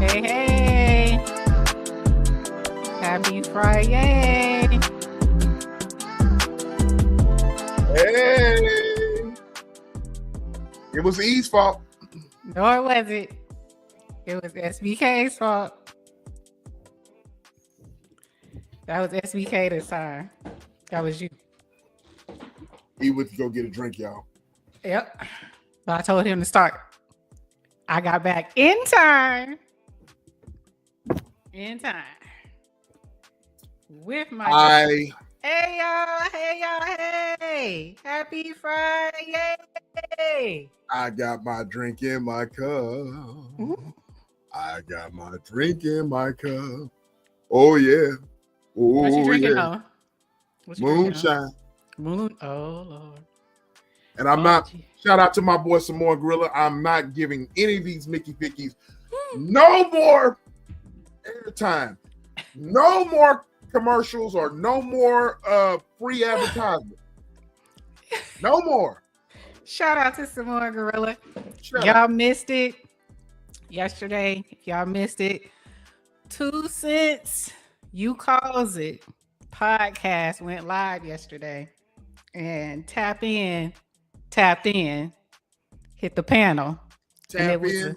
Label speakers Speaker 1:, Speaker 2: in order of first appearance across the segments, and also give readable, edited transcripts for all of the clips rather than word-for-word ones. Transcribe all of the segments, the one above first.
Speaker 1: Hey, hey. Happy Friday.
Speaker 2: Hey. It was E's fault.
Speaker 1: No, it wasn't. It was SBK's fault. That was SBK this time. That was you.
Speaker 2: He went to go get a drink, y'all.
Speaker 1: Yep. But I told him to start. I got back in time. In time. With my Hey y'all, hey. Happy Friday.
Speaker 2: I got my drink in my cup.
Speaker 1: Ooh.
Speaker 2: I got my drink in my cup. Oh yeah. Oh,
Speaker 1: What you drinking
Speaker 2: yeah.
Speaker 1: on? What you drinking
Speaker 2: Moonshine.
Speaker 1: on? Oh Lord.
Speaker 2: And I'm not, shout out to my boy Samoa Gorilla. I'm not giving any of these Mickey Vickies no more airtime. No more commercials or no more free advertisement. No more.
Speaker 1: Shout out to Samoa Gorilla.
Speaker 2: Shout
Speaker 1: y'all
Speaker 2: out.
Speaker 1: missed it yesterday. If y'all missed it, 2 cents you calls it podcast went live yesterday, and tapped in, hit the panel.
Speaker 2: Tap
Speaker 1: and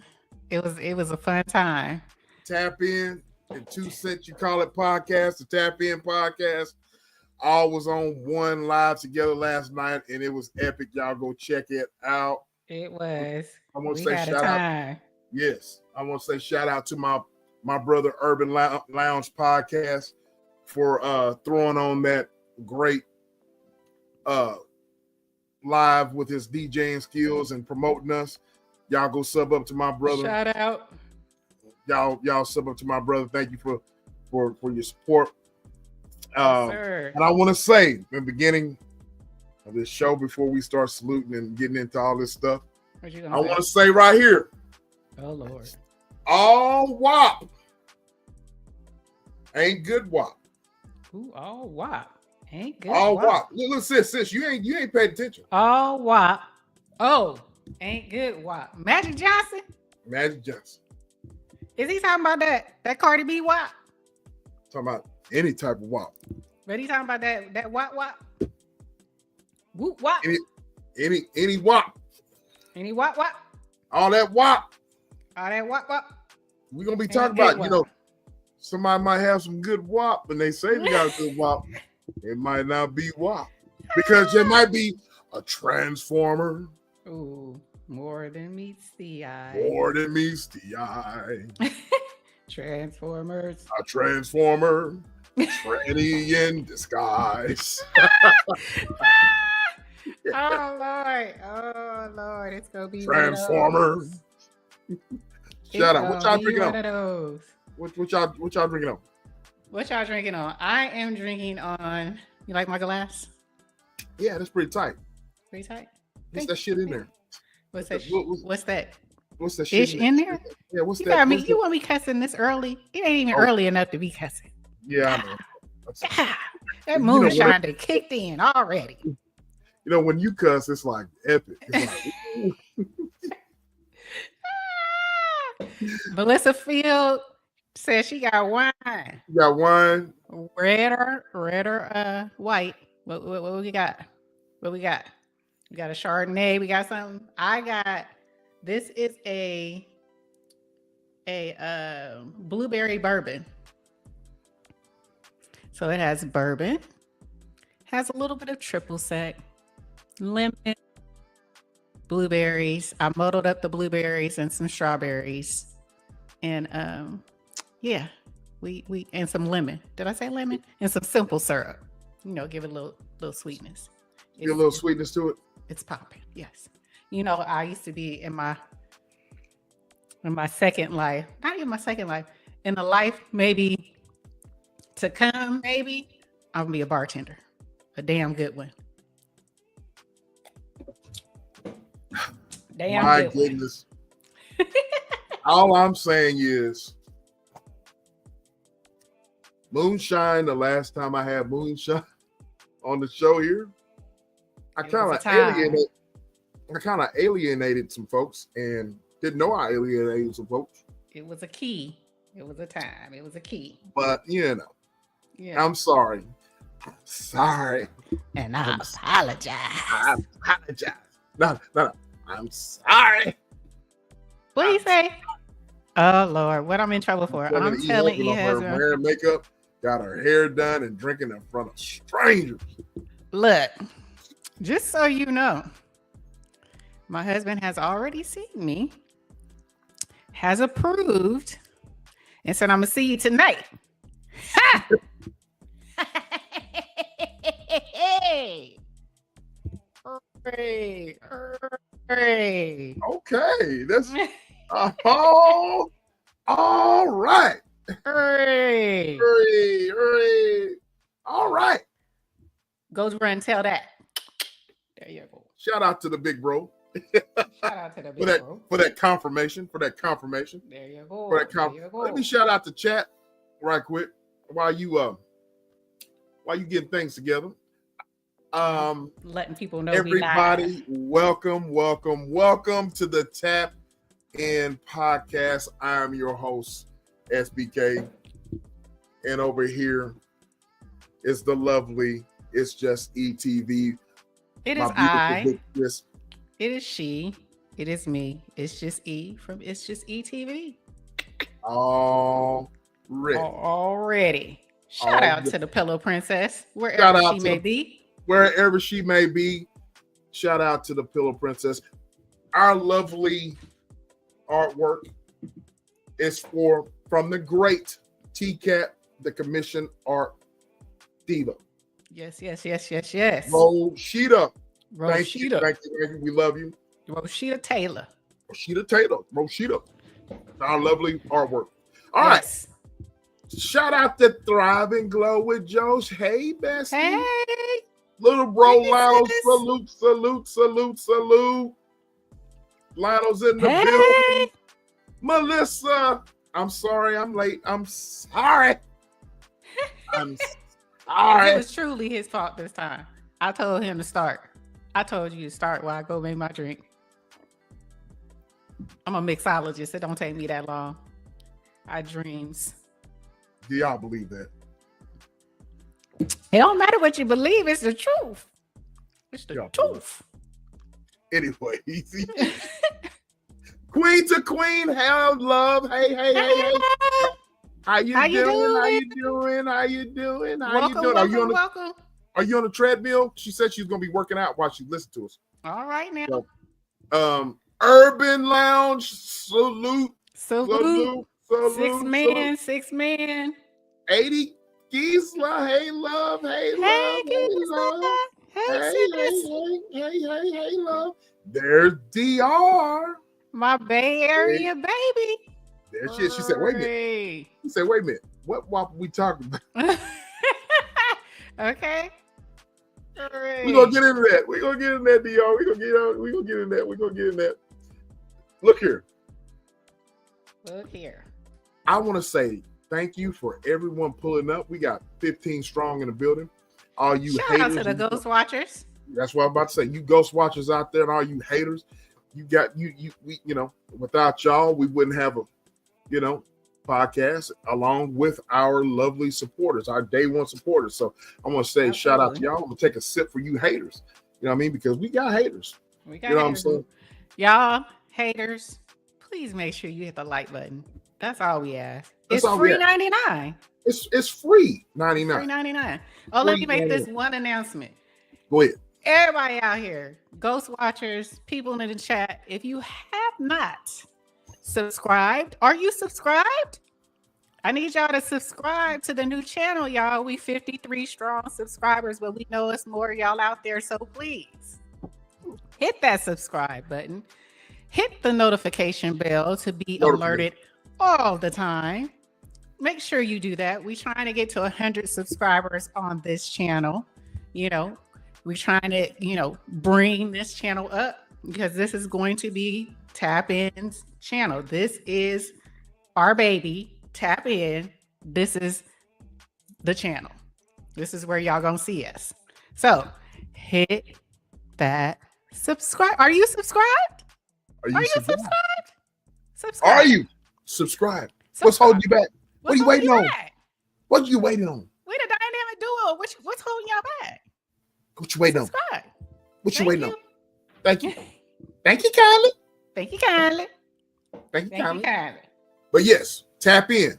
Speaker 1: it was a fun time.
Speaker 2: Tap in and 2 cents you call it podcast, the Tap In podcast. All was on one live together last night, and it was epic. Y'all go check it out.
Speaker 1: It was.
Speaker 2: I'm gonna
Speaker 1: We
Speaker 2: say
Speaker 1: had a
Speaker 2: shout out.
Speaker 1: time.
Speaker 2: Yes, I want to say shout out to my brother Urban Lounge podcast for throwing on that great live with his DJing skills and promoting us. Y'all go sub up to my brother.
Speaker 1: Shout out.
Speaker 2: Y'all sub up to my brother. Thank you for your support.
Speaker 1: Yes, sir.
Speaker 2: And I want to say in the beginning of this show, before we start saluting and getting into all this stuff, I want to say right here,
Speaker 1: oh Lord,
Speaker 2: all WAP ain't good WAP.
Speaker 1: Ooh, all WAP ain't good.
Speaker 2: All WAP. Look, sis, you ain't paid attention.
Speaker 1: All WAP. Oh, ain't good WAP. Magic Johnson.
Speaker 2: Magic Johnson.
Speaker 1: Is he talking about that Cardi B WAP?
Speaker 2: Talking about any type of WAP.
Speaker 1: But he talking about that WAP. Whoop WAP.
Speaker 2: Any WAP.
Speaker 1: Any WAP.
Speaker 2: All that WAP.
Speaker 1: All that WAP.
Speaker 2: We're gonna be talking about, somebody might have some good WAP, and they say they got a good WAP. It might not be WAP. Because there might be a transformer.
Speaker 1: Ooh, more than meets the eye.
Speaker 2: More than meets the eye.
Speaker 1: Transformers.
Speaker 2: A transformer. Tranny in disguise.
Speaker 1: Oh Lord, it's gonna be
Speaker 2: Transformer. Shout out. What y'all drinking on?
Speaker 1: Those.
Speaker 2: What y'all drinking on?
Speaker 1: What y'all drinking on? I am drinking on. You like my glass?
Speaker 2: Yeah, that's pretty tight.
Speaker 1: Pretty tight.
Speaker 2: What's that shit in there?
Speaker 1: What's that? What's that?
Speaker 2: What's that shit
Speaker 1: in there?
Speaker 2: Yeah, what's
Speaker 1: you
Speaker 2: that?
Speaker 1: You want me cussing this early? It ain't even early enough to be cussing.
Speaker 2: Yeah, I know.
Speaker 1: That moonshine that kicked in already.
Speaker 2: When you cuss, it's like epic. It's like,
Speaker 1: Melissa Field says she got wine.
Speaker 2: You got wine?
Speaker 1: Red or white. What we got? What we got? We got a Chardonnay. We got something. This is a blueberry bourbon. So it has bourbon, has a little bit of triple sec, lemon, blueberries. I muddled up the blueberries and some strawberries, and we and some lemon. Did I say lemon? And some simple syrup. Give it a little sweetness.
Speaker 2: Give a little sweetness to it.
Speaker 1: It's popping. Yes. I used to be in my second life, not even my second life, in the life maybe to come, maybe I'm gonna be a bartender, a damn good one. Damn
Speaker 2: My
Speaker 1: good
Speaker 2: goodness. All I'm saying is moonshine. The last time I had moonshine on the show here, I kind of alienated some folks, and didn't know I alienated some folks.
Speaker 1: It was a key. It was a time. It was a key.
Speaker 2: But you know,
Speaker 1: Yeah.
Speaker 2: I'm sorry. I'm sorry.
Speaker 1: And I apologize.
Speaker 2: I apologize. No. I'm sorry.
Speaker 1: What do you say? Oh Lord, what I'm in trouble for? I'm telling E
Speaker 2: her wearing makeup, got her hair done, and drinking in front of strangers.
Speaker 1: Look, just so you know, my husband has already seen me, has approved, and said, I'm gonna see you tonight. Ha! Hooray. Hooray.
Speaker 2: Okay, that's all right.
Speaker 1: Hooray.
Speaker 2: Hooray. All right.
Speaker 1: Go run and tell that. There you go.
Speaker 2: Shout out to the big bro.
Speaker 1: Shout out to the big bro.
Speaker 2: For that confirmation.
Speaker 1: There you go.
Speaker 2: Let me shout out the chat right quick while you getting things together.
Speaker 1: Letting people know
Speaker 2: everybody, welcome to the Tap In podcast. I'm your host, SBK, and over here is the lovely It's Just ETV.
Speaker 1: It is I. It is she. It is me. It's just E from It's Just ETV. Already. Shout out to the Pillow Princess, wherever she may be.
Speaker 2: Wherever she may be, shout out to the Pillow Princess. Our lovely artwork is from the great T-Cat, the commission art diva.
Speaker 1: Yes.
Speaker 2: Rosita. Thank you. We love you.
Speaker 1: Rosita Taylor.
Speaker 2: Our lovely artwork. All right. Shout out to Thrive and Glow with Josh. Hey, bestie.
Speaker 1: Hey.
Speaker 2: Little bro Lionel, salute. Lionel's in the building. Melissa, I'm sorry I'm late. I'm sorry.
Speaker 1: It was truly his fault this time. I told him to start. I told you to start while I go make my drink. I'm a mixologist. It don't take me that long. I dreams.
Speaker 2: Do y'all believe that?
Speaker 1: It don't matter what you believe. It's the truth. It's the truth.
Speaker 2: Anyway, easy. Queen to queen, hell love. Hey. How you doing?
Speaker 1: Welcome.
Speaker 2: Are you on the treadmill? She said she's gonna be working out while she listens to us.
Speaker 1: All right now.
Speaker 2: So, Urban Lounge, salute.
Speaker 1: 6 man.
Speaker 2: 80 Gisla, hey love. Hey love. There's DR.
Speaker 1: My Bay Area baby.
Speaker 2: There she is. She said, wait a minute. What WAP are we talking about?
Speaker 1: Okay.
Speaker 2: We're gonna get into that. We're gonna get in that, DR. We're gonna get in that. Look here. I want to say thank you for everyone pulling up. We got 15 strong in the building. All you
Speaker 1: shout
Speaker 2: haters.
Speaker 1: Out to the Ghost Watchers.
Speaker 2: That's what I'm about to say. You Ghost Watchers out there and all you haters. We without y'all, we wouldn't have a podcast along with our lovely supporters, our day one supporters. So I want to say shout out to y'all. I'm gonna take a sip for you haters. You know what I mean? Because we got haters.
Speaker 1: What I'm saying? Y'all haters, please make sure you hit the like button. That's all we ask. It's free 99.
Speaker 2: It's free 99.
Speaker 1: Free 99. Oh, let me make this one announcement.
Speaker 2: Go ahead.
Speaker 1: Everybody out here, Ghost Watchers, people in the chat, if you have not subscribed, are you subscribed? I need y'all to subscribe to the new channel, y'all. We 53 strong subscribers, but we know it's more of y'all out there, so please hit that subscribe button. Hit the notification bell to be alerted all the time. Make sure you do that. We're trying to get to 100 subscribers on this channel. We're trying to, bring this channel up because this is going to be Tap In's channel. This is our baby, Tap In. This is the channel. This is where y'all gonna see us. So hit that subscribe. Are you subscribed?
Speaker 2: Are you subscribed?
Speaker 1: Subscribe.
Speaker 2: Are you subscribed?
Speaker 1: So
Speaker 2: What's holding you back? What are
Speaker 1: what's
Speaker 2: you
Speaker 1: holding
Speaker 2: waiting on?
Speaker 1: back?
Speaker 2: What are you waiting on?
Speaker 1: We the dynamic duo. What's holding y'all back?
Speaker 2: What you waiting on?
Speaker 1: Subscribe.
Speaker 2: What you
Speaker 1: Thank
Speaker 2: waiting
Speaker 1: you.
Speaker 2: on? Thank you. Thank you kindly.
Speaker 1: Thank you kindly.
Speaker 2: Thank you
Speaker 1: Thank you
Speaker 2: kindly.
Speaker 1: kindly.
Speaker 2: But yes, Tap In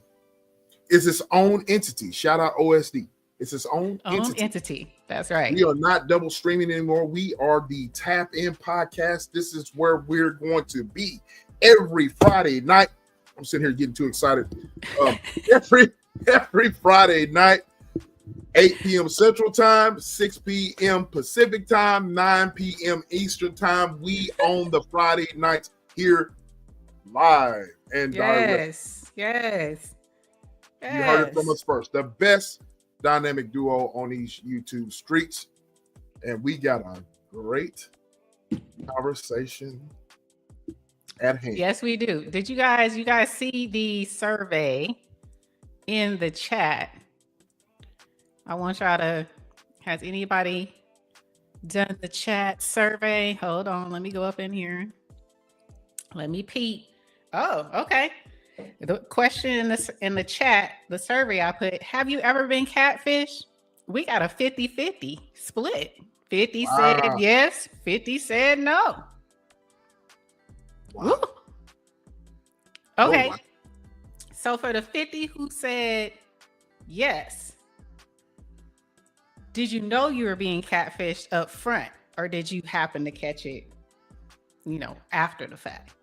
Speaker 2: is its own entity. Shout out OSD. It's its own entity.
Speaker 1: That's right.
Speaker 2: We are not double streaming anymore. We are the Tap In podcast. This is where we're going to be every Friday night. I'm sitting here getting too excited. Every Friday night, 8 p.m. Central Time, 6 p.m. Pacific Time, 9 p.m. Eastern Time. We on the Friday nights here live and direct.
Speaker 1: Yes.
Speaker 2: You heard it from us first. The best dynamic duo on these YouTube streets. And we got a great conversation at hand.
Speaker 1: Yes, we do. Did you guys see the survey in the chat? I want y'all to, has anybody done the chat survey? Hold on, let me go up in here. Let me peek. Oh, okay. The question in the chat, the survey I put, have you ever been catfish? We got a 50-50 split. 50 said yes, 50 said no.
Speaker 2: Wow.
Speaker 1: Okay.
Speaker 2: Oh, wow.
Speaker 1: So for the 50 who said yes, did you know you were being catfished up front, or did you happen to catch it, after the fact?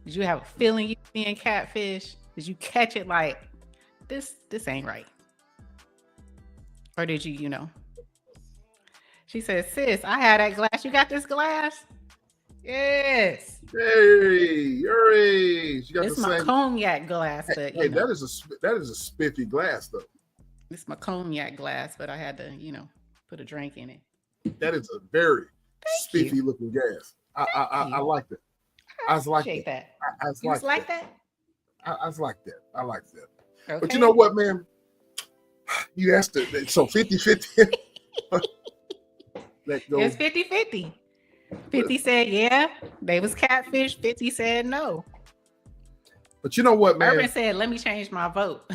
Speaker 1: Did you have a feeling you were being catfished? Did you catch it like this ain't right? Or did you, She says, sis, I had that glass. You got this glass? Yes.
Speaker 2: Hey, hooray. She got
Speaker 1: It's
Speaker 2: the
Speaker 1: my
Speaker 2: same
Speaker 1: cognac glass, but
Speaker 2: hey, that is a spiffy glass though.
Speaker 1: It's my cognac glass, but I had to, put a drink in it.
Speaker 2: That is a very
Speaker 1: Thank
Speaker 2: spiffy looking gas. I like that. I like that. I like that. I like that. I like that.
Speaker 1: Okay.
Speaker 2: But you know what, man? You asked it. So 50-50. Let go.
Speaker 1: It's 50-50. 50 said yeah, they was catfish. 50 said no.
Speaker 2: But you know what, man?
Speaker 1: Urban said, let me change my vote.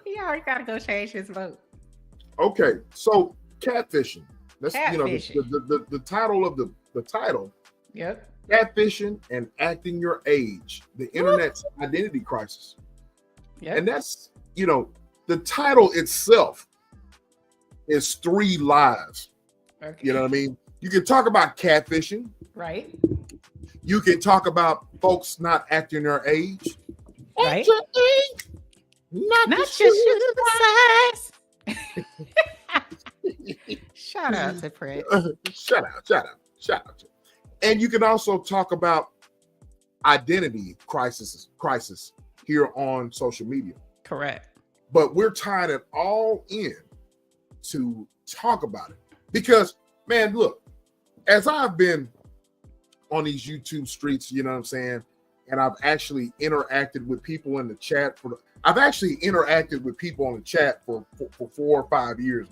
Speaker 1: He already got to go change his vote.
Speaker 2: Okay, so catfishing. That's
Speaker 1: Catfishing.
Speaker 2: The title of the title.
Speaker 1: Yep.
Speaker 2: Catfishing and acting your age, the internet's identity crisis.
Speaker 1: Yep.
Speaker 2: And that's, the title itself is 3 lies.
Speaker 1: Okay.
Speaker 2: You know what I mean? You can talk about catfishing.
Speaker 1: Right.
Speaker 2: You can talk about folks not acting their age.
Speaker 1: Right.
Speaker 2: Act your age, not
Speaker 1: your size. Shout out to Fred.
Speaker 2: Shout out. And you can also talk about identity crisis here on social media.
Speaker 1: Correct.
Speaker 2: But we're tying it all in to talk about it. Because, man, look, as I've been on these YouTube streets, you know what I'm saying, and I've actually interacted with people in the chat I've actually interacted with people on the chat for 4 or 5 years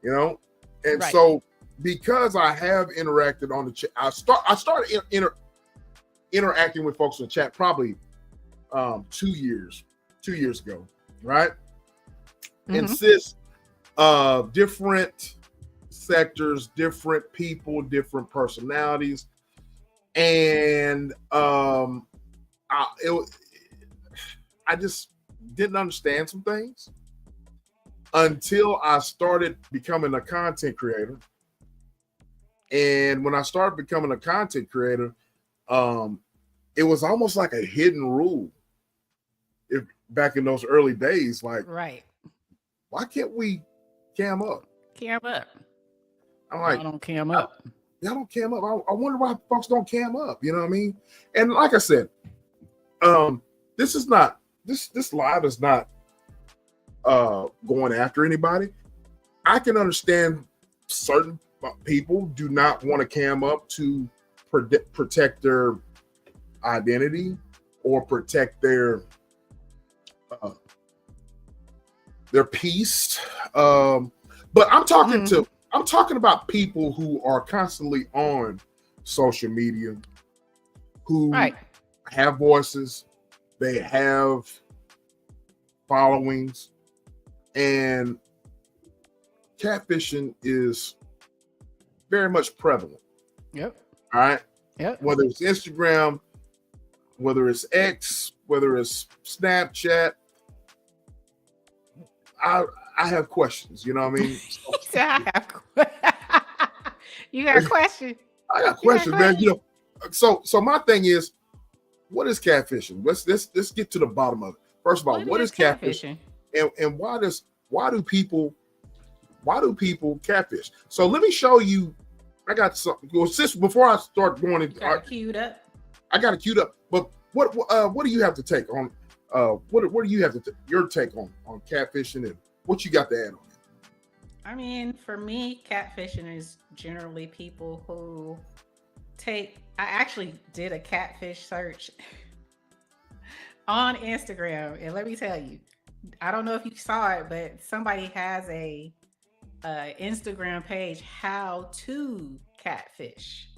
Speaker 2: now, and
Speaker 1: right.
Speaker 2: So because I have interacted on the chat, I started interacting with folks in the chat probably 2 years ago, right?
Speaker 1: Mm-hmm.
Speaker 2: And sis, different sectors, different people, different personalities, and I just didn't understand some things until I started becoming a content creator. And when I started becoming a content creator, it was almost like a hidden rule. If back in those early days, like,
Speaker 1: right,
Speaker 2: why can't we cam up?
Speaker 1: Cam up.
Speaker 2: I'm like,
Speaker 1: I don't cam up.
Speaker 2: Y'all don't cam up. I wonder why folks don't cam up. You know what I mean? And like I said, this live is not going after anybody. I can understand certain people do not want to cam up to protect their identity or protect their peace. But I'm talking about people who are constantly on social media, who
Speaker 1: right.
Speaker 2: have voices, they have followings, and catfishing is very much prevalent.
Speaker 1: Yep.
Speaker 2: All right.
Speaker 1: Yep.
Speaker 2: Whether it's Instagram, whether it's X, whether it's Snapchat, I have questions. You know what I mean?
Speaker 1: You got a question?
Speaker 2: I got questions, man. You know, so my thing is, what is catfishing? Let's get to the bottom of it. First of all, what is catfishing? And why do people catfish? So let me show you. I got something. Well, since before I start going into,
Speaker 1: got it queued up.
Speaker 2: I got it queued up. But what do you have to take on? What do you have to your take on catfishing, and what you got to add on it?
Speaker 1: I mean, for me, catfishing is generally people who I actually did a catfish search on Instagram, and let me tell you, I don't know if you saw it, but somebody has a Instagram page, how to catfish.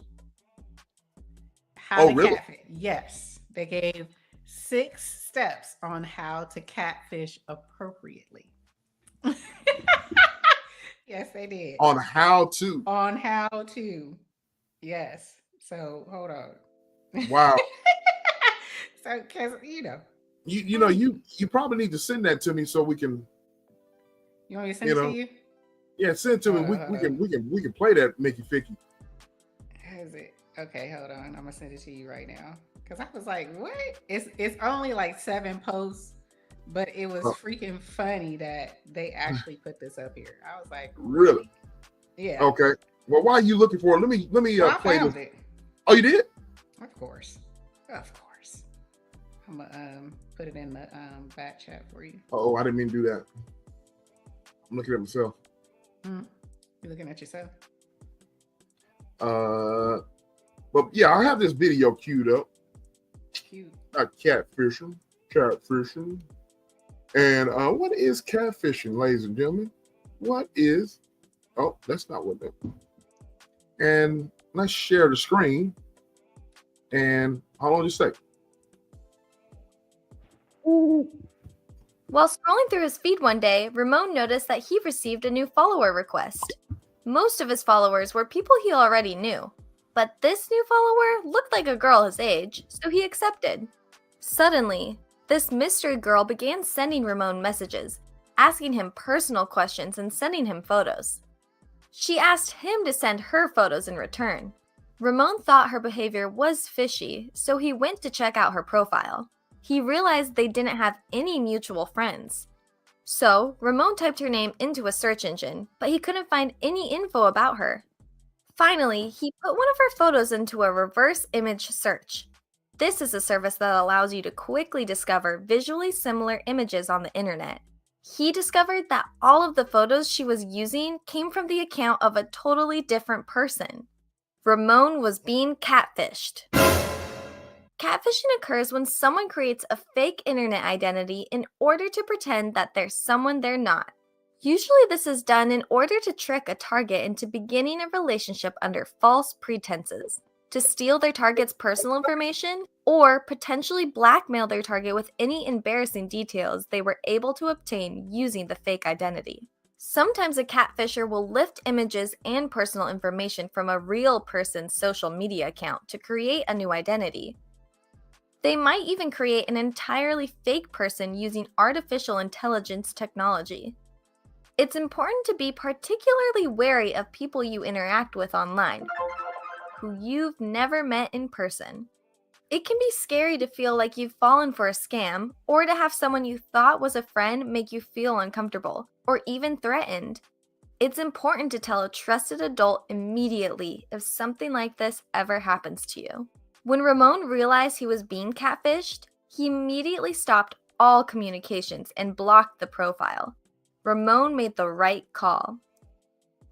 Speaker 2: Really?
Speaker 1: Catfish. Yes, they gave 6 steps on how to catfish appropriately. Yes, they did.
Speaker 2: On how to.
Speaker 1: On how to. Yes. So hold on.
Speaker 2: Wow.
Speaker 1: So, because
Speaker 2: you probably need to send that to me so we can.
Speaker 1: You want me to send it to you?
Speaker 2: Yeah, send it to me. We can play that Mickey Ficky.
Speaker 1: Is it? Okay, hold on. I'm gonna send it to you right now. Cause I was like, what? It's only like 7 posts, but it was freaking funny that they actually put this up here. I was like,
Speaker 2: really?
Speaker 1: Yeah.
Speaker 2: Okay. Well, while you looking for it, let me play this.
Speaker 1: It.
Speaker 2: Oh, you did?
Speaker 1: Of course. I'm gonna put it in the back chat for you.
Speaker 2: Oh, I didn't mean to do that. I'm looking at myself.
Speaker 1: You're looking at yourself.
Speaker 2: But yeah, I have this video queued up.
Speaker 1: Cute.
Speaker 2: Catfishing. And what is catfishing, ladies and gentlemen? What is? Oh, that's not what that. And let's share the screen. And hold on just a second.
Speaker 3: While scrolling through his feed one day, Ramon noticed that he received a new follower request. Most of his followers were people he already knew, but this new follower looked like a girl his age, so he accepted. Suddenly, this mystery girl began sending Ramon messages, asking him personal questions and sending him photos. She asked him to send her photos in return. Ramon thought her behavior was fishy, so he went to check out her profile. He realized they didn't have any mutual friends. So, Ramon typed her name into a search engine, but he couldn't find any info about her. Finally, he put one of her photos into a reverse image search. This is a service that allows you to quickly discover visually similar images on the internet. He discovered that all of the photos she was using came from the account of a totally different person. Ramon was being catfished. Catfishing occurs when someone creates a fake internet identity in order to pretend that they're someone they're not. Usually this is done in order to trick a target into beginning a relationship under false pretenses, to steal their target's personal information, or potentially blackmail their target with any embarrassing details they were able to obtain using the fake identity. Sometimes a catfisher will lift images and personal information from a real person's social media account to create a new identity. They might even create an entirely fake person using artificial intelligence technology. It's important to be particularly wary of people you interact with online, who you've never met in person. It can be scary to feel like you've fallen for a scam, or to have someone you thought was a friend make you feel uncomfortable, or even threatened. It's important to tell a trusted adult immediately if something like this ever happens to you. When Ramon realized he was being catfished, he immediately stopped all communications and blocked the profile. Ramon made the right call.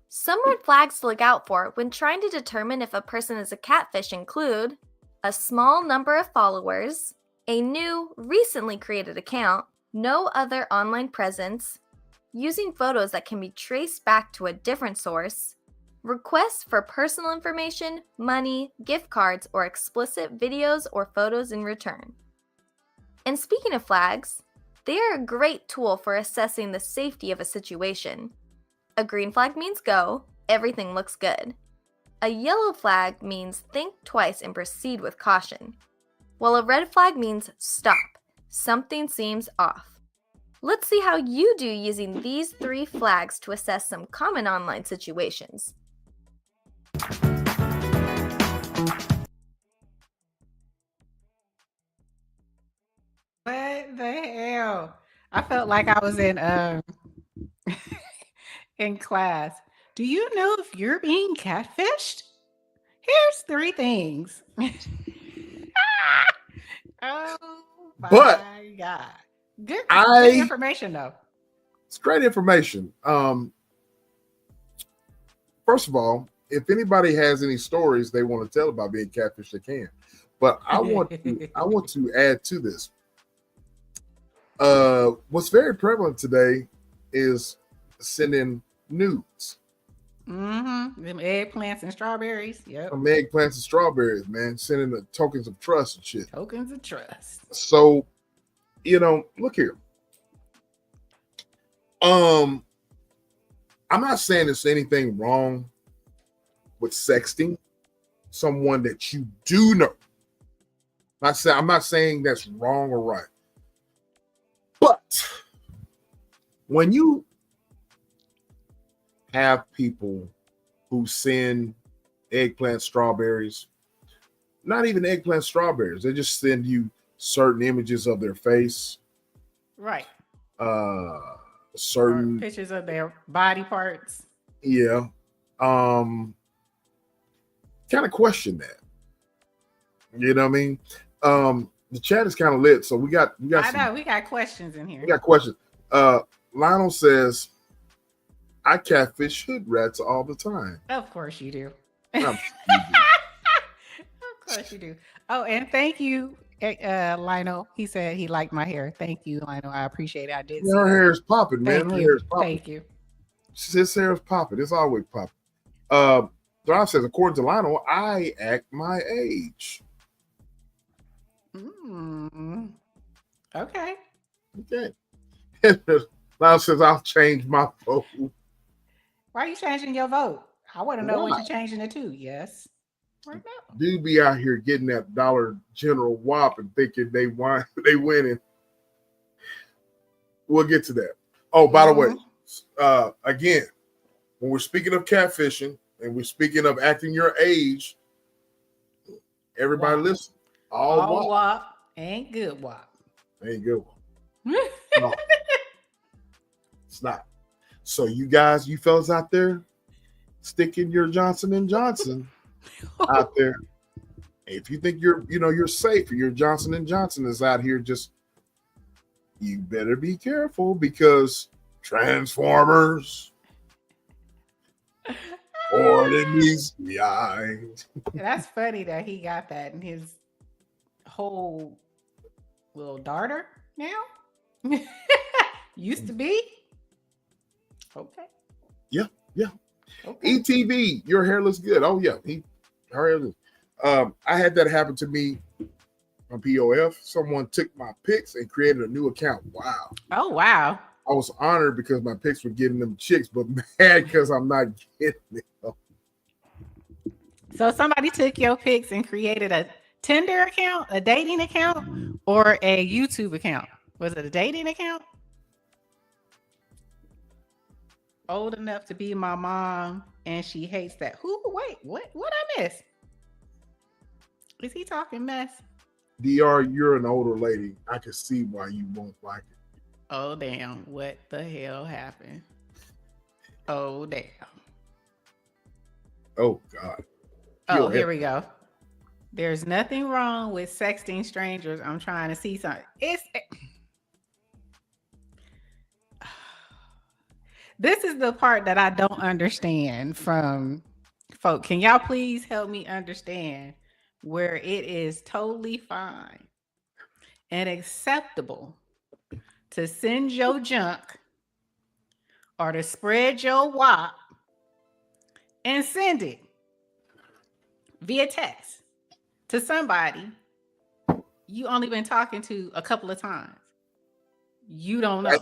Speaker 3: Some red flags to look out for when trying to determine if a person is a catfish include a small number of followers, a new, recently created account, no other online presence, using photos that can be traced back to a different source, Requests for personal information, money, gift cards, or explicit videos or photos in return. And speaking of flags, they are a great tool for assessing the safety of a situation. A green flag means go, everything looks good. A yellow flag means think twice and proceed with caution, while a red flag means stop, something seems off. Let's see how you do using these 3 flags to assess some common online situations.
Speaker 1: What the hell? I felt like I was in in class. Do you know if you're being catfished? Here's 3 things. Oh my
Speaker 2: But
Speaker 1: God. Good
Speaker 2: I
Speaker 1: information though.
Speaker 2: it's great information. First of all, if anybody has any stories they want to tell about being catfish, they can. But I want to add to this. What's very prevalent today is sending nudes.
Speaker 1: Them eggplants and strawberries. Yep.
Speaker 2: Some eggplants and strawberries, man. Sending the tokens of trust and shit.
Speaker 1: Tokens of trust.
Speaker 2: So, look here. I'm not saying there's anything wrong with sexting someone that you do know. I'm not saying that's wrong or right. But when you have people who send eggplant strawberries, not even eggplant strawberries, they just send you certain images of their face.
Speaker 1: Right.
Speaker 2: Certain
Speaker 1: or pictures of their body parts.
Speaker 2: Yeah. Kind of question that. You know what I mean? The chat is kind of lit, so we got
Speaker 1: we got questions in here.
Speaker 2: We got questions. Lionel says, I catfish hood rats all the time.
Speaker 1: Of course you do.
Speaker 2: Of
Speaker 1: course you do. Oh, and thank you, Lionel. He said he liked my hair. Thank you, Lionel. I appreciate it. I did.
Speaker 2: Her hair is popping, man. Her hair is popping.
Speaker 1: Thank you.
Speaker 2: His hair is popping. It's always popping. Drive says, according to Lionel, I act my age.
Speaker 1: Okay.
Speaker 2: Lionel says, I'll change my vote.
Speaker 1: Why are you changing your vote? I want to know what you're changing it to. Yes. Right now.
Speaker 2: Dude be out here getting that Dollar General whop and thinking they winning. We'll get to that. Oh, by the way, again, when we're speaking of catfishing and we're speaking of acting your age, everybody listen.
Speaker 1: All whop ain't good whop.
Speaker 2: Ain't good one. No. It's not. So you guys, you fellas out there, sticking your Johnson & Johnson out there. If you think you're safe, or your Johnson & Johnson is out here, you better be careful, because Transformers or enemies behind.
Speaker 1: That's funny that he got that in his whole little darter now. Used to be. Okay.
Speaker 2: Yeah.
Speaker 1: Okay.
Speaker 2: ETV, your hair looks good. Oh yeah, her hair looks. I had that happen to me on POF. Someone took my pics and created a new account. Wow.
Speaker 1: Oh wow.
Speaker 2: I was honored because my pics were getting them chicks, but mad because I'm not getting them.
Speaker 1: So somebody took your pics and created a Tinder account, a dating account, or a YouTube account? Was it a dating account? Old enough to be my mom, and she hates that. Wait, what I miss? Is he talking mess?
Speaker 2: DR, you're an older lady. I can see why you won't like it.
Speaker 1: Oh damn, what the hell happened? Oh damn.
Speaker 2: Oh God.
Speaker 1: Oh, here we go. There's nothing wrong with sexting strangers. I'm trying to see something. This is the part that I don't understand from folk. Can y'all please help me understand where it is totally fine and acceptable to send your junk or to spread your wop and send it via text to somebody you only been talking to a couple of times. You don't know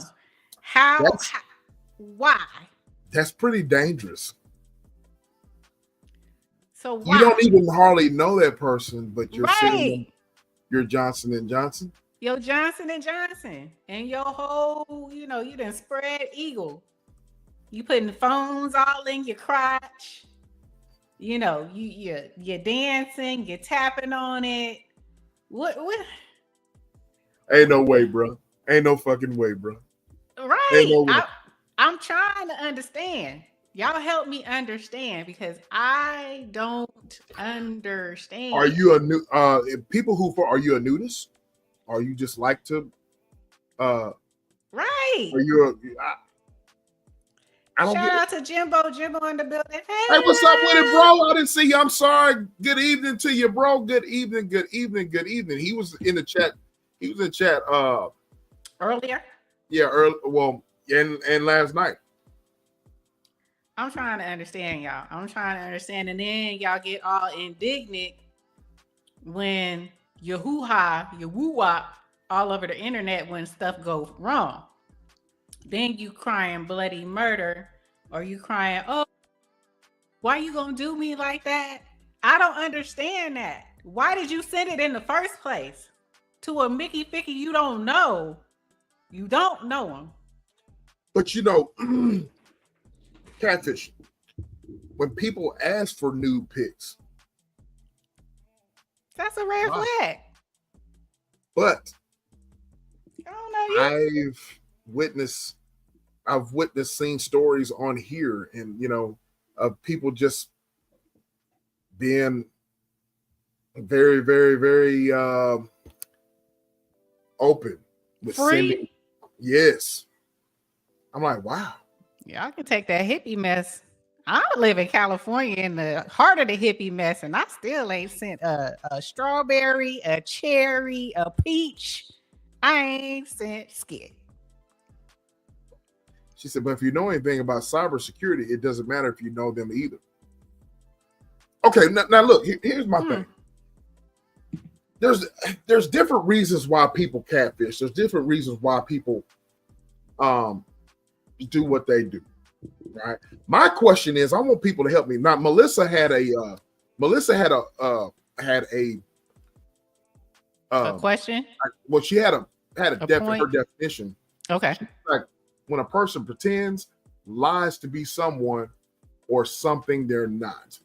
Speaker 1: why.
Speaker 2: That's pretty dangerous.
Speaker 1: So why?
Speaker 2: You don't even hardly know that person, but you're sitting
Speaker 1: right.
Speaker 2: You're Johnson and Johnson.
Speaker 1: Your Johnson and Johnson, and your whole, you done spread eagle. You putting the phones all in your crotch. You're dancing, you're tapping on it. What?
Speaker 2: Ain't no way, bro. Ain't no fucking way, bro.
Speaker 1: Right.
Speaker 2: Ain't no way.
Speaker 1: I'm trying to understand. Y'all help me understand because I don't understand.
Speaker 2: Are you a new people who are you a nudist? Are you just like to
Speaker 1: right?
Speaker 2: Are you I don't
Speaker 1: Shout out to Jimbo in the building.
Speaker 2: Hey, what's up with it, bro? I didn't see you. I'm sorry. Good evening to you, bro. Good evening. He was in the chat. He was in chat
Speaker 1: earlier.
Speaker 2: Yeah, well, and last night.
Speaker 1: I'm trying to understand, y'all. And then y'all get all indignant when you hoo-ha, you woo-wop all over the internet when stuff goes wrong. Then you crying bloody murder, or you crying, oh, why you gonna do me like that? I don't understand that. Why did you send it in the first place to a Mickey Ficky you don't know? You don't know him.
Speaker 2: But Catfish, when people ask for nude pics,
Speaker 1: that's a red flag.
Speaker 2: But
Speaker 1: I don't know
Speaker 2: I've seen stories on here, and of people just being very, very, very open with sending. Yes, I'm like, wow.
Speaker 1: Yeah, I can take that hippie mess. I live in California in the heart of the hippie mess, and I still ain't sent a strawberry, a cherry, a peach. I ain't sent skit.
Speaker 2: She said, but if you know anything about cybersecurity, it doesn't matter if you know them either. Okay, now look, here's my thing. There's different reasons why people catfish. There's different reasons why people do what they do. Right. My question is, I want people to help me. Now, Melissa had a
Speaker 1: question.
Speaker 2: Well, she had her definition.
Speaker 1: Okay.
Speaker 2: Like when a person pretends, lies to be someone or something they're not.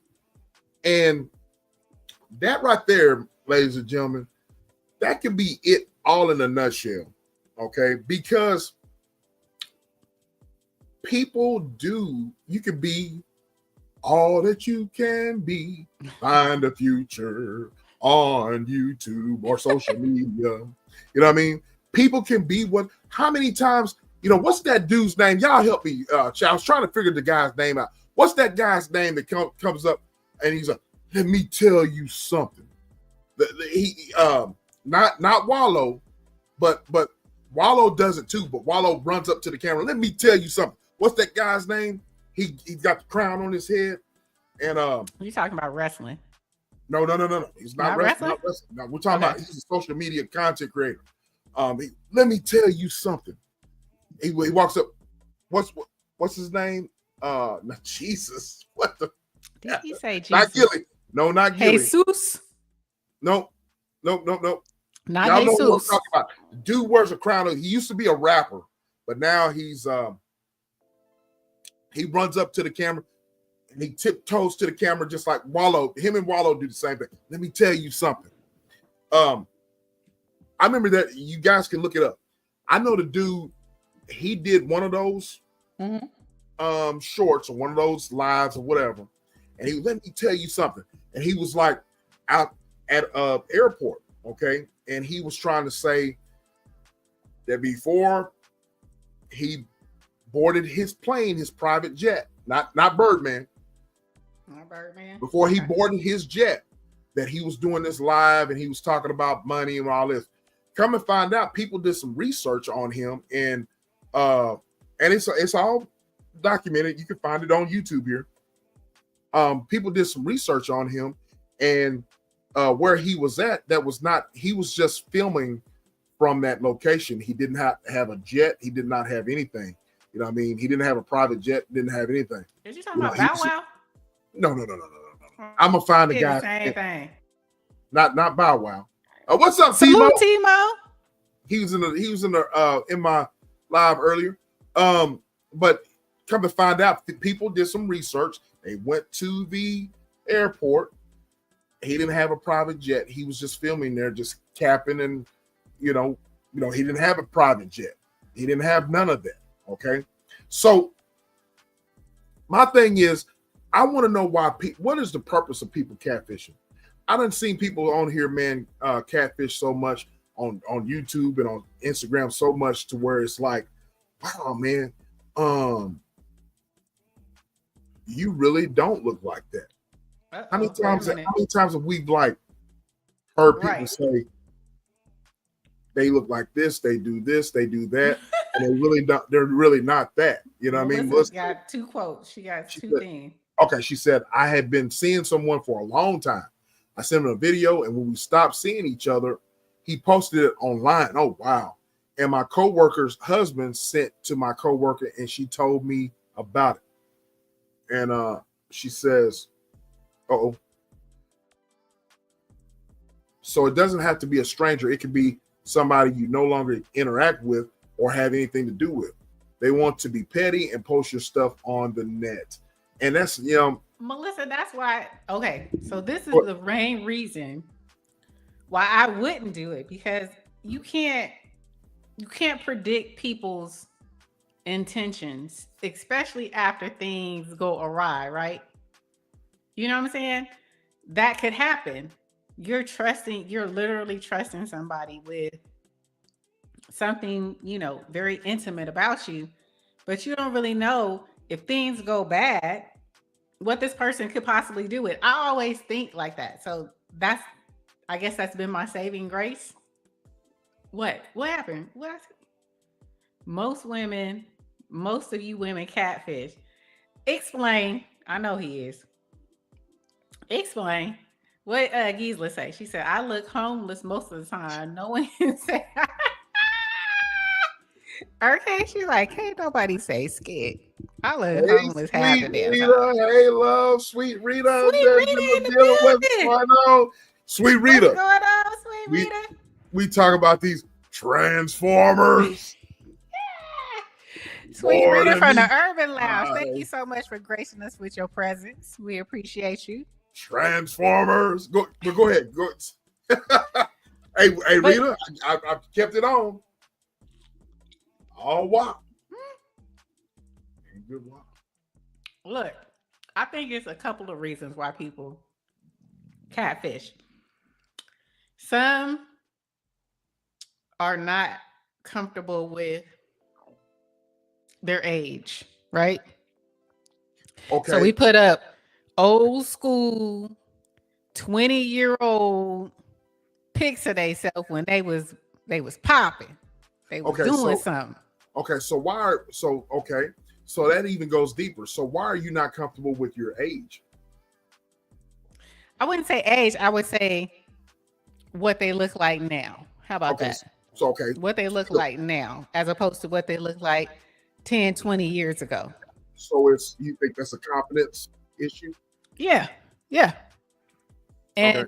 Speaker 2: And that right there, ladies and gentlemen, that can be it all in a nutshell. Okay, because you can be all that you can be, find a future on YouTube or social media. You know what I mean? People can be how many times, what's that dude's name? Y'all help me. I was trying to figure the guy's name out. What's that guy's name that comes up and he's like, let me tell you something. He not Wallow, but Wallow does it too, but Wallow runs up to the camera. Let me tell you something. What's that guy's name? He got the crown on his head. And
Speaker 1: you talking about wrestling?
Speaker 2: No. He's not wrestling. No, we're talking about he's a social media content creator. Let me tell you something. He walks up. What's his name? Not Jesus. What the?
Speaker 1: Did he say Jesus?
Speaker 2: Not Gilly. No, not Gilly.
Speaker 1: Jesus.
Speaker 2: No. Not
Speaker 1: Y'all Jesus.
Speaker 2: Know what I'm talking about. The dude wears a crown. He used to be a rapper, but now he's he runs up to the camera and he tiptoes to the camera just like Wallow. Him and Wallow do the same thing. Let me tell you something. I remember that. You guys can look it up. I know the dude. He did one of those shorts or one of those lives or whatever, and he let me tell you something. And he was like out at airport, okay, and he was trying to say that before he boarded his plane, his private jet, not Birdman.
Speaker 1: Not Birdman.
Speaker 2: Before he boarded his jet, that he was doing this live and he was talking about money and all this. Come and find out, people did some research on him, and it's all documented. You can find it on YouTube here. people did some research on him, and where he was at, that was not, he was just filming from that location. He didn't have a jet. He did not have anything. You know what I mean? He didn't have a private jet, didn't have anything.
Speaker 1: Did you talking about Bow Wow?
Speaker 2: No. I'm gonna find the guy.
Speaker 1: The same thing.
Speaker 2: Not Bow Wow. What's up,
Speaker 1: Salute,
Speaker 2: Timo?
Speaker 1: Timo.
Speaker 2: He was in my live earlier. But come to find out, people did some research. They went to the airport. He didn't have a private jet. He was just filming there, just capping, and he didn't have a private jet. He didn't have none of that. Okay, so my thing is, I want to know why. What is the purpose of people catfishing? I done seen people on here, man, catfish so much on YouTube and on Instagram so much to where it's like, wow, man, you really don't look like that. How many times have we like heard people say they look like this, they do this, they do that, and they're really not that. You know what I mean?
Speaker 1: Melissa got two quotes. She got two things.
Speaker 2: Okay, she said, I had been seeing someone for a long time. I sent him a video, and when we stopped seeing each other, he posted it online. Oh, wow. And my coworker's husband sent to my coworker, and she told me about it. And she says, uh-oh. So it doesn't have to be a stranger. It could be somebody you no longer interact with or have anything to do with. They want to be petty and post your stuff on the net. And that's,
Speaker 1: Melissa, that's why. Okay, so this is the main reason why I wouldn't do it, because you can't predict people's intentions, especially after things go awry, right? You know what I'm saying? That could happen. You're literally trusting somebody with something, very intimate about you, but you don't really know if things go bad, what this person could possibly do it. I always think like that. So I guess that's been my saving grace. What happened? Most of you women catfish. Explain. I know he is. Explain. What Gisela say? She said, I look homeless most of the time. No one can say. Okay, she's like, can't nobody say scared. I look homeless half the damn time.
Speaker 2: Hey, love, sweet Rita.
Speaker 1: Sweet Rita in the building.
Speaker 2: What's going on? Sweet Rita.
Speaker 1: What's going on, Sweet Rita?
Speaker 2: We talk about these transformers.
Speaker 1: Sweet Rita from the Urban Lounge. Thank you so much for gracing us with your presence. We appreciate you.
Speaker 2: Transformers. Go ahead. Go. Hey, Rita, I kept it on. Oh, wow. Good wow.
Speaker 1: Look, I think it's a couple of reasons why people catfish. Some are not comfortable with their age, right?
Speaker 2: Okay.
Speaker 1: So we put up old school 20-year-old pics of themselves when they was popping. They were doing something.
Speaker 2: Okay, so so that even goes deeper. So why are you not comfortable with your age?
Speaker 1: I wouldn't say age. I would say what they look like now. How about that?
Speaker 2: So,
Speaker 1: what they look like now, as opposed to what they look like 10, 20 years ago.
Speaker 2: So you think that's a confidence issue?
Speaker 1: Yeah. And,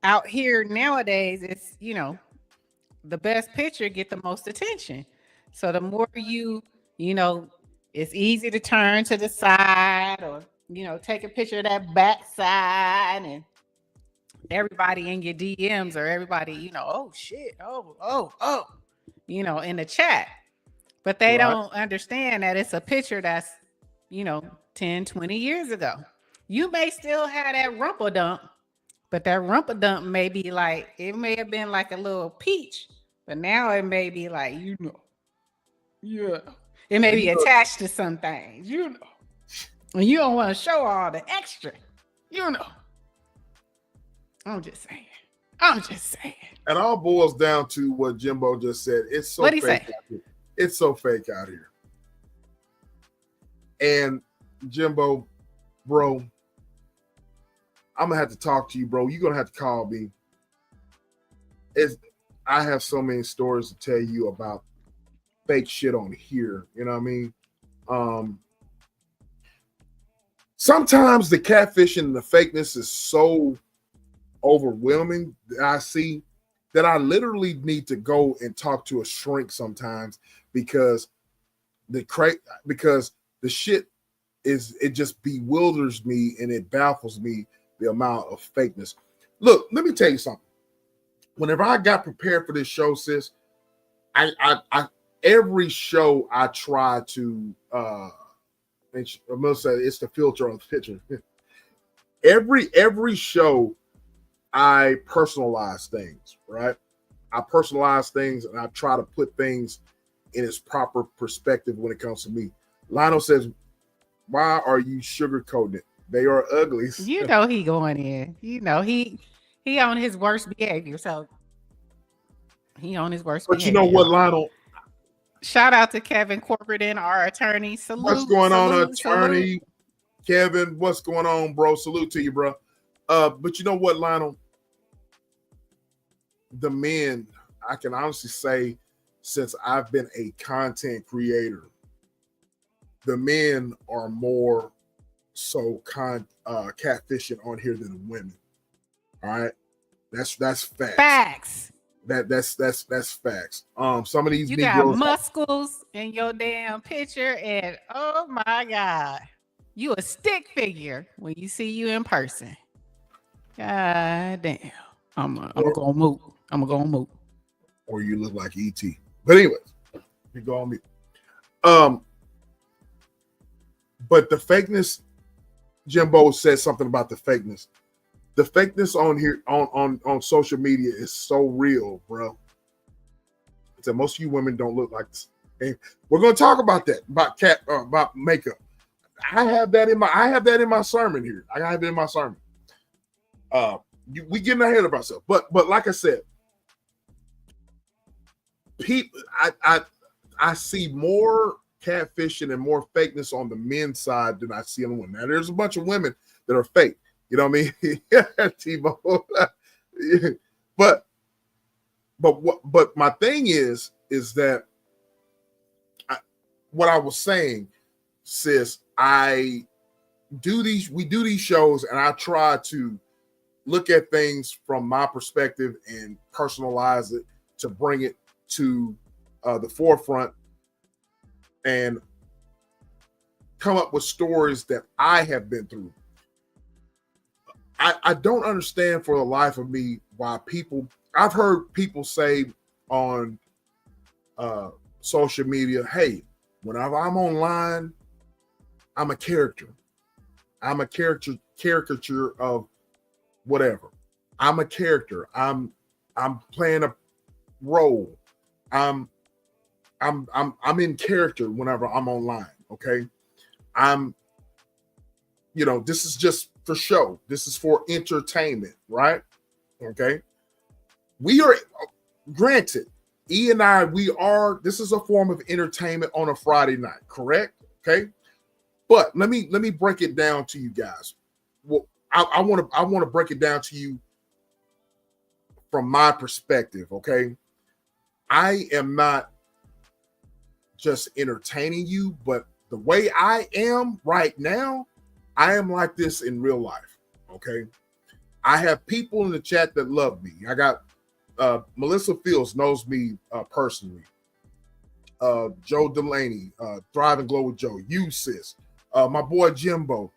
Speaker 1: out here nowadays, it's, the best picture get the most attention. So the more it's easy to turn to the side or, take a picture of that back side, and everybody in your DMs or everybody, oh shit, oh, in the chat. But they don't understand that it's a picture that's, 10, 20 years ago. You may still have that rumple dump, but that rumple dump may be like, it may have been like a little peach, but now it may be like, it may be attached to some things, and you don't want to show all the extra, I'm just saying.
Speaker 2: It all boils down to what Jimbo just said. It's so fake out here. It's so fake out here. And Jimbo, bro, I'm gonna have to talk to you, bro. You're gonna have to call me. I have so many stories to tell you about fake shit on here. You know what I mean? Sometimes the catfishing and the fakeness is so overwhelming that I see that I literally need to go and talk to a shrink sometimes because the shit it just bewilders me and it baffles me the amount of fakeness. Look, let me tell you something. Whenever I got prepared for this show, sis, I every show I try to I'm gonna say it's the filter on the picture. every show I personalize things, right? I personalize things and I try to put things in its proper perspective when it comes to me. Lionel says, "Why are you sugarcoating it? They are ugly."
Speaker 1: You know he going in. You know he on his worst behavior. So he on his worst
Speaker 2: But
Speaker 1: behavior.
Speaker 2: you know what, Lionel?
Speaker 1: Shout out to Kevin Corcoran, our attorney. Salute.
Speaker 2: What's going on, attorney?
Speaker 1: Salute.
Speaker 2: Kevin, what's going on, bro? Salute to you, bro. But you know what, Lionel? The men, I can honestly say, since I've been a content creator, the men are more so catfishing on here than the women. All right, that's facts.
Speaker 1: Facts.
Speaker 2: That's facts. Some of these
Speaker 1: you
Speaker 2: Negroes
Speaker 1: got muscles in your damn picture, and oh my god, you a stick figure when you see you in person. God damn, I'm gonna go on mute. I'm gonna go on mute.
Speaker 2: Or you look like ET. But anyways, you go on mute. But the fakeness, Jimbo said something about the fakeness. The fakeness on here on social media is so real, bro. It's that most of you women don't look like this. And we're gonna talk about that, about makeup. I have that in my sermon here. I have it in my sermon. We getting ahead of ourselves, but like I said, people, I see more catfishing and more fakeness on the men's side than I see on the women. Now, there's a bunch of women that are fake. You know what I mean? Yeah, T-Bone. But my thing is that what I was saying, sis, we do these shows and I try to look at things from my perspective and personalize it to bring it to the forefront and come up with stories that I have been through. I don't understand for the life of me why I've heard people say on social media, hey, whenever I'm online, I'm a character. I'm a caricature of whatever. I'm a character. I'm playing a role. I'm in character whenever I'm online. Okay. This is just for show. This is for entertainment, right? Okay. We are, granted, E and I, this is a form of entertainment on a Friday night, correct? Okay. But let me break it down to you guys. Well, I want to break it down to you from my perspective, okay? I am not just entertaining you, but the way I am right now, I am like this in real life, okay? I have people in the chat that love me. I got Melissa Fields knows me personally. Joe Delaney, Thrive and Glow with Joe, you sis, my boy Jimbo.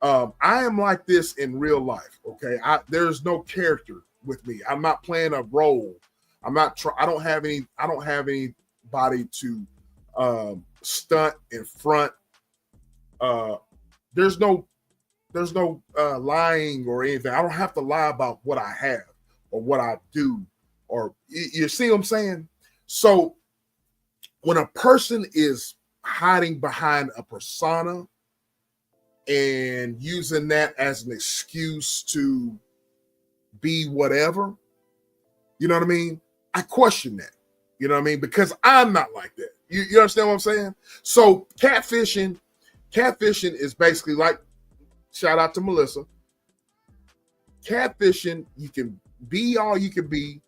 Speaker 2: I am like this in real life, okay? There's no character with me. I'm not playing a role. I don't have anybody to stunt in front. There's no lying or anything. I don't have to lie about what I have or what I do, or you see what I'm saying? So when a person is hiding behind a persona and using that as an excuse to be whatever, you know what I mean? I question that, you know what I mean? Because I'm not like that. You understand what I'm saying? So catfishing is basically like, shout out to Melissa. catfishing, you can be all you can be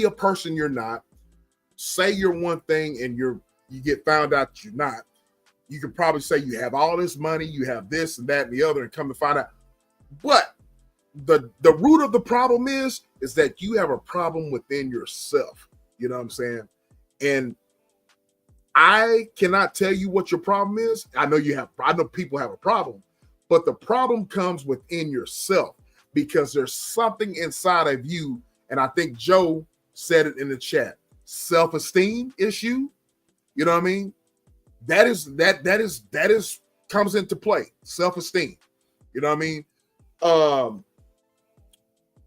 Speaker 2: a person you're not, say you're one thing and you get found out that you're not. You can probably say you have all this money, you have this and that and the other, and come to find out. But the root of the problem is that you have a problem within yourself. You know what I'm saying? And I cannot tell you what your problem is. I know people have a problem, but the problem comes within yourself because there's something inside of you. And I think Joe said it in the chat, self-esteem issue. You know what I mean? That is comes into play. Self-esteem. You know what I mean?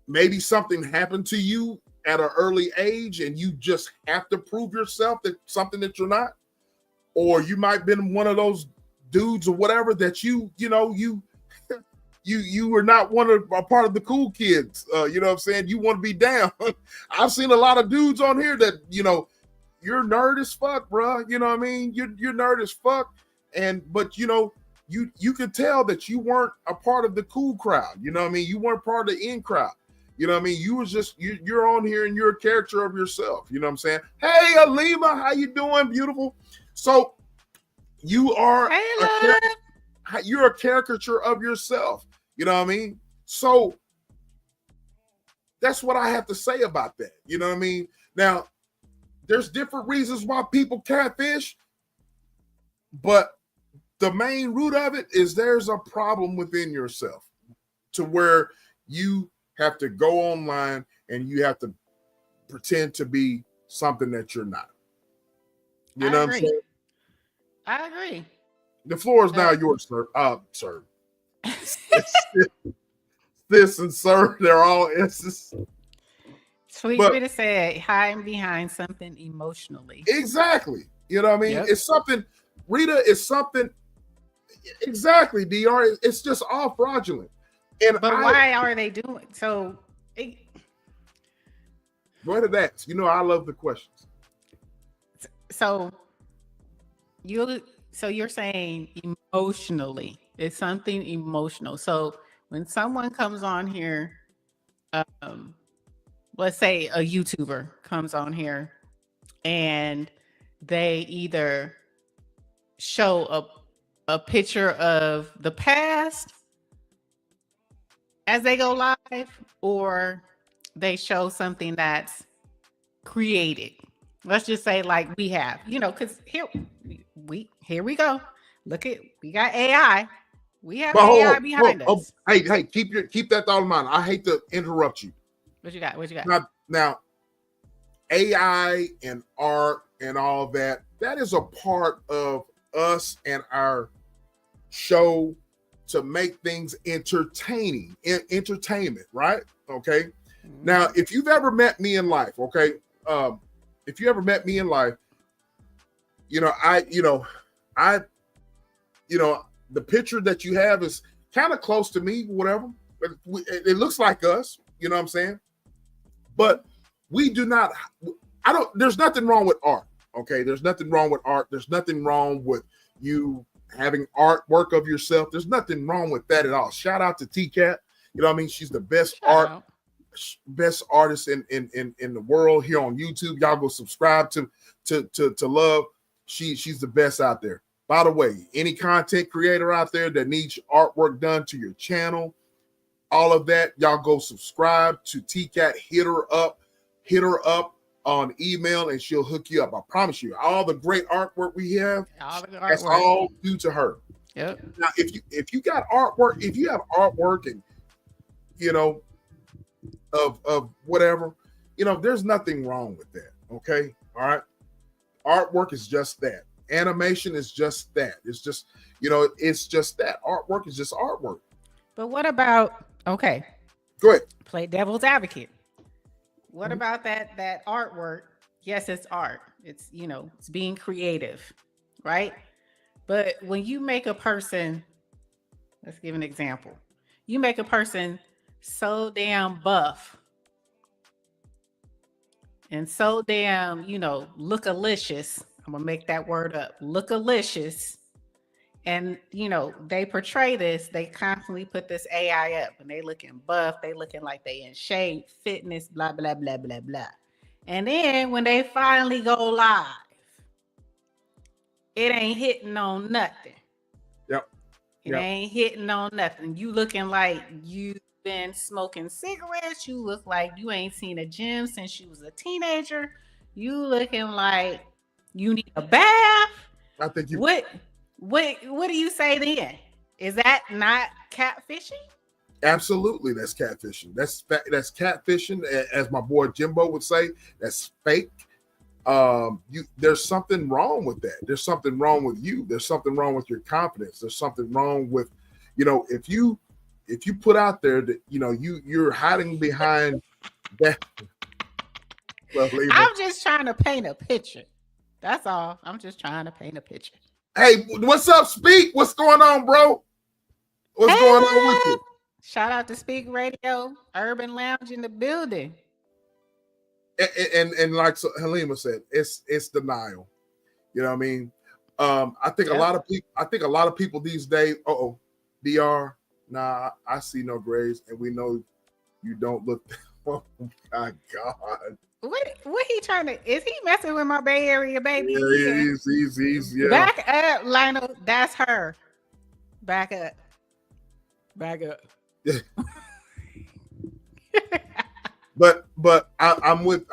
Speaker 2: Maybe something happened to you at an early age and you just have to prove yourself that something that you're not. Or you might have been one of those dudes or whatever that you were not a part of the cool kids. You know what I'm saying? You want to be down. I've seen a lot of dudes on here that, you're nerd as fuck, bro. You know what I mean? You're nerd as fuck. But you could tell that you weren't a part of the cool crowd. You know what I mean? You weren't part of the in crowd. You know what I mean? You was just, you're on here and you're a character of yourself. You know what I'm saying? Hey, Alima, how you doing? Beautiful. So you are, you're a caricature of yourself. You know what I mean? So that's what I have to say about that. You know what I mean? Now, there's different reasons why people catfish, but the main root of it is there's a problem within yourself to where you have to go online and you have to pretend to be something that you're not. You know what I'm saying?
Speaker 1: I agree.
Speaker 2: The floor is now yours, sir. Sir. This and sir, they're all S's.
Speaker 1: Sweet Rita said, hiding behind something emotionally.
Speaker 2: Exactly. You know what I mean? Yep. It's something, Rita, is something, exactly, DR. It's just all fraudulent.
Speaker 1: But why are they doing so?
Speaker 2: Go ahead and ask. I love the questions.
Speaker 1: So you're saying emotionally, it's something emotional. So when someone comes on here, let's say a YouTuber comes on here and they either show a picture of the past as they go live, or they show something that's created. Let's just say like we have, because here we go. Look we got AI. We have AI behind us.
Speaker 2: Hey, keep that thought in mind. I hate to interrupt you.
Speaker 1: What you got?
Speaker 2: Now, AI and art and all that is a part of us and our show to make things entertainment, right? Okay. Mm-hmm. Now, if you've ever met me in life, okay, if you ever met me in life, the picture that you have is kind of close to me, whatever. It looks like us, you know what I'm saying? But we do not, there's nothing wrong with art, okay? There's nothing wrong with art. There's nothing wrong with you having artwork of yourself. There's nothing wrong with that at all. Shout out to T-Cat. You know what I mean? She's the best best artist in the world here on YouTube. Y'all go subscribe to Love. She's the best out there. By the way, any content creator out there that needs artwork done to your channel, all of that, y'all go subscribe to T-Cat. Hit her up on email and she'll hook you up. I promise you, all the great artwork we have, that's all due to her.
Speaker 1: Yep.
Speaker 2: Now, if you got artwork, if you have artwork and of whatever, there's nothing wrong with that. Okay. All right. Artwork is just that. Animation is just that. It's just, it's just that. Artwork is just artwork.
Speaker 1: But what about, okay.
Speaker 2: Go ahead.
Speaker 1: Play devil's advocate. What about that artwork? Yes, it's art. It's, it's being creative, right? But when you make a person, let's give an example. You make a person so damn buff and so damn, lookalicious. I'm gonna make that word up. Lookalicious. And they portray this, they constantly put this AI up and they looking buff, they looking like they in shape, fitness, blah, blah, blah, blah, blah. And then when they finally go live, it ain't hitting on nothing.
Speaker 2: Yep.
Speaker 1: It ain't hitting on nothing. You looking like you've been smoking cigarettes. You look like you ain't seen a gym since you was a teenager. You looking like you need a bath.
Speaker 2: I think you.
Speaker 1: What do you say then? Is that not catfishing?
Speaker 2: Absolutely, that's catfishing. That's catfishing, as my boy Jimbo would say. That's fake. There's something wrong with that. There's something wrong with you. There's something wrong with your confidence. There's something wrong with, if you put out there that you're hiding behind that. Well,
Speaker 1: I'm just trying to paint a picture. That's all. I'm just trying to paint a picture.
Speaker 2: Hey, what's up, Speak? What's going on, bro? What's going on with you?
Speaker 1: Shout out to Speak Radio, Urban Lounge in the building.
Speaker 2: And like Halima said, it's denial. You know what I mean? I think a lot of people these days. DR. Nah, I see no grades, and we know you don't look. Oh my God.
Speaker 1: What he trying to? Is he messing with my Bay Area baby?
Speaker 2: Yeah, he's yeah.
Speaker 1: Back up, Lionel. That's her. Back up.
Speaker 2: Yeah. But I'm with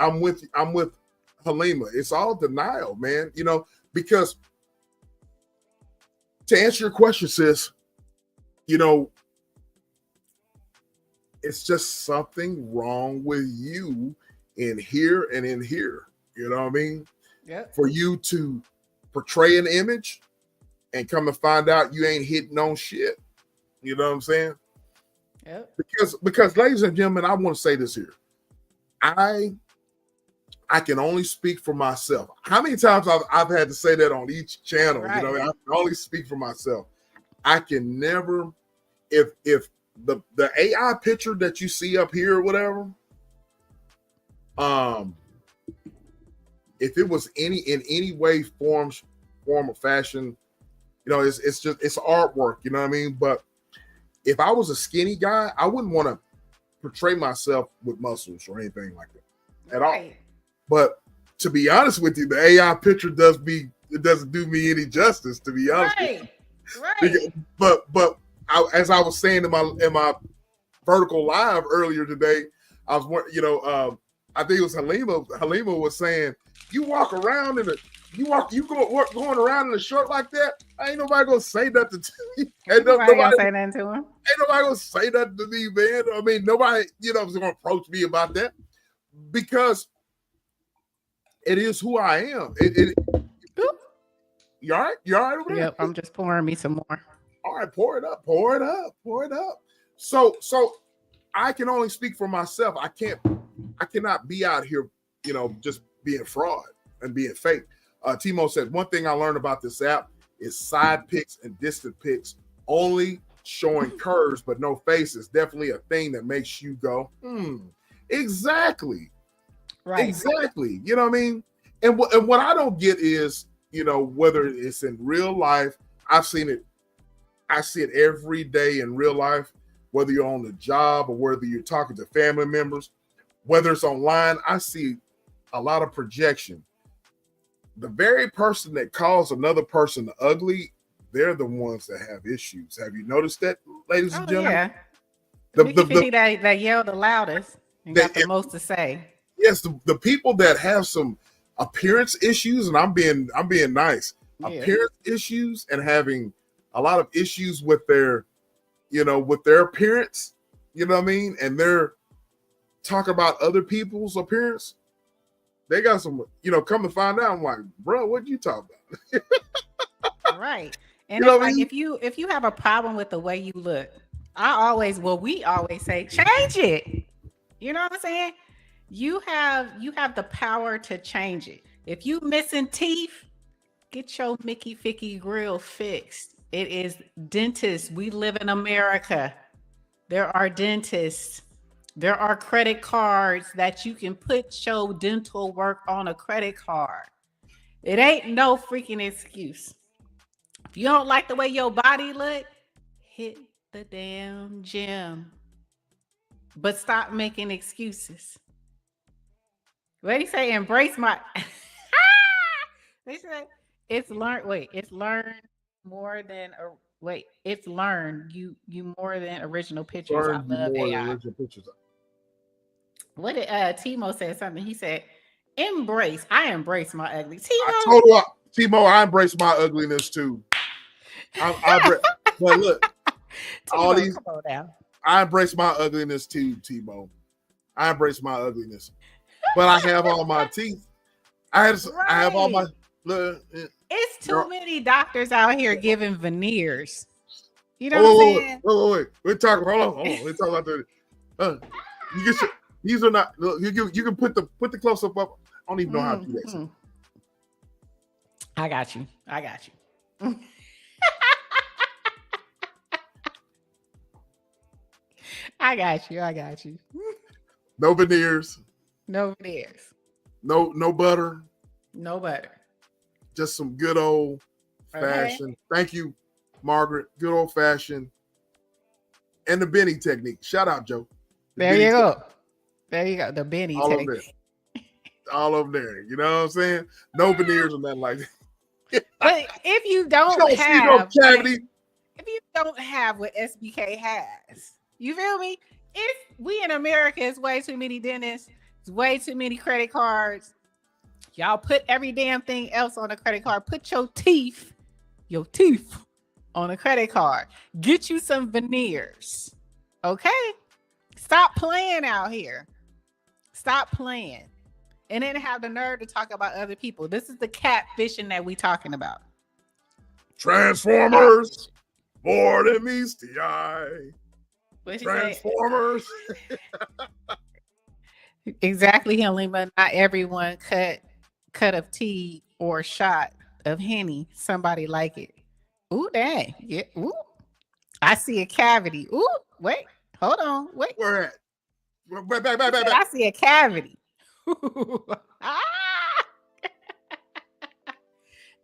Speaker 2: Halima. It's all denial, man. Because to answer your question, sis, it's just something wrong with you in here and in here. You know what I mean?
Speaker 1: Yeah.
Speaker 2: For you to portray an image and come to find out you ain't hitting on shit. You know what I'm saying?
Speaker 1: Yeah.
Speaker 2: Because ladies and gentlemen, I want to say this here. I can only speak for myself. How many times I've had to say that on each channel?
Speaker 1: Right.
Speaker 2: I can only speak for myself. I can never, if the AI picture that you see up here or whatever, if it was in any way, form or fashion, it's artwork. You know what I mean? But if I was a skinny guy, I wouldn't want to portray myself with muscles or anything like that at all. But to be honest with you, the AI picture it doesn't do me any justice, to be honest with you.
Speaker 1: Right.
Speaker 2: But as I was saying in my vertical live earlier today, I was I think it was Halima was saying, you walk around going around in a shirt like that, ain't nobody gonna say nothing to me.
Speaker 1: Ain't nobody gonna say nothing to him.
Speaker 2: Ain't nobody gonna say nothing to me, man. I mean, nobody, is gonna approach me about that because it is who I am. You all right? You all right over there?
Speaker 1: Yep, I'm just pouring me some more.
Speaker 2: All right, pour it up. So I can only speak for myself. I cannot be out here, just being fraud and being fake. Timo said, one thing I learned about this app is side pics and distant pics only showing curves but no faces. Definitely a thing that makes you go, exactly.
Speaker 1: Right.
Speaker 2: Exactly. You know what I mean? And what I don't get is, whether it's in real life, I see it every day in real life, whether you're on the job or whether you're talking to family members, whether it's online, I see a lot of projection. The very person that calls another person ugly, they're the ones that have issues. Have you noticed that, ladies and gentlemen?
Speaker 1: Yeah. That yelled the loudest and got the most to say.
Speaker 2: Yes, the people that have some appearance issues, and I'm being nice. Yeah. Appearance issues and having a lot of issues with their appearance, you know what I mean? And they're talking about other people's appearance. They got some, come to find out, I'm like, bro, what you talking
Speaker 1: about? Right. And it's like, if you have a problem with the way you look, we always say, change it. You know what I'm saying? You have the power to change it. If you missing teeth, get your Mickey Ficky grill fixed. It is dentists. We live in America. There are dentists. There are credit cards that you can put your dental work on a credit card. It ain't no freaking excuse If you don't like the way your body look, hit the damn gym. But stop making excuses. What do you say? Embrace my. They said it's learned. Wait, it's learned more than a. Wait, it's learned you more than original pictures. I
Speaker 2: Learn you
Speaker 1: love
Speaker 2: more than
Speaker 1: AI.
Speaker 2: original pictures.
Speaker 1: What did Timo said something? He said, "Embrace. I embrace my ugly."
Speaker 2: I
Speaker 1: Timo,
Speaker 2: told you, Timo, I embrace my ugliness too. But look, all
Speaker 1: Timo,
Speaker 2: these,
Speaker 1: come on now.
Speaker 2: I embrace my ugliness too, Timo. I embrace my ugliness, but I have all my teeth. I have all my.
Speaker 1: Right.
Speaker 2: Look,
Speaker 1: It's too many doctors out here giving veneers. You know
Speaker 2: whoa,
Speaker 1: what I'm saying?
Speaker 2: wait. We're talking. Hold on. We're talking about the. You get your, these are not. Look, you can put the close up. I don't even know how to do that.
Speaker 1: Mm-hmm. I got you. I got you.
Speaker 2: No veneers.
Speaker 1: No veneers.
Speaker 2: No butter.
Speaker 1: No butter.
Speaker 2: Just some good old fashioned. Thank you, Margaret. Good old fashioned. And the Benny technique. Shout out, Joe.
Speaker 1: There you go. The Benny
Speaker 2: all
Speaker 1: technique.
Speaker 2: All of there. You know what I'm saying? No veneers or nothing like that.
Speaker 1: But if you don't have
Speaker 2: no cavity.
Speaker 1: If you don't have what SBK has, you feel me? We in America, it's way too many dentists, it's way too many credit cards. Y'all put every damn thing else on a credit card. Put your teeth on a credit card. Get you some veneers. Okay? Stop playing out here. Stop playing. And then have the nerve to talk about other people. This is the catfishing that we talking about.
Speaker 2: Transformers. More than meets the eye. Transformers.
Speaker 1: Exactly, Halima. Not everyone cut of tea or shot of Henny. Somebody like it. Ooh, dang. Yeah. Ooh. I see a cavity. Ooh, wait. Hold on. Wait.
Speaker 2: Where at? Back.
Speaker 1: I see a cavity.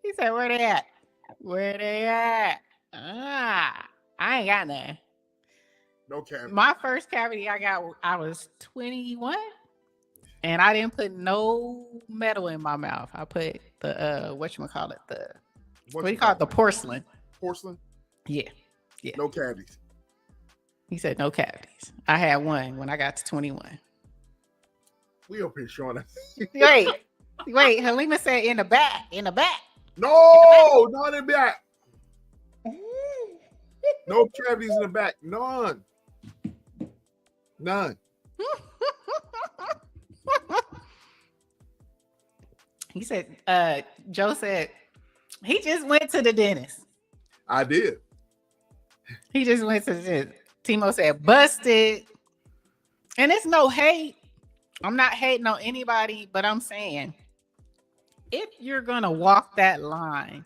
Speaker 1: He said, where they at? Where they at? I ain't got none.
Speaker 2: No cavity.
Speaker 1: My first cavity I was 21. And I didn't put no metal in my mouth. I put the what do you call it? The porcelain.
Speaker 2: Porcelain?
Speaker 1: Yeah.
Speaker 2: No cavities.
Speaker 1: He said no cavities. I had one when I got to 21.
Speaker 2: We up here showing that.
Speaker 1: Wait. Halima said in the back.
Speaker 2: No, not in the back. No cavities in the back. None.
Speaker 1: He said, Joe said, he just went to the dentist.
Speaker 2: I did.
Speaker 1: He just went to the dentist. Timo said, busted. And it's no hate. I'm not hating on anybody, but I'm saying, if you're going to walk that line,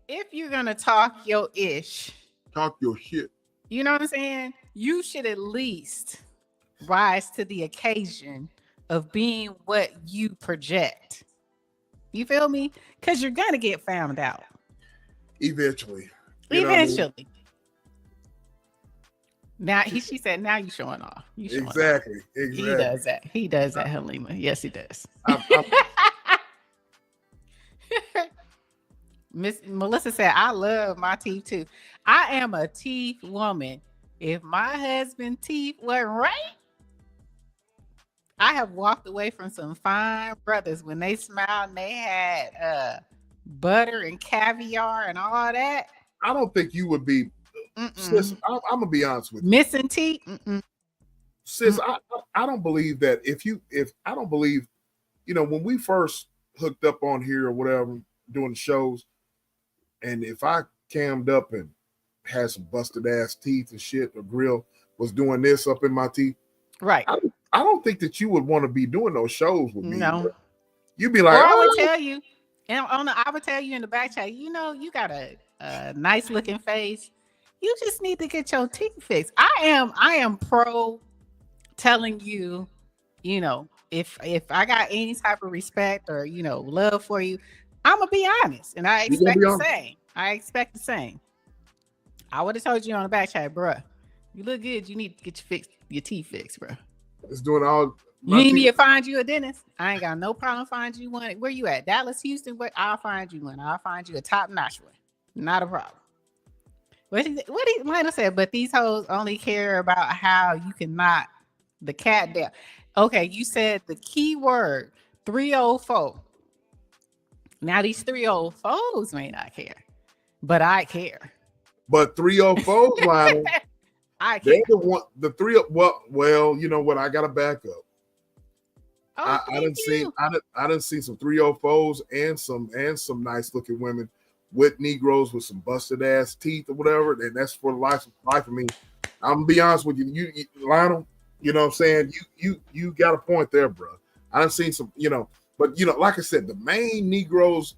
Speaker 1: if you're going to talk your ish,
Speaker 2: talk your shit,
Speaker 1: you know what I'm saying? You should at least rise to the occasion of being what you project. You feel me? Because you're going to get found out.
Speaker 2: Eventually.
Speaker 1: Eventually. Now, she said, now you showing off.
Speaker 2: Exactly.
Speaker 1: He does that, Halima. Yes, he does. Miss Melissa said, I love my teeth too. I am a teeth woman. If my husband's teeth weren't right, I have walked away from some fine brothers when they smiled and they had butter and caviar and all that.
Speaker 2: I don't think you would be. Sis, I'm gonna be honest with you.
Speaker 1: Missing teeth,
Speaker 2: sis. I don't believe that. If I don't believe, when we first hooked up on here or whatever doing the shows, and if I cammed up and had some busted ass teeth and shit, the grill was doing this up in my teeth,
Speaker 1: right?
Speaker 2: I don't think that you would want to be doing those shows with me.
Speaker 1: No,
Speaker 2: you'd be like,
Speaker 1: I would tell you, and I would tell you in the back chat, you got a nice looking face. You just need to get your teeth fixed. I am pro telling you, if I got any type of respect or love for you, I'm gonna be honest, and I expect the same. I expect the same. I would have told you on the back chat, bruh. You look good. You need to get your teeth fixed, bruh.
Speaker 2: It's doing all.
Speaker 1: You need me to find you a dentist? I ain't got no problem finding you one. Where you at? Dallas, Houston? Where? I'll find you one. I'll find you a top-notch one. Not a problem. What he might have said, but these hoes only care about how you can knock the cat down. Okay, you said the key word 304. Now these 304s may not care, but I care.
Speaker 2: But 304's line,
Speaker 1: I care.
Speaker 2: they're the one. The three. Well, you know what? I got to back up.
Speaker 1: Oh,
Speaker 2: I didn't see. I didn't see some 304s and some nice looking women with Negroes with some busted ass teeth or whatever, and that's for the life of me. I'm gonna be honest with you, Lionel. You know what I'm saying? You got a point there, bro. I done seen some, but like I said, the main Negroes.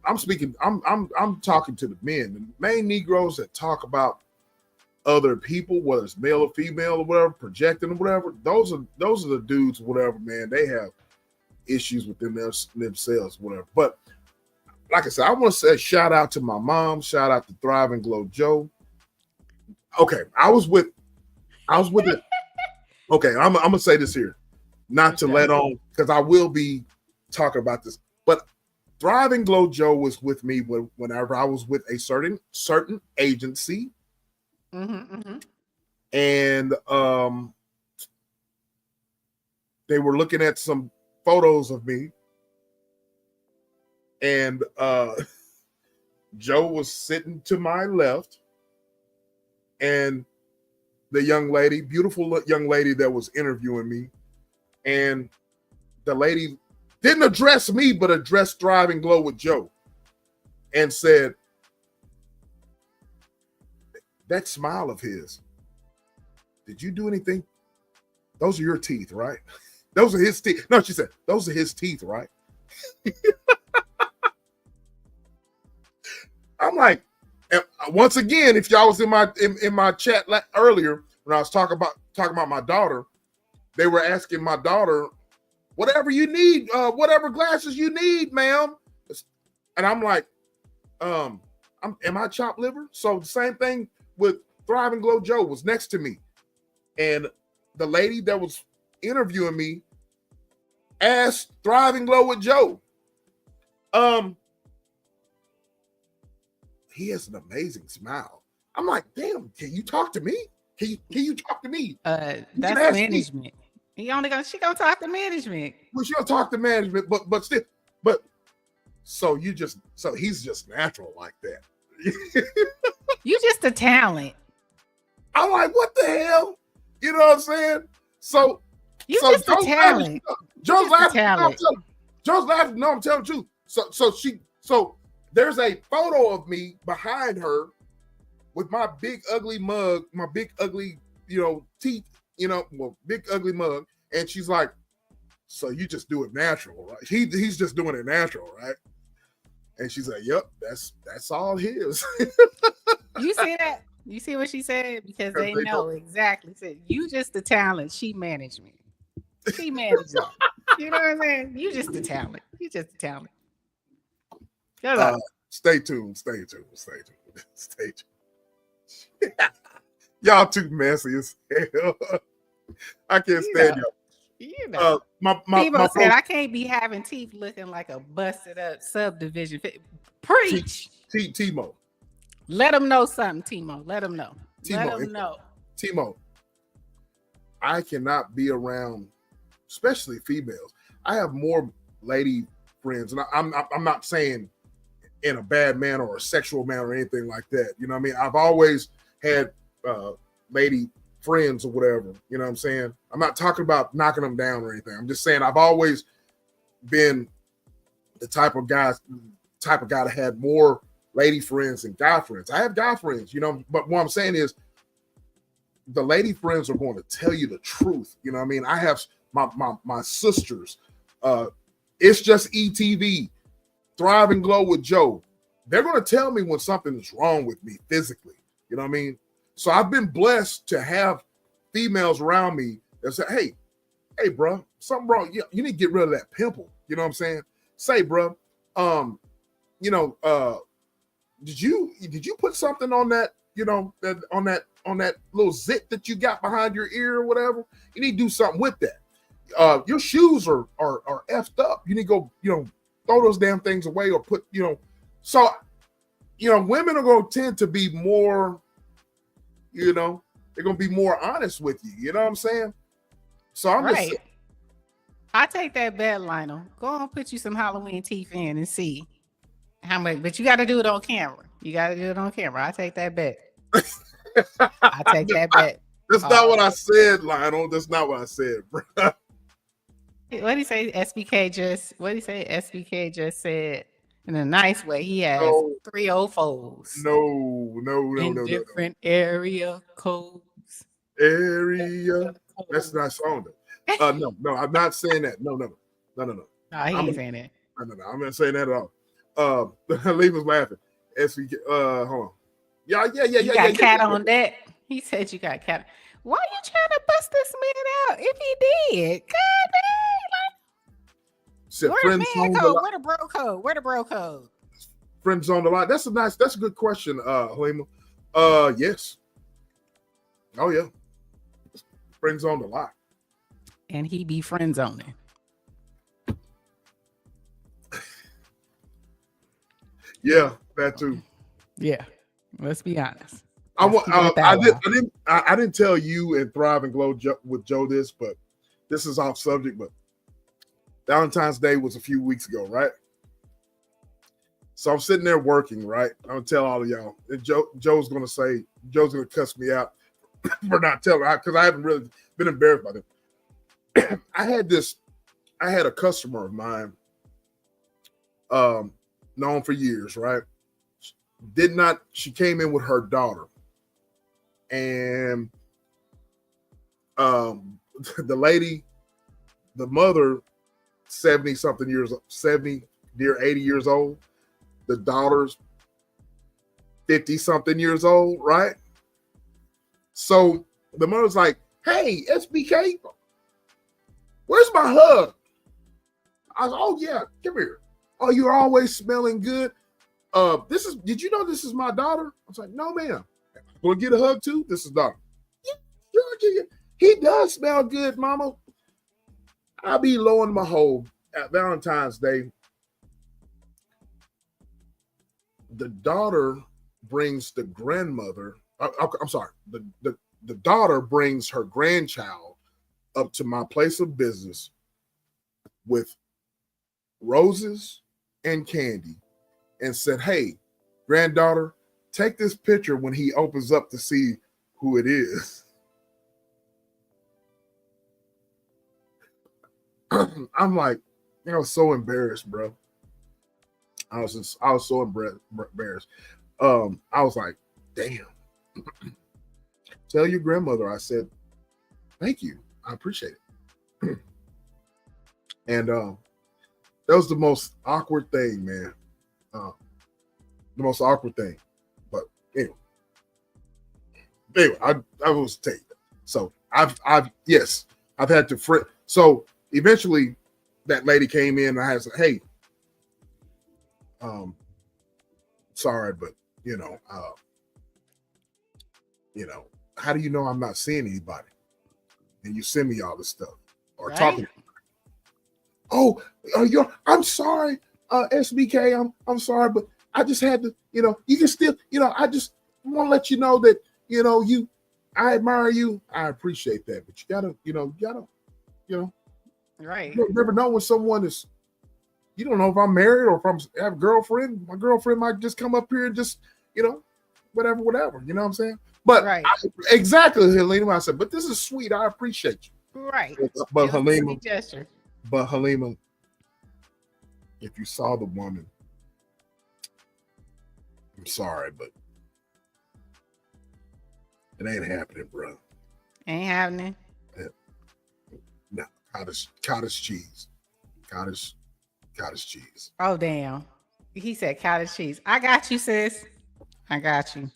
Speaker 2: I'm talking to the men. The main Negroes that talk about other people, whether it's male or female or whatever, projecting or whatever. Those are the dudes, whatever, man. They have issues within themselves, whatever. But like I said, I want to say shout out to my mom, shout out to Thrive and Glow Joe. Okay, I was with it. Okay, I'm gonna say this here, not to let on, because I will be talking about this. But Thrive and Glow Joe was with me whenever I was with a certain agency. And they were looking at some photos of me, and Joe was sitting to my left, and the young lady, beautiful young lady that was interviewing me, and the lady didn't address me, but addressed Thrive and Glow with Joe, and said, "That smile of his, did you do anything? Those are your teeth, right? Those are his teeth." No, she said, "Those are his teeth, right?" I'm like, once again, if y'all was in my chat earlier when I was talking about my daughter, they were asking my daughter, whatever you need, whatever glasses you need, ma'am. And I'm like, am I chopped liver? So the same thing with Thrive and Glow Joe was next to me. And the lady that was interviewing me asked Thrive and Glow with Joe, he has an amazing smile. I'm like, damn, can you talk to me? Can you talk to me?
Speaker 1: That's management. She gonna talk to management.
Speaker 2: Well, she'll talk to management, but still, so he's just natural like that.
Speaker 1: You just a talent.
Speaker 2: I'm like, what the hell? You know what I'm saying? So
Speaker 1: you just a talent.
Speaker 2: Joe's laughing. Joe's laughing. No, I'm telling you. So there's a photo of me behind her with my big ugly mug, my big ugly, teeth, big ugly mug, and she's like, "So you just do it natural, right?" He's just doing it natural, right? And she's like, "Yep, that's all his."
Speaker 1: You see that? You see what she said? Because they know exactly. Said, you just the talent. She managed me. She managed it. You know what I'm saying? You just the talent. You just the talent.
Speaker 2: Stay tuned. Y'all too messy as hell. I can't stand y'all.
Speaker 1: People said I can't be having teeth looking like a busted up subdivision. Preach.
Speaker 2: Timo.
Speaker 1: Let them know something, Timo. Let them know.
Speaker 2: Timo, I cannot be around, especially females. I have more lady friends, and I'm not saying in a bad manner or a sexual manner or anything like that. You know what I mean? I've always had lady friends or whatever. You know what I'm saying? I'm not talking about knocking them down or anything. I'm just saying I've always been the type of guy that had more lady friends and guy friends. I have guy friends, but what I'm saying is the lady friends are going to tell you the truth. You know what I mean? I have my sisters. It's just ETV, Thrive and Glow with Joe. They're going to tell me when something is wrong with me physically. You know what I mean? So I've been blessed to have females around me that say, hey, bro, something wrong. You need to get rid of that pimple. You know what I'm saying? Say, bro, did you put something on that, on that little zit that you got behind your ear or whatever? You need to do something with that. Your shoes are effed up. You need to go, throw those damn things away or put, so, women are going to tend to be more, they're going to be more honest with you. You know what I'm saying? So I'm
Speaker 1: Right.
Speaker 2: just,
Speaker 1: I take that bet, Lionel. Go on, put you some Halloween teeth in and see how much. But you got to do it on camera. I take that bet. I take that bet.
Speaker 2: That's not what I said, Lionel. That's not what I said, bro.
Speaker 1: What did he say? What did he say? SBK just said in a nice way. He has 304s.
Speaker 2: No.
Speaker 1: Different area codes.
Speaker 2: Area. That's not song. No, I'm not saying that. No.
Speaker 1: No, he ain't saying that.
Speaker 2: No. I'm not saying that at all. Lee was laughing. SBK, hold on. Yeah.
Speaker 1: You got cat on that. He said you got cat. Why are you trying to bust this man out if he did? God dang. Where the man code? Where the bro code? Where the bro code?
Speaker 2: Friends on the line. That's a good question, Halima. Yes. Oh yeah. Friends on the line.
Speaker 1: And he be friend zoning.
Speaker 2: Yeah, that too.
Speaker 1: Yeah, let's be honest.
Speaker 2: I didn't tell you and Thrive and Glow with Joe this, but this is off subject. But Valentine's Day was a few weeks ago, right? So I'm sitting there working, right? I'm gonna tell all of y'all. And Joe's gonna cuss me out for not telling, because I haven't really been embarrassed by them. I had a customer of mine, known for years, right? She came in with her daughter, and the lady, the mother, 70-something years, 70, near 80 years old. The daughter's 50-something years old, right? So the mother's like, "Hey, SBK, where's my hug?" I was, "Oh yeah, come here. Oh, you're always smelling good. Did you know this is my daughter?" I was like, "No, ma'am. Want to get a hug too? This is daughter." "Yeah, sure. He does smell good, mama." I'll be low in my hole at Valentine's Day. The daughter brings the grandmother. I'm sorry. The daughter brings her grandchild up to my place of business with roses and candy and said, "Hey, granddaughter, take this picture when he opens up to see who it is." I'm like, so embarrassed, bro. I was so embarrassed. I was like, damn. Tell your grandmother I said, thank you. I appreciate it. And that was the most awkward thing, man. The most awkward thing. But anyway, I was taking it. So I've had to so eventually that lady came in and I had to say, "Hey, sorry, but how do you know I'm not seeing anybody? And you send me all this stuff or talking. Oh, I'm sorry, SBK. I'm sorry, but I just had to, you can still, I just want to let you know that, I admire you. I appreciate that, but you gotta,
Speaker 1: right.
Speaker 2: You never know when someone is. You don't know if I'm married or if I have a girlfriend. My girlfriend might just come up here and just, whatever. You know what I'm saying? But
Speaker 1: right.
Speaker 2: Exactly, Halima. I said, but this is sweet. I appreciate you.
Speaker 1: Right.
Speaker 2: But Halima, if you saw the woman, I'm sorry, but it ain't happening, bro.
Speaker 1: Ain't happening.
Speaker 2: No, cottage cheese. Cottage cheese.
Speaker 1: Oh, damn. He said cottage cheese. I got you, sis. I got you.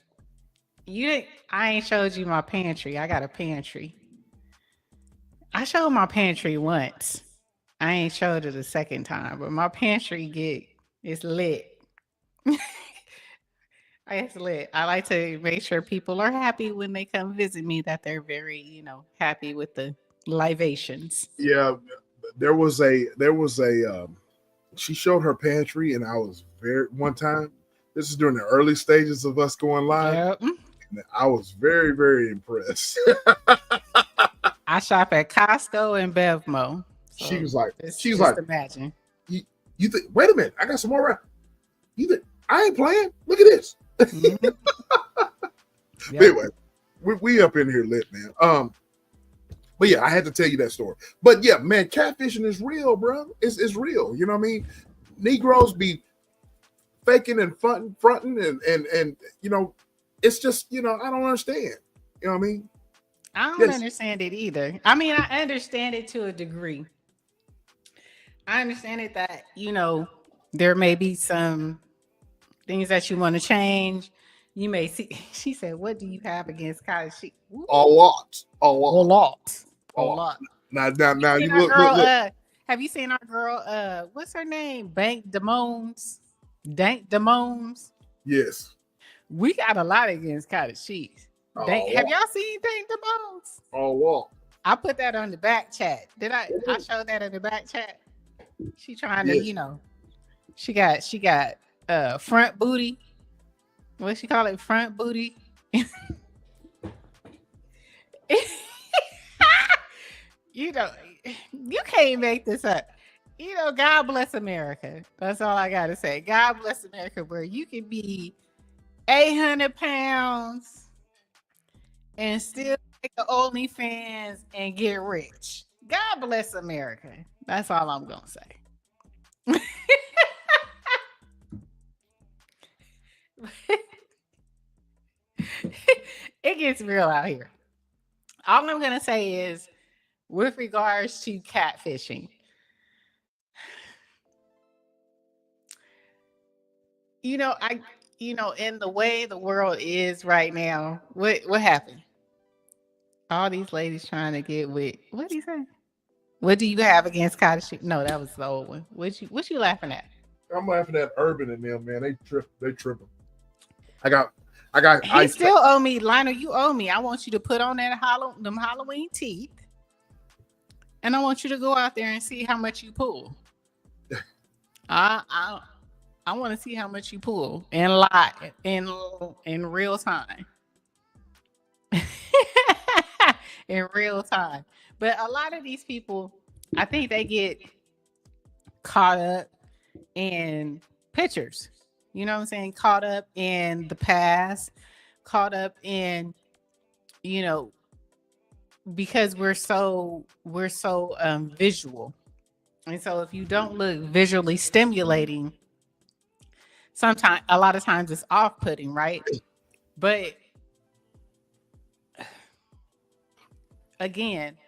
Speaker 1: I ain't showed you my pantry. I got a pantry. I showed my pantry once. I ain't showed it a second time, but my pantry is lit. Excellent. I like to make sure people are happy when they come visit me, that they're very, happy with the libations.
Speaker 2: Yeah, there was a she showed her pantry, and I was very one time. This is during the early stages of us going live,
Speaker 1: Yep.
Speaker 2: and I was very very impressed.
Speaker 1: I shop at Costco and Bevmo.
Speaker 2: She
Speaker 1: So
Speaker 2: was like,
Speaker 1: just imagine.
Speaker 2: you, you think? Wait a minute, I got some more. You think I ain't playing? Look at this.
Speaker 1: Mhm. Yep.
Speaker 2: Anyway, we up in here lit, man. But yeah, I had to tell you that story. But yeah, man, catfishing is real, bro. It's real. You know what I mean? Negroes be faking and fronting, and it's just I don't understand. You know what I mean?
Speaker 1: I don't
Speaker 2: Yes.
Speaker 1: understand it either. I mean, I understand it to a degree. I understand it that, there may be some things that you want to change. You may see, she said, what do you have against college?
Speaker 2: A lot.
Speaker 1: A lot. A lot.
Speaker 2: Now you
Speaker 1: Seen our
Speaker 2: look,
Speaker 1: girl,
Speaker 2: look.
Speaker 1: have you seen our girl, what's her name? Bank Damones? Dank Damones?
Speaker 2: Yes.
Speaker 1: We got a lot against cottage cheese.
Speaker 2: A
Speaker 1: Have
Speaker 2: lot.
Speaker 1: y'all seen Dank Damones?
Speaker 2: A lot.
Speaker 1: I put that on the back chat. Did I showed that in the back chat? She trying to,
Speaker 2: Yes.
Speaker 1: she got front booty. What she call it? Front booty. You can't make this up. God bless America. That's all I gotta say. God bless America, where you can be 800 pounds and still make an OnlyFans and get rich. God bless America. That's all I'm gonna say. It gets real out here. All I'm gonna say is, with regards to catfishing, in the way the world is right now, what happened? All these ladies trying to get with, what do you say? What do you have against cottage cheese? No, that was the old one. What you laughing at?
Speaker 2: I'm laughing at Urban and them, man. They tripping. I got
Speaker 1: He
Speaker 2: ice.
Speaker 1: still owe me, Lionel. You owe me. I want you to put on them Halloween teeth, and I want you to go out there and see how much you pull. I want to see how much you pull and lie in real time. In real time. But a lot of these people, I think they get caught up in pictures. You know what I'm saying? Caught up in the past, caught up in, because we're so visual. And so if you don't look visually stimulating, a lot of times it's off-putting, right? But again,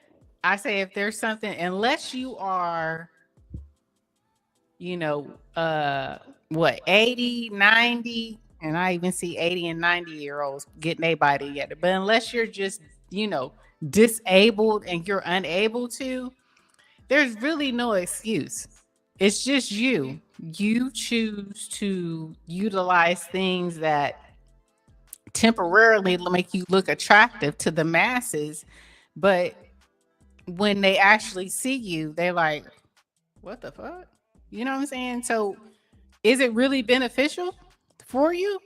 Speaker 1: I say, if there's something, unless you are, 80, 90, and I even see 80 and 90-year-olds getting their body together. But unless you're just, disabled and you're unable to, there's really no excuse. It's just you. You choose to utilize things that temporarily make you look attractive to the masses, but when they actually see you, they're like, what the fuck? You know what I'm saying? So is it really beneficial for you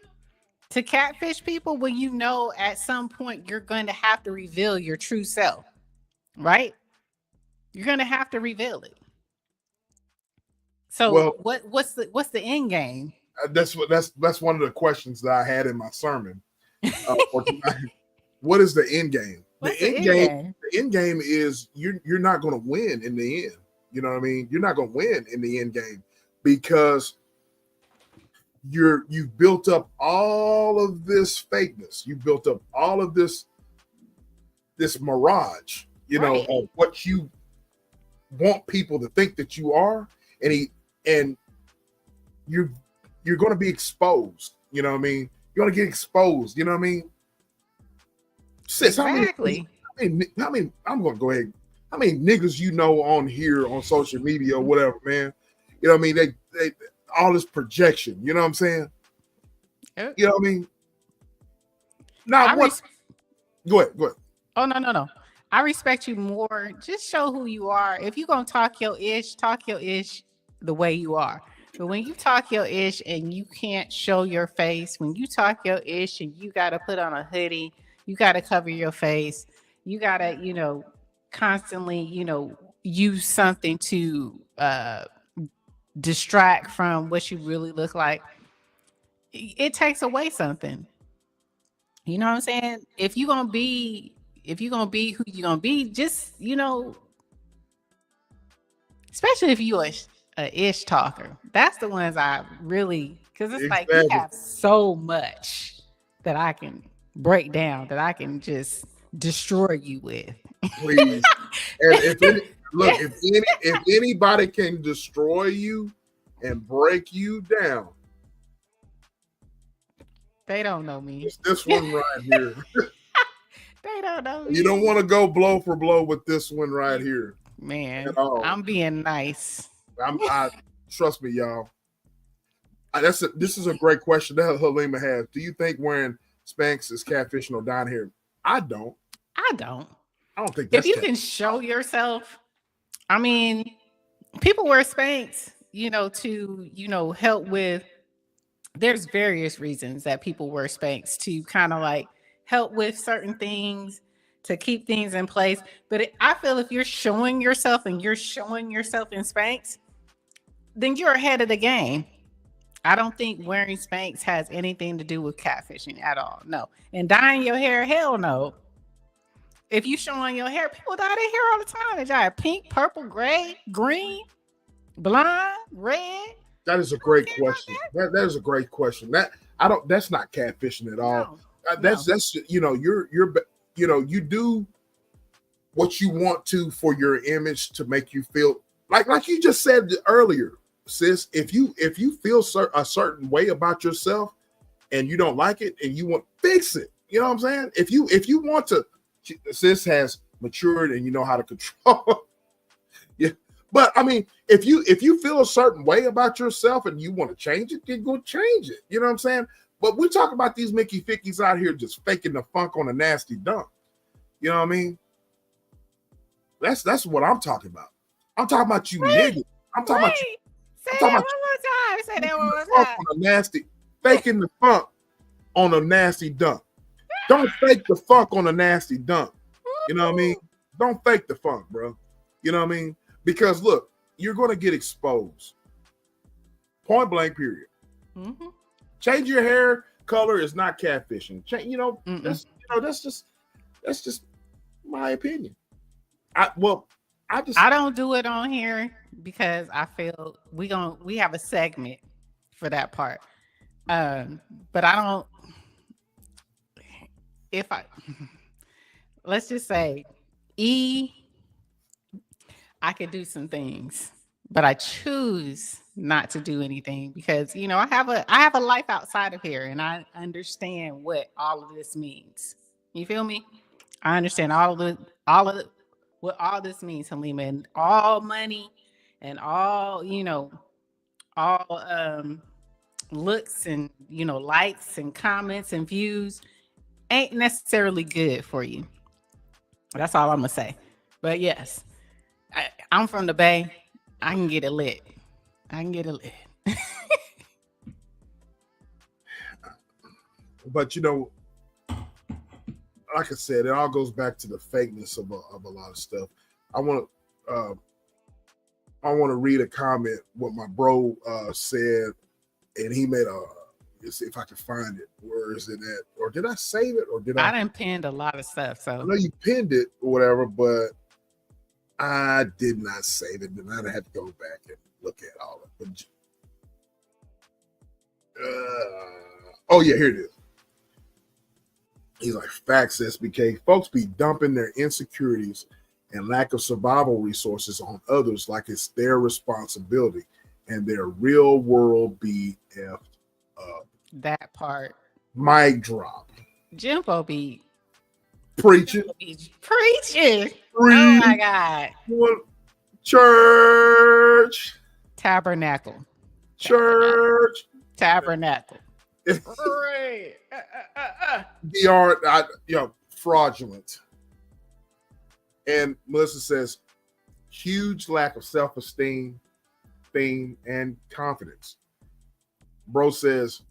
Speaker 1: to catfish people when at some point you're going to have to reveal your true self, right? You're going to have to reveal it. So what's the end game?
Speaker 2: That's one of the questions that I had in my sermon. What is the end game? The end game is you're not going to win in the end. You know what I mean? You're not going to win in the end game because you've built up all of this fakeness. You've built up all of this mirage, of what you want people to think that you are, and you're going to be exposed. You know what I mean? You're going to get exposed. You know what I mean? Sis,
Speaker 1: exactly.
Speaker 2: How many? I'm going to go ahead. How many niggas on here on social media or whatever, man? You know what I mean? They all this projection. You know what I'm saying? You know what I mean? Now, go ahead.
Speaker 1: Oh, no. I respect you more. Just show who you are. If you're going to talk your ish the way you are. But when you talk your ish and you can't show your face, when you talk your ish and you got to put on a hoodie, you got to cover your face, you got to, constantly, use something to distract from what you really look like, it takes away something. You know what I'm saying? If you're gonna be who you're gonna be, just especially if you a ish talker. That's the ones I really, because it's like you have so much that I can break down, that I can just destroy you with.
Speaker 2: Please. And if anybody can destroy you and break you down,
Speaker 1: they don't know me.
Speaker 2: It's this one right here.
Speaker 1: They don't know me.
Speaker 2: You don't want to go blow for blow with this one right here.
Speaker 1: Man, I'm being nice.
Speaker 2: Trust me, y'all. This is a great question that Halima has. Do you think wearing Spanx is catfishing or down here? I don't.
Speaker 1: I don't think
Speaker 2: that's
Speaker 1: if you can show yourself. I mean, people wear Spanx, to help with. There's various reasons that people wear Spanx to kind of like help with certain things, to keep things in place. But I feel if you're showing yourself and you're showing yourself in Spanx, then you're ahead of the game. I don't think wearing Spanx has anything to do with catfishing at all. No. And dyeing your hair, hell no. If you showing your hair, people dye their hair all the time. They dye pink, purple, gray, green, blonde, red.
Speaker 2: That is a great question. That is a great question. That's not catfishing at all. No, that's you do what you want to for your image to make you feel like you just said earlier, sis. If you feel a certain way about yourself and you don't like it and you want fix it, you know what I'm saying? If you want to, sis has matured and you know how to control. Yeah. But I mean, if you feel a certain way about yourself and you want to change it, then go change it. You know what I'm saying? But we're talking about these Mickey Fickies out here just faking the funk on a nasty dunk. You know what I mean? That's what I'm talking about. I'm talking about you niggas. I'm talking about you.
Speaker 1: Say that one more time. Say that one more time.
Speaker 2: On a nasty, faking the funk on a nasty dunk. Don't fake the funk on a nasty dunk. You know what I mean? Don't fake the funk, bro. You know what I mean? Because look, you're going to get exposed. Point blank, period. Mm-hmm. Change your hair color is not catfishing. That's just my opinion. I
Speaker 1: don't do it on here because I feel we have a segment for that part. But I don't. Let's just say I could do some things, but I choose not to do anything because I have a life outside of here, and I understand what all of this means. You feel me? I understand what all this means, Halima, and all money and all looks and likes and comments and views ain't necessarily good for you. That's all I'm gonna say. But yes, I'm from the Bay. I can get it lit.
Speaker 2: But like I said, it all goes back to the fakeness of a lot of stuff. I want to read a comment what my bro said, and he made let's see if I can find it. Where is it at? Or did I save it? Or did I?
Speaker 1: I done pinned a lot of stuff. So
Speaker 2: I know you pinned it or whatever, but I did not save it. Then I'd have to go back and look at all of it. Oh yeah, here it is. He's like, facts, SBK. Folks be dumping their insecurities and lack of survival resources on others like it's their responsibility, and their real world be effed up.
Speaker 1: That part.
Speaker 2: Mic drop.
Speaker 1: Jimbo be
Speaker 2: preaching.
Speaker 1: Oh my God.
Speaker 2: Church.
Speaker 1: Tabernacle.
Speaker 2: Church.
Speaker 1: Tabernacle. Right.
Speaker 2: They are, fraudulent. And Melissa says, huge lack of self-esteem, and confidence. Bro says,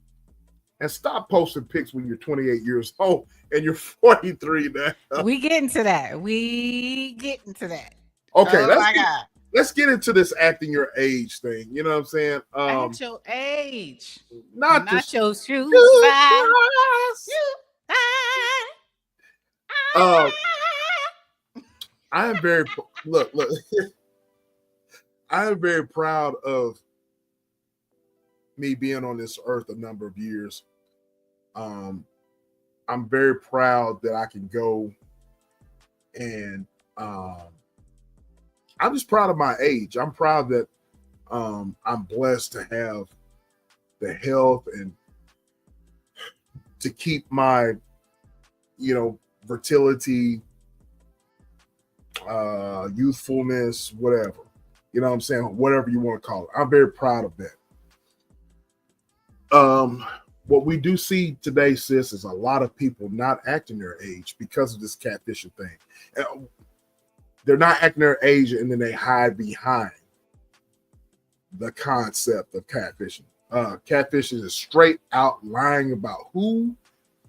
Speaker 2: and stop posting pics when you're 28 years old and you're 43 now.
Speaker 1: We getting to that. We getting to that.
Speaker 2: Okay,
Speaker 1: Oh my God.
Speaker 2: let's get into this acting your age thing. You know what I'm saying?
Speaker 1: At your age,
Speaker 2: Not
Speaker 1: your shoe
Speaker 2: shoe
Speaker 1: size.
Speaker 2: size.
Speaker 1: Ah.
Speaker 2: I am very look. I am very proud of me being on this earth a number of years. I'm very proud that I can go and I'm just proud of my age. I'm proud that I'm blessed to have the health and to keep my, fertility, youthfulness, whatever. You know what I'm saying? Whatever you want to call it. I'm very proud of that. What we do see today, sis, is a lot of people not acting their age because of this catfishing thing. They're not acting their age, and then they hide behind the concept of catfishing. Catfishing is straight out lying about who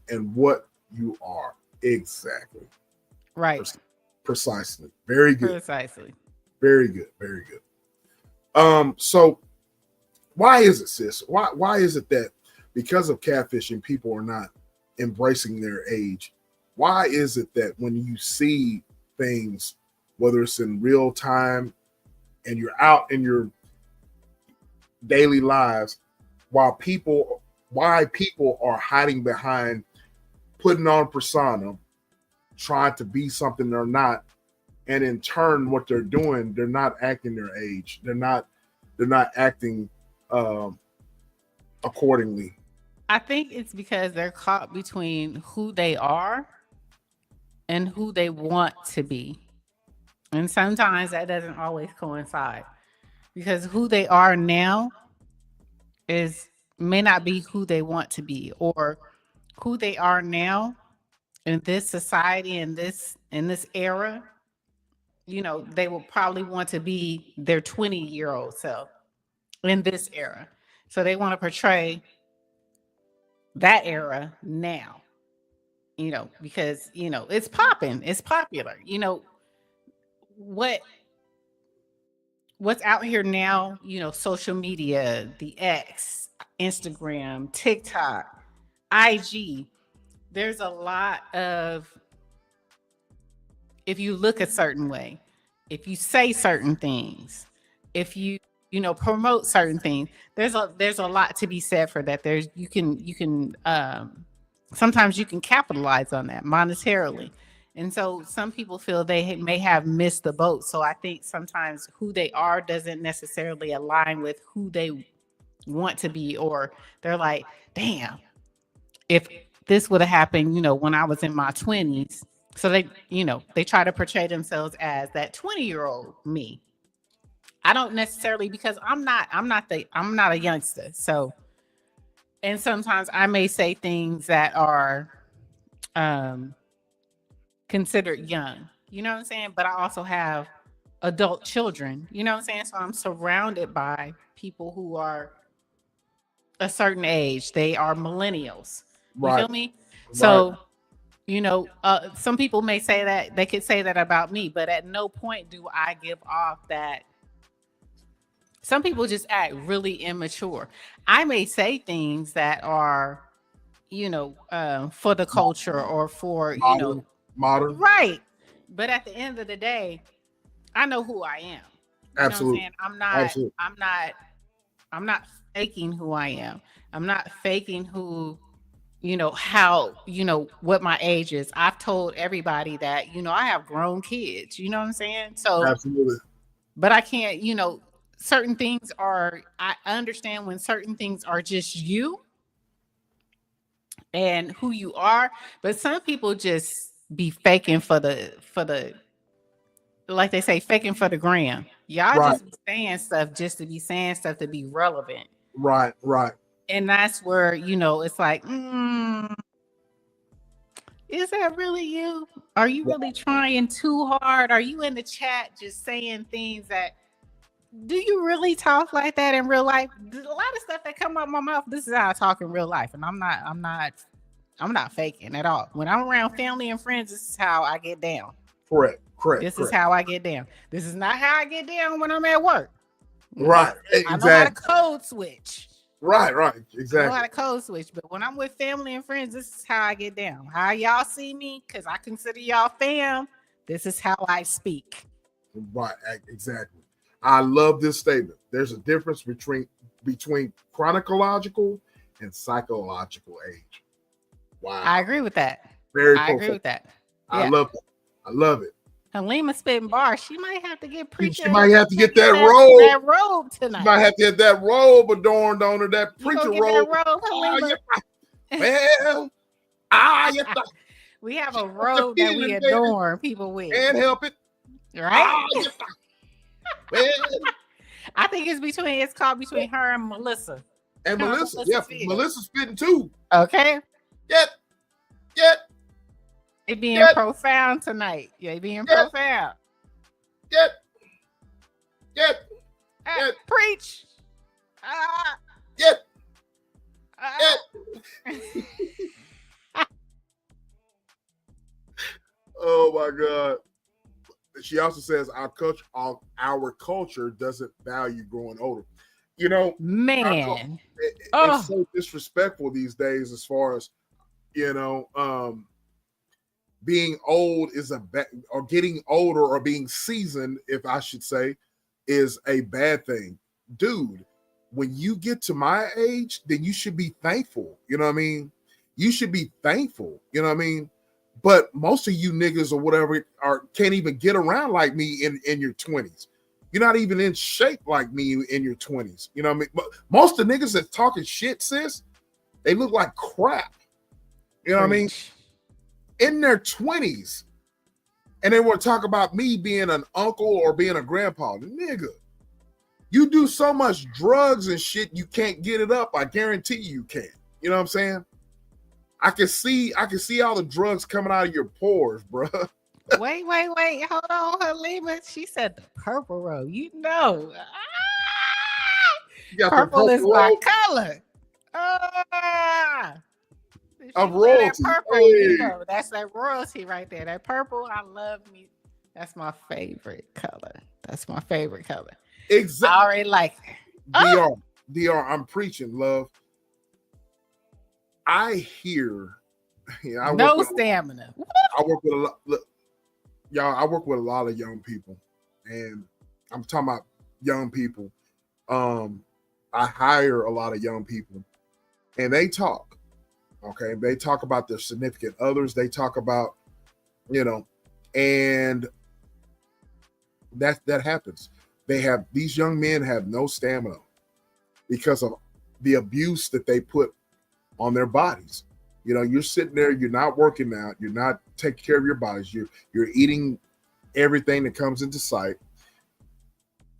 Speaker 2: and what you are. Exactly.
Speaker 1: Right.
Speaker 2: Precisely. Very good.
Speaker 1: Precisely.
Speaker 2: Very good. Very good. So why is it, sis? Why is it that because of catfishing, people are not embracing their age? Why is it that when you see things, whether it's in real time and you're out in your daily lives, why people are hiding behind putting on persona, trying to be something they're not, and in turn, what they're doing, they're not acting their age. They're not acting accordingly.
Speaker 1: I think it's because they're caught between who they are and who they want to be. And sometimes that doesn't always coincide because who they are now may not be who they want to be, or who they are now in this society, in this era, they will probably want to be their 20-year-old self in this era. So they want to portray that era now, because, it's popping, it's popular. What's out here now, social media, the X, Instagram, TikTok, IG, there's a lot of, if you look a certain way, if you say certain things, if you promote certain things, there's a lot to be said for that. You can sometimes you can capitalize on that monetarily. And so some people feel they may have missed the boat. So I think sometimes who they are doesn't necessarily align with who they want to be, or they're like, damn, if this would have happened, when I was in my 20s. So they try to portray themselves as that 20-year-old me. I don't necessarily, because I'm not a youngster. So, and sometimes I may say things that are considered young, you know what I'm saying? But I also have adult children, you know what I'm saying? So I'm surrounded by people who are a certain age. They are millennials. You feel me? So, some people may say that, they could say that about me, but at no point do I give off that. Some people just act really immature. I may say things that are, for the culture or for,
Speaker 2: modern.
Speaker 1: Right. But at the end of the day, I know who I am.
Speaker 2: Absolutely.
Speaker 1: Know what I'm saying? I'm not faking who I am. I'm not faking who, how, what my age is. I've told everybody that, I have grown kids, you know what I'm saying? So
Speaker 2: absolutely.
Speaker 1: But I can't, certain things are, I understand when certain things are just you and who you are, but some people just be faking for the like they say, faking for the gram. Y'all just be saying stuff just to be saying stuff to be relevant.
Speaker 2: Right.
Speaker 1: And that's where, it's like, is that really you? Are you really trying too hard? Are you in the chat just saying things that, do you really talk like that in real life? A lot of stuff that come out my mouth, this is how I talk in real life. And I'm not faking at all. When I'm around family and friends, this is how I get down.
Speaker 2: Correct.
Speaker 1: This is how I get down. This is not how I get down when I'm at work.
Speaker 2: Right.
Speaker 1: I know how to code switch.
Speaker 2: Right. Exactly.
Speaker 1: I know how to code switch, but when I'm with family and friends, this is how I get down. How y'all see me, because I consider y'all fam. This is how I speak.
Speaker 2: Right. Exactly. I love this statement. There's a difference between chronological and psychological age. Wow.
Speaker 1: I agree with that. I agree with that.
Speaker 2: Yeah. I love it. I love it.
Speaker 1: Halima spitting bars. She might have to get preacher.
Speaker 2: She might have to get that robe.
Speaker 1: That robe tonight.
Speaker 2: She might have to get that robe adorned on her. That preacher robe.
Speaker 1: We have a robe that we adorn people with.
Speaker 2: Can't help it.
Speaker 1: Right? I think it's called between her and Melissa.
Speaker 2: And Melissa. Yeah, Melissa's spitting too.
Speaker 1: Okay.
Speaker 2: Yet.
Speaker 1: They being profound tonight. Yeah, being profound.
Speaker 2: Yet.
Speaker 1: Preach.
Speaker 2: Oh my God. She also says our culture doesn't value growing older.
Speaker 1: Man,
Speaker 2: it's so disrespectful these days as far as, being old is or getting older or being seasoned, if I should say, is a bad thing. Dude, when you get to my age, then you should be thankful. You know what I mean? You should be thankful. You know what I mean? But most of you niggas or whatever can't even get around like me in your 20s. You're not even in shape like me in your 20s. You know what I mean? But most of the niggas that's talking shit, sis, they look like crap. You know what I mean? In their 20s. And they want to talk about me being an uncle or being a grandpa. Nigga, you do so much drugs and shit, you can't get it up. I guarantee you can. You know what I'm saying? I can see all the drugs coming out of your pores, bro.
Speaker 1: Wait. Hold on, Halima. She said the purple robe. Purple is my color.
Speaker 2: Of royalty.
Speaker 1: That purple, that's that royalty right there. That purple, I love me. That's my favorite color.
Speaker 2: Exactly.
Speaker 1: I already like it.
Speaker 2: DR, I'm preaching, love. I hear.
Speaker 1: No stamina.
Speaker 2: I work with a lot. Look, y'all, I work with a lot of young people, and I'm talking about young people. I hire a lot of young people, and they talk. Okay, they talk about their significant others. They talk about, and that happens. These young men have no stamina because of the abuse that they put on their bodies. You're sitting there, you're not working out, you're not taking care of your bodies, you're eating everything that comes into sight,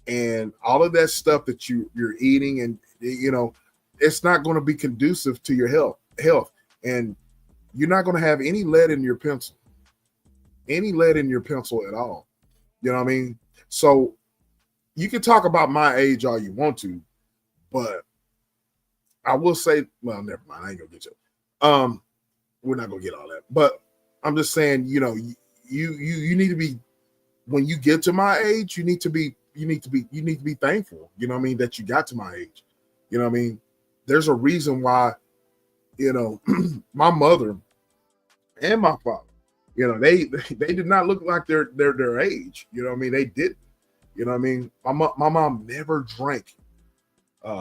Speaker 2: and all of that stuff that you're eating, and it's not going to be conducive to your health, and you're not going to have any lead in your pencil at all. You know what I mean? So you can talk about my age all you want to, but I will say, well, never mind. I ain't gonna get you. We're not gonna get all that. But I'm just saying, you need to be, when you get to my age, you need to be thankful. You know what I mean? That you got to my age. You know what I mean? There's a reason why, my mother and my father, they did not look like their age. You know what I mean? They didn't. You know what I mean? My mom never drank.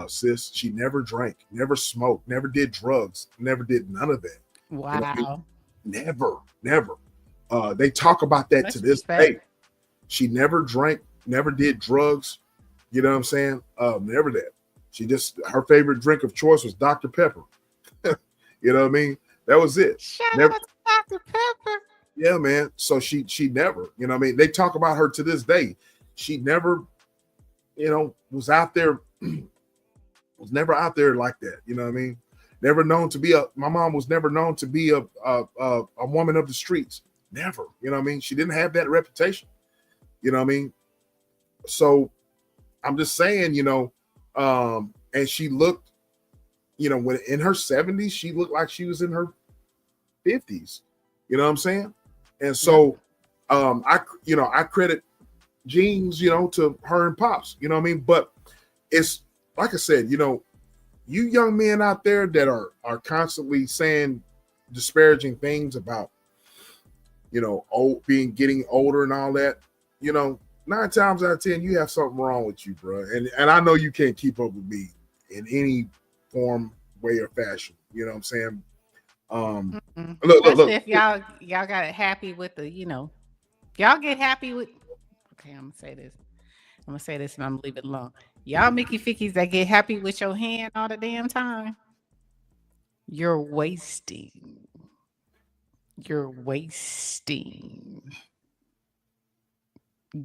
Speaker 2: Sis, she never drank, never smoked, never did drugs, never did none of that.
Speaker 1: Wow.
Speaker 2: You know what I mean? Never. They talk about that to this day. She never drank, never did drugs. You know what I'm saying? Never that. Her favorite drink of choice was Dr. Pepper. You know what I mean? That was it.
Speaker 1: Shout out to Dr. Pepper.
Speaker 2: Yeah, man. So she never, you know what I mean? They talk about her to this day. She never, was out there was never out there like that. You know what I mean? Never known to be my mom was never known to be a woman of the streets. Never. You know what I mean? She didn't have that reputation. You know what I mean? So I'm just saying, you know, and she looked, you know, when in her 70s, she looked like she was in her 50s. You know what I'm saying? And so I credit genes, you know, to her and Pops, you know what I mean? But it's like I said, you know, you young men out there that are constantly saying disparaging things about, you know, getting older and all that, you know, 9 times out of 10, you have something wrong with you, bro. And I know you can't keep up with me in any form, way, or fashion. You know what I'm saying? Look.
Speaker 1: If y'all got it happy with the, you know, y'all get happy with. Okay, I'm gonna say this, and I'm gonna leave it alone. Y'all Mickey Fickies that get happy with your hand all the damn time, you're wasting. You're wasting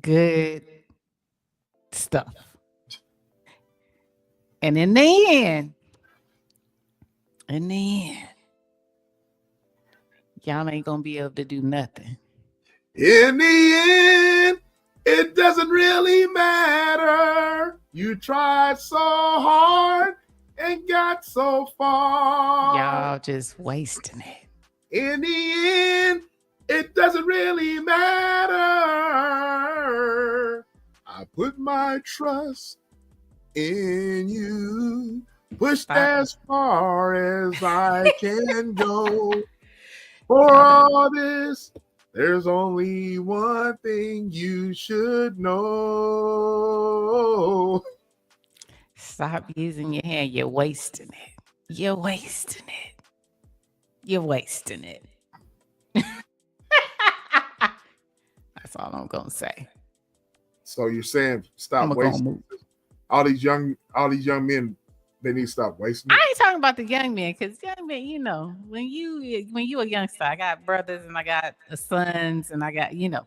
Speaker 1: good stuff. And in the end, y'all ain't gonna be able to do nothing.
Speaker 2: In the end, it doesn't really matter. You tried so hard and got so far.
Speaker 1: Y'all just wasting it.
Speaker 2: In the end, it doesn't really matter. I put my trust in you. Pushed as far as I can go. For all this, there's only one thing you should know.
Speaker 1: Stop using your hand. You're wasting it. You're wasting it. You're wasting it. That's all I'm gonna say.
Speaker 2: So you're saying stop wasting. All these young men, they need to stop wasting it.
Speaker 1: I ain't talking about the young men, because young men, you know, when you a youngster, I got brothers and I got sons and I got, you know,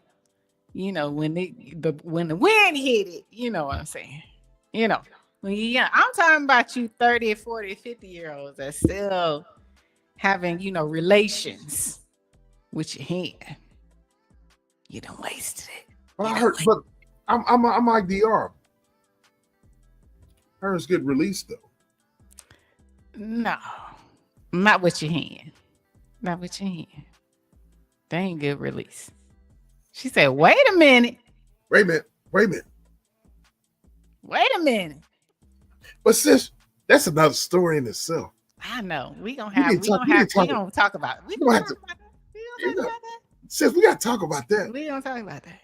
Speaker 1: when the wind hit it, you know what I'm saying? You know, when you're young. I'm talking about you 30, 40, 50-year-olds that still having, you know, relations with your hand. You done wasted it.
Speaker 2: But I'm like DR. Hers get released though.
Speaker 1: No, not with your hand. Not with your hand. They ain't good release. She said, wait a minute.
Speaker 2: Wait a minute. But sis, that's another story in itself.
Speaker 1: I know. We gonna talk about it. We gonna talk about that.
Speaker 2: Sis, we gotta talk about that.
Speaker 1: We gonna talk about that.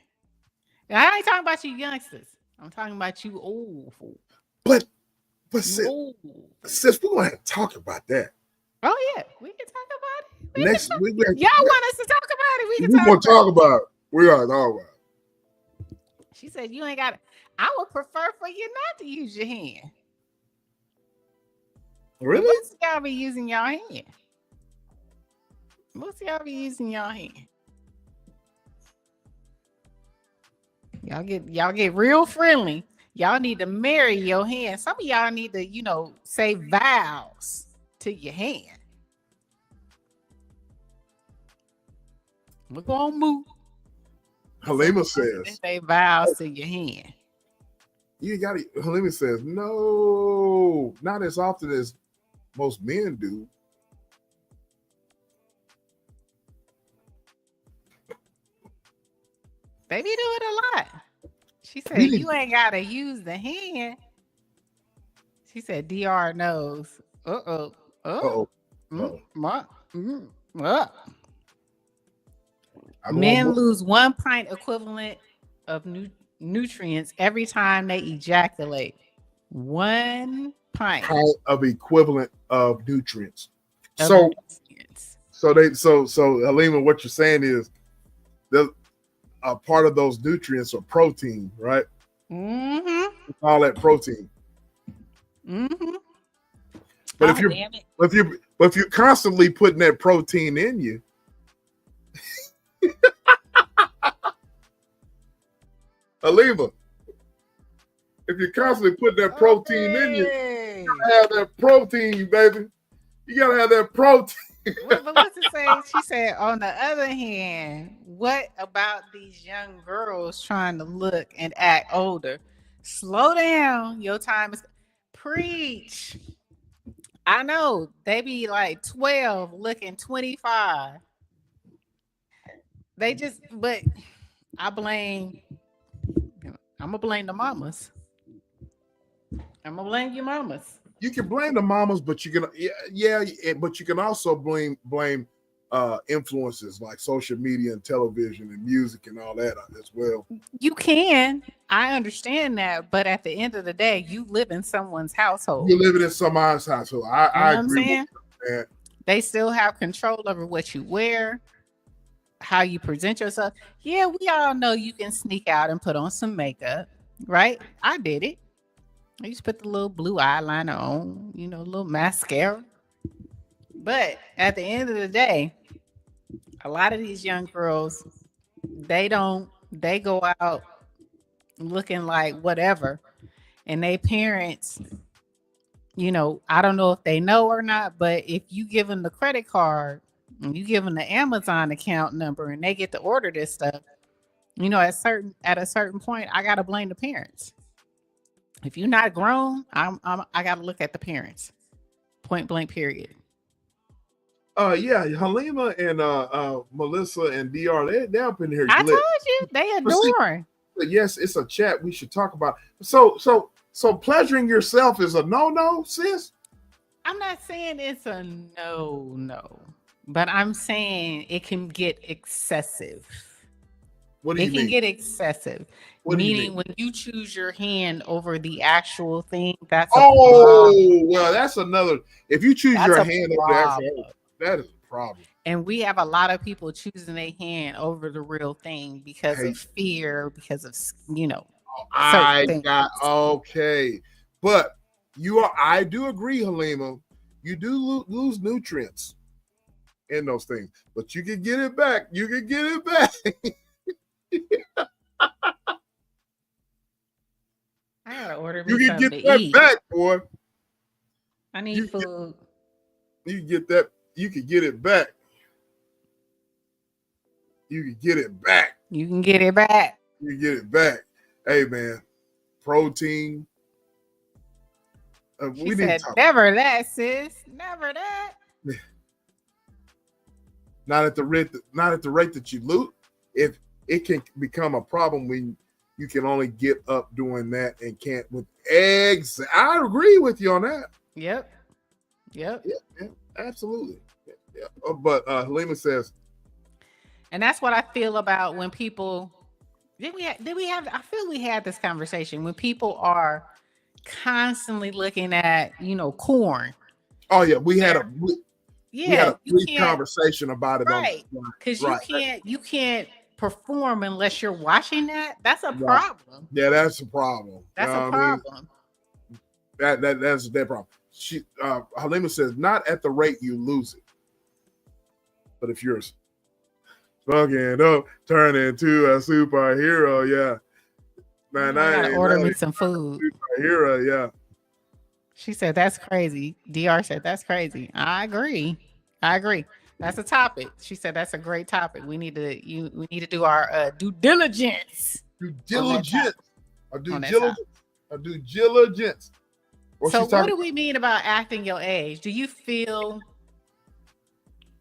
Speaker 1: I ain't talking about you youngsters. I'm talking about you old folks.
Speaker 2: But sis, we're gonna have to talk about that.
Speaker 1: Oh yeah, we can talk about it.
Speaker 2: Next week,
Speaker 1: y'all want us to talk about it?
Speaker 2: We gonna talk about it. We gotta talk about it.
Speaker 1: She said you ain't got it. I would prefer for you not to use your hand.
Speaker 2: Really?
Speaker 1: Most of y'all be using your hand. Y'all get real friendly. Y'all need to marry your hand. Some of y'all need to, you know, say vows to your hand. Look on move.
Speaker 2: Halima says
Speaker 1: say vows to your hand.
Speaker 2: You got it. Halima says no, not as often as most men do.
Speaker 1: They be doing a lot. She said you ain't gotta use the hand. She said DR knows. Men lose 1 pint equivalent of nutrients every time they ejaculate. 1 pint
Speaker 2: of equivalent of nutrients. So Halima, what you're saying is a part of those nutrients are protein, right?
Speaker 1: Mm-hmm.
Speaker 2: All that protein.
Speaker 1: Mm-hmm.
Speaker 2: But if you're constantly putting that protein in you, Halima, if you're constantly putting that protein in you, gotta have that protein, baby. You gotta have that protein.
Speaker 1: But what's it say? She said, on the other hand, what about these young girls trying to look and act older? Slow down. Your time is preach. I know they be like 12 looking 25. They just, but I blame, I'm gonna blame the mamas. I'm gonna blame your mamas.
Speaker 2: You can blame the mamas, but you can but you can also blame influences like social media and television and music and all that as well.
Speaker 1: You can. I understand that, but at the end of the day, you live in someone's household.
Speaker 2: You're living in somebody's household. I agree with that.
Speaker 1: They still have control over what you wear, how you present yourself. Yeah, we all know you can sneak out and put on some makeup, right? I did it. I used to put the little blue eyeliner on, a little mascara. But at the end of the day, a lot of these young girls, they go out looking like whatever. And they parents, I don't know if they know or not, but if you give them the credit card and you give them the Amazon account number and they get to order this stuff, at a certain point, I gotta blame the parents. If you're not grown, I gotta look at the parents. Point blank, period.
Speaker 2: Yeah, Halima and Melissa and DR, they up in here.
Speaker 1: I told you they adore.
Speaker 2: Yes, it's a chat we should talk about. So pleasuring yourself is a no, sis?
Speaker 1: I'm not saying it's a no, but I'm saying it can get excessive.
Speaker 2: What do you mean?
Speaker 1: It can get excessive. Meaning when you choose your hand over the actual thing, that's
Speaker 2: well, that's another. If you choose your hand over the actual, that is a problem.
Speaker 1: And we have a lot of people choosing their hand over the real thing because of fear, because of
Speaker 2: okay. But I do agree, Halima. You do lose nutrients in those things, but you can get it back. You can get it back.
Speaker 1: I gotta order me
Speaker 2: you can
Speaker 1: something
Speaker 2: get
Speaker 1: to
Speaker 2: that
Speaker 1: eat.
Speaker 2: back, boy.
Speaker 1: I need food.
Speaker 2: You can get that. You can get it back. You can get it back.
Speaker 1: You can get it back.
Speaker 2: You can get it back. Hey, man, protein.
Speaker 1: She said, never that, sis. Never that.
Speaker 2: Not at the rate that you loot. If it can become a problem when you can only get up doing that and can't with eggs. I agree with you on that.
Speaker 1: Yep.
Speaker 2: Yeah, absolutely. Yeah. But Halima says,
Speaker 1: and that's what I feel about when people I feel we had this conversation when people are constantly looking at, corn.
Speaker 2: Oh yeah, we had a brief conversation about it.
Speaker 1: Right. Because you can't perform unless you're watching that. That's a problem.
Speaker 2: Yeah, that's a problem.
Speaker 1: That's a problem.
Speaker 2: That's their problem. Halima says, not at the rate you lose it. But if you're fucking up, turn into a superhero, yeah. Man,
Speaker 1: I gotta order me some food.
Speaker 2: Superhero, yeah.
Speaker 1: She said that's crazy. DR said that's crazy. I agree. That's a topic. She said that's a great topic. We need to do our due diligence.
Speaker 2: Due diligence.
Speaker 1: So what do we mean about acting your age? Do you feel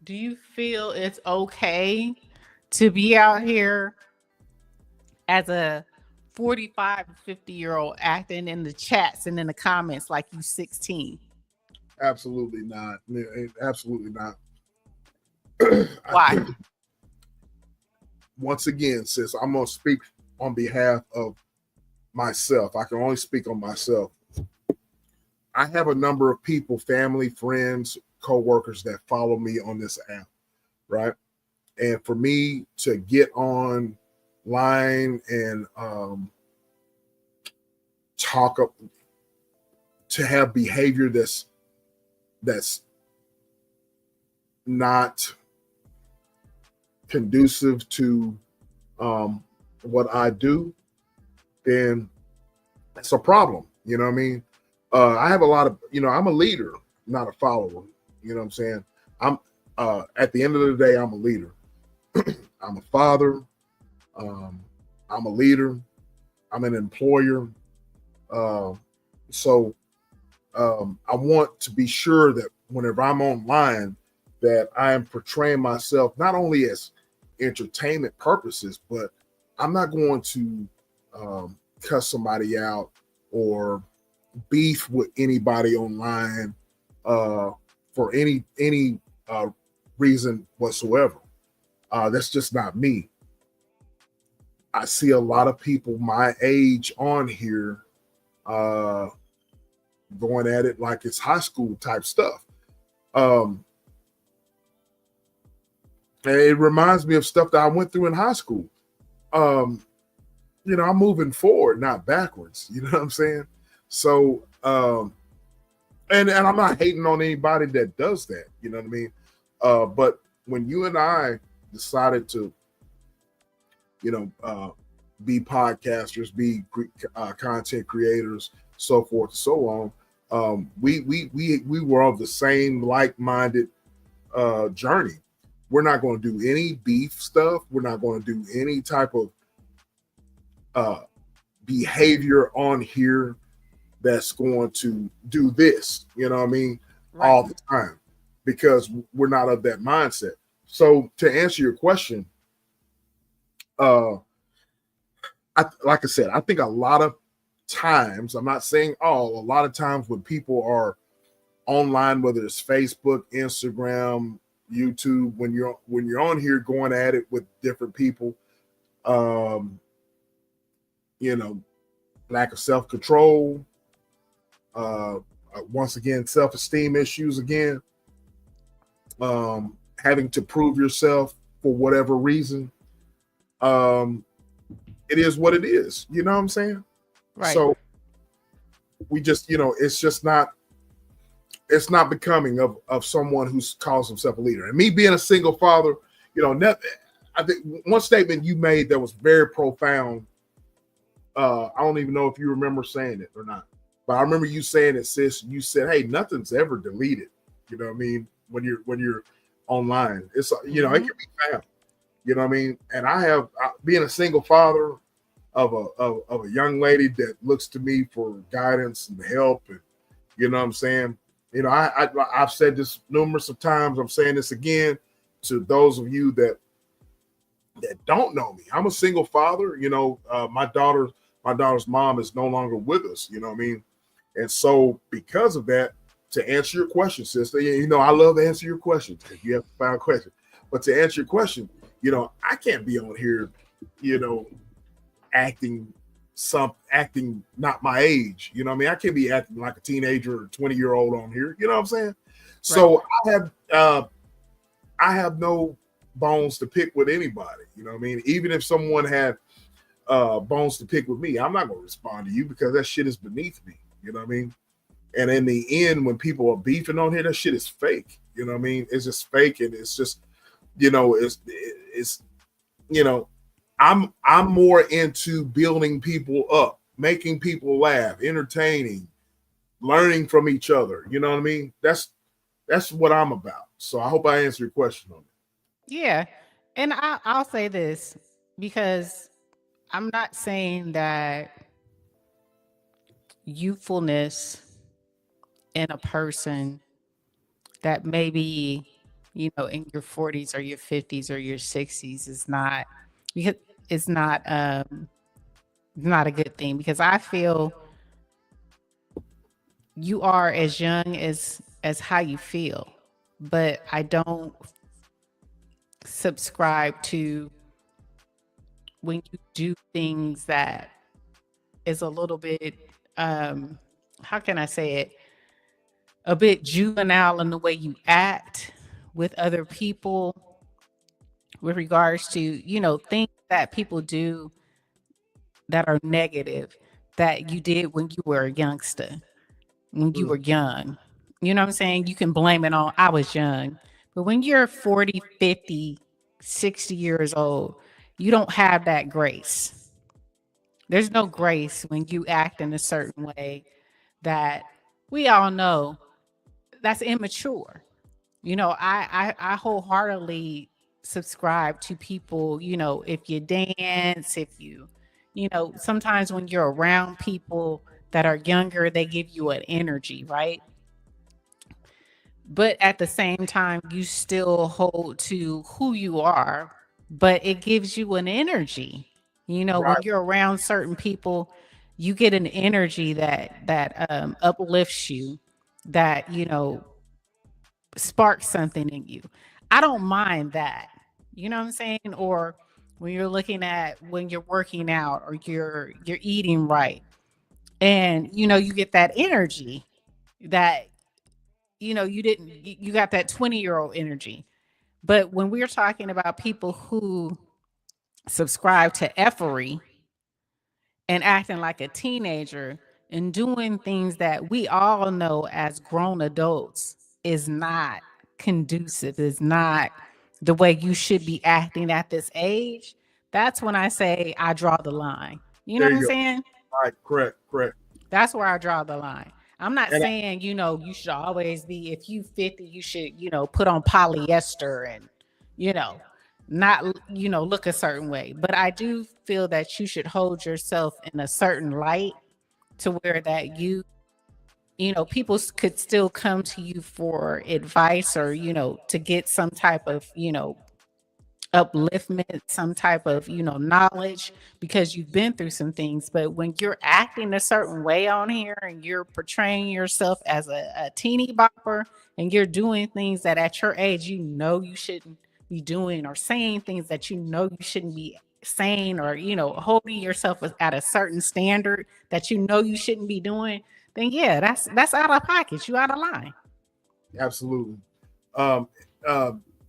Speaker 1: it's okay to be out here as a 45 to 50-year-old acting in the chats and in the comments like you 16?
Speaker 2: Absolutely not. Absolutely not.
Speaker 1: Why?
Speaker 2: Once again, sis, I'm going to speak on behalf of myself. I can only speak on myself. I have a number of people, family, friends, co-workers that follow me on this app, right? And for me to get online and to have behavior that's not conducive to what I do, then it's a problem. You know what I mean? I have a lot of, I'm a leader, not a follower. You know what I'm saying? I'm at the end of the day, I'm a leader. I'm a father. Um, I'm a leader. I'm an employer. Uh, so I want to be sure that whenever I'm online, that I am portraying myself not only as entertainment purposes, but I'm not going to cuss somebody out or beef with anybody online uh, for any reason whatsoever. That's just not me. I see a lot of people my age on here uh, going at it like it's high school type stuff. Um, and it reminds me of stuff that I went through in high school. Um, I'm moving forward, not backwards. You know what I'm saying? So, and I'm not hating on anybody that does that. You know what I mean? But when you and I decided to, be podcasters, be content creators, so forth and so on, we were of the same like-minded journey. We're not going to do any beef stuff. We're not going to do any type of behavior on here that's going to do this, you know what I mean,
Speaker 1: Right.
Speaker 2: all the time, because we're not of that mindset. So to answer your question, like I said, I think a lot of times, I'm not saying all, a lot of times when people are online, whether it's Facebook, Instagram, YouTube, when you're on here going at it with different people, um, lack of self-control, once again, self-esteem issues again, having to prove yourself for whatever reason. It is what it is. You know what I'm saying?
Speaker 1: Right.
Speaker 2: So we just, it's not becoming of someone who calls himself a leader. And me being a single father, I think one statement you made that was very profound. I don't even know if you remember saying it or not, but I remember you saying it, sis. You said, "Hey, nothing's ever deleted." You know what I mean? When you're online, it's it can be found. You know what I mean? And being a single father of a young lady that looks to me for guidance and help, and you know what I'm saying. I've said this numerous of times. I'm saying this again to those of you that don't know me. I'm a single father. My daughter's mom is no longer with us. You know what I mean? And so because of that, to answer your question, sister, I love to answer your questions if you have a final question. But to answer your question, I can't be on here, acting not my age. You know what I mean? I can't be acting like a teenager or 20-year-old on here. You know what I'm saying? Right. So I have no bones to pick with anybody. You know what I mean? Even if someone had bones to pick with me, I'm not going to respond to you because that shit is beneath me. You know what I mean? And in the end, when people are beefing on here, that shit is fake. You know what I mean? It's just fake, and it's just, it's I'm more into building people up, making people laugh, entertaining, learning from each other. You know what I mean? That's what I'm about. So I hope I answered your question on it.
Speaker 1: Yeah. And I'll say this because I'm not saying that youthfulness in a person that maybe, in your 40s or your 50s or your 60s is not, because it's not not a good thing, because I feel you are as young as how you feel, but I don't subscribe to when you do things that is a little bit how can I say it, a bit juvenile in the way you act with other people with regards to things that people do that are negative that you did when you were a youngster, when you were young. You know what I'm saying? You can blame it on I was young. But when you're 40, 50, 60 years old, you don't have that grace. There's no grace when you act in a certain way that we all know that's immature. I wholeheartedly subscribe to people, if you dance, if sometimes when you're around people that are younger, they give you an energy, right? But at the same time, you still hold to who you are, but it gives you an energy.
Speaker 2: Right.
Speaker 1: When you're around certain people, you get an energy that uplifts you, that sparks something in you. I don't mind that. You know what I'm saying? Or when you're looking at when you're working out or you're eating right, and you get that energy that you didn't you got that 20-year-old energy. But when we're talking about people who subscribe to effery and acting like a teenager and doing things that we all know as grown adults is not conducive, is not the way you should be acting at this age, that's when I say I draw the line. You know
Speaker 2: There
Speaker 1: what I'm
Speaker 2: you go.
Speaker 1: saying?
Speaker 2: Right. Correct. Correct.
Speaker 1: That's where I draw the line. I'm not
Speaker 2: And
Speaker 1: saying, you should always be, if you 50, you should, put on polyester and, you know, not, look a certain way. But I do feel that you should hold yourself in a certain light to where that people could still come to you for advice or, to get some type of, upliftment, some type of, knowledge because you've been through some things. But when you're acting a certain way on here and you're portraying yourself as a teeny bopper and you're doing things that at your age, you shouldn't be doing, or saying things that you shouldn't be saying, or, holding yourself at a certain standard that you shouldn't be doing, then yeah, that's out of pocket. You out of line.
Speaker 2: absolutely. Um,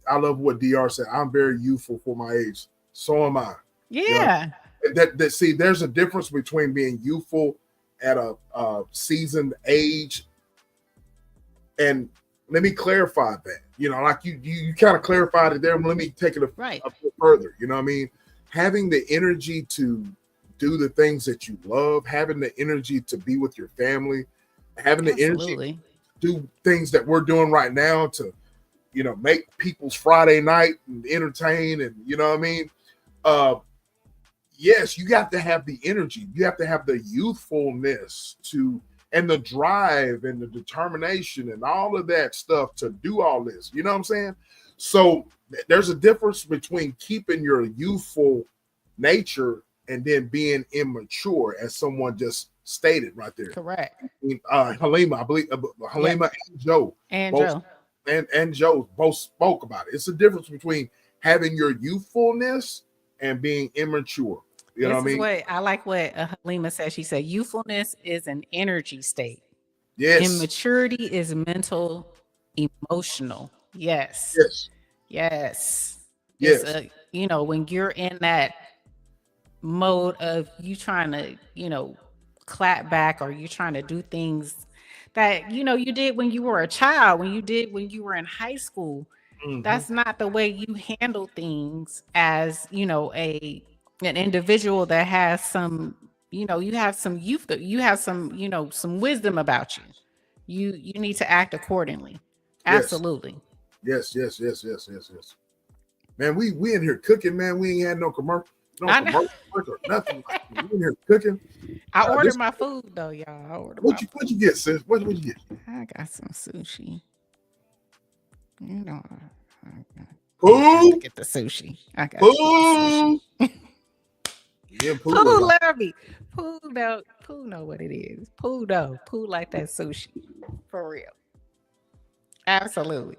Speaker 2: I love what Dr. said. I'm very youthful for my age. So am I. You know,
Speaker 1: Yeah.
Speaker 2: that see, there's a difference between being youthful at a seasoned age, and let me clarify that. Like you kind of clarified it there. Let me take it
Speaker 1: Right.
Speaker 2: a bit further. You know what I mean? Having the energy to do the things that you love, having the energy to be with your family, having the energy
Speaker 1: Absolutely.
Speaker 2: to do things that we're doing right now to make people's Friday night and entertain, and you know what I mean? Yes, you got to have the energy. You have to have the youthfulness and the drive and the determination and all of that stuff to do all this. You know what I'm saying? So there's a difference between keeping your youthful nature and then being immature, as someone just stated right there.
Speaker 1: Correct.
Speaker 2: Halima, I believe Halima and Joe,
Speaker 1: And
Speaker 2: both
Speaker 1: Joe.
Speaker 2: and Joe both spoke about it. It's a difference between having your youthfulness and being immature. You know
Speaker 1: This
Speaker 2: what I
Speaker 1: is
Speaker 2: mean?
Speaker 1: what I like what Halima said. She said, youthfulness is an energy state.
Speaker 2: Yes,
Speaker 1: Immaturity is mental, emotional. Yes.
Speaker 2: yes,
Speaker 1: Yes. It's
Speaker 2: yes,
Speaker 1: when you're in that mode of you trying to, clap back, or you trying to do things that, you did when you were a child, when you were in high school.
Speaker 2: hmm
Speaker 1: That's not the way you handle things as, an individual that has some, you have some youth, you have some, some wisdom about you. You need to act accordingly.
Speaker 2: yes,
Speaker 1: Absolutely.
Speaker 2: yes, yes, yes, yes, yes, yes. Man, we in here cooking, man. We ain't had no
Speaker 1: I know.
Speaker 2: commercial break or nothing. Like that. We in here cooking.
Speaker 1: I ordered
Speaker 2: This
Speaker 1: my food though, y'all. I ordered my
Speaker 2: what you get, sis? What you get?
Speaker 1: food. I got some sushi. You know, I gotta
Speaker 2: Pooh,
Speaker 1: get the sushi. I gotta get the sushi.
Speaker 2: pooh. Yeah, pooh
Speaker 1: Pooh
Speaker 2: was like,
Speaker 1: love me. Pooh know what it is. Pooh know. Pooh like that sushi. For real. Absolutely.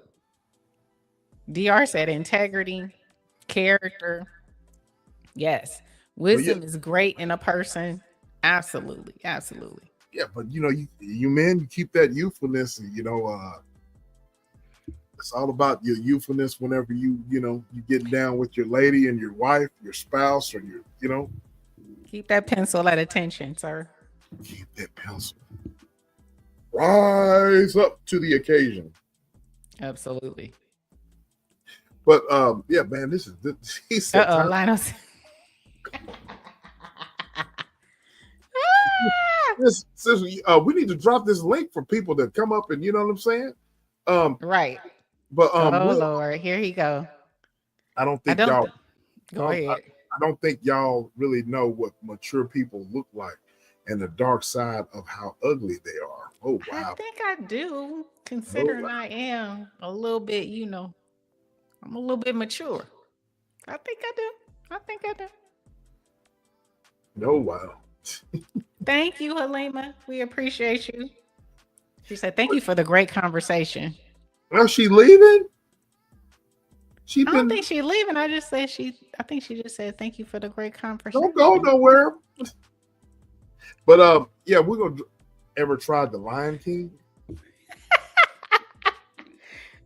Speaker 1: DR said integrity, character. Yes.
Speaker 2: but yeah,
Speaker 1: Wisdom is great in a person. Absolutely. Absolutely.
Speaker 2: yeah, but you men, you keep that youthfulness, and it's all about your youthfulness whenever you getting down with your lady and your wife, your spouse, or your.
Speaker 1: Keep that pencil at attention, sir.
Speaker 2: Keep that pencil. Rise up to the occasion.
Speaker 1: Absolutely.
Speaker 2: But yeah, man, he said
Speaker 1: Uh-oh,
Speaker 2: time.
Speaker 1: Linus.
Speaker 2: we need to drop this link for people to come up and you know what I'm saying.
Speaker 1: Right.
Speaker 2: But
Speaker 1: oh Lord, here he go.
Speaker 2: I don't think y'all.
Speaker 1: Go ahead.
Speaker 2: I don't think y'all really know what mature people look like and the dark side of how ugly they are. Oh wow.
Speaker 1: I think I do, considering I am a little bit, I'm a little bit mature. I think I do.
Speaker 2: Oh wow.
Speaker 1: Thank you, Halima. We appreciate you. She said, "Thank you for the great conversation."
Speaker 2: Well, she leaving?
Speaker 1: I don't think she's leaving. I think she just said, "Thank you for the great conversation."
Speaker 2: Don't go nowhere. But yeah, we're gonna ever tried the Lion King?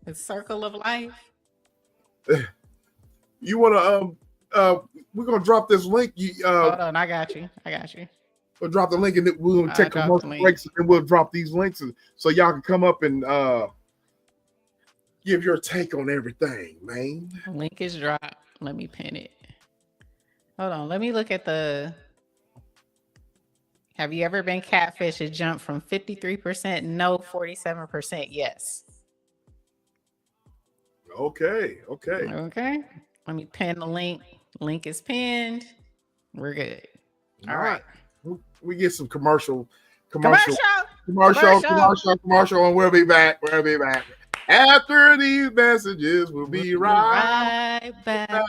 Speaker 1: The circle of life.
Speaker 2: You wanna we're gonna drop this link.
Speaker 1: Hold on, I got you.
Speaker 2: We'll drop the link and we'll take commercial breaks and we'll drop these links so y'all can come up and give your take on everything, man.
Speaker 1: Link is dropped. Let me pin it. Hold on. Let me look at the. Have you ever been catfished? It jumped from 53% no, 47% yes.
Speaker 2: Okay.
Speaker 1: Let me pin the link. Link is pinned. We're good. All right.
Speaker 2: We get some commercial, and we'll be back. After these messages, we'll be right back.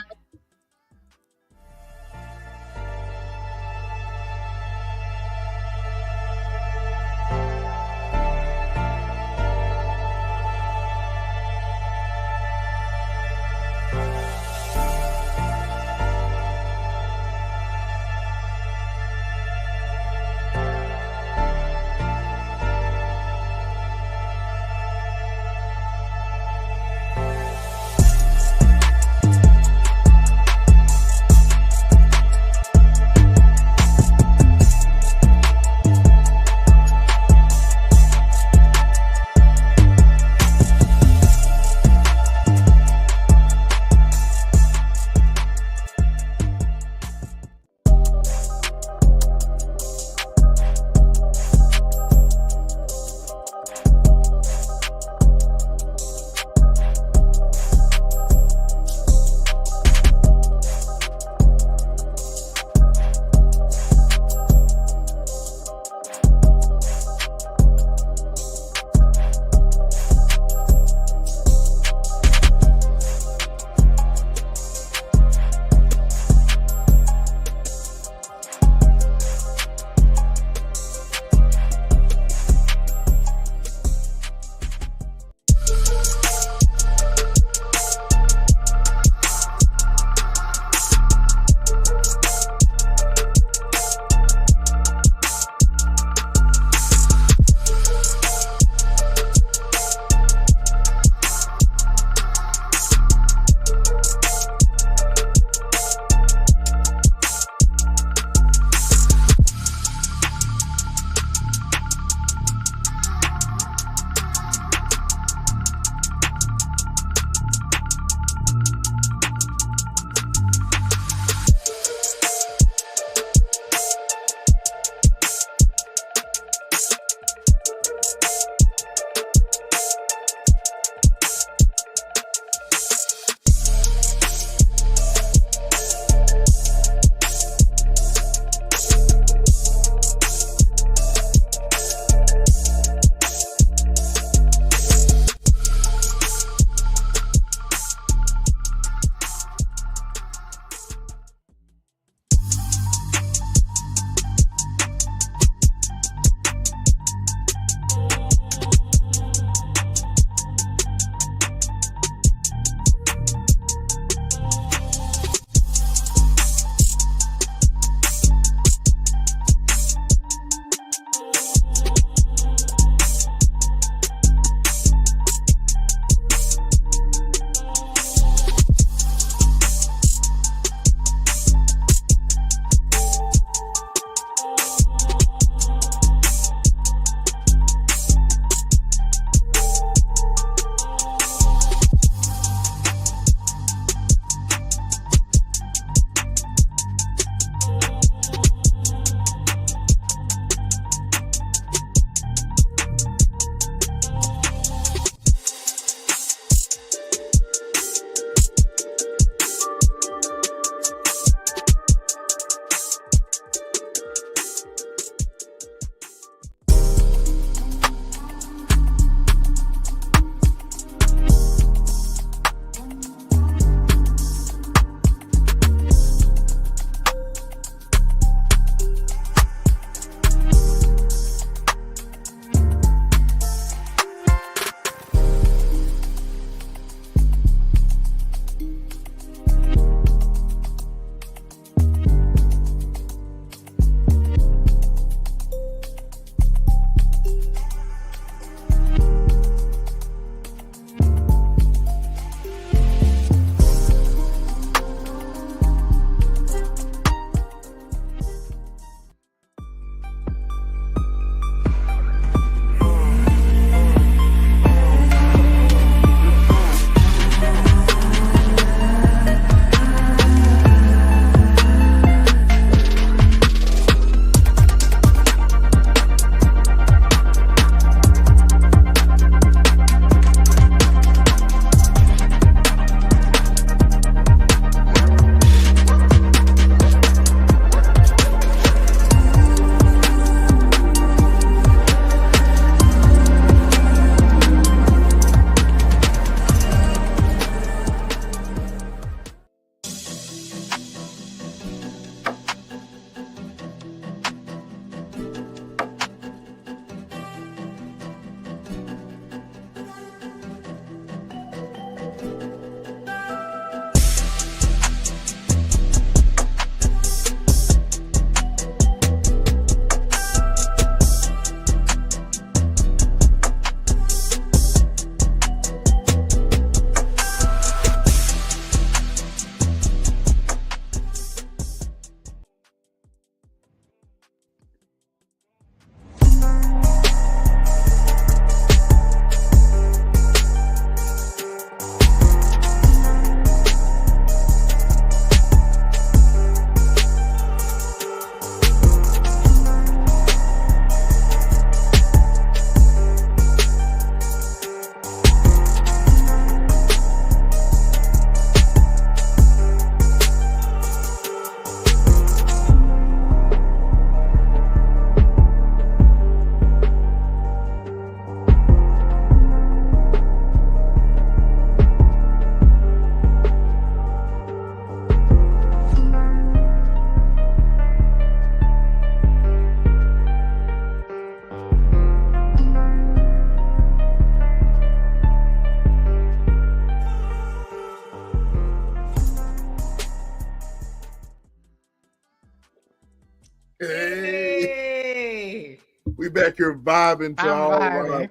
Speaker 2: like you're vibing to
Speaker 1: I'm
Speaker 2: all of
Speaker 1: vibing.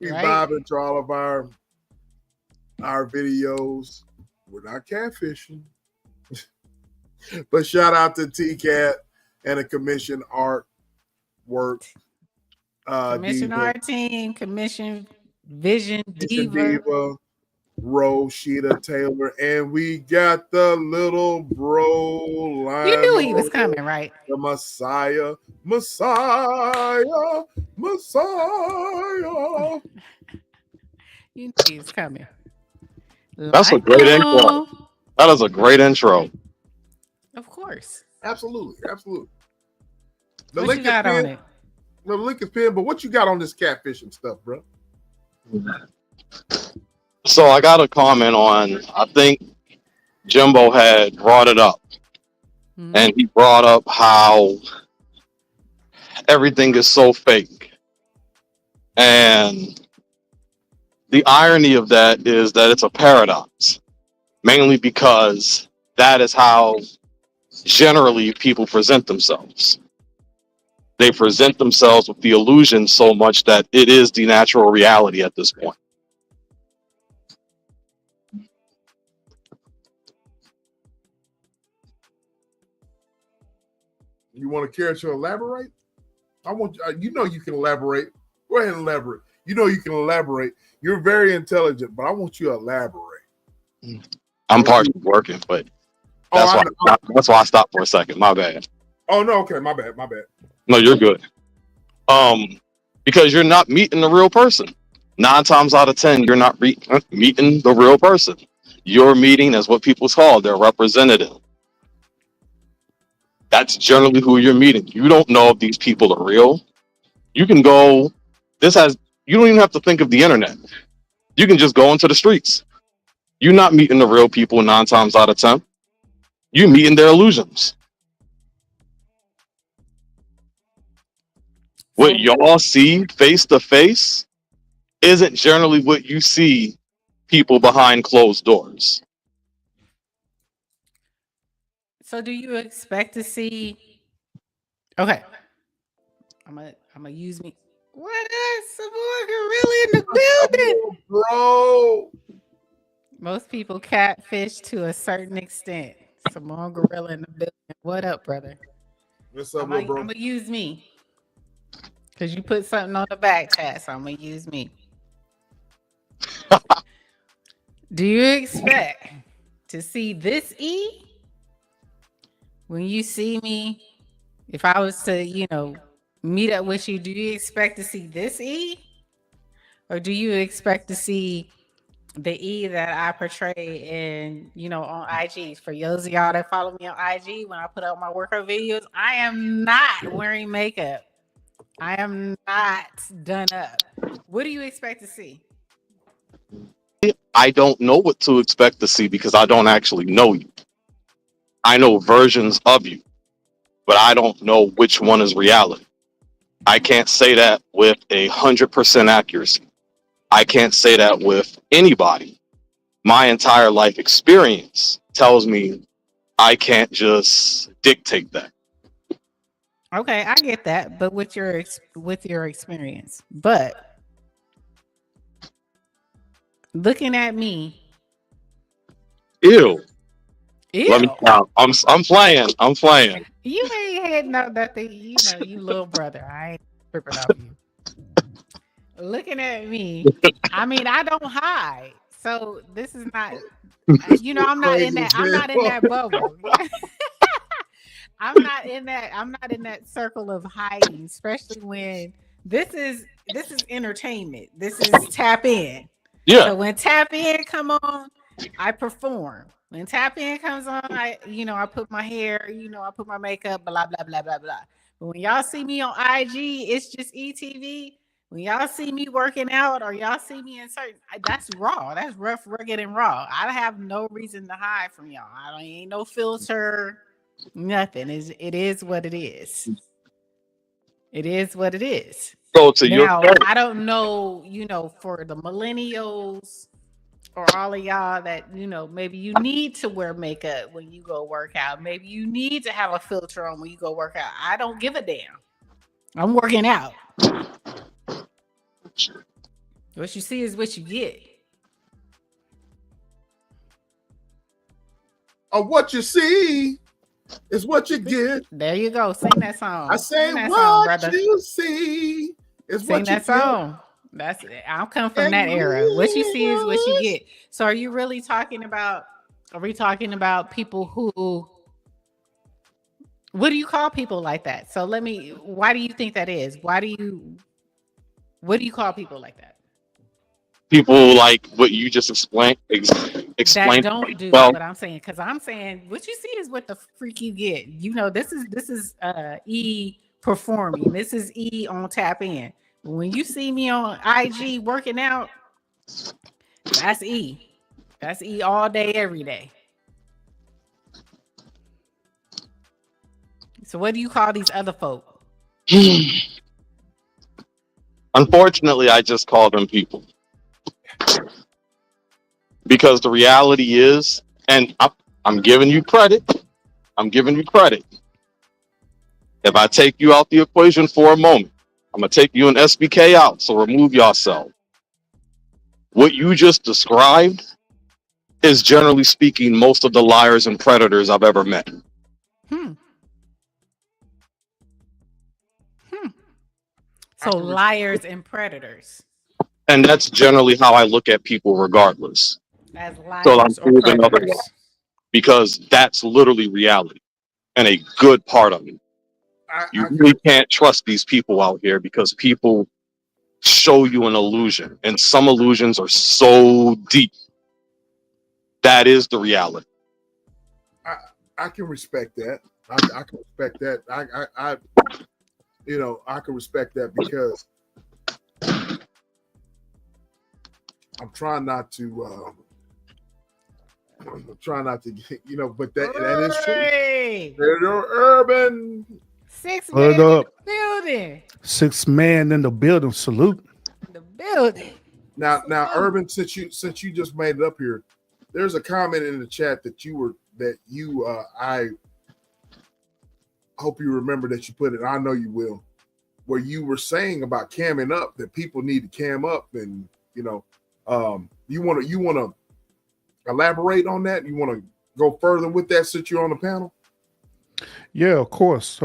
Speaker 2: we
Speaker 1: Right?
Speaker 2: vibing to all of our videos. We're not catfishing. But shout out to T-Cat and the commission artwork.
Speaker 1: Commission
Speaker 2: Diva,
Speaker 1: our team, Commission Vision
Speaker 2: Commission
Speaker 1: Diva.
Speaker 2: Diva, Rosita Taylor, and we got the little bro line.
Speaker 1: You knew he was coming, right?
Speaker 2: The Messiah.
Speaker 1: You knew he was coming.
Speaker 4: That's a great intro. That is a great intro.
Speaker 1: Of course.
Speaker 2: Absolutely.
Speaker 1: The what you got on it?
Speaker 2: The link is pinned, but what you got on this catfishing stuff, bro?
Speaker 4: So I got a comment on, I think Jimbo had brought it up. Mm-hmm. And he brought up how everything is so fake. And the irony of that is that it's a paradox, mainly because that is how generally people present themselves. They present themselves with the illusion so much that it is the natural reality at this point.
Speaker 2: You want to care to elaborate? I want you know you can elaborate. Go ahead and elaborate. You know you can elaborate. You're very intelligent, but I want you to elaborate.
Speaker 4: I'm partially working, but that's why I stopped for a second. My bad.
Speaker 2: Oh no, okay, my bad.
Speaker 4: No, you're good. Because you're not meeting the real person. 9 times out of 10, you're not meeting the real person. You're meeting as what people call their representative. That's generally who you're meeting. You don't know if these people are real. You can go. You don't even have to think of the internet. You can just go into the streets. You're not meeting the real people 9 times out of 10. You're meeting their illusions. What y'all see face to face isn't generally what you see people behind closed doors.
Speaker 1: So do you expect to see? Okay, I'm gonna use me. What is Samoa Gorilla in the building,
Speaker 2: bro?
Speaker 1: Most people catfish to a certain extent. Samoa Gorilla in the building. What up, brother?
Speaker 2: What's up, bro?
Speaker 1: I'm gonna use me because you put something on the back chat, so I'm gonna use me. Do you expect to see this E? When you see me, if I was to, meet up with you, do you expect to see this E? Or do you expect to see the E that I portray on IG? For those of y'all that follow me on IG, when I put out my workout videos, I am not wearing makeup. I am not done up. What do you expect to see?
Speaker 4: I don't know what to expect to see because I don't actually know you. I know versions of you, but I don't know which one is reality. I can't say that with 100% accuracy. I can't say that with anybody. My entire life experience tells me I can't just dictate that.
Speaker 1: Okay, I get that, but with your experience, but looking at me,
Speaker 4: ew. Let me count. I'm playing.
Speaker 1: You ain't had nothing. You little brother. I ain't tripping off you. Looking at me, I mean, I don't hide. So this is not. I'm not in that. I'm not in that bubble. I'm not in that circle of hiding, especially when this is entertainment. This is tap in.
Speaker 4: Yeah.
Speaker 1: So when tap in come on, I perform. When tap in comes on, I put my hair, I put my makeup, blah blah blah blah blah. But when y'all see me on IG, it's just ETV. When y'all see me working out or y'all see me in certain, that's raw. That's rough, rugged, and raw. I have no reason to hide from y'all. Ain't no filter. Nothing. It is what it is. It is what it is.
Speaker 4: So to
Speaker 1: now,
Speaker 4: your
Speaker 1: I don't know, for the millennials or all of y'all that, maybe you need to wear makeup when you go work out. Maybe you need to have a filter on when you go work out. I don't give a damn. I'm working out. What you see is what you get.
Speaker 2: What you see is what you get.
Speaker 1: There you go. Sing that song.
Speaker 2: I say
Speaker 1: Sing that
Speaker 2: what
Speaker 1: song, brother.
Speaker 2: you see is
Speaker 1: Sing
Speaker 2: what you
Speaker 1: that
Speaker 2: get.
Speaker 1: song. That's I'm coming from
Speaker 2: And
Speaker 1: that era. What you see is what you
Speaker 2: yes.
Speaker 1: get. So are you really talking about, are we talking about people who, what do you call people like that? So why do you think that is? What do you call people like that?
Speaker 4: People like what you just explained.
Speaker 1: That
Speaker 4: Explain.
Speaker 1: don't do
Speaker 4: Well,
Speaker 1: what I'm saying. Because I'm saying what you see is what the freak you get. You know, this is E performing. This is E on tap in. When you see me on IG working out, that's E. That's E all day, every day. So what do you call these other folk?
Speaker 4: unfortunately, I just call them people because the reality is, and I'm giving you credit. I'm giving you credit. If I take you out the equation for a moment, I'm gonna take you and SBK out. So remove yourself. What you just described is, generally speaking, most of the liars and predators I've ever met.
Speaker 1: Hmm. So liars and predators.
Speaker 4: And that's generally how I look at people, regardless.
Speaker 1: As
Speaker 4: So I'm
Speaker 1: liars or
Speaker 4: proving otherwise,
Speaker 1: predators.
Speaker 4: because that's literally reality and a good part of it. You
Speaker 2: I
Speaker 4: really can't trust these people out here because people show you an illusion, and some illusions are so deep. That is the reality.
Speaker 2: I can respect that. I can respect that. I I can respect that because I'm trying not to get, but that is true.
Speaker 1: Hey,
Speaker 2: They're urban.
Speaker 1: 6
Speaker 5: What
Speaker 1: men in
Speaker 5: up?
Speaker 1: the building.
Speaker 5: 6 man in the building. Salute.
Speaker 1: The building.
Speaker 2: Now, urban. Since you just made it up here, there's a comment in the chat I hope you remember that you put it. I know you will. Where you were saying about camming up, that people need to cam up, and you want to elaborate on that. You want to go further with that since you're on the panel.
Speaker 5: Yeah, of course.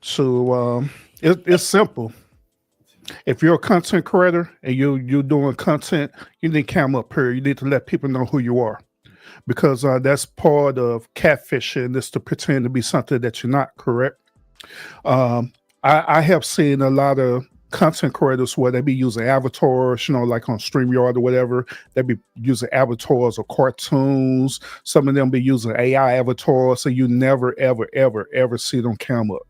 Speaker 5: So it's simple. If you're a content creator and you're doing content, you need to cam up here. You need to let people know who you are, because that's part of catfishing, is to pretend to be something that you're not. Correct. I have seen a lot of content creators where they be using avatars, like on StreamYard or whatever. They be using avatars or cartoons. Some of them be using AI avatars, so you never, ever, ever, ever see them cam up.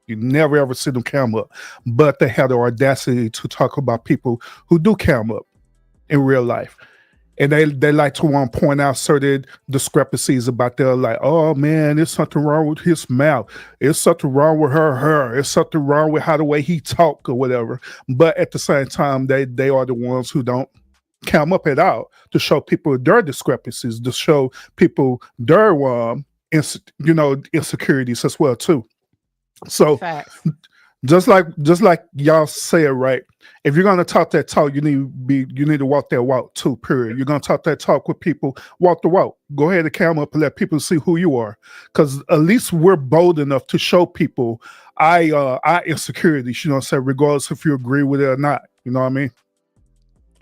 Speaker 5: You never, ever see them cam up. But they have the audacity to talk about people who do cam up in real life. And they like to want to point out certain discrepancies about their, like, oh man, there's something wrong with his mouth. There's something wrong with her hair. There's something wrong with the way he talk or whatever. But at the same time, they are the ones who don't come up at all to show people their discrepancies, to show people their insecurities as well too. So
Speaker 1: Facts.
Speaker 5: just like y'all say it, right? If you're gonna talk that talk, you need to walk that walk too. Period. You're gonna talk that talk with people, walk the walk. Go ahead and cam up and let people see who you are, because at least we're bold enough to show people our insecurities. You know what I'm saying? Regardless if you agree with it or not. You know what I mean?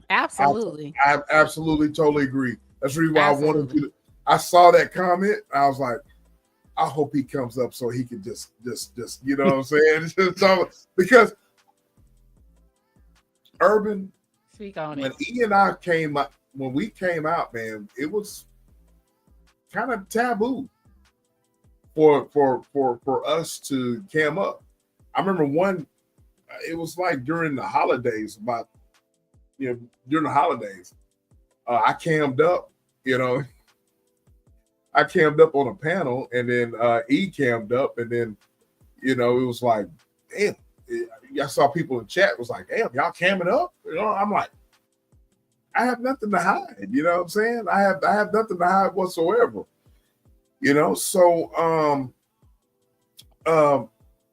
Speaker 1: Absolutely.
Speaker 2: I absolutely totally agree. That's the reason why I wanted you to. I saw that comment. I was like, I hope he comes up so he can just you know what I'm saying? Because Urban,
Speaker 1: speak on
Speaker 2: when
Speaker 1: it.
Speaker 2: E and I came up, when we came out, man, it was kind of taboo for us to cam up. I remember it was like during the holidays, during the holidays, I cammed up, I cammed up on a panel, and then E cammed up, and then it was like, damn. I saw people in chat was like, damn, y'all camming up. I'm like, I have nothing to hide. You know what I'm saying? I have nothing to hide whatsoever. So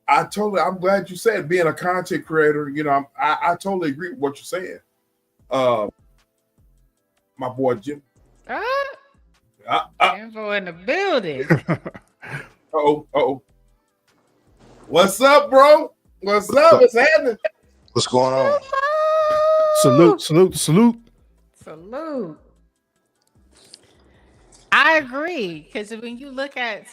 Speaker 2: I'm glad you said being a content creator. You know, I totally agree with what you're saying. My boy Jim.
Speaker 1: Info in the building.
Speaker 2: Oh. What's up, bro? What's up? What's happening?
Speaker 6: What's going on?
Speaker 5: Salute.
Speaker 1: I agree, because when you look at,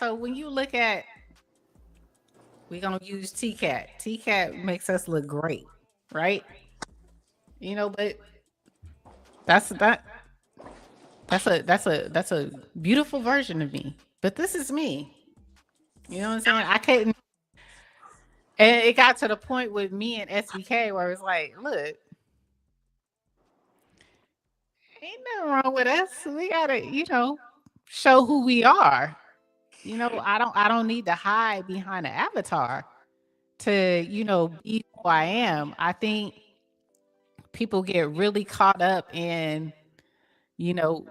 Speaker 1: we're gonna use TCAT. TCAT makes us look great, right? You know, but that's a beautiful version of me. But this is me. You know what I'm saying? I couldn't. And it got to the point with me and SBK where it's like, look, ain't nothing wrong with us. We gotta, show who we are. You know, I don't need to hide behind an avatar to, be who I am. I think people get really caught up in,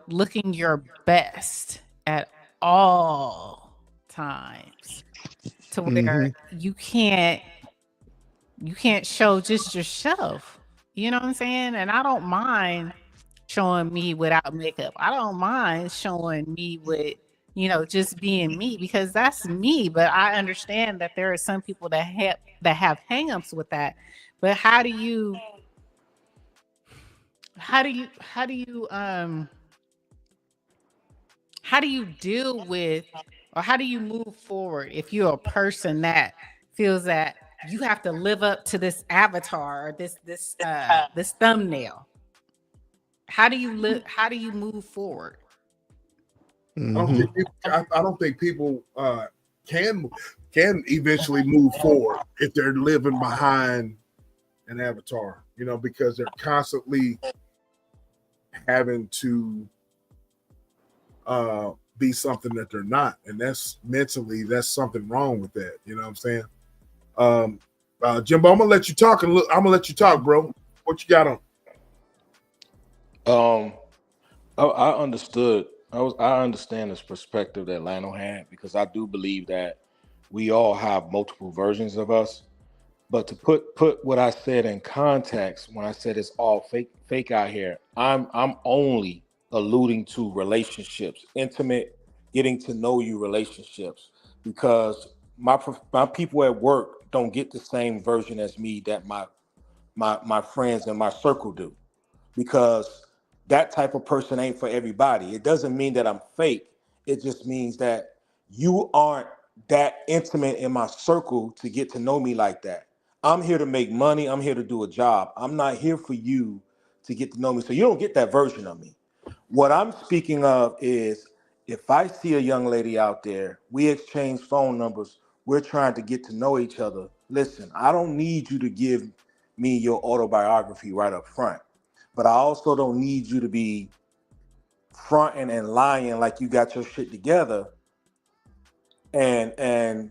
Speaker 1: looking your best at all times to where you can't show just yourself. You know what I'm saying? And I don't mind showing me without makeup. I don't mind showing me with, just being me, because that's me. But I understand that there are some people that have hangups with that. But how do you deal with, or how do you move forward if you're a person that feels that you have to live up to this avatar or this thumbnail? How do you move forward?
Speaker 2: I don't think people can eventually move forward if they're living behind an avatar, because they're constantly having to be something that they're not, and that's something wrong with that. You know what I'm saying? Jimbo, I'm gonna let you talk, and I'm gonna let you talk, bro. What you got on?
Speaker 6: I understood. I understand this perspective that Lano had, because I do believe that we all have multiple versions of us. But to put what I said in context, when I said it's all fake out here, I'm only alluding to relationships, intimate, getting to know you relationships, because my people at work don't get the same version as me that my friends in my circle do, because that type of person ain't for everybody. It doesn't mean that I'm fake. It just means that you aren't that intimate in my circle to get to know me like that. I'm here to make money. I'm here to do a job. I'm not here for you to get to know me. So you don't get that version of me. What I'm speaking of is, if I see a young lady out there, we exchange phone numbers, we're trying to get to know each other. Listen, I don't need you to give me your autobiography right up front, but I also don't need you to be fronting and lying like you got your shit together and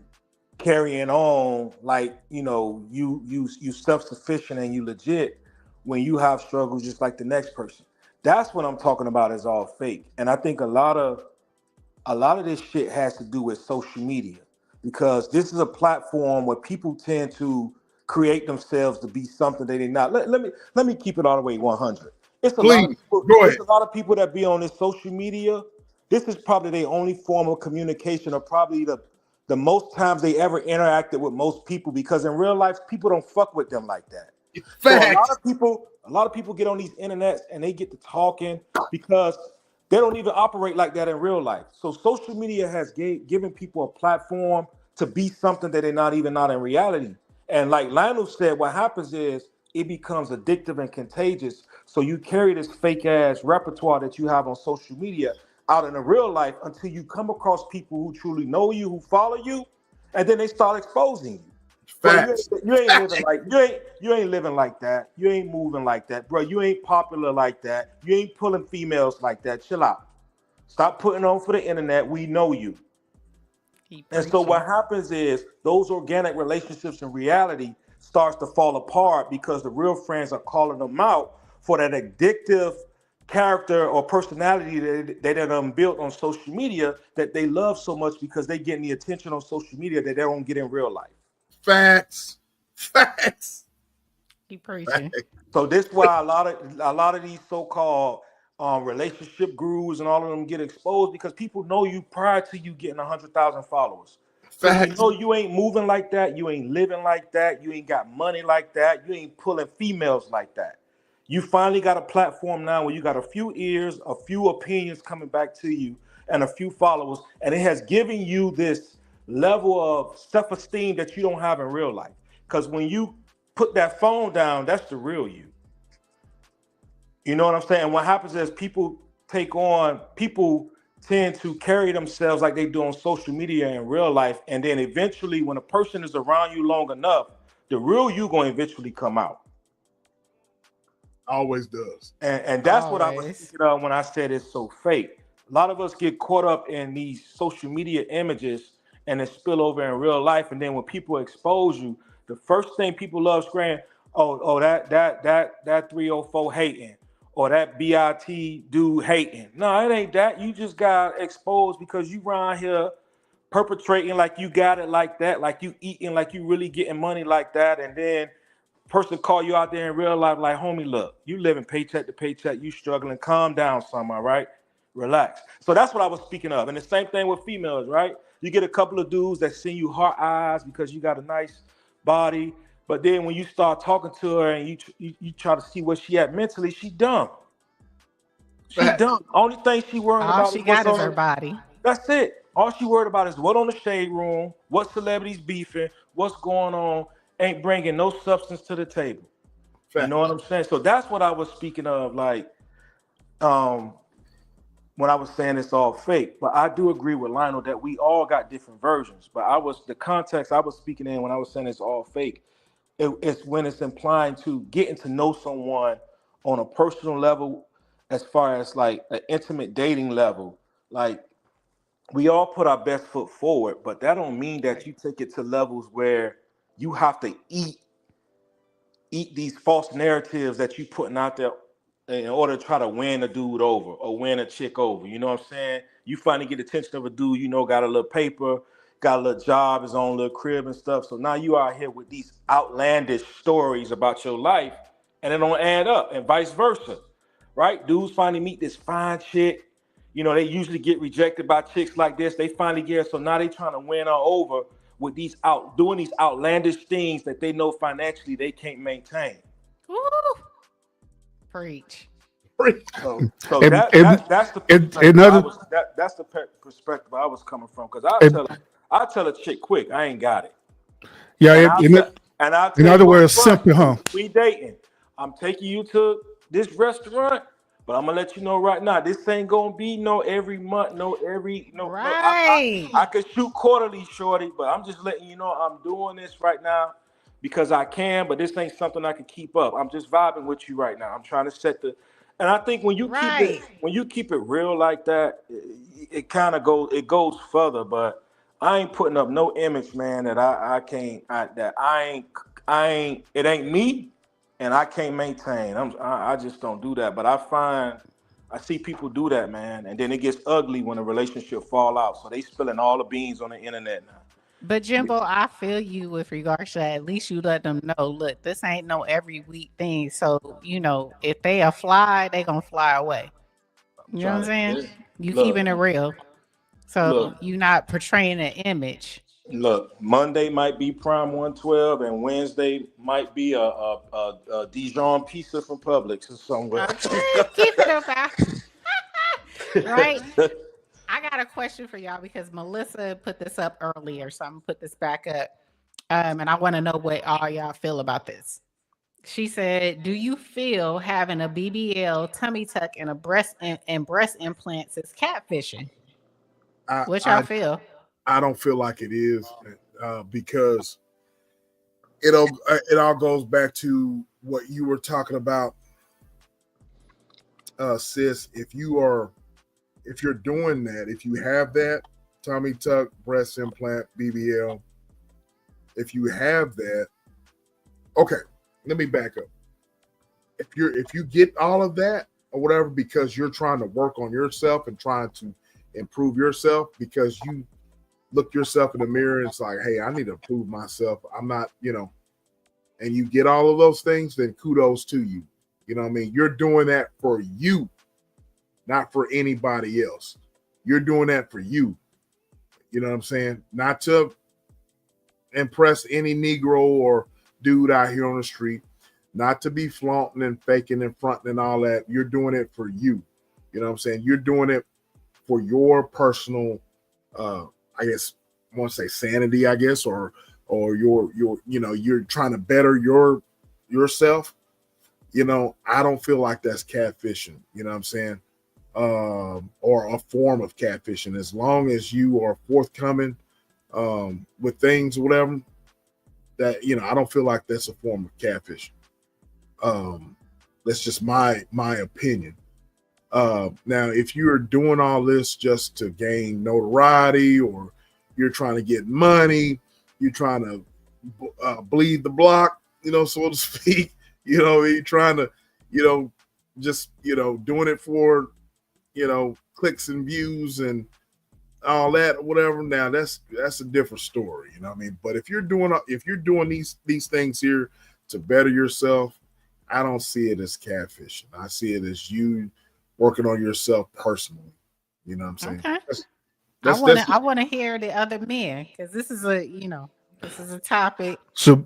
Speaker 6: carrying on like you self-sufficient and you legit when you have struggles just like the next person. That's what I'm talking about, is all fake. And I think a lot of this shit has to do with social media, because this is a platform where people tend to create themselves to be something they did not. Let me keep it all the way 100. It's a lot of people,
Speaker 2: Go ahead.
Speaker 6: it's a lot of people that be on this social media. This is probably their only form of communication, or probably the most times they ever interacted with most people, because in real life people don't fuck with them like that. So a lot of people get on these internets and they get to talking because they don't even operate like that in real life. So social media has given people a platform to be something that they're not in reality. And like Lionel said, what happens is it becomes addictive and contagious. So you carry this fake ass repertoire that you have on social media out in the real life until you come across people who truly know you, who follow you, and then they start exposing you. Bro, you ain't living like that. You ain't moving like that, bro. You ain't popular like that. You ain't pulling females like that. Chill out. Stop putting on for the internet. We know you. And so what happens is those organic relationships in reality starts to fall apart, because the real friends are calling them out for that addictive character or personality that they done built on social media that they love so much, because they getting the attention on social media that they don't get in real life.
Speaker 2: Facts. Facts.
Speaker 1: Keep preaching.
Speaker 6: So this is why a lot of these so-called relationship gurus and all of them get exposed, because people know you prior to you getting 100,000 followers. Because we
Speaker 2: Facts.
Speaker 6: know you ain't moving like that, you ain't living like that, you ain't got money like that, you ain't pulling females like that. You finally got a platform now where you got a few ears, a few opinions coming back to you, and a few followers, and it has given you this level of self-esteem that you don't have in real life. Because when you put that phone down, that's the real you. You know what I'm saying? What happens is people tend to carry themselves like they do on social media in real life. And then eventually, when a person is around you long enough, the real you going to eventually come out.
Speaker 2: Always does.
Speaker 6: And that's what I was
Speaker 1: Always.
Speaker 6: thinking of when I said it's so fake. A lot of us get caught up in these social media images and it spill over in real life. And then when people expose you, the first thing people love screaming, oh, that 304 hating, or that BIT dude hating. No, it ain't that. You just got exposed because you around here perpetrating like you got it like that, like you eating like you really getting money like that, and then person call you out there in real life like, homie, look, you living paycheck to paycheck, you struggling, calm down some, all right? Relax. So that's what I was speaking of. And the same thing with females, right? You get a couple of dudes that send you heart eyes because you got a nice body, but then when you start talking to her and you try to see where she at mentally, she dumb. She
Speaker 2: Facts.
Speaker 6: dumb. Only thing she worried
Speaker 1: All
Speaker 6: about
Speaker 1: she
Speaker 6: is what's
Speaker 1: got is
Speaker 6: on
Speaker 1: her body.
Speaker 6: That's it. All she worried about is what on the shade room, what celebrities beefing, what's going on, ain't bringing no substance to the table. You
Speaker 2: Facts.
Speaker 6: know what I'm saying? So that's what I was speaking of, like, when I was saying it's all fake. But I do agree with Lionel that we all got different versions. But the context I was speaking in when I was saying it's all fake, it's when it's implying to getting to know someone on a personal level, as far as like an intimate dating level. Like, we all put our best foot forward, but that don't mean that you take it to levels where you have to eat these false narratives that you putting out there in order to try to win a dude over or win a chick over. You know what I'm saying? You finally get the attention of a dude, got a little paper, got a little job, his own little crib and stuff. So now you are here with these outlandish stories about your life, and it don't add up, and vice versa, right? Dudes finally meet this fine chick. They usually get rejected by chicks like this. They finally get her, so now they trying to win her over with doing these outlandish things that they know financially they can't maintain.
Speaker 1: Woo. Preach.
Speaker 6: So
Speaker 5: And-
Speaker 6: that's the
Speaker 5: and
Speaker 6: perspective that's the perspective I was coming from. Because I tell a chick quick, I ain't got it.
Speaker 5: Yeah,
Speaker 6: And I'll
Speaker 5: in
Speaker 6: tell
Speaker 5: other
Speaker 6: you
Speaker 5: words,
Speaker 6: up front,
Speaker 5: simple, huh?
Speaker 6: we dating. I'm taking you to this restaurant, but I'm gonna let you know right now, this ain't gonna be no every month, no.
Speaker 1: Right.
Speaker 6: I could shoot quarterly, shorty, but I'm just letting you know I'm doing this right now because I can, but this ain't something I can keep up. I'm just vibing with you right now. I'm trying to set the, and I think when you
Speaker 1: Right.
Speaker 6: keep it real like that, it kind of goes further. But I ain't putting up no image, man, that it ain't me, and I can't maintain. I just don't do that. But I see people do that, man, and then it gets ugly when a relationship fall out. So they spilling all the beans on the internet now.
Speaker 1: But Jimbo, I feel you with regards to that. At least you let them know, look, this ain't no every week thing. So, if they are fly, they gonna fly away. You know what I'm saying? You keeping it real. So
Speaker 6: Look,
Speaker 1: you're not portraying an image.
Speaker 6: Look, Monday might be Prime 112, and Wednesday might be a Dijon pizza from Publix or somewhere.
Speaker 1: Okay, keep it up, Al. Right? I got a question for y'all because Melissa put this up earlier, so I'm gonna put this back up. And I want to know what all y'all feel about this. She said, "Do you feel having a BBL, tummy tuck, and and breast implants is catfishing? What y'all feel?"
Speaker 2: I don't feel like it is because it all goes back to what you were talking about, sis. If you're doing that, if you have that tummy tuck, breast implant, BBL, if you have that, okay, let me back up. If you get all of that or whatever because you're trying to work on yourself and trying to improve yourself because look yourself in the mirror and it's like, hey, I need to prove myself. I'm not, and you get all of those things, then kudos to you. You know what I mean? You're doing that for you, not for anybody else. You're doing that for you. You know what I'm saying? Not to impress any Negro or dude out here on the street, not to be flaunting and faking and fronting and all that. You're doing it for you. You know what I'm saying? You're doing it for your personal, I guess, I want to say sanity, I guess, or your you're trying to better yourself. I don't feel like that's catfishing. You know what I'm saying? Or a form of catfishing. As long as you are forthcoming with things, whatever, that I don't feel like that's a form of catfishing. That's just my opinion. Now, if you're doing all this just to gain notoriety, or you're trying to get money, you're trying to bleed the block, so to speak, you're trying to, just, doing it for, clicks and views and all that, whatever. Now that's a different story, you know what I mean? But if you're doing these things here to better yourself, I don't see it as catfishing. I see it as you working on yourself personally. You know what I'm saying?
Speaker 1: Okay. I want to hear the other men, because this is a topic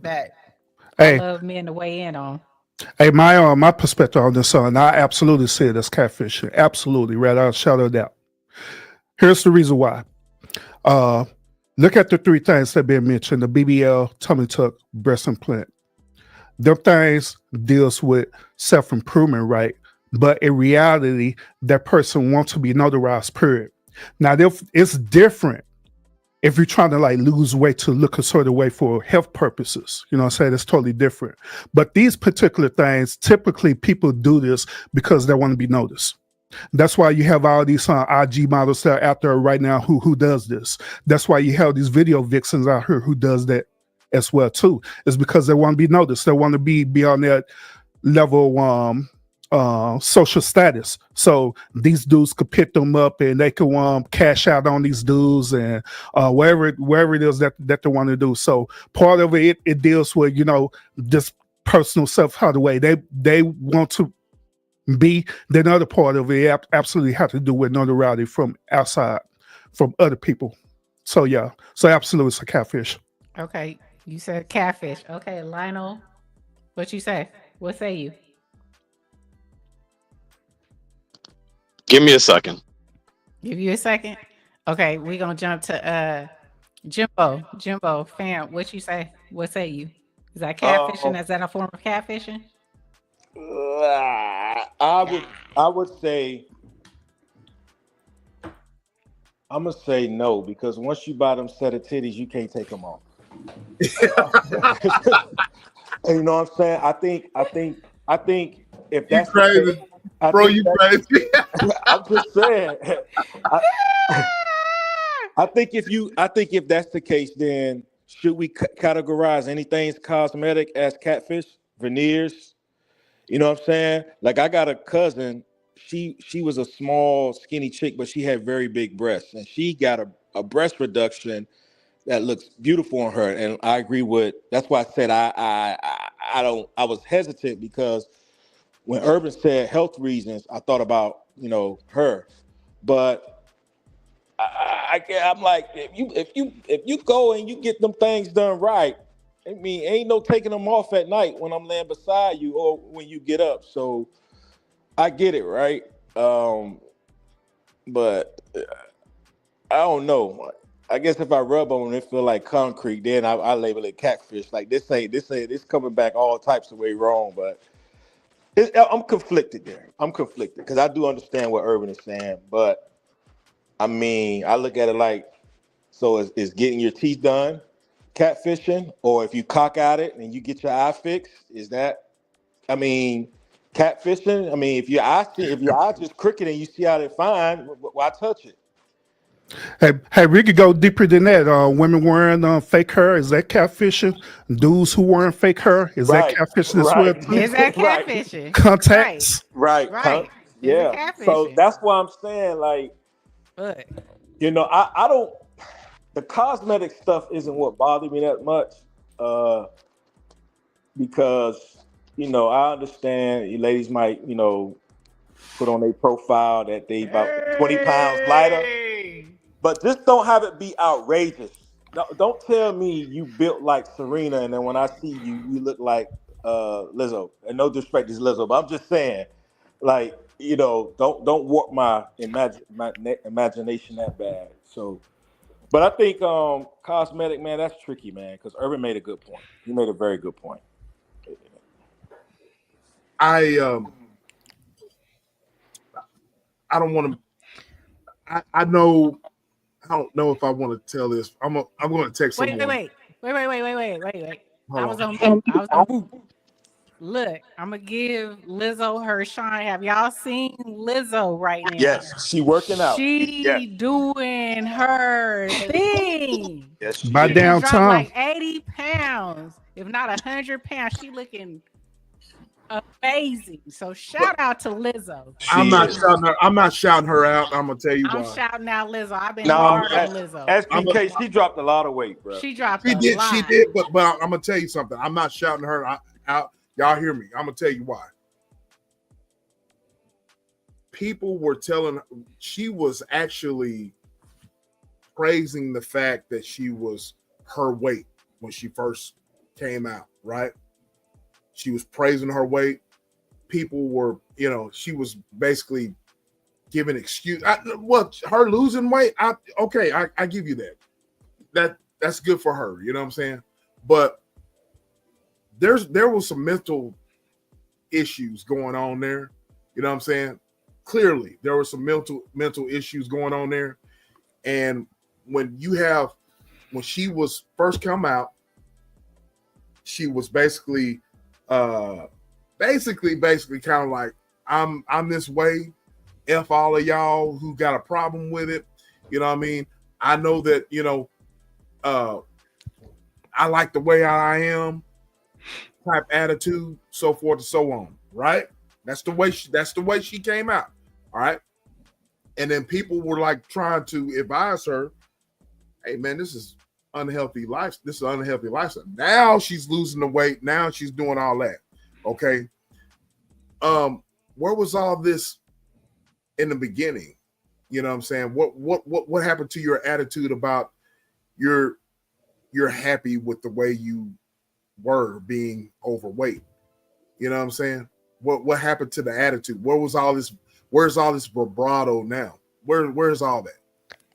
Speaker 1: that I love men to weigh in on.
Speaker 5: Hey, my perspective on this, and I absolutely see it as catfishing. Absolutely, without a shadow of doubt. Here's the reason why. Look at the three things that have been mentioned: the BBL, tummy tuck, breast implant. Them things deals with self-improvement, right? But in reality, that person wants to be notarized, period. Now, it's different if you're trying to like lose weight to look a sort of way for health purposes. You know what I'm saying? It's totally different. But these particular things, typically people do this because they want to be noticed. That's why you have all these IG models that are out there right now who does this. That's why you have these video vixens out here who does that as well too. It's because they want to be noticed. They want to be on that level social status. So these dudes could pick them up and they can cash out on these dudes and wherever it is that they want to do. So part of it deals with, just personal self, how the way they want to be. Then other part of it absolutely have to do with notoriety from outside, from other people. So yeah, so absolutely it's a catfish.
Speaker 1: Okay, you said catfish. Okay, Lionel, what you say? What say you?
Speaker 4: Give me a second.
Speaker 1: Give you a second. Okay, we're gonna jump to Jimbo, fam. What you say? What say you? Is that catfishing? Is that a form of catfishing?
Speaker 6: I would say, I'm gonna say no, because once you buy them set of titties, you can't take them off. And you know what I'm saying? I think if that's
Speaker 2: crazy, bro, you crazy.
Speaker 6: I'm just saying. I think if that's the case, then should we categorize anything cosmetic as catfish, veneers? You know what I'm saying? Like, I got a cousin. She was a small, skinny chick, but she had very big breasts, and she got a breast reduction that looks beautiful on her. And I agree with. That's why I said I was hesitant, because when Urban said health reasons, I thought about her, but I'm like, if you go and you get them things done right, I mean, ain't no taking them off at night when I'm laying beside you or when you get up. So I get it, right? But I don't know. I guess if I rub on it, feel like concrete, then I label it catfish. Like this coming back all types of way wrong. But I'm conflicted there. I'm conflicted because I do understand what Urban is saying, but I mean, I look at it like, so is getting your teeth done catfishing? Or if you cock out it and you get your eye fixed, is that, I mean, catfishing? I mean, if your eye just crooked and you see how they're fine, why touch it?
Speaker 5: Hey, we could go deeper than that. Women wearing fake hair, is that catfishing? Dudes who wearing fake hair, is that catfishing as well too?
Speaker 1: Is that catfishing?
Speaker 5: Contacts.
Speaker 6: Right. Yeah. So that's why I'm saying, like,
Speaker 1: but
Speaker 6: I don't. the cosmetic stuff isn't what bothered me that much, because I understand you ladies might put on their profile that they about 20 pounds lighter, but just don't have it be outrageous. Don't tell me you built like Serena and then when I see you, you look like Lizzo. And no disrespect to Lizzo, but I'm just saying, like, don't warp my imagination that bad. So, but I think cosmetic, man, that's tricky, man, because Urban made a good point. He made a very good point.
Speaker 2: I don't want to. I know. I don't know if I want to tell this. I'm going to text someone.
Speaker 1: Wait.
Speaker 2: Hold
Speaker 1: I was
Speaker 2: on.
Speaker 1: on mute. Look, I'm gonna give Lizzo her shine. Have y'all seen Lizzo right now?
Speaker 6: Yes, she working out.
Speaker 1: She doing her thing.
Speaker 6: Yes,
Speaker 1: She
Speaker 5: By
Speaker 1: done dropped
Speaker 5: downtown.
Speaker 1: like 80 pounds, if not 100 pounds. She looking amazing. So shout out to Lizzo.
Speaker 2: I'm not shouting her out. I'm gonna tell you why.
Speaker 1: I'm shouting out Lizzo. I've been
Speaker 6: No,
Speaker 1: hard on Lizzo.
Speaker 6: SBK, she dropped a lot of weight, bro.
Speaker 1: She dropped
Speaker 2: She
Speaker 1: a
Speaker 2: did,
Speaker 1: lot.
Speaker 2: but I'm gonna tell you something. I'm not shouting her out. Y'all hear me? I'm gonna tell you why. People were telling she was actually praising the fact that she was her weight when she first came out, right? She was praising her weight. People were, she was basically giving excuse. Her losing weight, I give you that. That's good for her. You know what I'm saying? But there was some mental issues going on there. You know what I'm saying? Clearly, there were some mental issues going on there. And when she was first come out, she was basically kind of like, I'm this way. F all of y'all who got a problem with it. You know what I mean? I know that, I like the way I am, type attitude, so forth and so on. Right? That's the way she came out. All right. And then people were like trying to advise her, hey man, this is unhealthy life. This is an unhealthy lifestyle. Now she's losing the weight. Now she's doing all that. Okay. Where was all this in the beginning? You know what I'm saying? What happened to your attitude about you're happy with the way you were being overweight? You know what I'm saying? What happened to the attitude? Where's all this vibrato now? Where's all that?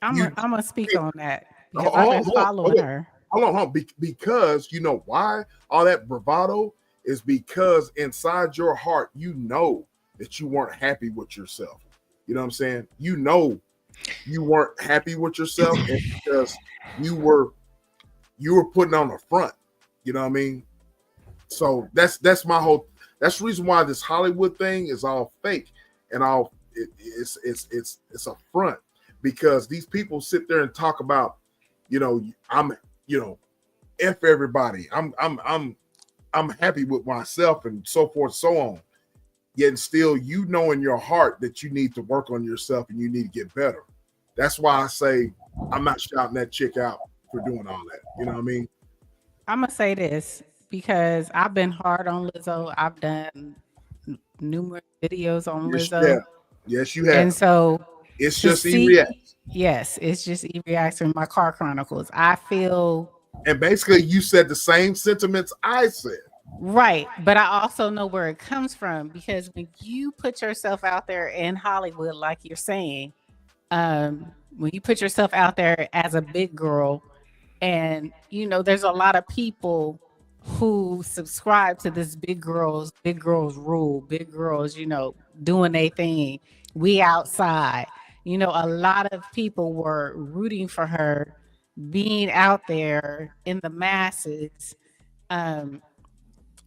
Speaker 1: I'm gonna speak on that because I've been following her.
Speaker 2: Hold on. Because you know why all that bravado is, because inside your heart, you know that you weren't happy with yourself. You know what I'm saying? You know you weren't happy with yourself, and because you were putting on a front. You know what I mean? So that's the reason why this Hollywood thing is all fake and all it's a front, because these people sit there and talk about, I'm F everybody. I'm happy with myself and so forth, so on. Yet still, in your heart that you need to work on yourself and you need to get better. That's why I say I'm not shouting that chick out for doing all that. You know what I mean?
Speaker 1: I'm gonna say this because I've been hard on Lizzo. I've done numerous videos on Lizzo.
Speaker 2: Yes, you have.
Speaker 1: And so
Speaker 2: it's just E-Reacts.
Speaker 1: Yes, it's just E-Reacts in my car chronicles. I feel,
Speaker 2: and basically you said the same sentiments I said.
Speaker 1: Right. But I also know where it comes from, because when you put yourself out there in Hollywood, like you're saying, when you put yourself out there as a big girl, and there's a lot of people who subscribe to this big girls rule, big girls, doing their thing. We outside. A lot of people were rooting for her, being out there in the masses,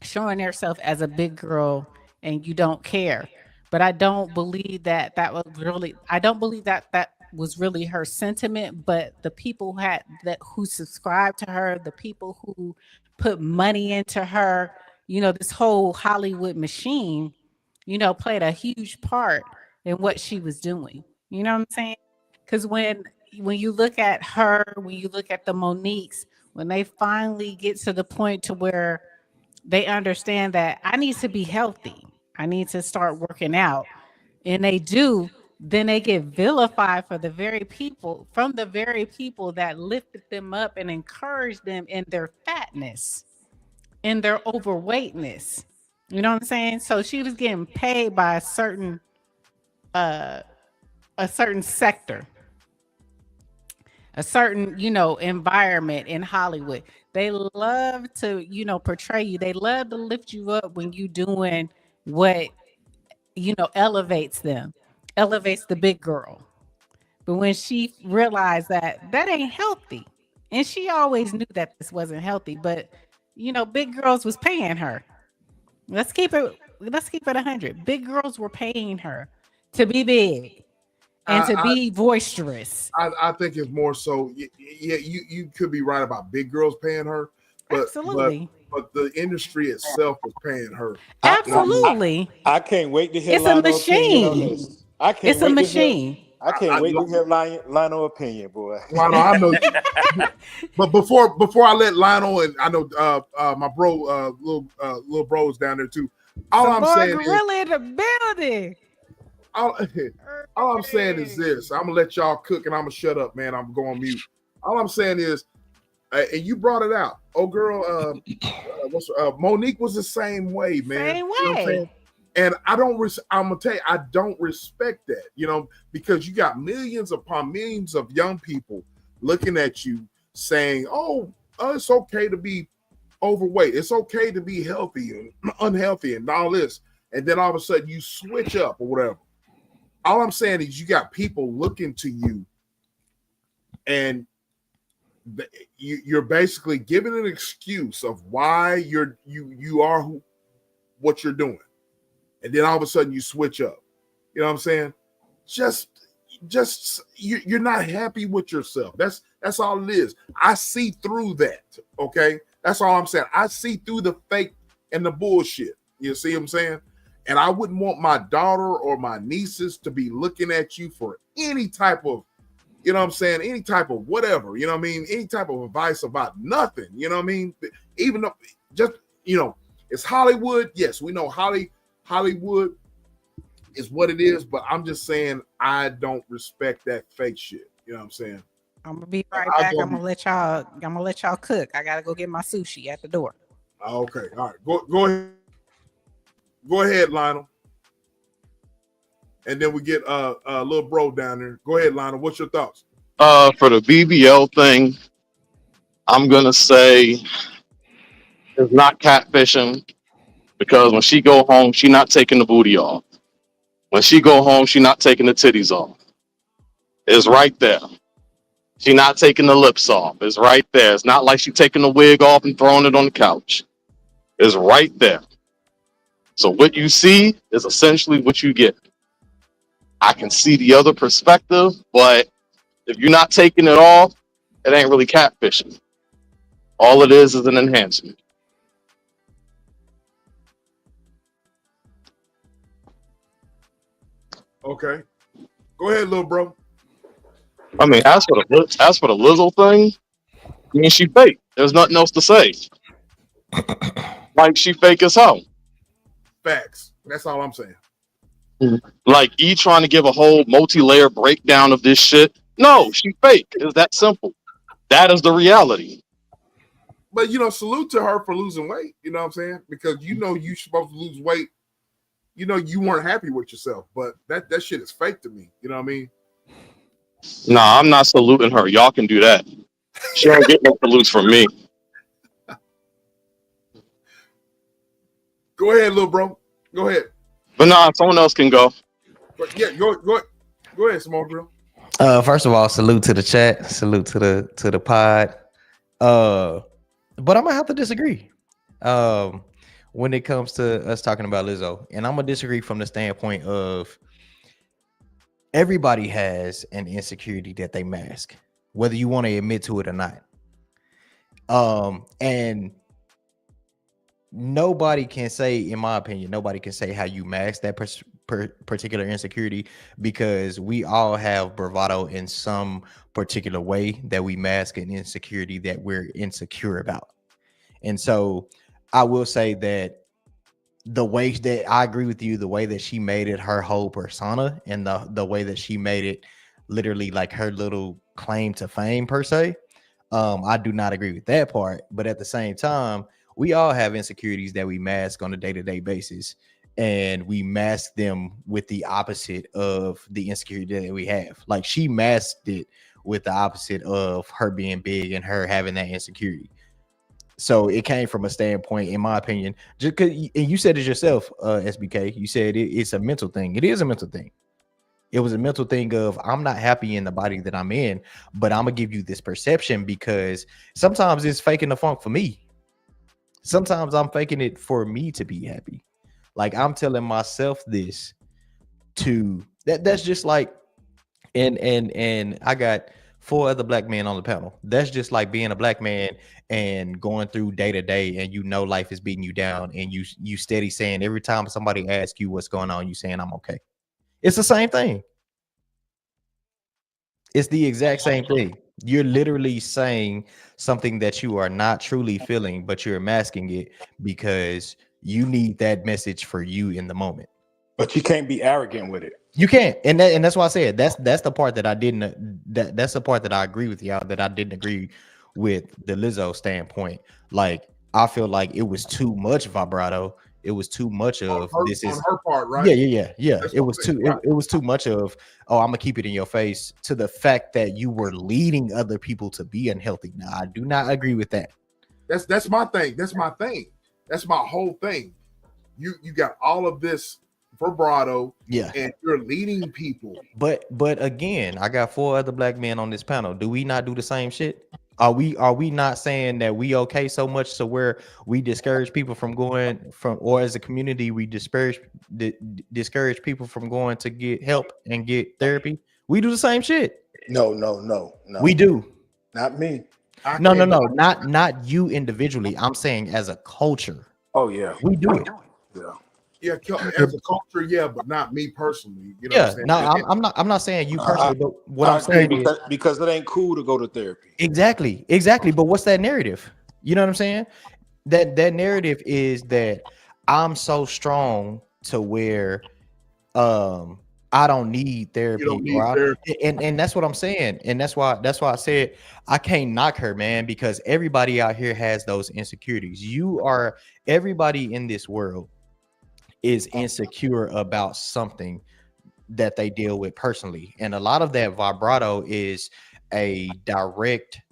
Speaker 1: showing herself as a big girl, and you don't care. But I don't believe that was really her sentiment. But the people who subscribed to her, the people who put money into her, this whole Hollywood machine, played a huge part in what she was doing. You know what I'm saying? Because when when you look at her, when you look at the Moniques, when they finally get to the point to where they understand that I need to be healthy, I need to start working out, and they do, then they get vilified for the very people from the very people that lifted them up and encouraged them in their fatness, in their overweightness. You know what I'm saying? So she was getting paid by uh a certain sector, a certain, environment in Hollywood. They love to, portray you. They love to lift you up when you doing what, elevates them, elevates the big girl. But when she realized that that ain't healthy, and she always knew that this wasn't healthy, but big girls was paying her. Let's keep it 100. Big girls were paying her to be big and to
Speaker 2: I,
Speaker 1: be boisterous.
Speaker 2: I think it's more so. Yeah, you could be right about big girls paying her, but
Speaker 1: Absolutely.
Speaker 2: the industry itself is paying her.
Speaker 6: I,
Speaker 2: You know what I mean?
Speaker 1: Absolutely.
Speaker 6: I can't wait to hear
Speaker 1: It's a
Speaker 6: Lionel opinion on
Speaker 1: machine.
Speaker 6: this. I can't
Speaker 1: It's a
Speaker 6: wait to hear.
Speaker 1: machine.
Speaker 6: I can't wait to hear Lionel opinion, boy.
Speaker 2: Lionel, I know. But before I let Lionel, and I know my bro, little bros down there too. All I'm
Speaker 1: Samoa
Speaker 2: saying is,
Speaker 1: Gorilla in the building.
Speaker 2: all, all I'm saying is this. I'm gonna let y'all cook, and I'm gonna shut up, man. I'm going on mute. All I'm saying is, and you brought it out. Oh, girl, Monique was the same way, man.
Speaker 1: Same
Speaker 2: You know what I'm saying?
Speaker 1: way.
Speaker 2: And I'm gonna tell you, I don't respect that, because you got millions upon millions of young people looking at you saying, "Oh, it's okay to be overweight. It's okay to be healthy and unhealthy and all this." And then all of a sudden you switch up or whatever. All I'm saying is you got people looking to you, and you're basically giving an excuse of why you are what you're doing. And then all of a sudden you switch up. You know what I'm saying? Just you're not happy with yourself. That's all it is. I see through that. Okay, that's all I'm saying. I see through the fake and the bullshit. You see what I'm saying? And I wouldn't want my daughter or my nieces to be looking at you for any type of, you know what I'm saying, any type of whatever, you know what I mean, any type of advice about nothing, you know what I mean? Even though just, it's Hollywood. Yes, we know Hollywood is what it is, but I'm just saying I don't respect that fake shit. You know what I'm saying?
Speaker 1: I'm gonna be right back. I'm gonna let y'all cook. I gotta go get my sushi at the door.
Speaker 2: Okay, all right. Go ahead, Lionel. And then we get little bro down there. Go ahead, Lionel. What's your thoughts?
Speaker 4: For the BBL thing, I'm gonna say it's not catfishing because when she go home, she not taking the booty off. When she go home, she not taking the titties off. It's right there. She not taking the lips off. It's right there. It's not like she taking the wig off and throwing it on the couch. It's right there. So what you see is essentially what you get. I can see the other perspective, but if you're not taking it off, it ain't really catfishing. All it is an enhancement.
Speaker 2: Okay. Go ahead, little bro.
Speaker 4: I mean, as for the Lizzo thing, I mean, she fake. There's nothing else to say. Like she fake as hell.
Speaker 2: Facts. That's all I'm saying.
Speaker 4: Like E trying to give a whole multi-layer breakdown of this shit. No, she fake. It's that simple. That is the reality.
Speaker 2: But salute to her for losing weight. You know what I'm saying? Because you're supposed to lose weight. You weren't happy with yourself, but that shit is fake to me. You know what I mean?
Speaker 4: Nah, I'm not saluting her. Y'all can do that. She don't get no salutes from me.
Speaker 2: Go ahead, little bro. Go ahead.
Speaker 4: But nah, someone else can go.
Speaker 2: Yeah, go ahead, small girl.
Speaker 7: First of all, salute to the chat, salute to the pod. But I'm gonna have to disagree. When it comes to us talking about Lizzo, and I'm gonna disagree from the standpoint of everybody has an insecurity that they mask, whether you want to admit to it or not. And nobody can say, in my opinion, nobody can say how you mask that particular insecurity because we all have bravado in some particular way that we mask an insecurity that we're insecure about. And so I will say that the way that I agree with you, the way that she made it her whole persona and the way that she made it literally like her little claim to fame per se, I do not agree with that part. But at the same time, we all have insecurities that we mask on a day-to-day basis, and we mask them with the opposite of the insecurity that we have. Like she masked it with the opposite of her being big and her having that insecurity. So it came from a standpoint, in my opinion, just because, and you said it yourself, SBK. You said it's a mental thing. It is a mental thing. It was a mental thing of I'm not happy in the body that I'm in, but I'm gonna give you this perception because sometimes it's faking the funk for me. Sometimes I'm faking it for me to be happy. Like I'm telling myself this to that's just like, and I got 4 other black men on the panel. That's just like being a black man and going through day to day, and you know life is beating you down, and you steady saying every time somebody asks you what's going on, you saying I'm okay. It's the same thing. It's the exact same thing. You're literally saying something that you are not truly feeling, but you're masking it because you need that message for you in the moment.
Speaker 6: But you can't be arrogant with it.
Speaker 7: You can't, and that's why I said that's the part that I didn't. That's the part that I agree with y'all that I didn't agree with the Lizzo standpoint. Like I feel like it was too much vibrato. It was too much of this is
Speaker 2: on her part, right?
Speaker 7: Yeah.
Speaker 2: That's
Speaker 7: It was too. It was too much of I'm gonna keep it in your face to the fact that you were leading other people to be unhealthy. Now I do not agree with that.
Speaker 2: That's my thing. That's my thing. That's my whole thing. You got all of this vibrato,
Speaker 7: Yeah,
Speaker 2: and you're leading people.
Speaker 7: but again, I got 4 other black men on this panel. Do we not do the same shit? Are we not saying that we okay so much so where we discourage people from going from, or as a community we discourage people from going to get help and get therapy? We do the same shit.
Speaker 6: No.
Speaker 7: We do.
Speaker 6: Not me.
Speaker 7: No, not you individually. I'm saying as a culture.
Speaker 6: Oh yeah,
Speaker 7: We do it.
Speaker 2: Yeah, as a culture, yeah, but not me personally. You know what I'm saying?
Speaker 7: No, I'm not saying you personally, but what I'm saying is
Speaker 6: because it ain't cool to go to therapy.
Speaker 7: exactly. But what's that narrative? You know what I'm saying? That narrative is that I'm so strong to where I don't need therapy.
Speaker 2: You don't need therapy.
Speaker 7: And that's what I'm saying. And that's why I said I can't knock her, man, because everybody out here has those insecurities. Everybody in this world is insecure about something that they deal with personally, and a lot of that vibrato is a direct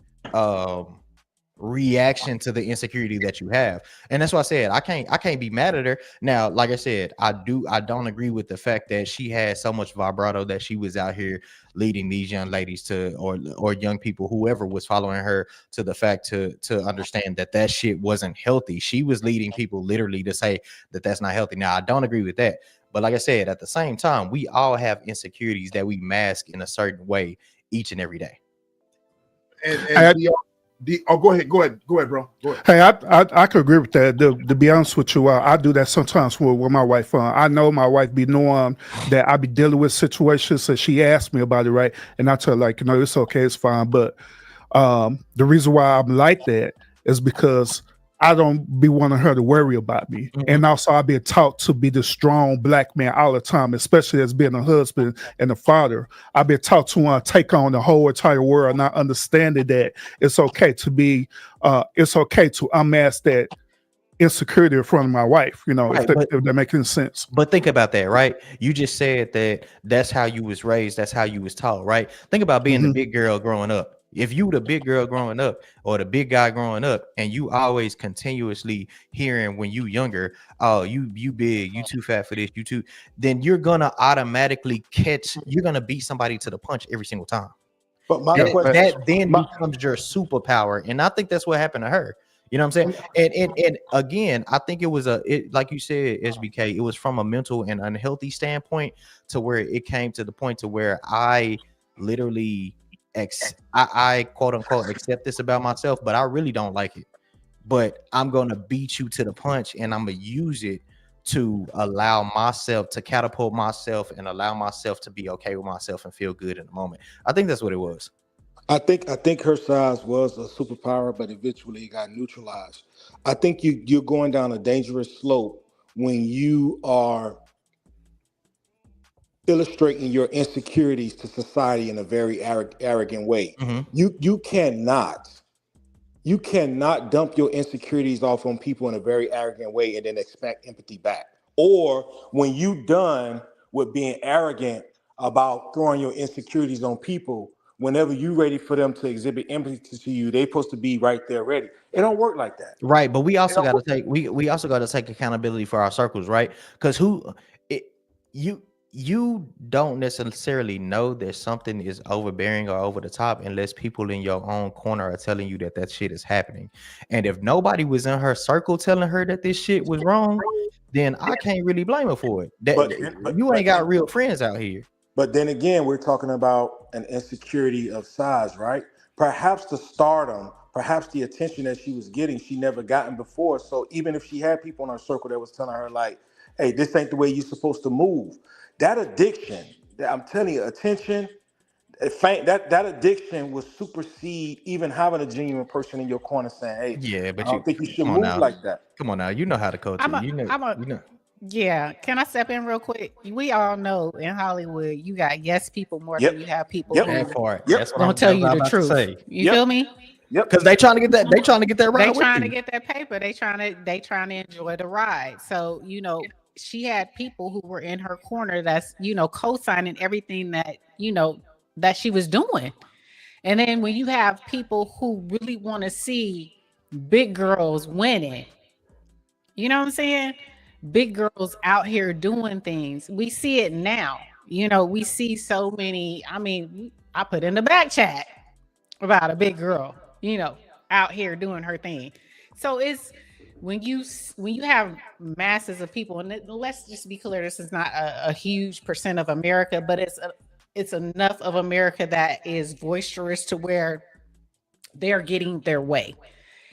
Speaker 7: reaction to the insecurity that you have. And that's why I said I can't be mad at her. Now, like I said, I don't agree with the fact that she had so much vibrato that she was out here leading these young ladies to, or young people, whoever was following her, to the fact to understand that shit wasn't healthy. She was leading people literally to say that that's not healthy. Now, I don't agree with that. But like I said, at the same time, we all have insecurities that we mask in a certain way each and every day.
Speaker 2: Go ahead, bro. Go ahead.
Speaker 5: Hey, I could agree with that. To be honest with you, I do that sometimes with my wife. I know my wife be knowing that I be dealing with situations, so she asked me about it, right? And I tell her, like, it's okay, it's fine. But the reason why I'm like that is because I don't be wanting her to worry about me. Mm-hmm. And also I've been taught to be the strong black man all the time, especially as being a husband and a father. I've been taught to take on the whole entire world, not understanding that it's okay to be, it's okay to unmask that insecurity in front of my wife, right, if that makes any sense.
Speaker 7: But think about that, right? You just said that that's how you was raised, that's how you was taught, right? Think about being the big girl growing up. If you the big girl growing up or the big guy growing up, and you always continuously hearing when you younger, oh, you big, you too fat for this, you too, then you're gonna automatically you're gonna beat somebody to the punch every single time.
Speaker 6: But
Speaker 7: that then becomes your superpower, and I think that's what happened to her. You know what I'm saying? And again, I think it was like you said, SBK, it was from a mental and unhealthy standpoint to where it came to the point to where I literally I quote unquote accept this about myself, but I really don't like it. But I'm gonna beat you to the punch, and I'm gonna use it to allow myself to catapult myself and allow myself to be okay with myself and feel good in the moment. I think that's what it was.
Speaker 6: I think her size was a superpower, but eventually it got neutralized. I think you're going down a dangerous slope when you are illustrating your insecurities to society in a very arrogant way.
Speaker 7: Mhm.
Speaker 6: You cannot dump your insecurities off on people in a very arrogant way and then expect empathy back. Or when you done with being arrogant about throwing your insecurities on people, whenever you ready for them to exhibit empathy to you, they supposed to be right there ready. It don't work like that.
Speaker 7: Right, but we
Speaker 6: It
Speaker 7: also
Speaker 6: don't
Speaker 7: got to
Speaker 6: work.
Speaker 7: take we also got to take accountability for our circles, right? Because it you you don't necessarily know that something is overbearing or over the top unless people in your own corner are telling you that that shit is happening. And if nobody was in her circle telling her that this shit was wrong, then I can't really blame her for it.
Speaker 6: But
Speaker 7: You ain't got real friends out here.
Speaker 6: But then again, we're talking about an insecurity of size, right? Perhaps the stardom, perhaps the attention that she was getting, she never gotten before. So even if she had people in her circle that was telling her like, "Hey, this ain't the way you're supposed to move," that addiction, I'm telling you, attention, that addiction will supersede even having a genuine person in your corner saying, "Hey,
Speaker 7: Yeah,
Speaker 6: I
Speaker 7: but
Speaker 6: don't think you should
Speaker 7: come on
Speaker 6: move
Speaker 7: now.
Speaker 6: like that."
Speaker 7: Come on now. You know how to coach it.
Speaker 1: I'm a, I'm a,
Speaker 7: You know.
Speaker 1: yeah. Can I step in real quick? We all know in Hollywood, you got yes people more
Speaker 6: Yep.
Speaker 1: than you have people
Speaker 6: Yep.
Speaker 1: who
Speaker 7: That part.
Speaker 6: Yep.
Speaker 7: That's what
Speaker 1: gonna tell
Speaker 7: I'm
Speaker 1: you the
Speaker 7: about to
Speaker 1: truth.
Speaker 7: say.
Speaker 1: You
Speaker 6: Yep.
Speaker 1: feel me?
Speaker 6: Yep.
Speaker 7: Because they trying to get that. They trying to get that
Speaker 1: They
Speaker 7: ride with
Speaker 1: trying to
Speaker 7: you.
Speaker 1: get that paper. They trying to enjoy the ride. So she had people who were in her corner that's co-signing everything that that she was doing. And then when you have people who really want to see big girls winning, you know what I'm saying? Big girls out here doing things. We see it now. We see so many. I mean, I put in the back chat about a big girl, out here doing her thing. So it's when you have masses of people, and let's just be clear, this is not a huge percent of America, but it's enough of America that is boisterous to where they're getting their way.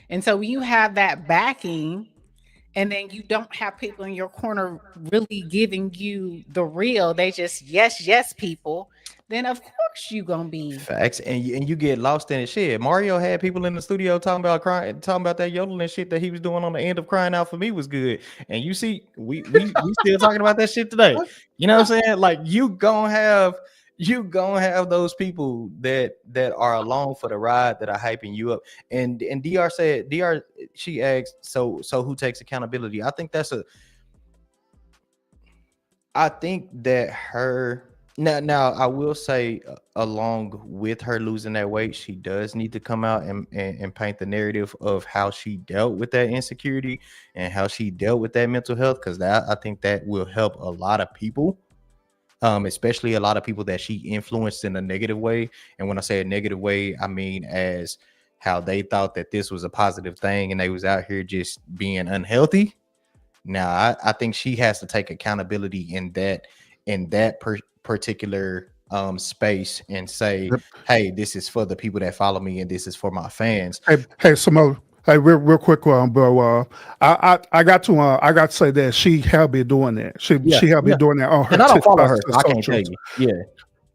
Speaker 1: And so when you have that backing, and then you don't have people in your corner really giving you the real, they just yes people, then of course you gonna be.
Speaker 7: Facts, and you get lost in it. Shit, Mario had people in the studio talking about crying, talking about that yodeling shit that he was doing on the end of Crying Out for Me was good. And you see, we still talking about that shit today. You know what I'm saying? Like you gonna have those people that are along for the ride that are hyping you up. And Dr. She asked, so who takes accountability? I think that her now I will say along with her losing that weight, she does need to come out and paint the narrative of how she dealt with that insecurity and how she dealt with that mental health, because that I think that will help a lot of people, especially a lot of people that she influenced in a negative way. And when I say a negative way, I mean as how they thought that this was a positive thing and they was out here just being unhealthy. Now, I think she has to take accountability in that particular space and say,
Speaker 5: Yep.
Speaker 7: hey, this is for the people that follow me and this is for my fans.
Speaker 5: Hey, Samo. Hey, real quick, bro. I got to say that she have been doing that. She have been doing that on her
Speaker 7: And I don't follow
Speaker 5: TikTok
Speaker 7: her, so I can't tell
Speaker 5: socials.
Speaker 7: you. Yeah.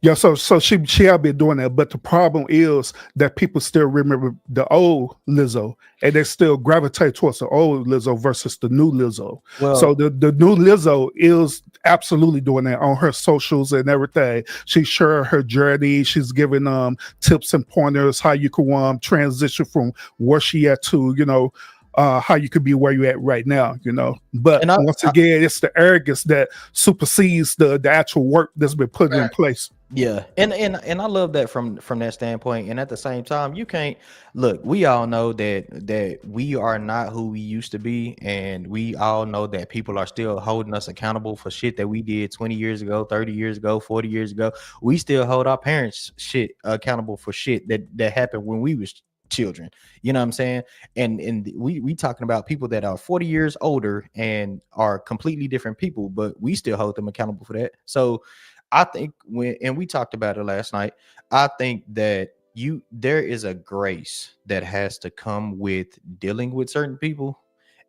Speaker 5: Yeah, so she have been doing that, but the problem is that people still remember the old Lizzo, and they still gravitate towards the old Lizzo versus the new Lizzo.
Speaker 7: Well,
Speaker 5: So the new Lizzo is absolutely doing that on her socials and everything. She's sharing her journey. She's giving tips and pointers how you can transition from where she at to how you could be where you at right now. But
Speaker 7: and
Speaker 5: once again, it's the arrogance that supersedes the actual work that's been put in place.
Speaker 7: yeah, and I love that from that standpoint. And at the same time, you can't look. We all know that we are not who we used to be, and we all know that people are still holding us accountable for shit that we did 20 years ago, 30 years ago, 40 years ago. We still hold our parents shit accountable for shit that happened when we was children. You know what I'm saying? And we talking about people that are 40 years older and are completely different people, but we still hold them accountable for that. So I think we talked about it last night, I think that there is a grace that has to come with dealing with certain people.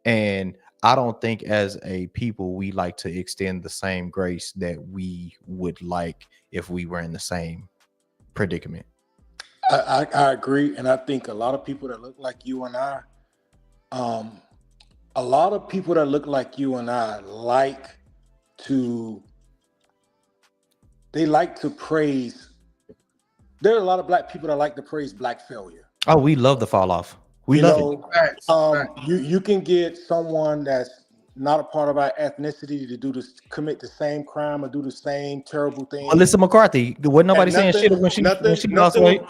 Speaker 7: And I don't think as a people we like to extend the same grace that we would like if we were in the same predicament.
Speaker 6: I agree, and I think a lot of people that look like you and I, a lot of people that look like you and I to praise. There are a lot of black people that like to praise black failure.
Speaker 7: Oh, we love the fall off. We
Speaker 6: You
Speaker 7: love
Speaker 6: know,
Speaker 2: Facts.
Speaker 6: you can get someone that's not a part of our ethnicity to commit the same crime or do the same terrible thing.
Speaker 7: Melissa McCarthy. Wasn't nobody saying shit when she lost weight.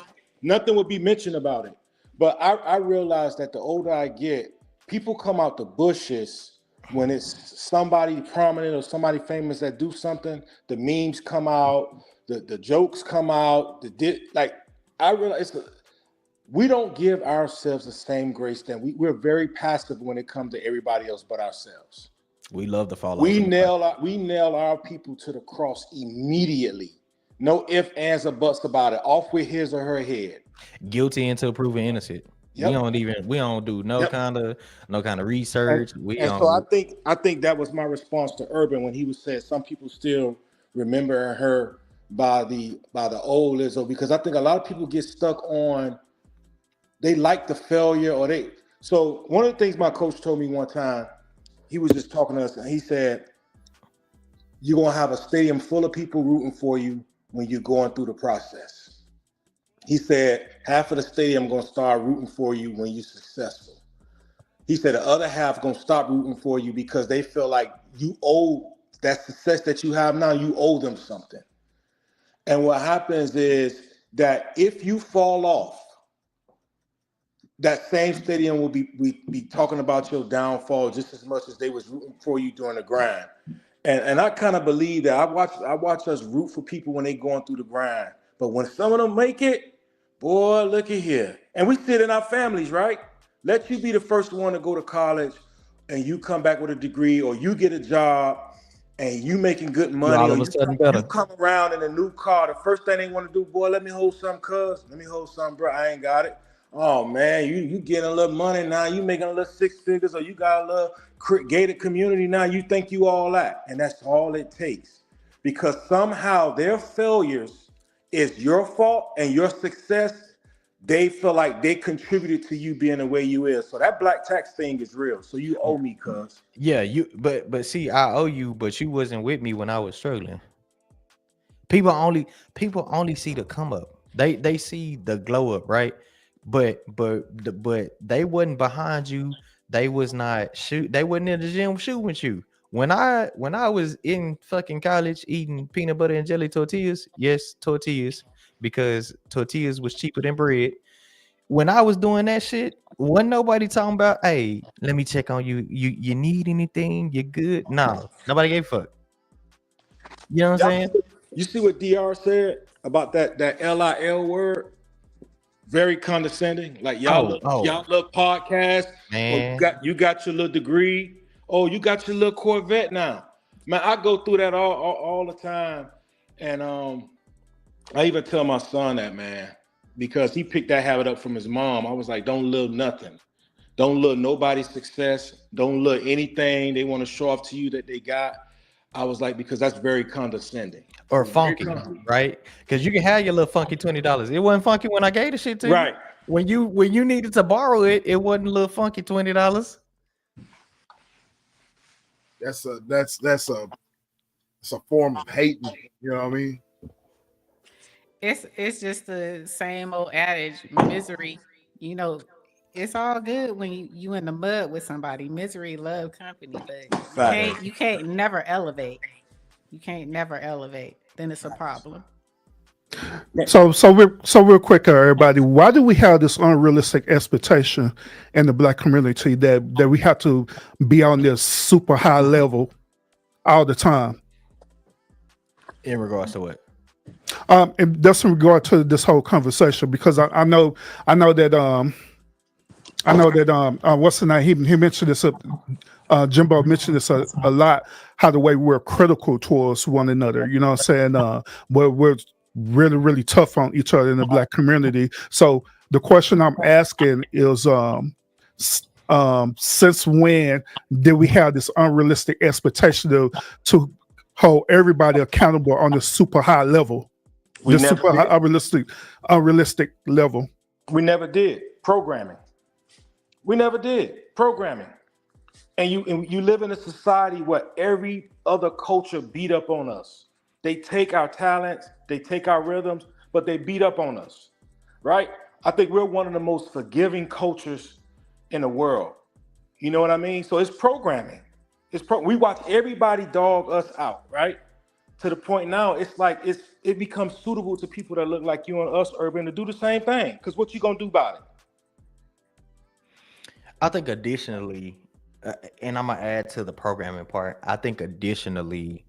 Speaker 6: Nothing would be mentioned about it. But I realize that the older I get, people come out the bushes when it's somebody prominent or somebody famous that do something. The memes come out, the jokes come out. I realize we don't give ourselves the same grace. We're very passive when it comes to everybody else but ourselves.
Speaker 7: We love the fall off.
Speaker 6: We nail our people to the cross immediately. No ifs, ands, or buts about it. Off with his or her head.
Speaker 7: Guilty until proven innocent.
Speaker 6: Yep.
Speaker 7: We don't do no kind of research.
Speaker 6: So I think that was my response to Urban when he was saying some people still remember her by the old Lizzo, because I think a lot of people get stuck on they like the failure so one of the things my coach told me one time, he was just talking to us and he said, you're gonna have a stadium full of people rooting for you when you're going through the process. He said half of the stadium gonna start rooting for you when you're successful. He said the other half gonna stop rooting for you because they feel like you owe that success that you have now, you owe them something. And what happens is that if you fall off, that same stadium will be talking about your downfall just as much as they was rooting for you during the grind. And I kind of believe that I watch us root for people when they going through the grind. But when some of them make it, boy, look at here. And we see it in our families, right? Let you be the first one to go to college and you come back with a degree, or you get a job and you making good money,
Speaker 7: all
Speaker 6: or
Speaker 7: of a
Speaker 6: you
Speaker 7: sudden better.
Speaker 6: come around in a new car. The first thing they want to do, boy, let me hold some, cuz. Let me hold some, bro. I ain't got it. Oh man, you getting a little money now, you making a little six figures, or you got a little gated community now, you think you all that. And that's all it takes. Because somehow their failures is your fault and your success, they feel like they contributed to you being the way you is. So that black tax thing is real. So you owe me, cuz.
Speaker 7: Yeah, but see, I owe you, but you wasn't with me when I was struggling. People only see the come up. They see the glow up, right? But they wasn't behind you. They was not they wasn't in the gym shooting with you. When I was in fucking college eating peanut butter and jelly tortillas, yes, tortillas, because tortillas was cheaper than bread. When I was doing that shit, wasn't nobody talking about, hey, let me check on you. You need anything? You good? No, nobody gave a fuck. You know what I'm saying?
Speaker 6: You see what DR said about that LIL word? Very condescending. Like y'all little podcast.
Speaker 7: Man.
Speaker 6: Oh, you got your little degree. Oh, you got your little Corvette now. Man, I go through that all the time. And I even tell my son that, man, because he picked that habit up from his mom. I was like, don't look nothing. Don't look nobody's success. Don't look anything they want to show off to you that they got. I was like, because that's very condescending.
Speaker 7: Or funky, right? Because you can have your little funky $20. It wasn't funky when I gave the shit to you.
Speaker 6: Right.
Speaker 7: When you needed to borrow it, it wasn't a little funky $20.
Speaker 2: That's a form of hating. You know what I mean?
Speaker 1: It's just the same old adage, misery. You know, it's all good when you in the mud with somebody. Misery love company, but you can't never elevate. You can't never elevate. Then it's a problem.
Speaker 5: So real quick, everybody, why do we have this unrealistic expectation in the black community that we have to be on this super high level all the time?
Speaker 7: In regards to what?
Speaker 5: And that's in regard to this whole conversation, because I know that what's the name? He mentioned this. Jimbo mentioned this a lot. How the way we're critical towards one another. You know what I'm saying? We're really, really tough on each other in the black community. So the question I'm asking is, Since when did we have this unrealistic expectation to hold everybody accountable on the super high level,
Speaker 6: We
Speaker 5: the
Speaker 6: never
Speaker 5: super high,
Speaker 6: did.
Speaker 5: unrealistic level?
Speaker 6: We never did. Programming. We never did. Programming. And you live in a society where every other culture beat up on us. They take our talents, they take our rhythms, but they beat up on us, right? I think we're one of the most forgiving cultures in the world. You know what I mean? So it's programming. We watch everybody dog us out, right? To the point now, it's like it becomes suitable to people that look like you and us, Urban, to do the same thing. Because what you gonna do about it?
Speaker 7: I think additionally, and I'm gonna add to the programming part. I think additionally,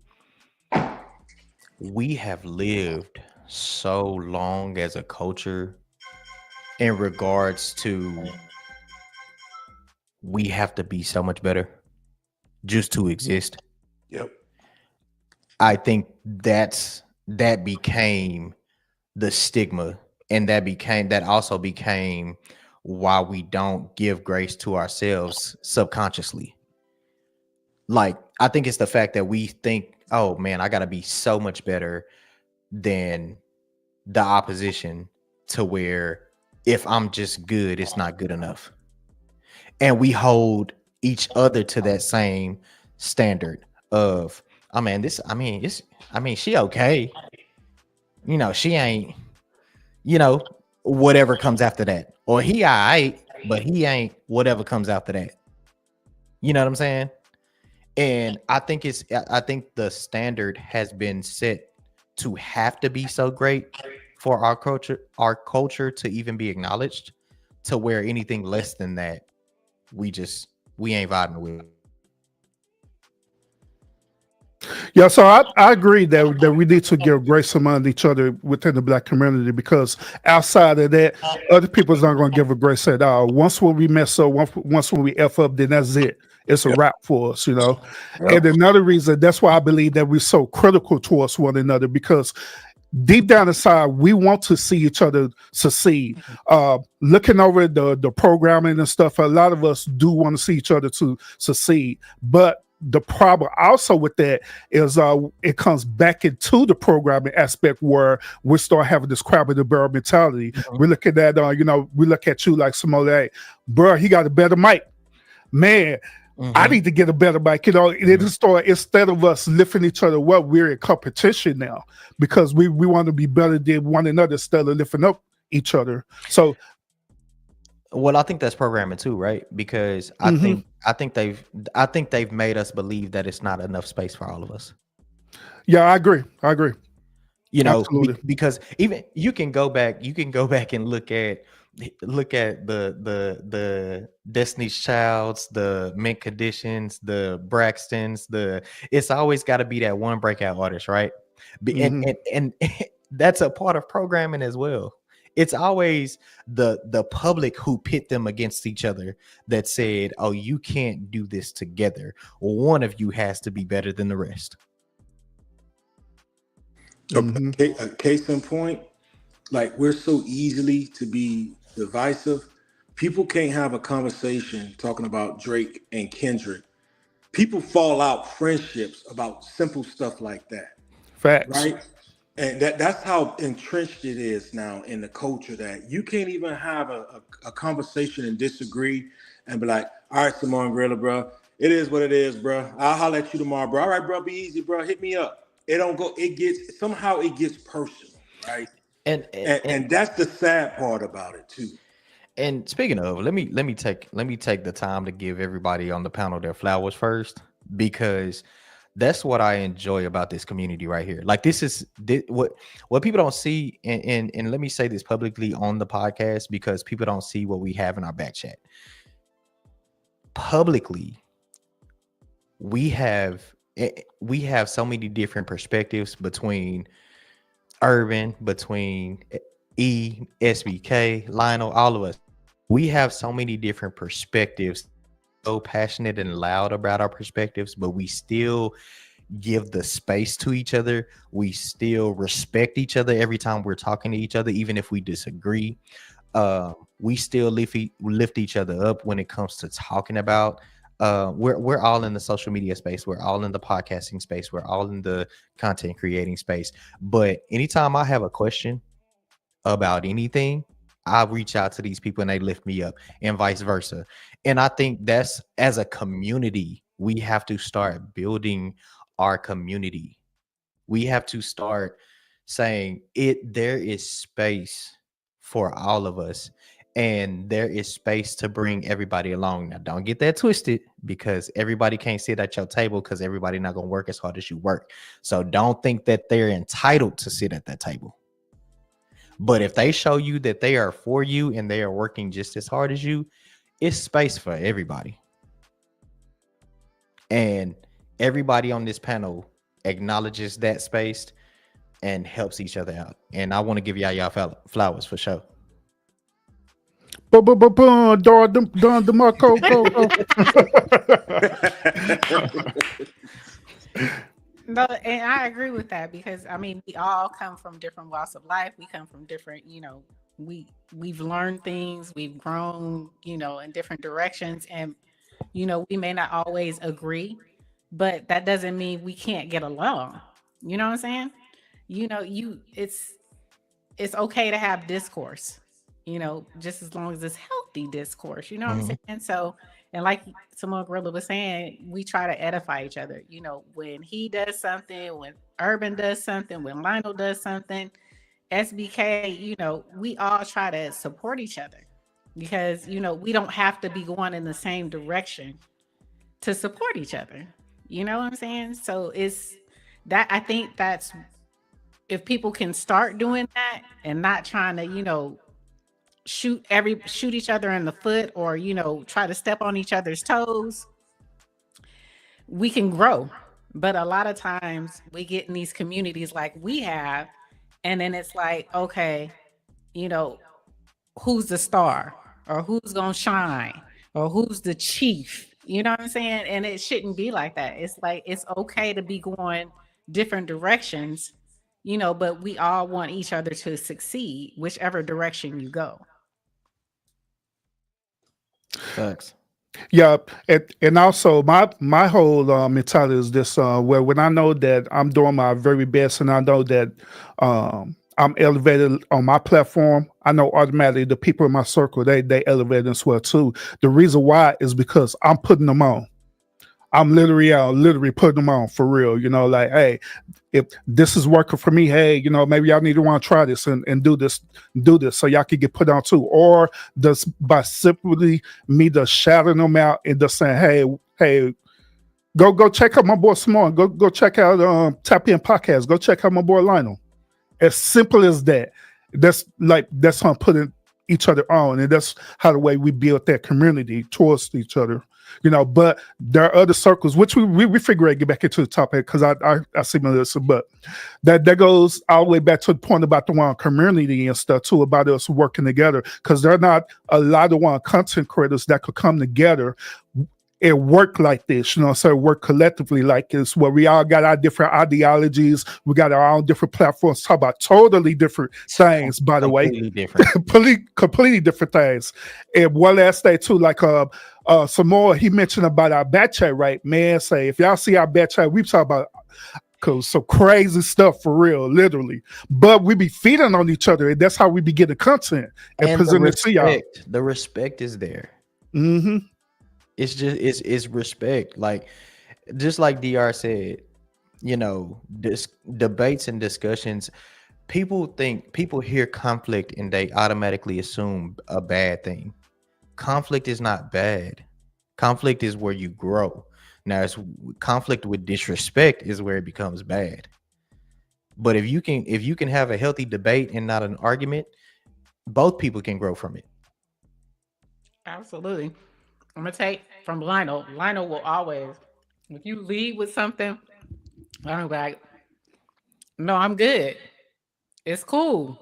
Speaker 7: we have lived so long as a culture in regards to we have to be so much better just to exist.
Speaker 6: Yep.
Speaker 7: I think that became the stigma, and that also became why we don't give grace to ourselves subconsciously. Like, I think it's the fact that we think, oh man, I gotta be so much better than the opposition, to where if I'm just good, it's not good enough. And we hold each other to that same standard of, oh man, she okay. She ain't, whatever comes after that. Or he all right, but he ain't whatever comes after that. You know what I'm saying? And I think the standard has been set to have to be so great for our culture to even be acknowledged, to where anything less than that, we ain't vibing with.
Speaker 5: Yeah, so I agree that we need to give grace among each other within the Black community, because outside of that, other people's aren't going to give a grace at all. Once when we mess up, once when we F up, then that's it. It's a wrap for us,
Speaker 6: Yep.
Speaker 5: And another reason, that's why I believe that we're so critical towards one another, because deep down inside, we want to see each other succeed. Looking over the programming and stuff, a lot of us do want to see each other to succeed. But the problem also with that is it comes back into the programming aspect, where we start having this crab in the barrel mentality.
Speaker 7: Mhm.
Speaker 5: We're looking at, we look at you like Simone, hey, bro, he got a better mic. Man, I need to get a better mic. It just start, instead of us lifting each other up, we're in competition now, because we want to be better than one another instead of lifting up each other. So,
Speaker 7: Well, I think that's programming too, right? Because I think they've made us believe that it's not enough space for all of us.
Speaker 5: yeah, I agree. Absolutely.
Speaker 7: Because even you can go back and look at the Destiny's Childs, the Mint Conditions, the Braxtons, it's always got to be that one breakout artist, right? And that's a part of programming as well. It's always the public who pit them against each other, that said, oh, you can't do this together. One of you has to be better than the rest.
Speaker 6: A case in point, like, we're so easily to be divisive. People can't have a conversation talking about Drake and Kendrick. People fall out friendships about simple stuff like that.
Speaker 5: Facts.
Speaker 6: Right? And that's how entrenched it is now in the culture, that you can't even have a conversation and disagree and be like, all right, Simone Gorilla, bro, it is what it is, bro. I'll holler at you tomorrow, bro. All right, bro, be easy, bro. Hit me up. It don't go, it gets personal, right? And that's the sad part about it too.
Speaker 7: And speaking of, let me take the time to give everybody on the panel their flowers first, because that's what I enjoy about this community right here. Like, what people don't see, and let me say this publicly on the podcast, because people don't see what we have in our back chat. Publicly, we have so many different perspectives between Urban, between E, SBK, Lionel, all of us. We have so many different perspectives, so passionate and loud about our perspectives, but we still give the space to each other. We still respect each other every time we're talking to each other, even if we disagree. We still lift each other up when it comes to talking about. We're all in the social media space. We're all in the podcasting space. We're all in the content creating space. But anytime I have a question about anything, I reach out to these people and they lift me up, and vice versa. And I think that's, as a community, we have to start building our community. We have to start saying there is space for all of us, and there is space to bring everybody along. Now don't get that twisted, because everybody can't sit at your table, because everybody not going to work as hard as you work. So don't think that they're entitled to sit at that table. But if they show you that they are for you and they are working just as hard as you, it's space for everybody. And everybody on this panel acknowledges that space and helps each other out. And I want to give y'all flowers for sure.
Speaker 5: Boom, boom, boom, boom. Don DeMarco, go.
Speaker 1: No, and I agree with that, because I mean, we all come from different walks of life. We come from different, we've learned things, we've grown, in different directions, and we may not always agree, but that doesn't mean we can't get along. You know what I'm saying? It's okay to have discourse, just as long as it's healthy discourse, you know what I'm saying? So, and like Simone Gorilla was saying, we try to edify each other. When he does something, when Urban does something, when Lionel does something, SBK, we all try to support each other, because, we don't have to be going in the same direction to support each other. You know what I'm saying? So I think that's, if people can start doing that and not trying to, shoot each other in the foot, or try to step on each other's toes, we can grow. But a lot of times we get in these communities like we have, and then it's like, okay, who's the star, or who's gonna shine, or who's the chief, you know what I'm saying? And it shouldn't be like that. It's like, it's okay to be going different directions, but we all want each other to succeed, whichever direction you go.
Speaker 7: Thanks.
Speaker 5: Yeah, and also my whole mentality is this: where when I know that I'm doing my very best, and I know that I'm elevated on my platform, I know automatically the people in my circle they elevate as well too. The reason why is because I'm putting them on. I'm literally putting them on for real. Like, hey, if this is working for me, hey, maybe y'all need to want to try this and do this, so y'all can get put on too. Or just by simply me just shouting them out and just saying, hey, go check out my boy Simone. Go check out Tapin Podcast. Go check out my boy Lionel. As simple as that. That's how I'm putting each other on, and that's how the way we build that community towards each other. But there are other circles which we figure out, get back into the topic, because I see this, but that goes all the way back to the point about the one community and stuff too, about us working together, because there are not a lot of one content creators that could come together and work like this, so work collectively like this, where we all got our different ideologies, we got our own different platforms, talk about totally different things, by the way. Completely different things. And one last thing too, like some more, he mentioned about our back chat, right? Man, say if y'all see our back chat, we talk about some crazy stuff for real, literally. But we be feeding on each other, and that's how we be getting content and presenting it to y'all.
Speaker 7: The respect is there.
Speaker 5: Mm-hmm.
Speaker 7: It's just it's respect. Like, just like DR said, debates and discussions, people hear conflict and they automatically assume a bad thing. Conflict is not bad. Conflict is where you grow. Now, it's conflict with disrespect is where it becomes bad. But if you can have a healthy debate and not an argument, both people can grow from it.
Speaker 1: Absolutely. I'm gonna take from Lionel. Lionel will always, if you lead with something, I'm like, no, I'm good. It's cool.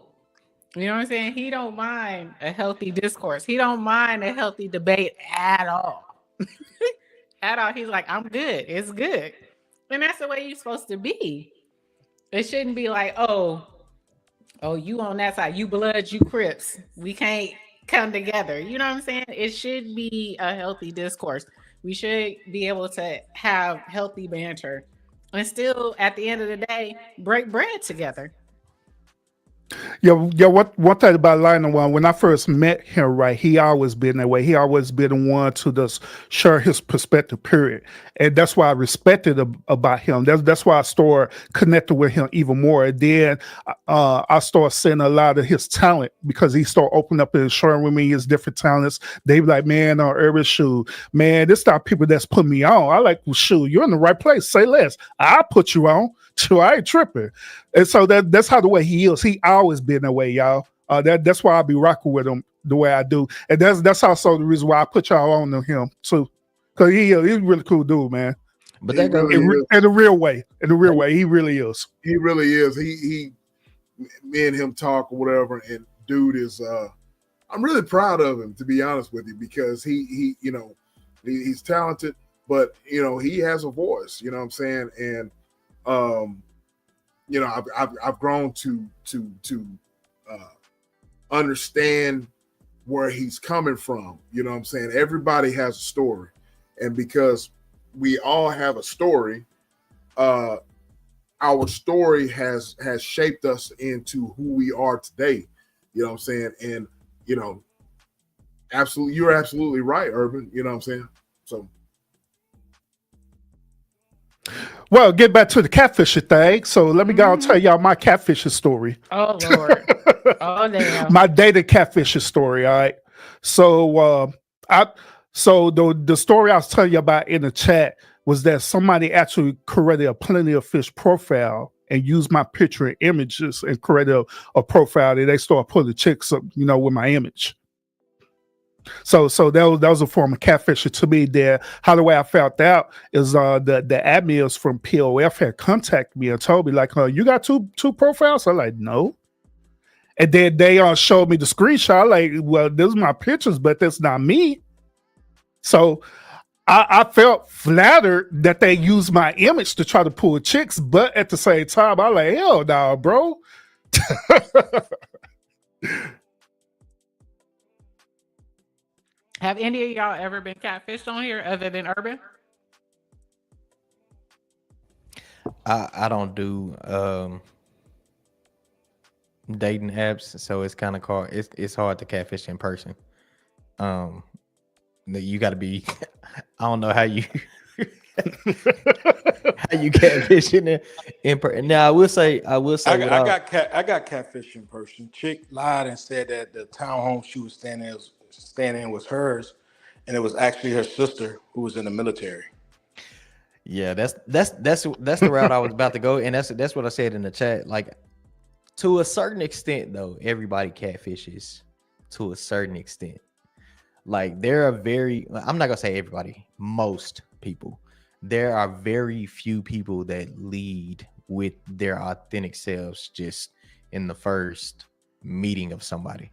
Speaker 1: You know what I'm saying? He don't mind a healthy discourse. He don't mind a healthy debate at all. At all. He's like, I'm good. It's good. And that's the way you're supposed to be. It shouldn't be like, oh, Oh, you on that side. You Bloods, you Crips. We can't come together. You know what I'm saying? It should be a healthy discourse. We should be able to have healthy banter and still, at the end of the day, break bread together.
Speaker 5: Yeah, yeah. What one thing about Lionel One, when I first met him, right, he always been that way. He always been the one to just share his perspective, period. And that's why I respected about him. That's why I started connecting with him even more. And then I started seeing a lot of his talent because he started opening up and sharing with me his different talents. They be like, man, every shoe, man, this not people that's put me on. I like, well, shoe, you're in the right place. Say less. I put you on. So I ain't tripping. And so that's how the way he is. He always been that way, y'all. That's why I be rocking with him the way I do. And that's also the reason why I put y'all on to him too. Cause he's a really cool dude, man.
Speaker 7: But
Speaker 2: He
Speaker 7: that goes
Speaker 2: really is.
Speaker 5: In the real way. In the real way, he really is.
Speaker 2: He really is. He me and him talk or whatever, and dude is I'm really proud of him, to be honest with you, because he you know, he's talented, but you know, he has a voice, you know what I'm saying? And you know, I've grown to understand where he's coming from. You know what I'm saying? Everybody has a story, and because we all have a story, our story has shaped us into who we are today. You know what I'm saying? And you know, absolutely, you're absolutely right, Urban. You know what I'm saying? So.
Speaker 5: Well, get back to the catfishing thing. So let me go and tell y'all my catfishing story.
Speaker 1: Oh Lord. Oh damn.
Speaker 5: My dated catfishing story. All right. So the story I was telling you about in the chat was that somebody actually created a Plenty of Fish profile and used my picture and images and created a profile that they started putting the chicks up, you know, with my image. So that was a form of catfishing to me. There, how the way I found out is the admins from POF had contacted me and told me like, you got two profiles? I'm like, no. And then they showed me the screenshot. Like, well, this is my pictures, but that's not me. So I felt flattered that they used my image to try to pull chicks, but at the same time, I'm like, hell no, bro.
Speaker 1: Have any of y'all ever been catfished on here other than Urban?
Speaker 7: I don't do dating apps, so it's kind of hard. It's hard to catfish in person. You got to be. I don't know how you how you catfish in person. Now I will say.
Speaker 6: I got catfish in person. Chick lied and said that the townhome she was staying in was hers, and it was actually her sister who was in the military.
Speaker 7: Yeah, that's the route I was about to go, and that's what I said in the chat. Like, to a certain extent, though, everybody catfishes to a certain extent. Like, there are I'm not gonna say everybody, most people. There are very few people that lead with their authentic selves just in the first meeting of somebody.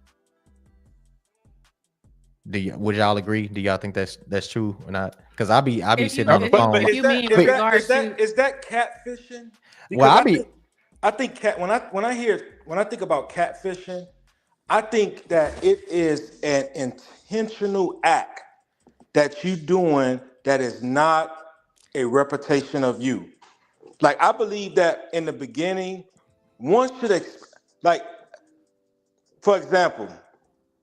Speaker 7: Would y'all agree? Do y'all think that's true or not? Because I'll be sitting on the phone.
Speaker 6: But
Speaker 1: Like,
Speaker 6: is that catfishing? Because I think when I think about catfishing, I think that it is an intentional act that you doing that is not a reputation of you. Like, I believe that in the beginning, one should like, for example,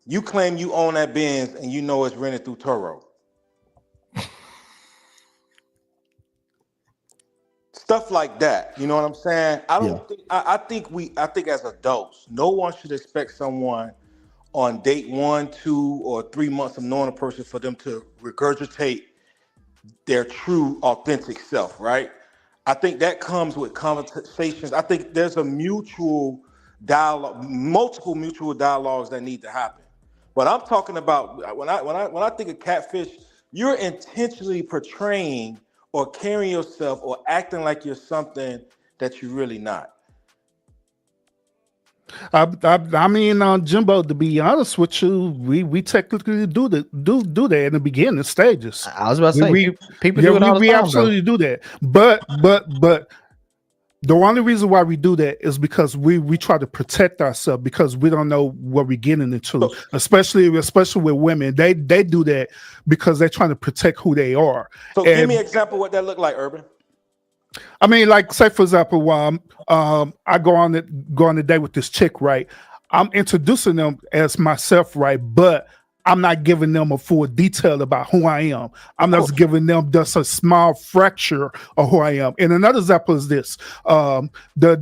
Speaker 6: you claim you own that Benz and you know it's rented through Turo. Stuff like that. You know what I'm saying? I think as adults, no one should expect someone on date 1, 2, or 3 months of knowing a person for them to regurgitate their true, authentic self, right? I think that comes with conversations. I think there's a mutual dialogue, multiple mutual dialogues that need to happen. But I'm talking about when I think of catfish, you're intentionally portraying or carrying yourself or acting like you're something that you're really not.
Speaker 5: I mean, Jimbo, to be honest with you, we technically do that in the beginning stages.
Speaker 7: I was about to say, people do it all the time.
Speaker 5: We absolutely do that. But The only reason why we do that is because we try to protect ourselves because we don't know what we're getting into. Especially with women, they do that because they're trying to protect who they are.
Speaker 6: So give me an example what that look like, Urban.
Speaker 5: I mean, like say for example, I go on a date with this chick, right? I'm introducing them as myself, right? But I'm not giving them a full detail about who I am. I'm just giving them just a small fracture of who I am. And another example is this: the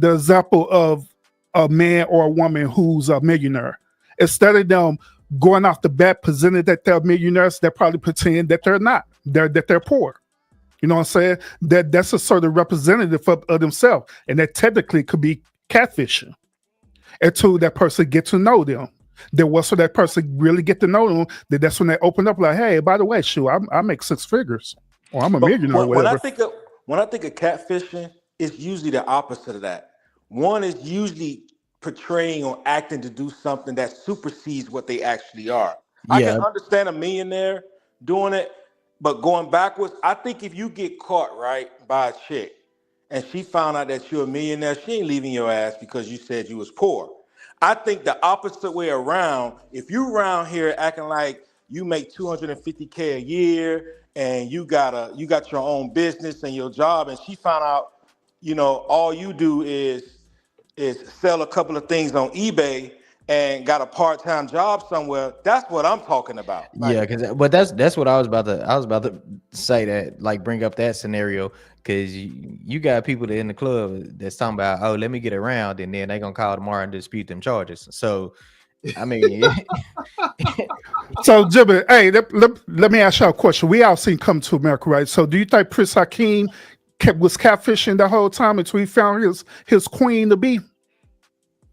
Speaker 5: example of a man or a woman who's a millionaire. Instead of them going off the bat presenting that they're millionaires, they probably pretend that they're not. They're poor. You know what I'm saying? That's a sort of representative of themselves, and that technically could be catfishing. Until that person get to know them. Then once that person really get to know them, then that's when they open up like, hey, by the way, shoot, I make 6 figures, or I'm a millionaire. Or
Speaker 6: When
Speaker 5: whatever.
Speaker 6: I think of catfishing, it's usually the opposite of that. One is usually portraying or acting to do something that supersedes what they actually are. I can understand a millionaire doing it, but going backwards, I think if you get caught right by a chick and she found out that you're a millionaire, she ain't leaving your ass because you said you was poor. I think the opposite way around, if you around here acting like you make $250K a year and you got your own business and your job, and she found out, all you do is sell a couple of things on eBay and got a part-time job somewhere, that's what I'm talking about.
Speaker 7: But that's what I was about to say, that like bring up that scenario, because you got people that in the club that's talking about, oh, let me get around, and then they gonna call tomorrow and dispute them charges. So I mean,
Speaker 5: so Jimmy, hey, let me ask y'all a question. We all seen Come to America, right? So do you think Prince Hakeem was catfishing the whole time until he found his queen to be?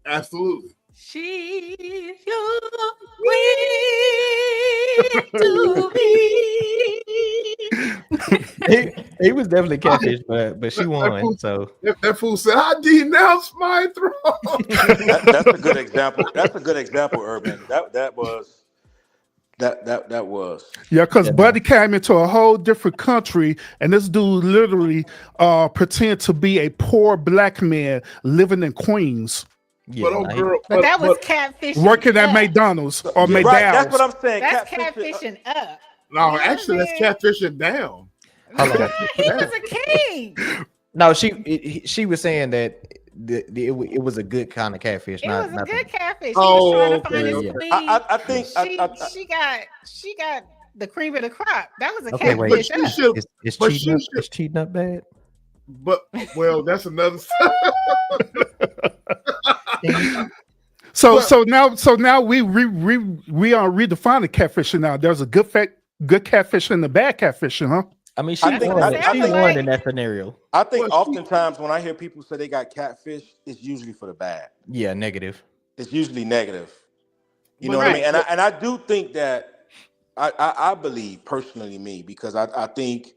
Speaker 2: Absolutely.
Speaker 1: She's your queen to be.
Speaker 7: he was definitely catfish, but she won. So
Speaker 2: that fool said, "I denounce my throne."
Speaker 6: That's a good example. That's a good example, Urban. That was.
Speaker 5: Yeah, because Buddy came into a whole different country, and this dude literally pretended to be a poor black man living in Queens.
Speaker 7: Yeah,
Speaker 1: but that was catfishing.
Speaker 5: Working at McDonald's or McDowell's.
Speaker 6: Right, that's what I'm saying.
Speaker 1: That's catfishing up.
Speaker 2: No, actually, that's catfishing down.
Speaker 1: He was a king.
Speaker 7: No, she was saying that it was a good kind of catfish.
Speaker 1: It was a good catfish. He
Speaker 2: was
Speaker 1: trying to find his queen.
Speaker 6: I think
Speaker 1: she got the cream of the crop. That was a
Speaker 7: catfish.
Speaker 1: Is
Speaker 7: cheating up bad?
Speaker 2: But that's another.
Speaker 5: So now we are redefining catfishing now. There's a good catfishing and a bad catfishing, huh?
Speaker 7: I mean, she won in that scenario.
Speaker 6: I think oftentimes when I hear people say they got catfish, it's usually for the bad.
Speaker 7: Yeah, negative.
Speaker 6: It's usually negative. You know what I mean? And I do think that I believe personally, me, because I think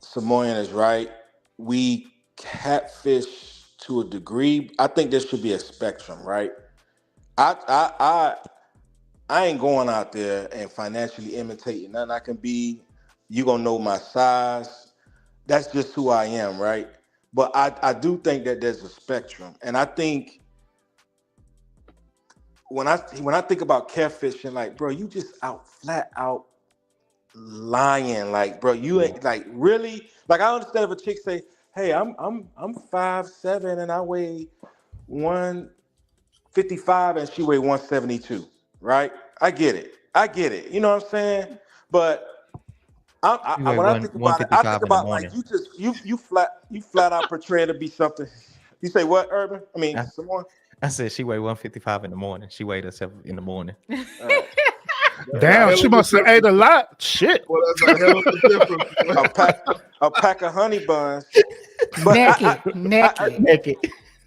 Speaker 6: Samoyan is right. We catfish to a degree. I think there should be a spectrum, right? I ain't going out there and financially imitating nothing I can be. You gonna know my size. That's just who I am, right? But I do think that there's a spectrum, and I think when I think about catfishing, like, bro, you just flat out lying, like, bro, you ain't like really. Like, I understand if a chick say, "Hey, I'm 5'7" and I weigh 155 and she weigh 172," right? I get it. You know what I'm saying? But when I think about it, I think about like you flat out portraying to be something. You say what, Urban? I mean, someone.
Speaker 7: I said she weighed 155 in the morning. She weighed herself in the morning.
Speaker 5: Damn, she must have ate a lot. Shit.
Speaker 2: Well, that's a hell of a difference.
Speaker 6: a pack of honey buns.
Speaker 1: Naked.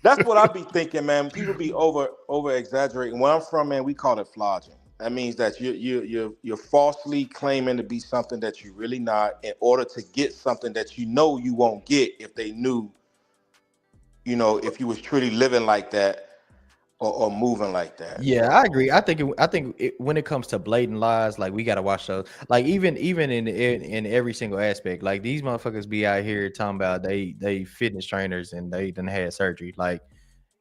Speaker 6: That's what I be thinking, man. People be over exaggerating. Where I'm from, man, we call it flogging. That means that you're falsely claiming to be something that you're really not in order to get something that you know you won't get if they knew, if you was truly living like that. or moving like that.
Speaker 7: Yeah, I agree. When it comes to blatant lies, like we gotta watch those. Like even in every single aspect, like these motherfuckers be out here talking about they fitness trainers and they done had surgery. Like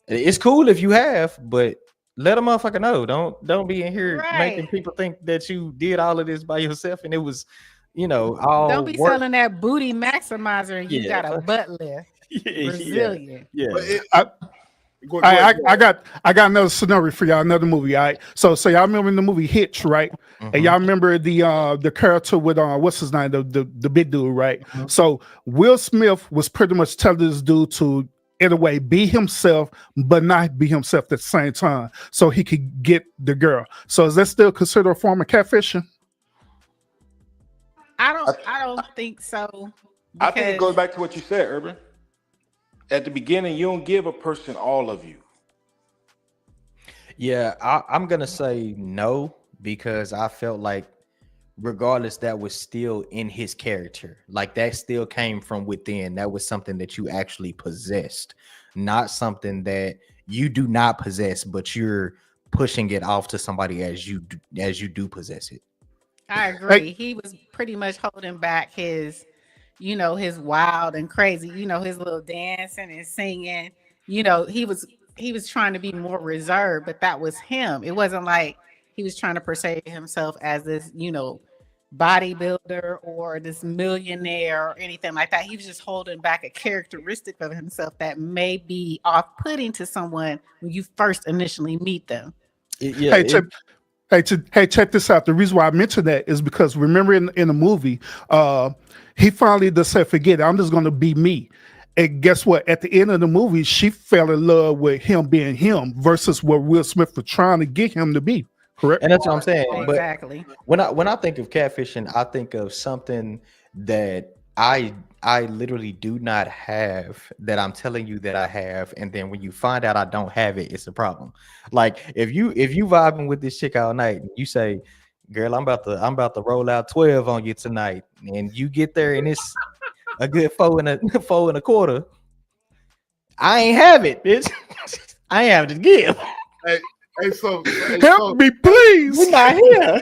Speaker 7: it's cool if you have, but let a motherfucker know. Don't be in here making
Speaker 1: Right.
Speaker 7: people think that you did all of this by yourself and it was,
Speaker 1: Don't
Speaker 7: all
Speaker 1: be
Speaker 7: work.
Speaker 1: selling that booty maximizer and you
Speaker 7: Yeah,
Speaker 1: got a butt lift.
Speaker 7: yeah,
Speaker 1: Brazilian.
Speaker 7: yeah.
Speaker 2: But it,
Speaker 5: I,
Speaker 2: go ahead.
Speaker 5: I got another scenario for y'all, another movie. All right. So y'all remember in the movie Hitch, right? And
Speaker 7: Mhm.
Speaker 5: y'all remember the character with what's his name, the big dude, right?
Speaker 7: Mhm.
Speaker 5: So Will Smith was pretty much telling this dude to in a way be himself, but not be himself at the same time, so he could get the girl. So is that still considered a form of catfishing?
Speaker 1: I don't think so.
Speaker 6: I think it
Speaker 1: Because
Speaker 6: goes back to what you said, Urban. At the beginning, you don't give a person all of you.
Speaker 7: Yeah, I'm gonna say no because I felt like regardless, that was still in his character. Like that still came from within. That was something that you actually possessed, not something that you do not possess, but you're pushing it off to somebody as you do possess it.
Speaker 1: I
Speaker 5: Hey,
Speaker 1: agree. He was pretty much holding back his, his wild and crazy, his little dancing and singing. He was trying to be more reserved, but that was him. It wasn't like he was trying to portray himself as this, bodybuilder or this millionaire or anything like that. He was just holding back a characteristic of himself that may be off-putting to someone when you first initially meet them.
Speaker 7: Yeah,
Speaker 5: hey, check this out. The reason why I mentioned that is because remember in the movie, he finally just said, "Forget it. I'm just going to be me." And guess what? At the end of the movie, she fell in love with him being him versus what Will Smith was trying to get him to be. Correct?
Speaker 7: and that's what I'm saying. But
Speaker 1: Exactly.
Speaker 7: when I think of catfishing, I think of something that I literally do not have that I'm telling you that I have, and then when you find out I don't have it, it's a problem. Like if you vibing with this chick all night, and you say, "Girl, I'm about to roll out 12 on you tonight," and you get there and it's a good four and a four and a quarter. I ain't have it, bitch. I ain't have it to give.
Speaker 2: Hey,
Speaker 5: Help me, please.
Speaker 7: We're not here.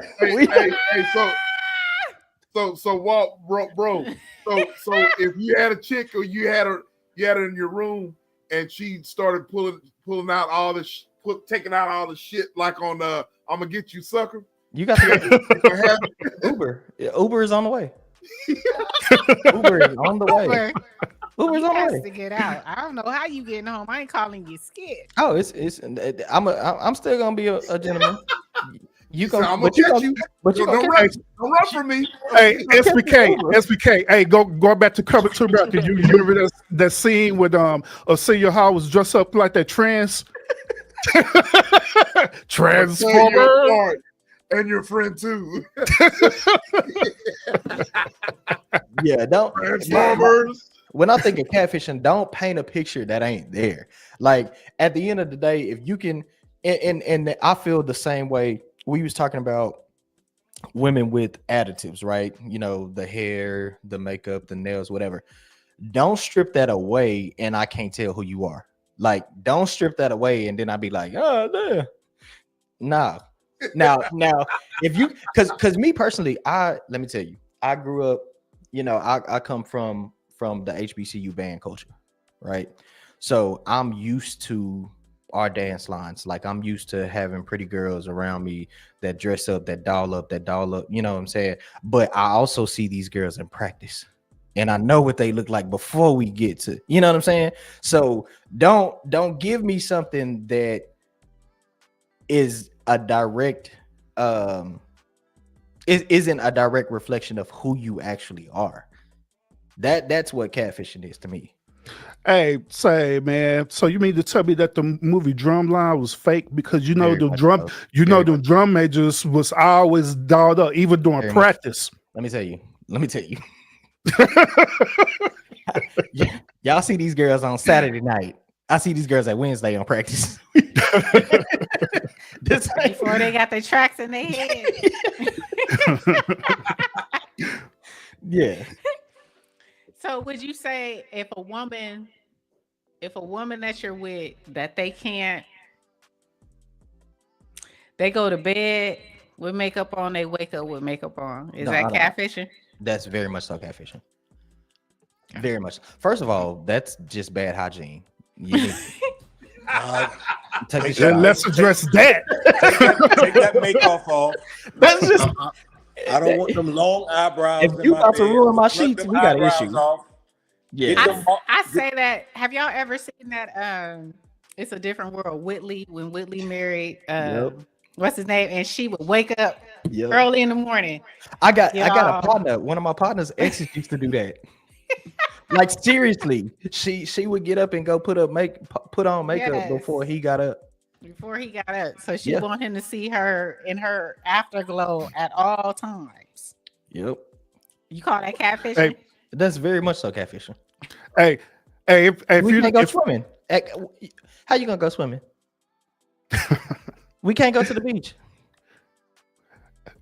Speaker 2: so Walt, bro. So if you had a chick or you had her in your room and she started pulling out all this, taking out all the shit like on I'm gonna get you sucker.
Speaker 7: You got to Uber. Yeah, Uber is on the way. Uber is on the way.
Speaker 1: Uber,
Speaker 7: Uber's
Speaker 1: he
Speaker 7: on the
Speaker 1: has
Speaker 7: way.
Speaker 1: to get out. I don't know how you getting home. I ain't calling you scared.
Speaker 7: Oh, I'm still gonna be a gentleman. You
Speaker 2: So
Speaker 7: gonna,
Speaker 2: I'm
Speaker 7: but
Speaker 2: gonna
Speaker 7: you
Speaker 2: catch
Speaker 7: gonna,
Speaker 2: you.
Speaker 7: but you
Speaker 2: Don't
Speaker 7: gonna
Speaker 2: run,
Speaker 7: catch,
Speaker 2: don't run from me.
Speaker 5: Hey, SBK,
Speaker 7: Uber.
Speaker 5: SBK. Hey, going back to Cover to America. You remember that scene with Arsenio Hall was dressed up like that Transformer.
Speaker 2: Your and your friend too.
Speaker 7: Yeah, don't.
Speaker 2: Transformers.
Speaker 7: When I think of catfishing, don't paint a picture that ain't there. Like at the end of the day, if you can, and I feel the same way. We was talking about women with additives, right? The hair, the makeup, the nails, whatever. Don't strip that away, and I can't tell who you are. Like, don't strip that away, and then I'd be like, oh, nah. Now, if you, because me personally, let me tell you, I grew up. I come from the HBCU band culture, right? So I'm used to our dance lines. Like I'm used to having pretty girls around me that dress up, that doll up. You know what I'm saying? But I also see these girls in practice. And I know what they look like before we get to, you know what I'm saying? So don't give me something that is a direct isn't a direct reflection of who you actually are. That's what catfishing is to me.
Speaker 5: Hey, say man. So you mean to tell me that the movie Drumline was fake because
Speaker 7: Very
Speaker 5: the
Speaker 7: much
Speaker 5: drum,
Speaker 7: so. Very
Speaker 5: the
Speaker 7: much
Speaker 5: drum majors was always dolled up even during
Speaker 7: Very much.
Speaker 5: practice.
Speaker 7: Let me tell you. Y'all see these girls on Saturday night. I see these girls at Wednesday on practice.
Speaker 1: Before they got the tracks in their head.
Speaker 7: Yeah.
Speaker 1: So would you say if a woman that you're with that they can't They go to bed with makeup on, they wake up with makeup on. Is
Speaker 7: No,
Speaker 1: that
Speaker 7: I don't.
Speaker 1: catfishing?
Speaker 7: That's very much so catfishing. Very much. First of all, that's just bad hygiene. You need take the
Speaker 6: Take
Speaker 7: shit
Speaker 6: that-
Speaker 7: off.
Speaker 5: Let's address that.
Speaker 6: take that makeup off.
Speaker 7: That's just
Speaker 6: I don't want them long eyebrows.
Speaker 7: If
Speaker 6: in
Speaker 7: you
Speaker 6: my
Speaker 7: about to
Speaker 6: bed.
Speaker 7: ruin my
Speaker 6: Pluck
Speaker 7: sheets,
Speaker 6: them
Speaker 7: we got an
Speaker 6: eyebrows
Speaker 7: issue.
Speaker 6: off.
Speaker 7: Yeah.
Speaker 6: Get them off.
Speaker 1: I say that. Have y'all ever seen that? It's a Different World. Whitley, when Whitley married, what's his name, and she would wake up
Speaker 7: Yep.
Speaker 1: early in the morning.
Speaker 7: I got
Speaker 1: Get
Speaker 7: a
Speaker 1: off.
Speaker 7: partner. One of my partner's exes used to do that. Like seriously, she would get up and go put on makeup
Speaker 1: Yes.
Speaker 7: before he got up.
Speaker 1: Before he got up, so she
Speaker 7: Yeah.
Speaker 1: want him to see her in her afterglow at all times.
Speaker 7: Yep.
Speaker 1: You call that catfishing?
Speaker 5: Hey,
Speaker 7: That's very much so catfishing.
Speaker 5: hey, if
Speaker 7: We
Speaker 5: you
Speaker 7: can't go
Speaker 5: if,
Speaker 7: swimming. How you gonna go swimming? We can't go to the beach.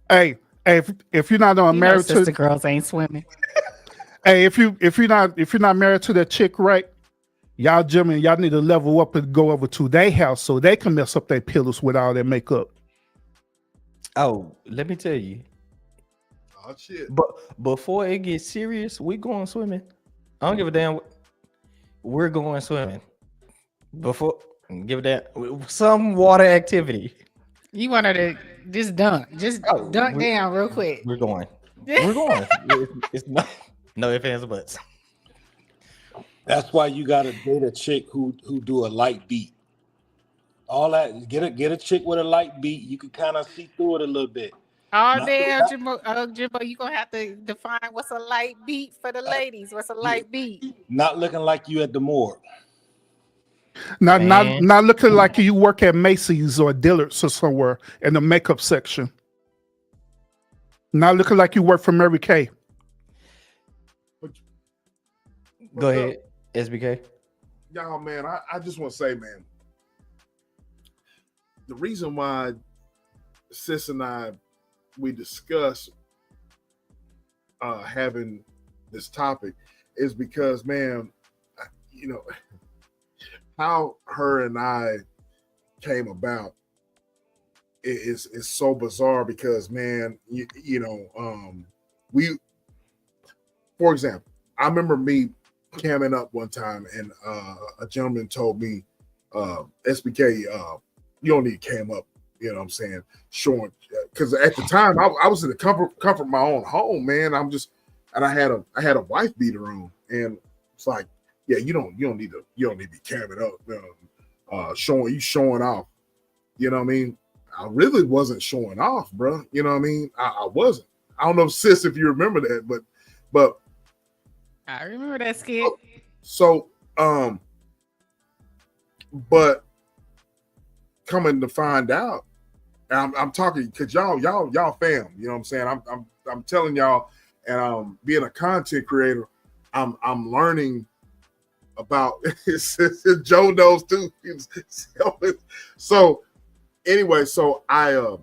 Speaker 5: hey, if you're not
Speaker 1: You know,
Speaker 5: married
Speaker 1: sister
Speaker 5: to
Speaker 1: girls ain't swimming.
Speaker 5: hey, if you're not married to that chick, right? Y'all gentlemen, y'all need to level up and go over to their house so they can mess up their pillows with all their makeup.
Speaker 7: Oh, let me tell you.
Speaker 2: Oh shit.
Speaker 7: But before it gets serious, we going swimming. I don't give a damn. We're going swimming. Before give a damn some water activity.
Speaker 1: You want her to just dunk,
Speaker 7: Oh,
Speaker 1: dunk down real quick.
Speaker 7: We're going. We're going. It's no ifs, ands, or buts.
Speaker 6: That's why you gotta date a chick who do a light beat. All that get a chick with a light beat. You can kind of see through it a little bit.
Speaker 1: Oh
Speaker 6: Not-
Speaker 1: damn, Jimbo, you gonna have to define what's a light beat for the ladies. What's a light beat?
Speaker 6: Not looking like you at the morgue.
Speaker 5: Not
Speaker 7: Man.
Speaker 5: not looking like you work at Macy's or Dillard's or somewhere in the makeup section. Not looking like you work for Mary Kay.
Speaker 7: Go ahead, SBK.
Speaker 2: Y'all, man, I just want to say, man, the reason why Sis and I we discuss having this topic is because, man, you know how her and I came about is so bizarre because, man, we, for example, I remember me camming up one time and a gentleman told me, SBK, you don't need to cam up, you know what I'm saying, showing, because at the time I was in the comfort of my own home, man. I had a wife beater on, and it's like, yeah, you don't need to be camming up, showing off, you know what I mean? I really wasn't showing off, bro. You know what I mean? I wasn't. I don't know, sis, if you remember that, but
Speaker 1: I remember that skit.
Speaker 2: so, but coming to find out, I'm talking because y'all fam, you know what I'm saying? I'm telling y'all, and being a content creator, I'm learning about Joe knows too. So anyway, so I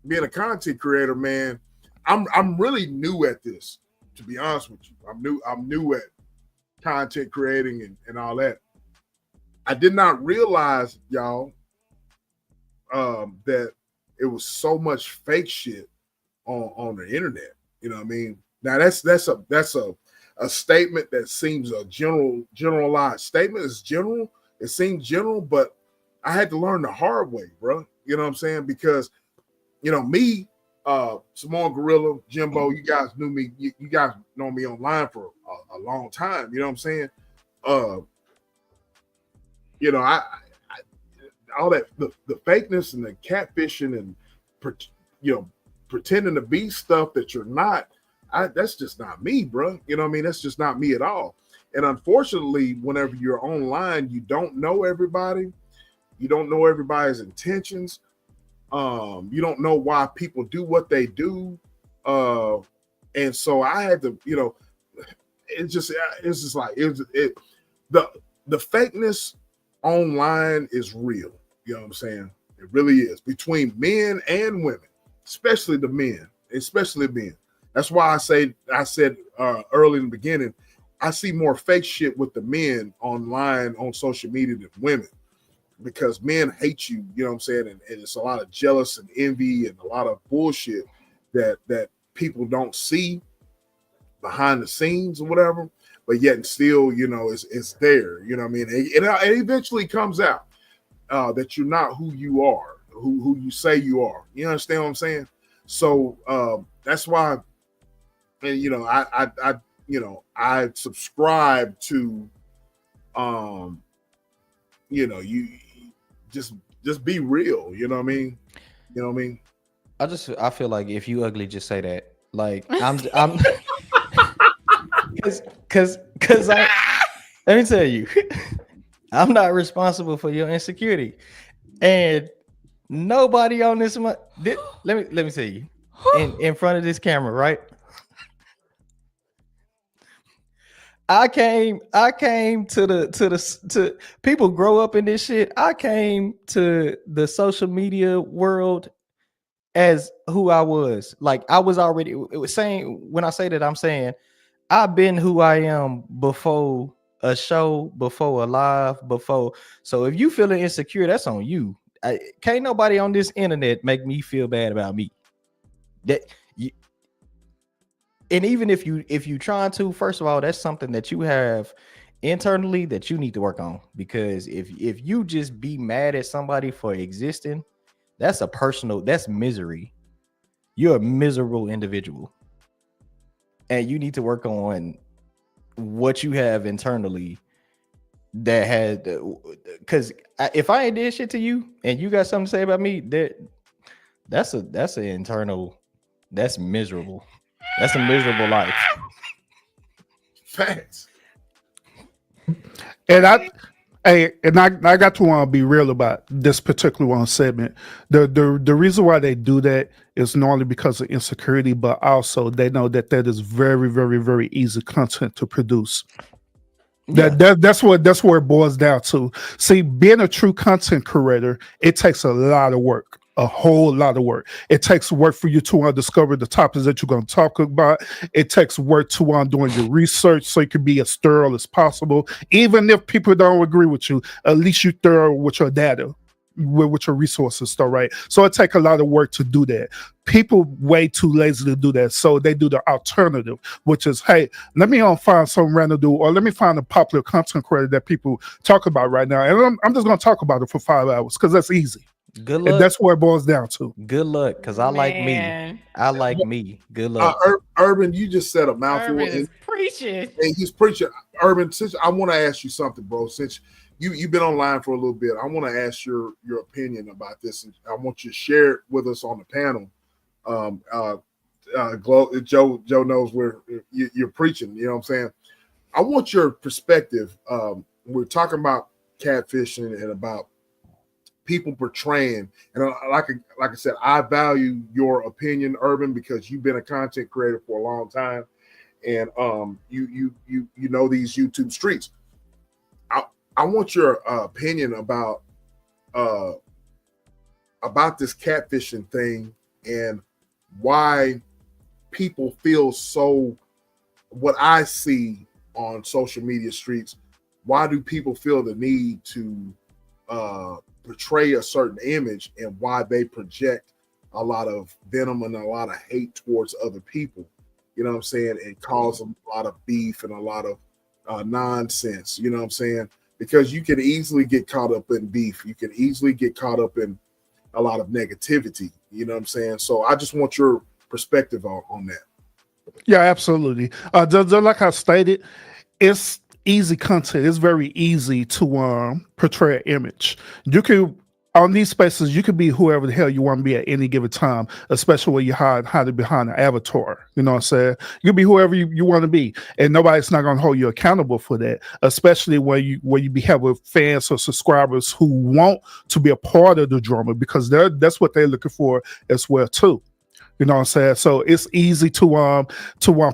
Speaker 2: being a content creator, man, I'm really new at this, to be honest with you. I'm new at content creating and all that. I did not realize, y'all, that it was so much fake shit on the internet. You know what I mean? Now that's a statement that seems a generalized statement. It's general. It seems general, but I had to learn the hard way, bro. You know what I'm saying? Because, you know, me, Samoan Gorilla, Jimbo, you guys knew me. You guys know me online for a long time. You know what I'm saying? You know, I all that the fakeness and the catfishing and pretending to be stuff that you're not. That's just not me, bro. You know what I mean? That's just not me at all. And unfortunately, whenever you're online, you don't know everybody. You don't know everybody's intentions. You don't know why people do what they do. And so I had to, you know, it's just like the fakeness online is real. You know what I'm saying? It really is, between men and women, especially the men, especially men. That's why I said early in the beginning, I see more fake shit with the men online on social media than women. because men hate you, you know what I'm saying? And it's a lot of jealous and envy and a lot of bullshit that people don't see behind the scenes or whatever, but yet and still, you know, it's there, you know what I mean? It eventually comes out that you're not who you are, who you say you are. You understand what I'm saying? So that's why, and you know, I subscribe to, you know, you just be real. You know what I mean? You know what I mean?
Speaker 7: I feel like if you ugly, just say that. Like I'm because I let me tell you, I'm not responsible for your insecurity, and nobody on this let me tell you, in front of this camera, right? I came to people grow up in this shit. I came to the social media world as who I was. Like I was already, it was saying, when I say that, I'm saying I've been who I am before a show, before a live, before. So if you feeling insecure, that's on you. Can't nobody on this internet make me feel bad about me. That you, and even if you trying to, first of all, that's something that you have internally that you need to work on. Because if you just be mad at somebody for existing, that's misery. You're a miserable individual. And you need to work on what you have internally that had, because if I ain't did shit to you and you got something to say about me, that's an internal, that's miserable. That's a miserable life.
Speaker 2: Facts.
Speaker 5: And I got to be real about this particular one segment. The reason why they do that is not only because of insecurity, but also they know that is very, very, very easy content to produce. Yeah. That's where it boils down to. See, being a true content creator, it takes a lot of work. A whole lot of work. It takes work for you to discover the topics that you're going to talk about. It takes work to doing your research so you can be as thorough as possible. Even if people don't agree with you, at least you're thorough with your data, with your resources, though, right? So it takes a lot of work to do that. People way too lazy to do that, so they do the alternative, which is, hey, let me find some random dude, or let me find a popular content creator that people talk about right now, and I'm just going to talk about it for 5 hours because that's easy.
Speaker 7: Good luck.
Speaker 5: And that's where it boils down to.
Speaker 7: Good luck, because I like me. I like me. Good luck.
Speaker 2: Urban, you just said a mouthful.
Speaker 1: Urban is preaching.
Speaker 2: And he's preaching. Urban, since I want to ask you something, bro. Since you've been online for a little bit, I want to ask your opinion about this. And I want you to share it with us on the panel. Joe knows where you're preaching. You know what I'm saying? I want your perspective. We're talking about catfishing and about people portraying, and like I said, I value your opinion, Urban, because you've been a content creator for a long time, and you know these YouTube streets. I want your opinion about this catfishing thing and why people feel so. What I see on social media streets, why do people feel the need to portray a certain image, and why they project a lot of venom and a lot of hate towards other people, you know what I'm saying, and cause them a lot of beef and a lot of nonsense, you know what I'm saying, because you can easily get caught up in beef, you can easily get caught up in a lot of negativity, you know what I'm saying. So I just want your perspective on that.
Speaker 5: Yeah, absolutely. Just like I stated, it's easy content. It's very easy to portray an image. You can, on these spaces, you can be whoever the hell you want to be at any given time, especially when you hide behind an avatar. You know what I'm saying? You can be whoever you want to be, and nobody's not going to hold you accountable for that, especially when you have with fans or subscribers who want to be a part of the drama, because that's what they're looking for as well too. You know what I'm saying? So it's easy to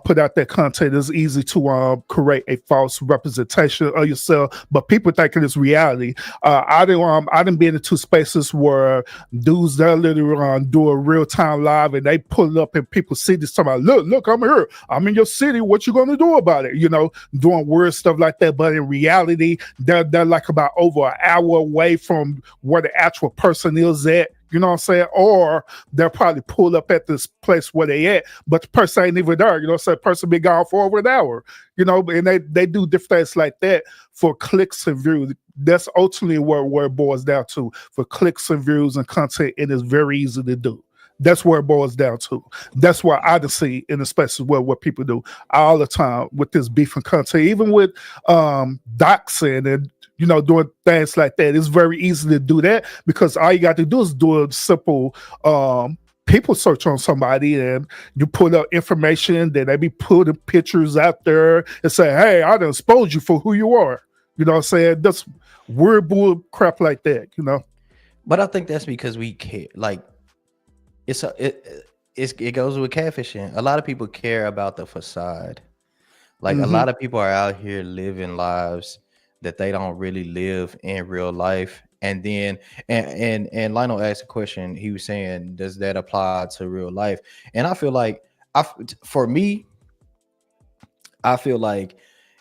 Speaker 5: put out that content. It's easy to create a false representation of yourself, but people thinking it's reality. I didn't be into spaces where dudes that literally do a real time live and they pull it up in people's cities talking about, look, I'm here. I'm in your city. What you gonna do about it? You know, doing weird stuff like that. But in reality, they're like about over an hour away from where the actual person is at. You know what I'm saying? Or they'll probably pull up at this place where they at, but the person ain't even there. You know what I'm saying? Person be gone for over an hour. You know, and they do different things like that for clicks and views. That's ultimately where it boils down to, for clicks and views and content. It is very easy to do. That's where it boils down to. That's why I just see in the spaces where what people do all the time with this beef and content, even with doxing and doing things like that. It's very easy to do that because all you got to do is do a simple people search on somebody and you put up information, then they be putting pictures out there and say, hey, I done exposed you for who you are. You know what I'm saying? That's weird bull crap like that,
Speaker 7: But I think that's because we care. Like, it goes with catfishing. A lot of people care about the facade. Like, a lot of people are out here living lives that they don't really live in real life. And then and Lionel asked a question. He was saying, does that apply to real life? And I feel like for me, I feel like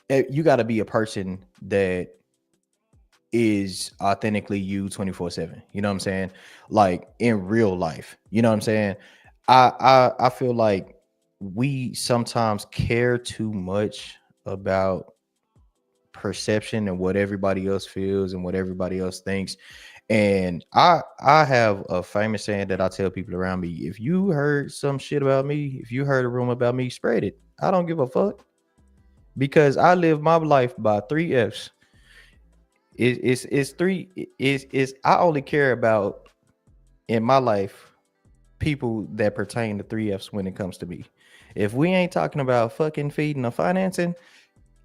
Speaker 7: you got to be a person that is authentically you 24/7. You know what I'm saying? Like in real life. You know what I'm saying? I feel like we sometimes care too much about perception and what everybody else feels and what everybody else thinks. And I have a famous saying that I tell people around me: if you heard some shit about me, if you heard a rumor about me, spread it. I don't give a fuck, because I live my life by 3 F's. I only care about in my life people that pertain to 3 F's when it comes to me. If we ain't talking about fucking feeding or financing,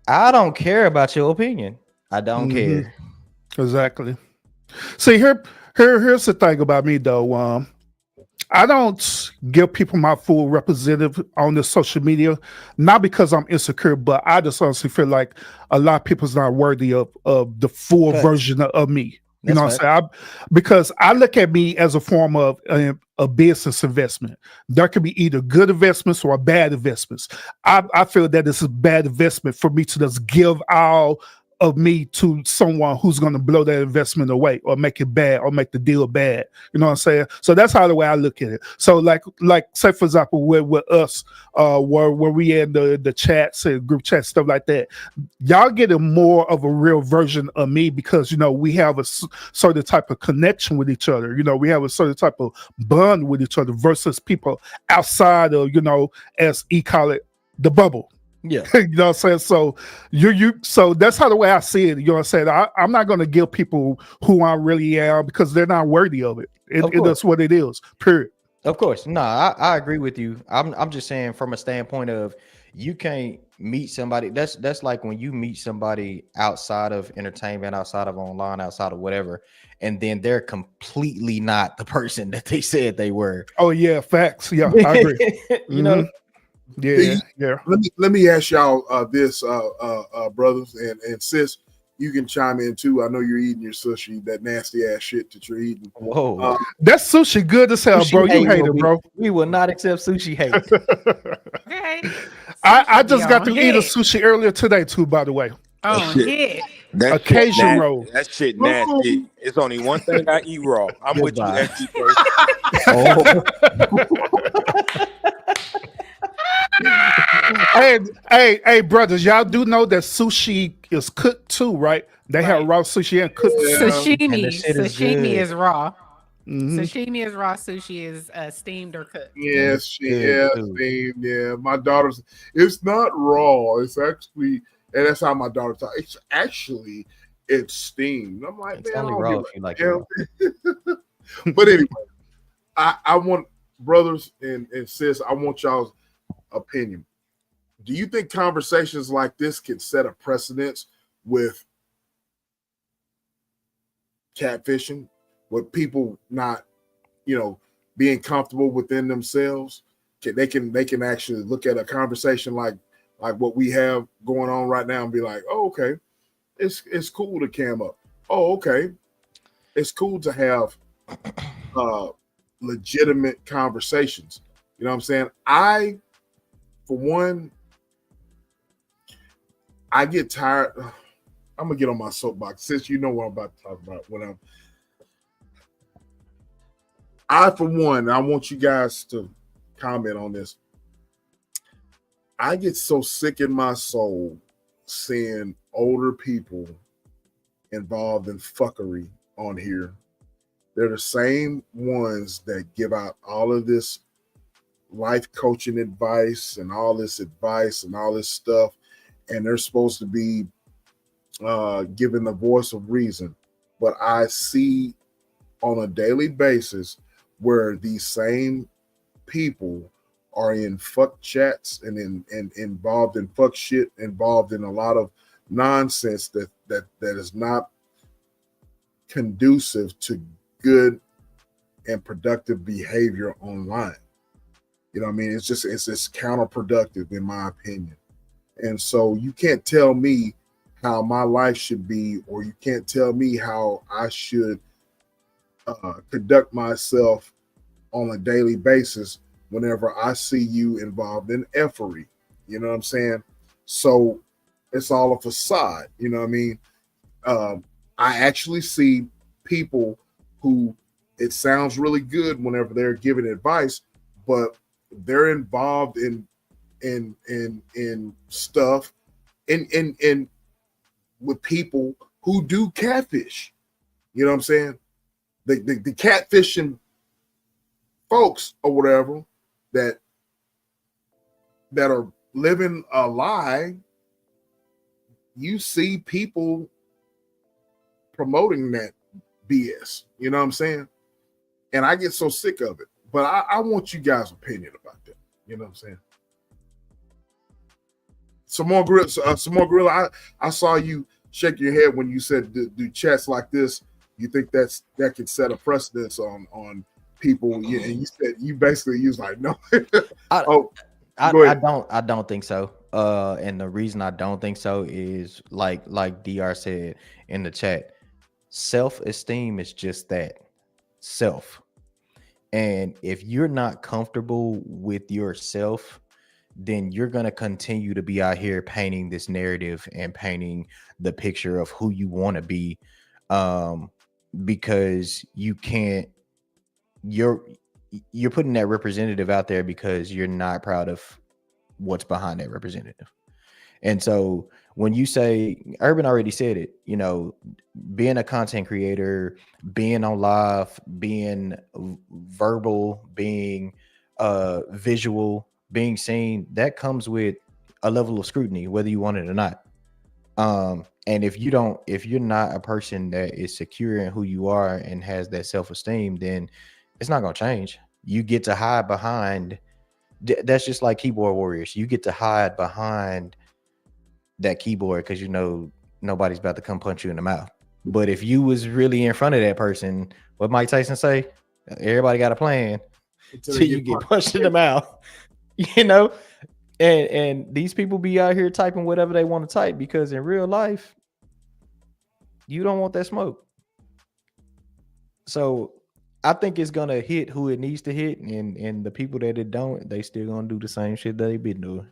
Speaker 7: I don't care about your opinion. I don't care.
Speaker 5: Exactly. See, here's the thing about me though. I don't give people my full representative on the social media, not because I'm insecure, but I just honestly feel like a lot of people's not worthy of the full version of me. You know what I'm saying? Because I look at me as a form of a business investment. There could be either good investments or bad investments. I feel that it's a bad investment for me to just give all of me to someone who's going to blow that investment away or make it bad or make the deal bad. You know what I'm saying? So that's how the way I look at it. So like say for example, with us, where we in the chats and group chats, stuff like that, y'all getting more of a real version of me because, we have a certain type of connection with each other. We have a certain type of bond with each other versus people outside of, as call it, the bubble.
Speaker 7: Yeah.
Speaker 5: You know what I'm saying? So so that's how the way I see it. You know what I'm saying? I'm not going to give people who I really am because they're not worthy of it. That's what it is. Period.
Speaker 7: Of course. No, I agree with you. I'm just saying from a standpoint of you can't meet somebody. That's like when you meet somebody outside of entertainment, outside of online, outside of whatever, and then they're completely not the person that they said they were.
Speaker 5: Oh yeah, facts. Yeah, I agree.
Speaker 7: You know.
Speaker 5: Yeah.
Speaker 2: Let me ask y'all this, brothers and sis. You can chime in too. I know you're eating your sushi, that nasty ass shit that you're eating.
Speaker 7: Whoa,
Speaker 5: that sushi good as hell, bro. You hate it, bro.
Speaker 7: We will not accept sushi hate.
Speaker 1: Okay.
Speaker 5: I just got to eat a sushi earlier today too, by the way.
Speaker 1: Oh yeah.
Speaker 6: That
Speaker 5: occasion roll.
Speaker 6: That shit nasty. It's only one thing I eat raw. I'm with you, SBK.
Speaker 5: Hey, brothers, y'all do know that sushi is cooked too, right? They have raw sushi and cooked.
Speaker 1: Sashimi is raw. Sashimi is raw. Sushi is steamed or cooked.
Speaker 2: Yes, steamed. Yeah, my daughter's. It's not raw. It's actually, and that's how my daughter talks. It's steamed. I'm like,
Speaker 7: it's only raw if you like
Speaker 2: it. But anyway, I want brothers and sis. I want y'all's opinion. Do you think conversations like this can set a precedence with catfishing, with people not, being comfortable within themselves. They can actually look at a conversation like what we have going on right now and be like, oh, okay, it's cool to cam up. Oh, okay, it's cool to have legitimate conversations. You know what I'm saying? For one, I get tired. I'm gonna get on my soapbox since you know what I'm about to talk about. For one, I want you guys to comment on this. I get so sick in my soul seeing older people involved in fuckery on here. They're the same ones that give out all of this life coaching advice and all this advice and all this stuff, and they're supposed to be given the voice of reason. But I see on a daily basis where these same people are in fuck chats and involved in fuck shit, involved in a lot of nonsense that is not conducive to good and productive behavior online. You know what I mean? It's just counterproductive in my opinion. And so you can't tell me how my life should be, or you can't tell me how I should conduct myself on a daily basis whenever I see you involved in effery. You know what I'm saying? So it's all a facade. You know what I mean? I actually see people who it sounds really good whenever they're giving advice, but they're involved in stuff in with people who do catfish. You know what I'm saying? The catfishing folks or whatever that are living a lie, you see people promoting that BS. You know what I'm saying? And I get so sick of it. But I want you guys' opinion about that. You know what I'm saying? Some more gorilla. I saw you shake your head when you said do chats like this. You think that could set a precedence on people? And you said you was like, no.
Speaker 7: I don't think so. And the reason I don't think so is like DR said in the chat, self-esteem is just that, self. And if you're not comfortable with yourself, then you're going to continue to be out here painting this narrative and painting the picture of who you want to be, because you're putting that representative out there because you're not proud of what's behind that representative. And so when you say, Urban already said it, you know, being a content creator, being on live, being verbal, being visual, being seen, that comes with a level of scrutiny, whether you want it or not. And if you're not a person that is secure in who you are and has that self-esteem, then it's not going to change. You get to hide behind, that's just like keyboard warriors. You get to hide behind that keyboard because you know nobody's about to come punch you in the mouth. But if you was really in front of that person, what Mike Tyson say? Everybody got a plan until you get punched in the mouth. You know? And these people be out here typing whatever they want to type because in real life, you don't want that smoke. So I think it's gonna hit who it needs to hit, and the people that it don't, they still gonna do the same shit that they've been doing.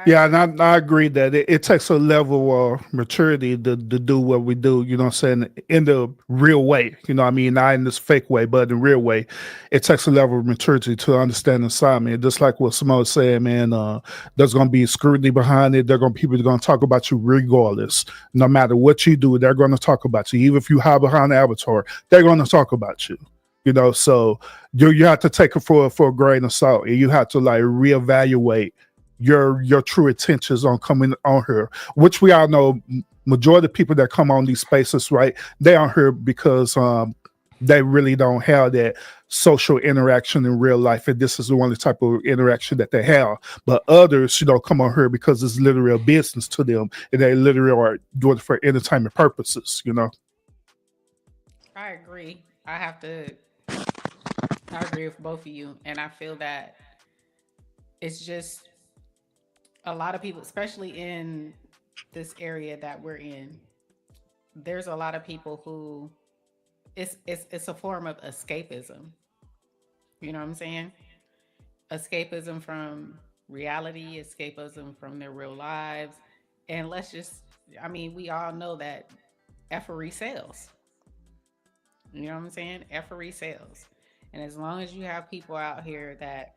Speaker 5: Yeah, and I agree that it takes a level of maturity to do what we do, you know what I'm saying, in the real way, you know what I mean, not in this fake way, but in the real way. It takes a level of maturity to understand the assignment. Just like what Simone said, man, there's going to be scrutiny behind it. People are going to talk about you regardless. No matter what you do, they're going to talk about you. Even if you hide behind the avatar, they're going to talk about you. You know, so you have to take it for a grain of salt, and you have to like reevaluate your true intentions on coming on here, which we all know majority of people that come on these spaces, right, they are here because they really don't have that social interaction in real life, and this is the only type of interaction that they have. But others, you know, come on here because it's literally a business to them, and they literally are doing it for entertainment purposes, you know.
Speaker 1: I agree. I agree with both of you. And I feel that it's just a lot of people, especially in this area that we're in, there's a lot of people who it's a form of escapism. You know what I'm saying? Escapism from reality, escapism from their real lives. And let's just, I mean, we all know that effery sells. You know what I'm saying? Effery sells. And as long as you have people out here that,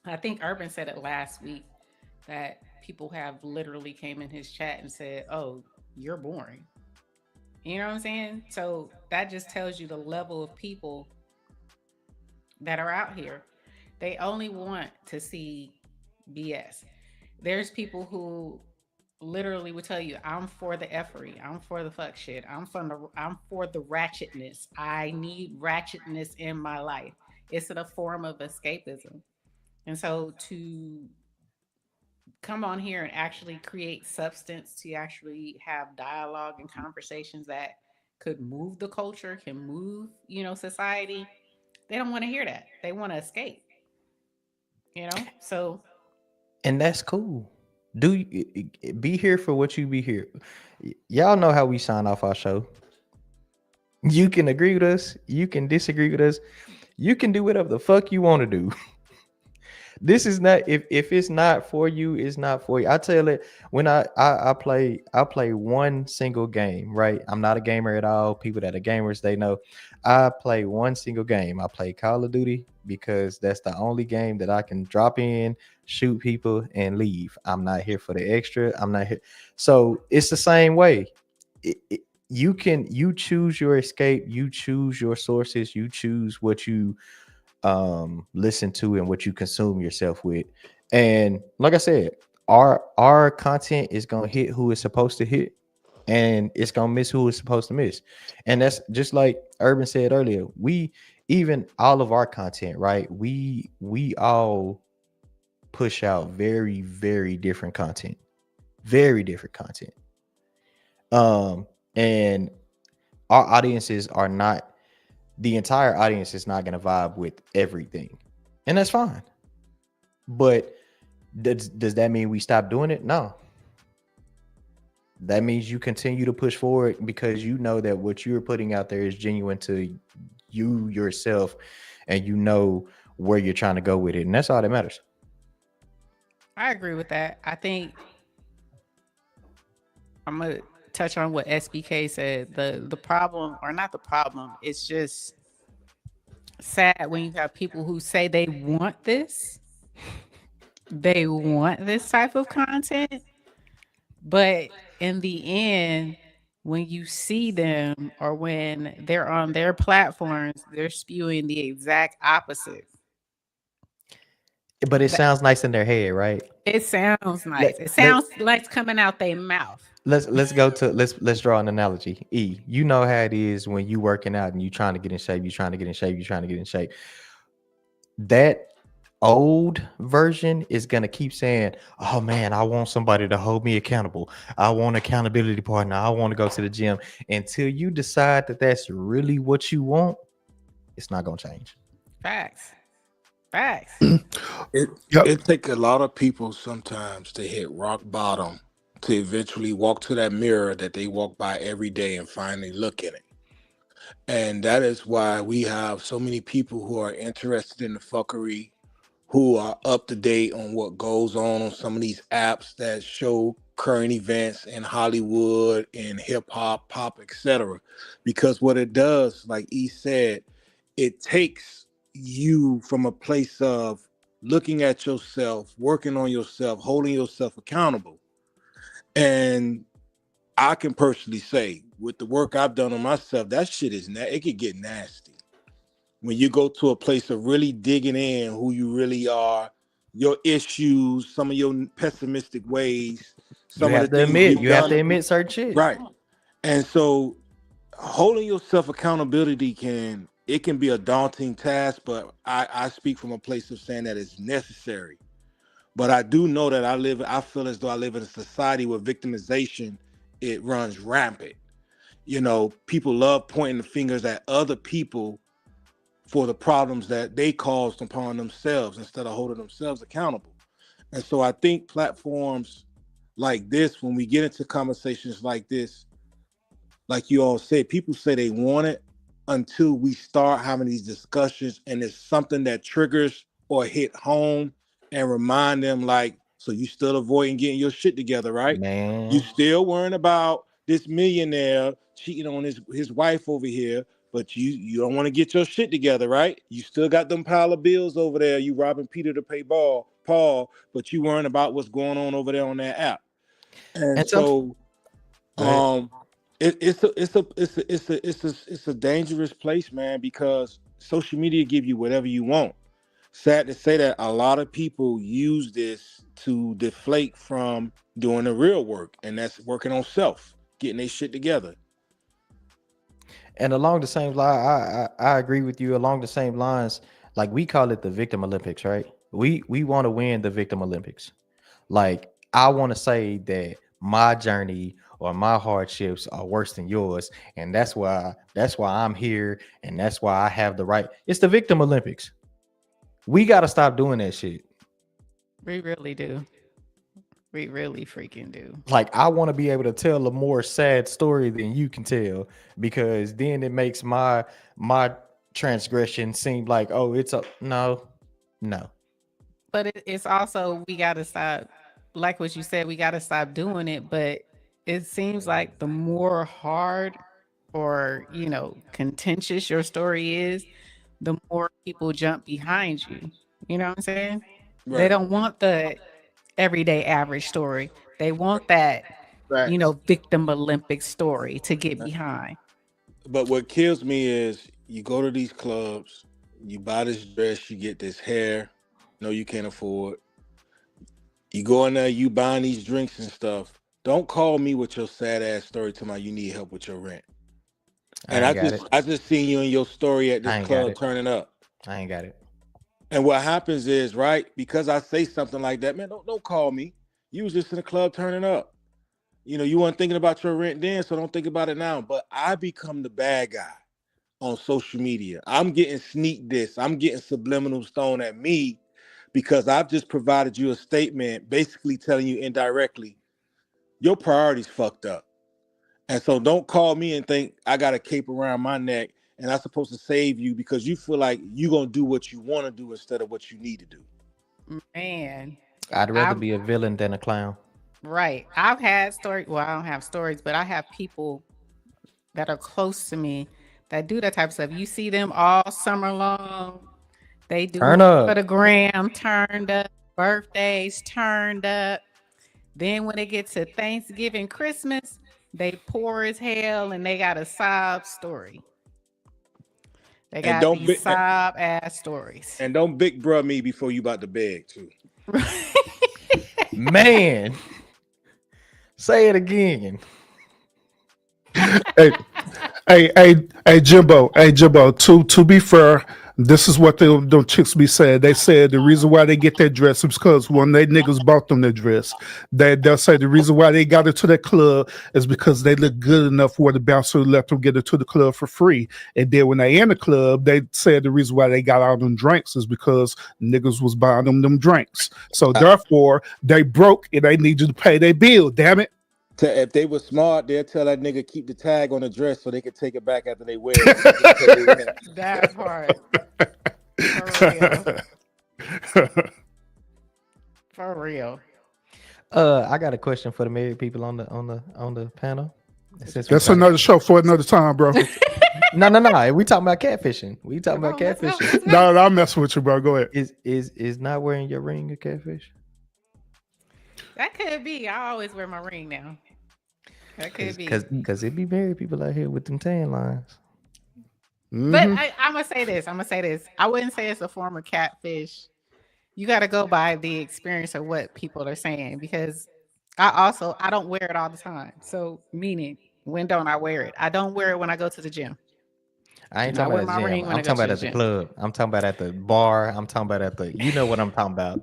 Speaker 1: I think Urban said it last week, that people have literally came in his chat and said, "Oh, you're boring." You know what I'm saying? So that just tells you the level of people that are out here. They only want to see BS. There's people who literally would tell you, "I'm for the effery. I'm for the fuck shit. I'm for the ratchetness. I need ratchetness in my life." It's a form of escapism. And so to come on here and actually create substance, to actually have dialogue and conversations that could move the culture, can move, society, they don't want to hear that. They want to escape, So
Speaker 7: And that's cool. Be here for what you be here. Y'all know how we sign off our show. You can agree with us. You can disagree with us. You can do whatever the fuck you want to do. This is not, if it's not for you, it's not for you. I tell it when I play one single game, right? I'm not a gamer at all. People that are gamers, they know I play one single game. I play Call of Duty because that's the only game that I can drop in, shoot people, and leave. I'm not here for the extra. I'm not here. So it's the same way. You choose your escape, you choose your sources, you choose what you listen to and what you consume yourself with. And like I said, our content is gonna hit who it's supposed to hit, and it's gonna miss who it's supposed to miss. And that's just like Urban said earlier. We, even all of our content, right? We all push out very, very different content. Very different content. And our audiences are not, the entire audience is not going to vibe with everything, and that's fine. But does that mean we stop doing it? No. That means you continue to push forward because you know that what you're putting out there is genuine to you yourself, and you know where you're trying to go with it, and that's all that matters.
Speaker 1: I agree with that. I think I'm gonna touch on what SBK said. The problem, or not the problem, it's just sad when you have people who say they want this type of content, but in the end, when you see them or when they're on their platforms, they're spewing the exact opposite.
Speaker 7: But it
Speaker 1: That
Speaker 7: sounds nice in their head, right?
Speaker 1: it sounds
Speaker 7: Let,
Speaker 1: nice. It
Speaker 7: let,
Speaker 1: sounds like it's coming out their mouth.
Speaker 7: let's go to let's draw an analogy. E, you know how it is when you working out and you trying to get in shape, you trying to get in shape, you trying to get in shape. That old version is gonna keep saying, "Oh man, I want somebody to hold me accountable. I want accountability partner. I want to go to the gym." Until you decide that that's really what you want, it's not gonna change.
Speaker 1: Facts. Facts.
Speaker 6: It
Speaker 5: Yep.
Speaker 6: it take a lot of people sometimes to hit rock bottom to eventually walk to that mirror that they walk by every day and finally look in it. And that is why we have so many people who are interested in the fuckery, who are up to date on what goes on some of these apps that show current events in Hollywood and hip hop, pop, etc. Because what it does, like E said, it takes you from a place of looking at yourself, working on yourself, holding yourself accountable. And I can personally say, with the work I've done on myself, that shit is it could get nasty when you go to a place of really digging in who you really are, your issues, some of your pessimistic ways,
Speaker 7: You
Speaker 6: some of the
Speaker 7: have to
Speaker 6: things
Speaker 7: admit,
Speaker 6: you've
Speaker 7: you have to
Speaker 6: done.
Speaker 7: admit certain shit.
Speaker 6: Right. And so holding yourself accountability can be a daunting task, but I speak from a place of saying that it's necessary. But I do know that I feel as though I live in a society where victimization, it runs rampant. people love pointing the fingers at other people for the problems that they caused upon themselves instead of holding themselves accountable. And so I think platforms like this, when we get into conversations like this, like you all said, people say they want it until we start having these discussions and it's something that triggers or hit home and remind them like, so you still avoiding getting your shit together, right?
Speaker 7: Man.
Speaker 6: You still worrying about this millionaire cheating on his wife over here, but you don't want to get your shit together, right? You still got them pile of bills over there. You robbing Peter to pay Paul, but you worrying about what's going on over there on that app. And so it's a dangerous place, man, because social media give you whatever you want. Sad to say that a lot of people use this to deflate from doing the real work, and that's working on self, getting their shit together.
Speaker 7: And along the same line, I agree with you. Along the same lines, like we call it the victim Olympics, right? We want to win the victim Olympics. Like I want to say that my journey or my hardships are worse than yours, and that's why I'm here, and that's why I have the right. It's the victim Olympics. We got to stop doing that shit.
Speaker 1: We really do. We really freaking do.
Speaker 7: Like I want to be able to tell a more sad story than you can tell, because then it makes my transgression seem like, oh, it's a no.
Speaker 1: But it's also, we got to stop, like what you said, we got to stop doing it. But it seems like the more hard or, contentious your story is, the more people jump behind you. You know what I'm saying? Right. They don't want the everyday average story. They want that, victim Olympic story to get behind.
Speaker 6: But what kills me is you go to these clubs, you buy this dress, you get this hair, you can't afford. You go in there, you buying these drinks and stuff. Don't call me with your sad ass story to my you need help with your rent. And I just seen you in your story at this club turning up.
Speaker 7: I ain't got it.
Speaker 6: And what happens is, right, because I say something like that, man, don't call me. You was just in the club turning up. You weren't thinking about your rent then, so don't think about it now. But I become the bad guy on social media. I'm getting sneak diss. I'm getting subliminals thrown at me because I've just provided you a statement basically telling you indirectly, your priorities fucked up. And so don't call me and think I got a cape around my neck and I'm supposed to save you because you feel like you're going to do what you want to do instead of what you need to do.
Speaker 1: Man.
Speaker 7: I'd rather be a villain than a clown.
Speaker 1: Right. I've had stories. Well, I don't have stories, but I have people that are close to me that do that type of stuff. You see them all summer long. They do
Speaker 7: turn up
Speaker 1: for the gram, turned up, birthdays turned up. Then when it gets to Thanksgiving, Christmas, they poor as hell and they got a sob story. They got these sob ass stories.
Speaker 6: And don't big bruh me before you about to beg too.
Speaker 7: Man. Say it again.
Speaker 5: Hey, Jimbo. To be fair, this is what them chicks be saying. They said the reason why they get that dress is because when they niggas bought them that dress. They'll say the reason why they got into that club is because they look good enough where the bouncer let them get into the club for free. And then when they in the club, they said the reason why they got all them drinks is because niggas was buying them drinks. So therefore, they broke and they need you to pay their bill, damn it.
Speaker 6: If they were smart, they'll tell that nigga keep the tag on the dress so they could take it back after they wear it.
Speaker 1: That part. For real.
Speaker 7: I got a question for the married people on the panel.
Speaker 5: That's another show for another time, bro.
Speaker 7: No. We talking about catfishing.
Speaker 5: No, I'm messing with you, bro. Go ahead.
Speaker 7: Is not wearing your ring a catfish?
Speaker 1: That could be. I always wear my ring now. That could be.
Speaker 7: Because it be married people out here with them tan lines.
Speaker 5: Mm-hmm.
Speaker 1: But I'm going to say this. I wouldn't say it's a form of catfish. You got to go by the experience of what people are saying, because I don't wear it all the time. So meaning, when don't I wear it? I don't wear it when I go to the gym.
Speaker 7: I ain't talking about at the gym. I'm talking about at the club. I'm talking about at the bar. I'm talking about you know what I'm talking about.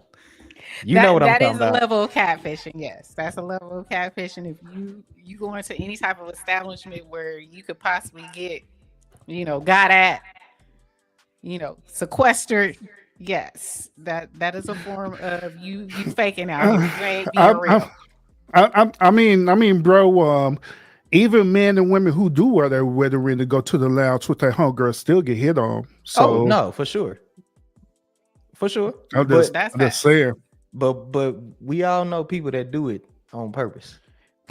Speaker 7: You know what I'm
Speaker 1: that
Speaker 7: talking
Speaker 1: is a
Speaker 7: about.
Speaker 1: level of catfishing. Yes, that's a level of catfishing. If you go into any type of establishment where you could possibly get, got at, sequestered. Yes, that is a form of you faking out here. You ain't being
Speaker 5: I,
Speaker 1: real.
Speaker 5: I mean, bro. Even men and women who do wear their wedding ring to go to the lounge with their homegirl still get hit on.
Speaker 7: Oh
Speaker 5: So
Speaker 7: no, for sure, for sure.
Speaker 5: I'm
Speaker 7: But
Speaker 1: That's
Speaker 5: I'm just
Speaker 1: facts.
Speaker 5: saying.
Speaker 7: but we all know people that do it on purpose.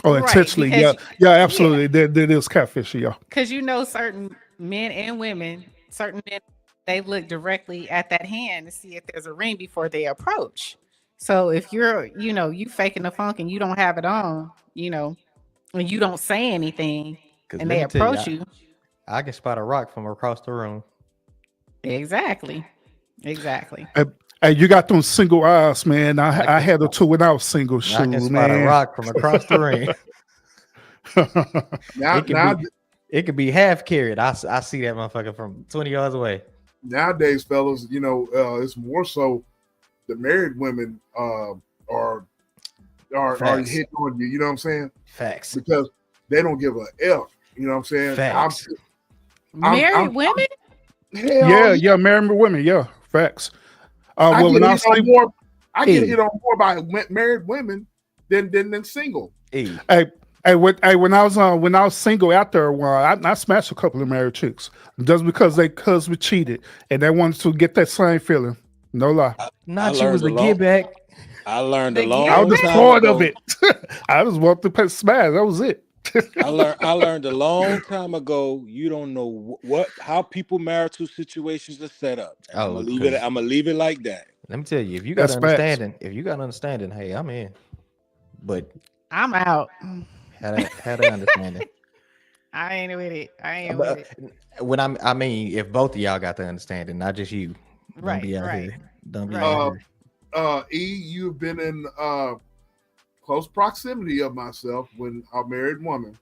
Speaker 5: Oh,
Speaker 1: Right,
Speaker 5: intentionally, yeah,
Speaker 1: because
Speaker 5: yeah,
Speaker 1: yeah,
Speaker 5: absolutely. That is catfishing, y'all.
Speaker 1: because certain men and women, certain men, they look directly at that hand to see if there's a ring before they approach. So if you're, you faking the funk and you don't have it on, and you don't say anything,
Speaker 7: Because
Speaker 1: and
Speaker 7: let
Speaker 1: they
Speaker 7: me tell you,
Speaker 1: approach you,
Speaker 7: I can spot a rock from across the room.
Speaker 1: exactly, exactly.
Speaker 5: And you got them single eyes, man.
Speaker 7: I
Speaker 5: I
Speaker 7: can
Speaker 5: had them
Speaker 7: spot,
Speaker 5: too when I was single.
Speaker 7: I can
Speaker 5: Shoot,
Speaker 7: spot a
Speaker 5: man.
Speaker 7: rock from across the ring.
Speaker 2: Now,
Speaker 7: It could
Speaker 2: now,
Speaker 7: be it could be half carried. I see that motherfucker from 20 yards away.
Speaker 2: nowadays, fellas, it's more so the married women are
Speaker 7: Facts.
Speaker 2: hitting on you. You know what I'm saying?
Speaker 7: Facts.
Speaker 2: Because they don't give a f. You know what I'm saying?
Speaker 7: Facts.
Speaker 1: Married women?
Speaker 2: Hell
Speaker 5: yeah, married women, yeah, facts.
Speaker 2: I
Speaker 5: Well,
Speaker 2: get
Speaker 5: when I
Speaker 2: hit on
Speaker 5: sleep,
Speaker 2: more. I get
Speaker 5: hey,
Speaker 2: hit on more by married women than single.
Speaker 7: Hey,
Speaker 5: when I was single after a while, I smashed a couple of married chicks just because they husband cheated and they wanted to get that same feeling. No lie,
Speaker 6: I
Speaker 7: not you was
Speaker 6: learned a
Speaker 7: a get
Speaker 6: long
Speaker 7: back.
Speaker 6: I learned a
Speaker 1: The
Speaker 5: I was
Speaker 1: give
Speaker 6: long
Speaker 5: just
Speaker 1: back?
Speaker 6: time
Speaker 5: bored of
Speaker 6: ago.
Speaker 5: it. I just wanted to pay smash. That was it.
Speaker 6: I learned a long time ago. You don't know how people marital situations are set up, and I'm
Speaker 7: Oh,
Speaker 6: gonna leave it.
Speaker 7: because
Speaker 6: I'm gonna leave it like that.
Speaker 7: let me tell you,
Speaker 5: That's facts.
Speaker 7: if you got understanding, hey, I'm in. But
Speaker 1: I'm out.
Speaker 7: had that understanding.
Speaker 1: I ain't with it. I ain't with
Speaker 7: But
Speaker 1: it.
Speaker 7: when I mean, if both of y'all got the understanding, not just you, don't
Speaker 1: Right,
Speaker 7: be out
Speaker 1: right,
Speaker 7: here. Don't be out
Speaker 1: right.
Speaker 7: here.
Speaker 2: You've been in close proximity of myself when a married woman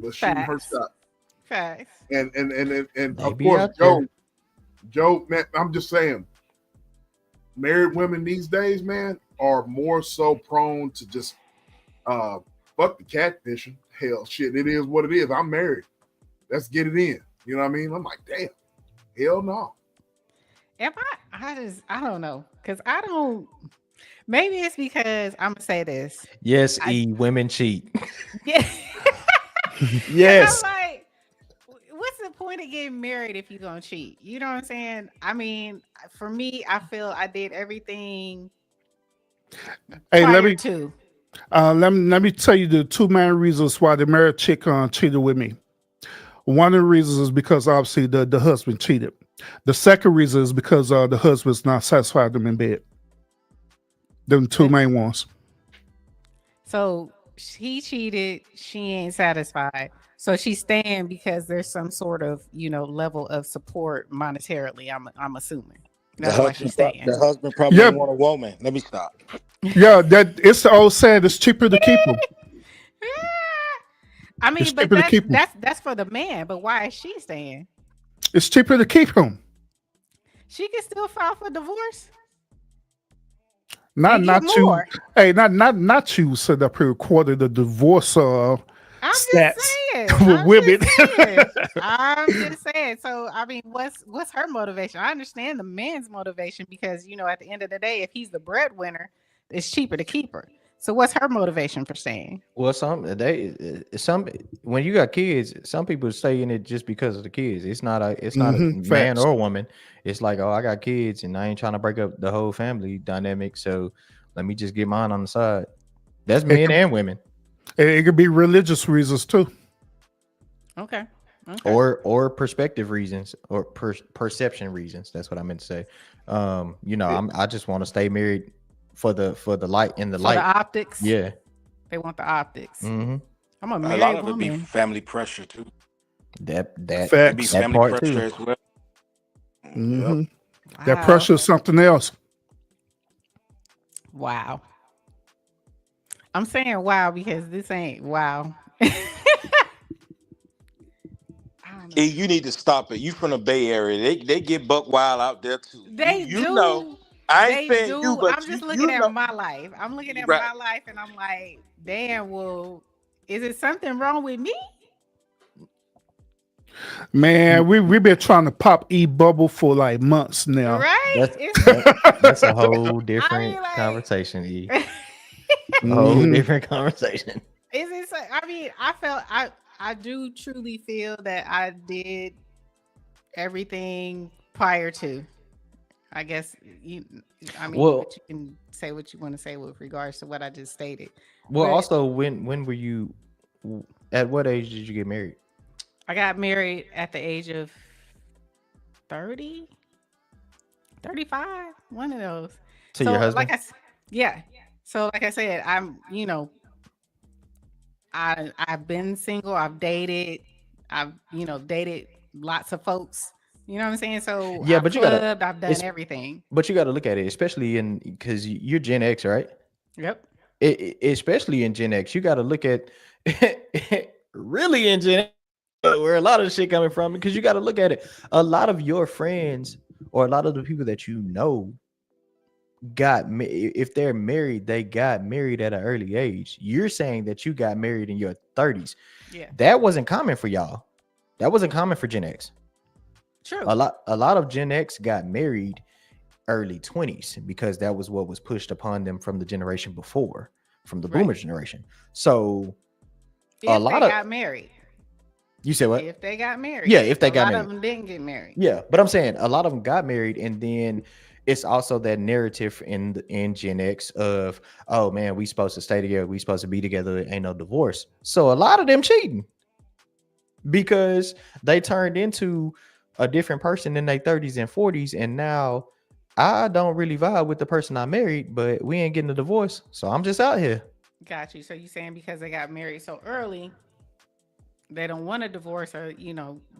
Speaker 2: was shooting her
Speaker 1: Facts.
Speaker 2: shot,
Speaker 1: Facts.
Speaker 2: and
Speaker 7: They
Speaker 2: of
Speaker 7: be
Speaker 2: course
Speaker 7: out there.
Speaker 2: Joe, man, I'm just saying, married women these days, man, are more so prone to just fuck the catfishing. Hell, shit, it is what it is. I'm married. Let's get it in. You know what I mean? I'm like, damn, hell no.
Speaker 1: Am I don't know. Cause I don't maybe it's because I'm gonna say this.
Speaker 7: Yes,
Speaker 1: I
Speaker 7: E, women cheat.
Speaker 1: yeah. Cause I'm
Speaker 7: Yes.
Speaker 1: like, what's the point of getting married if you're gonna cheat? You know what I'm saying? I mean, for me, I feel I did everything
Speaker 5: Hey,
Speaker 1: prior to.
Speaker 5: let me tell you the two main reasons why the married chick cheated with me. One of the reasons is because obviously the husband cheated. The second reason is because the husband's not satisfied them in bed. Them two main ones.
Speaker 1: So he cheated, she ain't satisfied. So she's staying because there's some sort of, level of support monetarily. I'm assuming.
Speaker 6: The
Speaker 1: That's why she's
Speaker 6: husband,
Speaker 1: staying.
Speaker 6: the husband probably
Speaker 5: Yeah,
Speaker 6: ain't want a woman. Let me stop.
Speaker 5: yeah. That it's the old saying. It's cheaper to keep them.
Speaker 1: I
Speaker 5: It's
Speaker 1: mean, but
Speaker 5: cheaper to
Speaker 1: that's
Speaker 5: keep them.
Speaker 1: that's that's for the man. But why is she staying?
Speaker 5: It's cheaper to keep them.
Speaker 1: She can still file for divorce
Speaker 5: Not
Speaker 1: and get
Speaker 5: not you.
Speaker 1: more.
Speaker 5: Hey, not you. Set up here quarter the divorce
Speaker 1: I'm just
Speaker 5: stats
Speaker 1: saying.
Speaker 5: with women.
Speaker 1: I'm just saying. So I mean, what's her motivation? I understand the man's motivation because at the end of the day, if he's the breadwinner, it's cheaper to keep her. So what's her motivation for staying?
Speaker 7: Well, some when you got kids, some people stay in it just because of the kids. It's not a man
Speaker 5: Facts.
Speaker 7: or a woman. It's like, oh, I got kids and I ain't trying to break up the whole family dynamic. So let me just get mine on the side. That's
Speaker 5: It
Speaker 7: men
Speaker 5: could,
Speaker 7: and women.
Speaker 5: it could be religious reasons too.
Speaker 1: Okay. Okay.
Speaker 7: Or perspective reasons or perception reasons. That's what I meant to say. I just want to stay married for the light in the
Speaker 1: For
Speaker 7: light.
Speaker 1: the optics.
Speaker 7: Yeah.
Speaker 1: They want the optics.
Speaker 7: Mm-hmm.
Speaker 1: I'm a
Speaker 6: A lot
Speaker 1: married
Speaker 6: of it be
Speaker 1: woman.
Speaker 6: family pressure too.
Speaker 7: That
Speaker 6: It be
Speaker 5: Facts.
Speaker 7: that
Speaker 6: family
Speaker 7: part
Speaker 6: pressure
Speaker 7: too.
Speaker 6: as well. Yep.
Speaker 5: hmm That
Speaker 1: Wow.
Speaker 5: pressure is something else.
Speaker 1: Wow. I'm saying wow because this ain't wow. I don't
Speaker 6: E,
Speaker 1: know.
Speaker 6: you need to stop it. You from the Bay Area. They get buck wild out there too. You
Speaker 1: They
Speaker 6: you know.
Speaker 1: do.
Speaker 6: I ain't
Speaker 1: They
Speaker 6: saying you,
Speaker 1: do.
Speaker 6: but
Speaker 1: I'm just
Speaker 6: you
Speaker 1: looking at
Speaker 6: know.
Speaker 1: my life. I'm looking at
Speaker 6: Right.
Speaker 1: my life and I'm like, damn, well, is it something wrong with me?
Speaker 5: Man, we've been trying to pop e-bubble for like months now.
Speaker 1: Right?
Speaker 7: That's
Speaker 1: It's
Speaker 7: that's a whole
Speaker 1: I
Speaker 7: different
Speaker 1: mean like
Speaker 7: conversation. E,
Speaker 1: is
Speaker 7: a whole
Speaker 5: Mhm.
Speaker 7: different conversation.
Speaker 1: it I mean, I do truly feel that I did everything prior to. I guess you I mean,
Speaker 7: Well,
Speaker 1: but you can say what you want to say with regards to what I just stated.
Speaker 7: well,
Speaker 1: But
Speaker 7: also, when were you? At what age did you get married?
Speaker 1: I got married at the age of 30, 35, one of those.
Speaker 7: To your
Speaker 1: So
Speaker 7: husband?
Speaker 1: yeah. So like I said, I've been single, I've dated lots of folks. You know what I'm saying? So
Speaker 7: Yeah,
Speaker 1: I've
Speaker 7: but you gotta.
Speaker 1: clubbed, I've done
Speaker 7: It's
Speaker 1: everything.
Speaker 7: but you gotta look at it, especially in because you're Gen X, right?
Speaker 1: Yep.
Speaker 7: Especially in Gen X, you gotta look at really in Gen X, where a lot of the shit coming from, because you gotta look at it. A lot of your friends or a lot of the people that you know if they're married, they got married at an early age. You're saying that you got married in your 30s.
Speaker 1: Yeah.
Speaker 7: That wasn't common for y'all. That wasn't common for Gen X.
Speaker 1: True.
Speaker 7: A lot of Gen X got married early 20s because that was what was pushed upon them from the generation before, from the
Speaker 1: Right.
Speaker 7: boomer generation. So a
Speaker 1: If they
Speaker 7: lot of
Speaker 1: got married.
Speaker 7: you said what?
Speaker 1: If they got married.
Speaker 7: Yeah, if they
Speaker 1: A
Speaker 7: got
Speaker 1: lot
Speaker 7: married.
Speaker 1: of them didn't get married.
Speaker 7: Yeah, but I'm saying a lot of them got married, and then it's also that narrative in Gen X of, oh man, we supposed to stay together, we supposed to be together, there ain't no divorce. So a lot of them cheating because they turned into a different person in their 30s and 40s, and now I don't really vibe with the person I married, but we ain't getting a divorce, so I'm just out here.
Speaker 1: Got you. So you saying because they got married so early, they don't want a divorce, or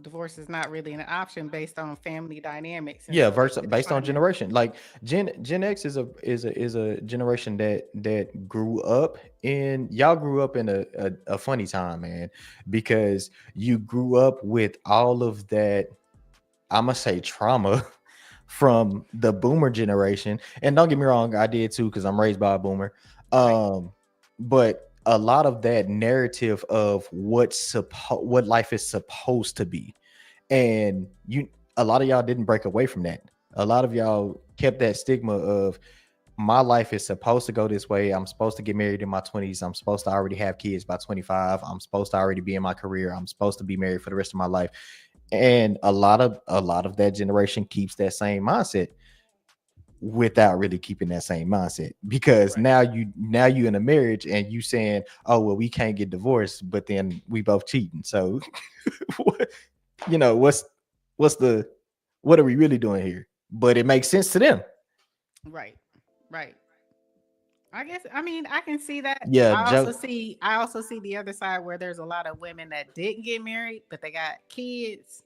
Speaker 1: divorce is not really an option based on family dynamics. And
Speaker 7: Yeah,
Speaker 1: so
Speaker 7: versus
Speaker 1: they're
Speaker 7: based on
Speaker 1: trying to.
Speaker 7: generation. Like Gen X is a generation that grew up in, y'all grew up in a funny time, man, because you grew up with all of that, I'm gonna say, trauma from the boomer generation. And don't get me wrong, I did too, because I'm raised by a boomer.
Speaker 1: Right.
Speaker 7: But a lot of that narrative of what life is supposed to be, and a lot of y'all didn't break away from that. A lot of y'all kept that stigma of, my life is supposed to go this way. I'm supposed to get married in my 20s. I'm supposed to already have kids by 25. I'm supposed to already be in my career. I'm supposed to be married for the rest of my life. And a lot of that generation keeps that same mindset without really keeping that same mindset, because
Speaker 1: Right.
Speaker 7: now you in a marriage and you saying, oh well, we can't get divorced, but then we both cheating. So what's the what are we really doing here? But it makes sense to them.
Speaker 1: Right. Right. I guess I mean I can see that.
Speaker 7: Yeah,
Speaker 1: I also see the other side where there's a lot of women that didn't get married, but they got kids.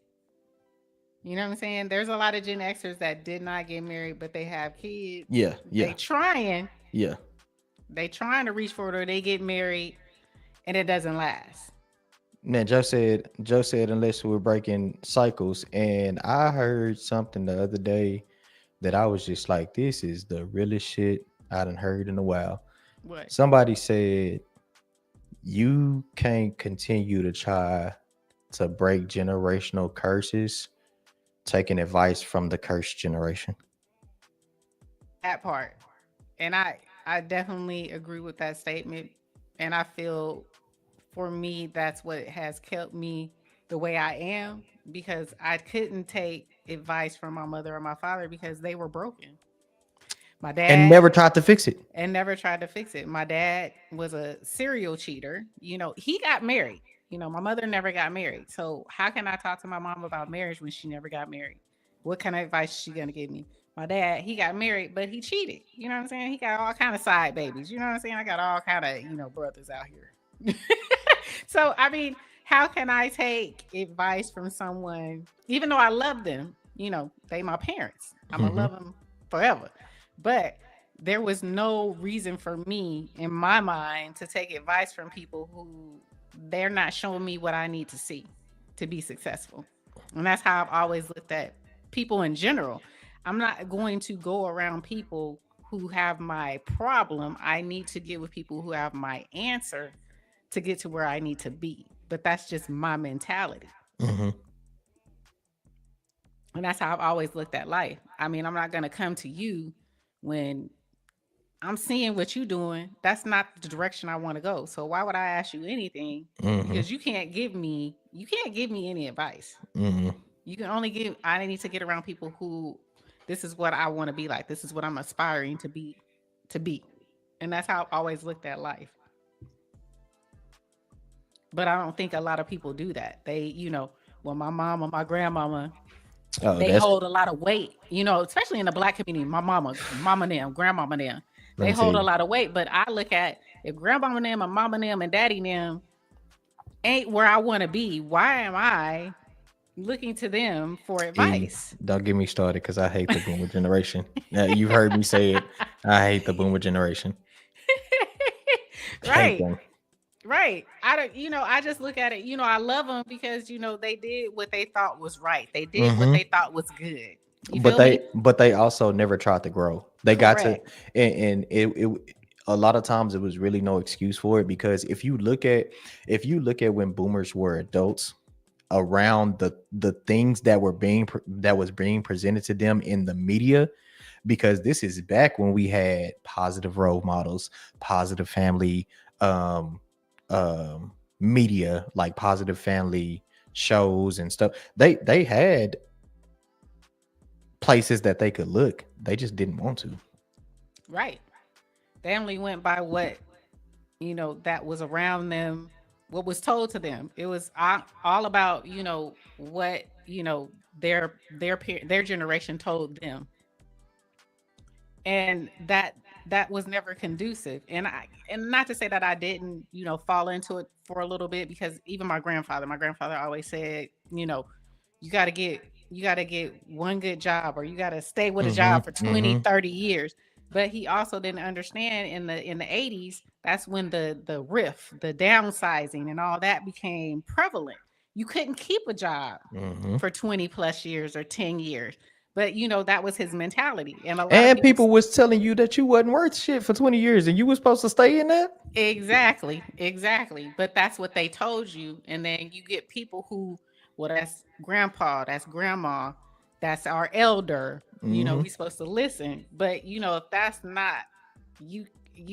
Speaker 1: You know what I'm saying? There's a lot of Gen Xers that did not get married, but they have kids.
Speaker 7: yeah,
Speaker 1: They
Speaker 7: yeah,
Speaker 1: trying,
Speaker 7: yeah.
Speaker 1: they trying to reach for it, or they get married and it doesn't last.
Speaker 7: Man, Joe said unless we're breaking cycles, and I heard something the other day that I was just like, this is the realest shit I done heard in a while.
Speaker 1: What?
Speaker 7: Somebody said you can't continue to try to break generational curses taking advice from the cursed generation.
Speaker 1: That part. And I definitely agree with that statement. And I feel for me that's what has kept me the way I am, because I couldn't take advice from my mother or my father because they were broken. My
Speaker 7: And
Speaker 1: dad
Speaker 7: never tried to fix it.
Speaker 1: and never tried to fix it. My dad was a serial cheater. He got married. My mother never got married. So how can I talk to my mom about marriage when she never got married? What kind of advice is she gonna give me? My dad, he got married, but he cheated. You know what I'm saying? He got all kind of side babies. You know what I'm saying? I got all kind of, brothers out here. So I mean, how can I take advice from someone, even though I love them? They my parents. I'm gonna
Speaker 7: Mhm.
Speaker 1: love them forever. But there was no reason for me in my mind to take advice from people who they're not showing me what I need to see to be successful. And that's how I've always looked at people in general. I'm not going to go around people who have my problem. I need to get with people who have my answer to get to where I need to be. But that's just my mentality.
Speaker 7: Mm-hmm.
Speaker 1: And that's how I've always looked at life. I mean, I'm not going to come to you when I'm seeing what you're doing. That's not the direction I want to go. So why would I ask you anything?
Speaker 7: Mm-hmm.
Speaker 1: Because you can't give me any advice.
Speaker 7: Mm-hmm.
Speaker 1: You can only give, I need to get around people who, this is what I want to be like. This is what I'm aspiring to be. And that's how I've always looked at life. But I don't think a lot of people do that. They, well, my mom or my grandmama, they hold a lot of weight, especially in the Black community. My mama them, grandmama them, they hold a lot of weight. But I look at, if grandmama them and mama them and daddy them ain't where I want to be, why am I looking to them for advice?
Speaker 7: Don't get me started, because I hate the boomer generation. You've heard me say it. I hate the boomer generation.
Speaker 1: Right. Right. I don't, I just look at it, I love them because, they did what they thought was right. They did what they thought was good.
Speaker 7: But they also never tried to grow. They got to, and it a lot of times it was really no excuse for it, because if you look at when boomers were adults, around the things that was being presented to them in the media, because this is back when we had positive role models, positive family media, like positive family shows and stuff. They had places that they could look. They just didn't want to.
Speaker 1: Right. They only went by what, that was around them, what was told to them. It was all about, what, their generation told them. And that was never conducive. And not to say that I didn't, fall into it for a little bit, because even my grandfather always said, you got to get one good job, or you got to stay with a job for 20, 30 years. But he also didn't understand in the 80s, that's when the rift, the downsizing and all that became prevalent. You couldn't keep a job for 20 plus years or 10 years. But that was his mentality. And a lot of
Speaker 7: people was telling you that you wasn't worth shit for 20 years and you were supposed to stay in that.
Speaker 1: Exactly. But that's what they told you. And then you get people who, well, that's grandpa, that's grandma, that's our elder. We supposed to listen. But if that's not, you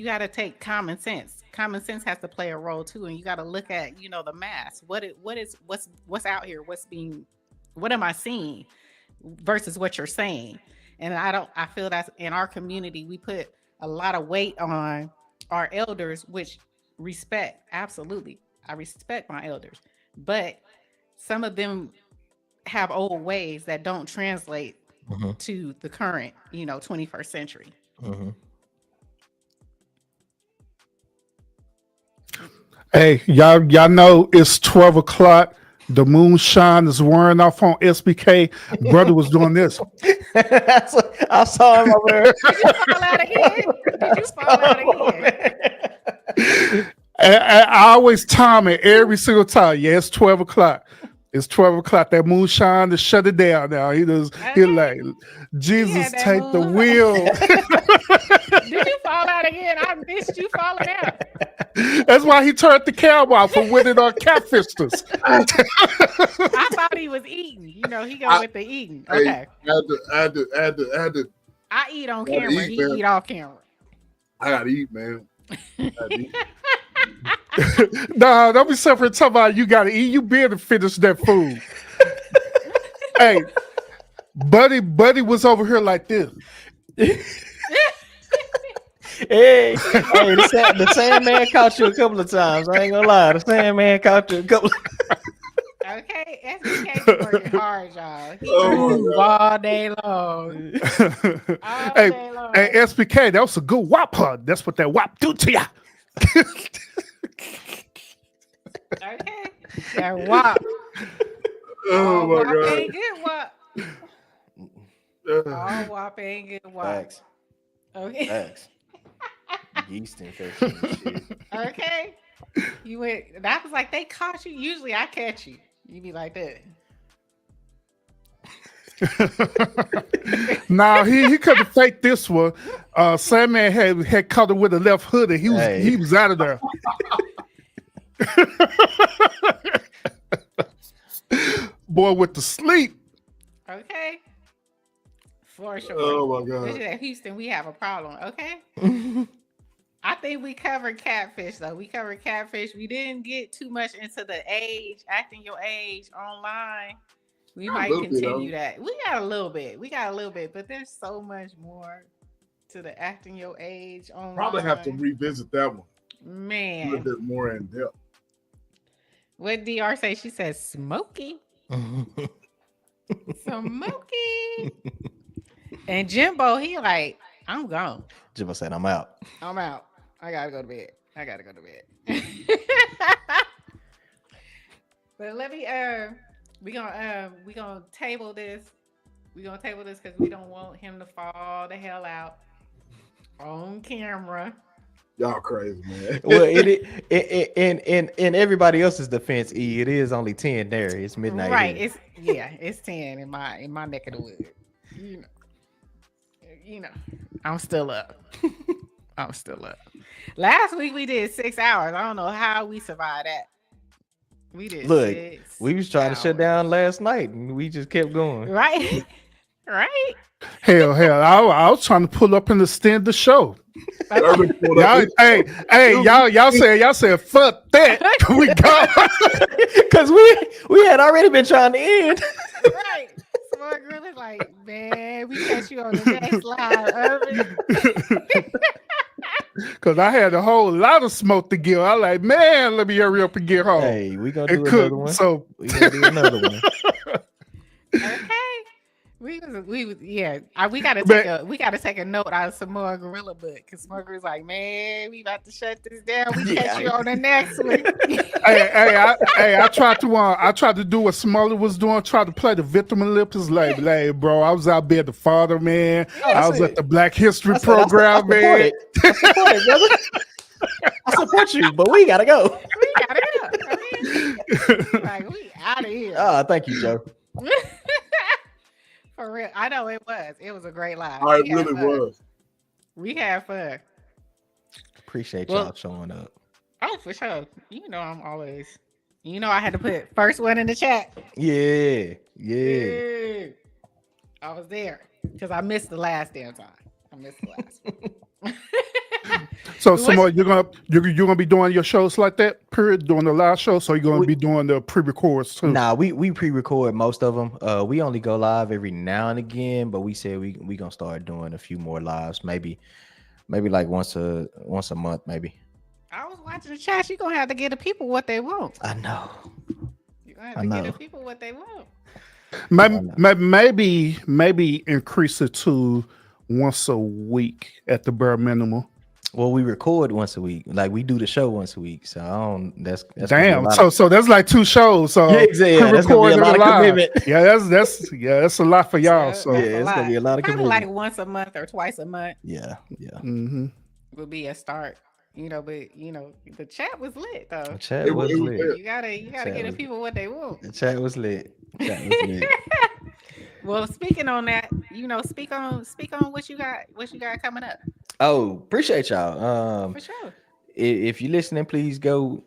Speaker 1: got to take common sense. Common sense has to play a role too. And you got to look at, the mass. What's out here? What am I seeing versus what you're saying? And I feel that's in our community, we put a lot of weight on our elders, which respect. Absolutely. I respect my elders, but some of them have old ways that don't translate to the current, 21st century.
Speaker 5: Hey, y'all know it's 12 o'clock. The moonshine is wearing off on SBK. Brother was doing this.
Speaker 7: I saw him over there.
Speaker 1: Did you fall out again?
Speaker 5: I always time it every single time. Yeah, it's 12 o'clock. It's 12 o'clock. That moonshine to shut it down now. He like, Jesus, take the wheel.
Speaker 1: Did you fall out again? I missed you falling out.
Speaker 5: That's why he turned the camera off for winning on catfishes.
Speaker 1: I thought he was eating. He go with the eating. Okay.
Speaker 2: I had to.
Speaker 1: I eat on camera. He eat off camera.
Speaker 2: I gotta eat, man.
Speaker 5: Nah, don't be suffering talking about you gotta eat. You be able to finish that food. Hey, buddy was over here like this.
Speaker 7: Hey, the Sandman caught you a couple of times. I ain't gonna lie. The Sandman caught you a couple of
Speaker 1: Okay, SBK be working hard, y'all. He move all day long.
Speaker 5: Hey, SBK, that was a good whopper. That's what that whop do to ya.
Speaker 1: Okay, that whop.
Speaker 2: Oh my God.
Speaker 1: Ain't good whop. All whop ain't good whop.
Speaker 7: Facts.
Speaker 1: Okay.
Speaker 7: Facts. Yeast infection and shit.
Speaker 1: Okay. You went. That was like they caught you. Usually I catch you. You be like that.
Speaker 5: Now he could have faked this one. Sandman had caught him with a left hoodie. He was out of there. Boy with the sleep.
Speaker 1: Okay. For sure.
Speaker 2: Oh my God.
Speaker 1: This is at Houston, we have a problem. Okay. I think we covered catfish though. We covered catfish. We didn't get too much into the age, acting your age online. We might continue that. We got a little bit, but there's so much more to the acting your age online.
Speaker 2: Probably have to revisit that one.
Speaker 1: Man.
Speaker 2: A little bit more in depth.
Speaker 1: What did DR say? She said smoky. Smoky. And Jimbo, he like, I'm gone.
Speaker 7: Jimbo said, I'm out.
Speaker 1: I'm out. I gotta go to bed. But let me we gonna table this. We're gonna table this because we don't want him to fall the hell out on camera.
Speaker 2: Y'all crazy, man.
Speaker 7: Well, in everybody else's defense, it is only 10 there. It's midnight.
Speaker 1: Right.
Speaker 7: Here.
Speaker 1: It's 10 in my neck of the woods. You know, I'm still up. Last week we did 6 hours. I don't know how we survived that. We did.
Speaker 7: Look, we was trying to shut down last night, and we just kept going.
Speaker 1: Right. Right.
Speaker 5: Hell, I was trying to pull up and extend the show. Y'all said fuck that. We go
Speaker 7: because we had already been trying to end.
Speaker 1: Right. Smart girl is like, man, we catch you on the next live, Urban.
Speaker 5: Because I had a whole lot of smoke to give. I like, man, let me hurry up and get home.
Speaker 7: Hey, we gonna do another one.
Speaker 5: So
Speaker 7: we gonna do another one.
Speaker 1: Okay. We gotta take a note out of some more Gorilla book because Smart Girl's like, man, we about to shut this down. We catch you on the next one.
Speaker 5: I tried to do what Smolly was doing, try to play the victim and lip. Like, bro, I was out there the father, man. I was at the Black History program, man.
Speaker 7: I support it, brother. I support you, but we gotta go.
Speaker 1: Like, we out of here.
Speaker 7: Oh, thank you, Joe.
Speaker 1: For real. I know it was. It was a great live.
Speaker 2: It really was.
Speaker 1: We had fun.
Speaker 7: Appreciate y'all showing up.
Speaker 1: Oh, for sure. You know I'm always. You know I had to put first one in the chat.
Speaker 7: Yeah.
Speaker 1: I was there because I missed the last damn time. one.
Speaker 5: So, Samoa, you're gonna be doing your shows like that, period, doing the live show. So you're gonna be doing the pre-records too.
Speaker 7: Nah, we pre-record most of them. We only go live every now and again, but we said we gonna start doing a few more lives, maybe like once a month, maybe.
Speaker 1: I was watching the chat. You're gonna have to give the people what they want.
Speaker 7: I know.
Speaker 1: You're gonna have to give the people what they want.
Speaker 5: Maybe increase it to once a week at the bare minimum.
Speaker 7: Well, we record once a week. Like we do the show once a week. So I don't. That's
Speaker 5: damn. So that's like 2 shows. So
Speaker 7: yeah, that's gonna be a lot of commitment.
Speaker 5: Yeah, that's a lot for y'all. So
Speaker 7: it's gonna be a lot of
Speaker 1: probably
Speaker 7: commitment.
Speaker 1: like once a month or twice a month.
Speaker 7: Yeah.
Speaker 5: Mm-hmm.
Speaker 1: Would be a start. But the chat was lit though.
Speaker 7: The chat was lit.
Speaker 1: You gotta give the people what they want.
Speaker 7: The chat was lit.
Speaker 1: Well, speaking on that, speak on what you got coming up.
Speaker 7: Oh, appreciate y'all.
Speaker 1: For sure.
Speaker 7: If you're listening, please go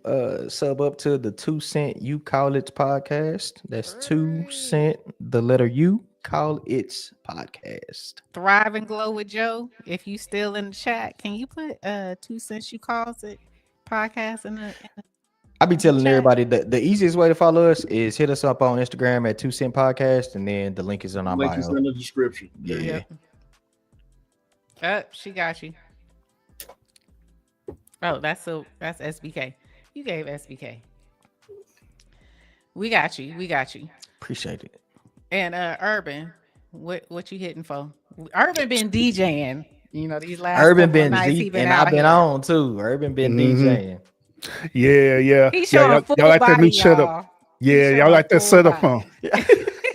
Speaker 7: sub up to the 2 Cent You Call It podcast. That's 2 Cent, the letter U, Call It podcast.
Speaker 1: Thrive and Glow with Joe. If you still in the chat, can you put 2 Cents You Calls It podcast in the
Speaker 7: I be telling everybody that the easiest way to follow us is hit us up on Instagram at 2 Cent Podcast, and then the link is in our bio.
Speaker 2: Link is in the description.
Speaker 7: Yeah.
Speaker 1: She got you. Oh, that's SBK. You gave SBK. We got you.
Speaker 7: Appreciate it.
Speaker 1: And Urban, what you hitting for? Urban been DJing. These last
Speaker 7: Urban been
Speaker 1: nights
Speaker 7: and I've been on too. Urban been DJing.
Speaker 5: Yeah.
Speaker 1: He's showing full
Speaker 5: y'all like
Speaker 1: body,
Speaker 5: that new setup. Yeah, y'all like that setup on.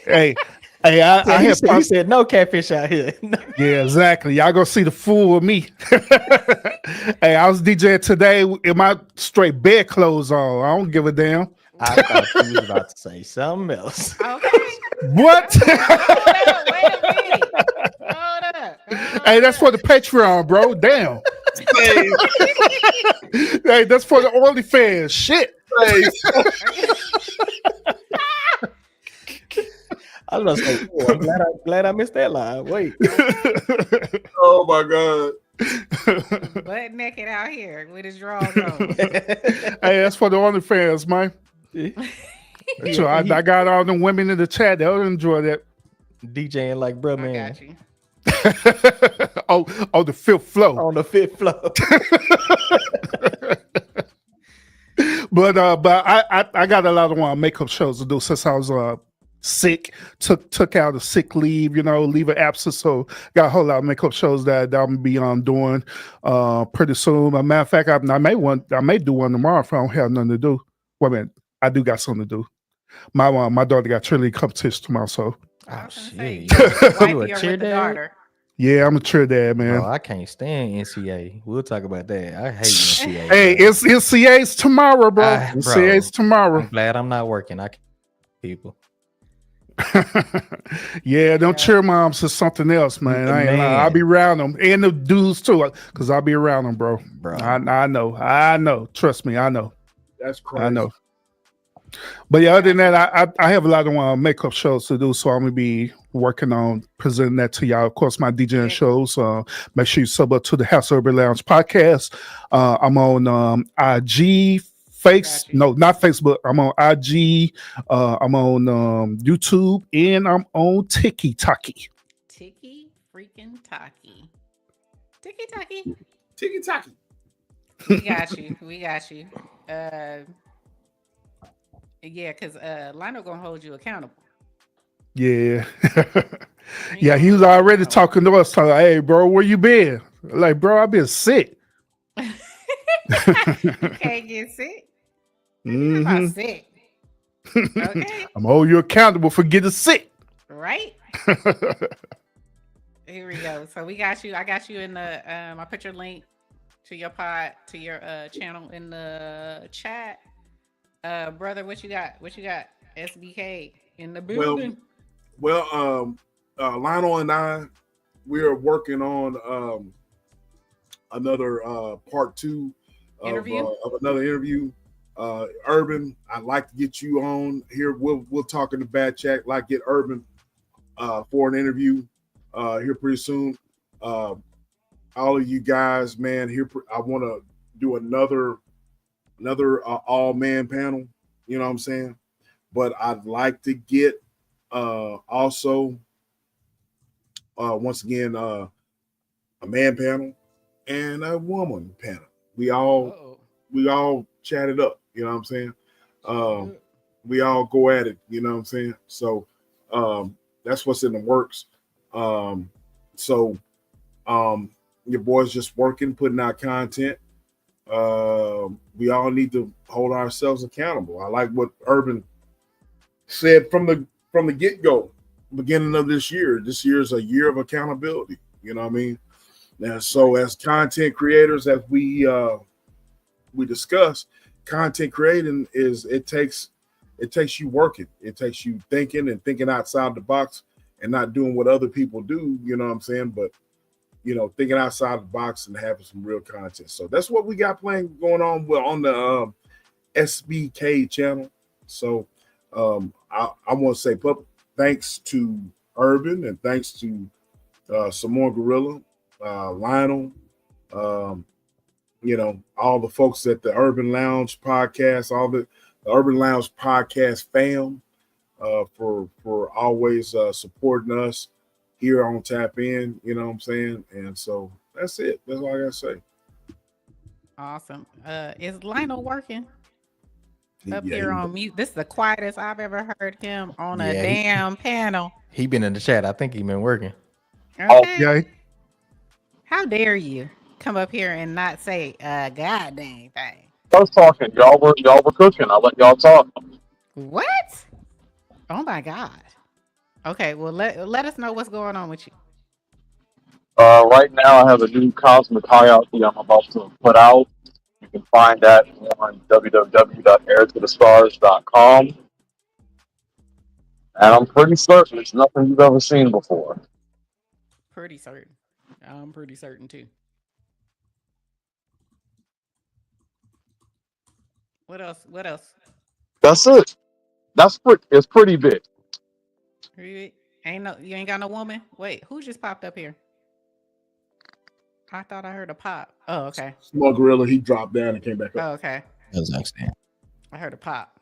Speaker 5: Hey, I
Speaker 7: said no catfish out here.
Speaker 5: Yeah, exactly. Y'all gonna see the fool of me. Hey, I was DJing today in my straight bed clothes on. I don't give a damn.
Speaker 7: I thought you was about to say something else.
Speaker 1: Okay.
Speaker 5: What? Hey, that's for the Patreon, bro. Damn. Hey, that's for the OnlyFans. Shit.
Speaker 7: I was gonna say, oh, I'm glad I missed that line. Wait.
Speaker 2: Oh my god.
Speaker 1: Butt naked out here with his drawers on.
Speaker 5: Hey, that's for the OnlyFans, man. So I got all the women in the chat. They'll enjoy that.
Speaker 7: DJing like, bro,
Speaker 1: I
Speaker 7: man.
Speaker 1: got you.
Speaker 5: Oh, the fifth floor.
Speaker 7: On the fifth floor.
Speaker 5: But I got a lot of makeup shows to do since I was sick. Took out a sick leave, leave of absence. So got a whole lot of makeup shows that I'm gonna be doing pretty soon. As a matter of fact, I may do one tomorrow if I don't have nothing to do. Well, man, I do got something to do. My daughter got cheerleading competition tomorrow, so.
Speaker 7: Oh shit!
Speaker 1: You a cheer dad?
Speaker 5: Yeah, I'm a cheer dad, man.
Speaker 7: Bro, I can't stand NCA. We'll talk about that. I hate NCA.
Speaker 5: Hey, it's NCA's tomorrow, bro. NCA's tomorrow.
Speaker 7: I'm glad I'm not working. People.
Speaker 5: Yeah, them cheer moms is something else, man. I ain't lying. I'll be around them and the dudes too, because I'll be around them, bro. I know. Trust me, I know.
Speaker 2: That's crazy.
Speaker 5: I know. But yeah, other than that, I have a lot of makeup shows to do, so I'm gonna be working on presenting that to y'all. Of course, my DJing shows. Make sure you sub up to the House Urban Lounge podcast. I'm on IG, no, not Facebook. I'm on IG. I'm on YouTube, and I'm on Tiki Taki.
Speaker 1: Tiki freaking Taki. Tiki Taki.
Speaker 2: Tiki Taki.
Speaker 1: We got you. Yeah, because Lionel gonna hold you accountable.
Speaker 5: Yeah. Yeah, he was already talking to us, hey, bro, where you been? Like, bro, I've been sick.
Speaker 1: You can't get sick. You're not sick. Okay.
Speaker 5: I'm holding you accountable for getting sick.
Speaker 1: Right? Here we go. So we got you. I got you in the I put your link to your channel in the chat. Brother, what you got? SBK in the building.
Speaker 2: Well, Lionel and I, we are working on another part 2 of another interview. Urban, I'd like to get you on here. We'll talk in the bad chat. Like get Urban for an interview here pretty soon. All of you guys, man, here I want to do another all-man panel, you know what I'm saying? But I'd like to get also once again a man panel and a woman panel. We all chat it up, you know what I'm saying? We all go at it, you know what I'm saying? So that's what's in the works. So your boy's just working, putting out content. We all need to hold ourselves accountable. I like what Urban said from the get-go, beginning of this year. This year is a year of accountability. You know what I mean? And so as content creators, as we discuss, content creating it takes you working. It takes you thinking outside the box and not doing what other people do, you know what I'm saying? But thinking outside the box and having some real content. So that's what we got going on on the SBK channel. So I want to say thanks to Urban and thanks to Samoa Gorilla, Lionel, all the folks at the Urban Lounge podcast, all the Urban Lounge podcast fam for always supporting us here on Tap In, you know what I'm saying? And so that's it. That's all I gotta say.
Speaker 1: Awesome. Is Lionel working up here on mute? This is the quietest I've ever heard him on a damn panel.
Speaker 7: He been in the chat. I think he been working.
Speaker 1: Okay. How dare you come up here and not say a goddamn thing?
Speaker 4: I was talking. Y'all were cooking. I let y'all talk.
Speaker 1: What? Oh my God. Okay, well let us know what's going on with you.
Speaker 4: Right now, I have a new cosmic hierarchy I'm about to put out. You can find that on www.airtothestars.com. And I'm pretty certain it's nothing you've ever seen before.
Speaker 1: Pretty certain. I'm pretty certain too. What else? What else?
Speaker 4: That's it. It's pretty big.
Speaker 1: Ain't no, you ain't got no woman. Wait, who just popped up here? I thought I heard a pop. Oh, okay.
Speaker 2: Small gorilla, he dropped down and came back up.
Speaker 1: Oh, okay.
Speaker 7: That was an accident.
Speaker 1: I heard a pop.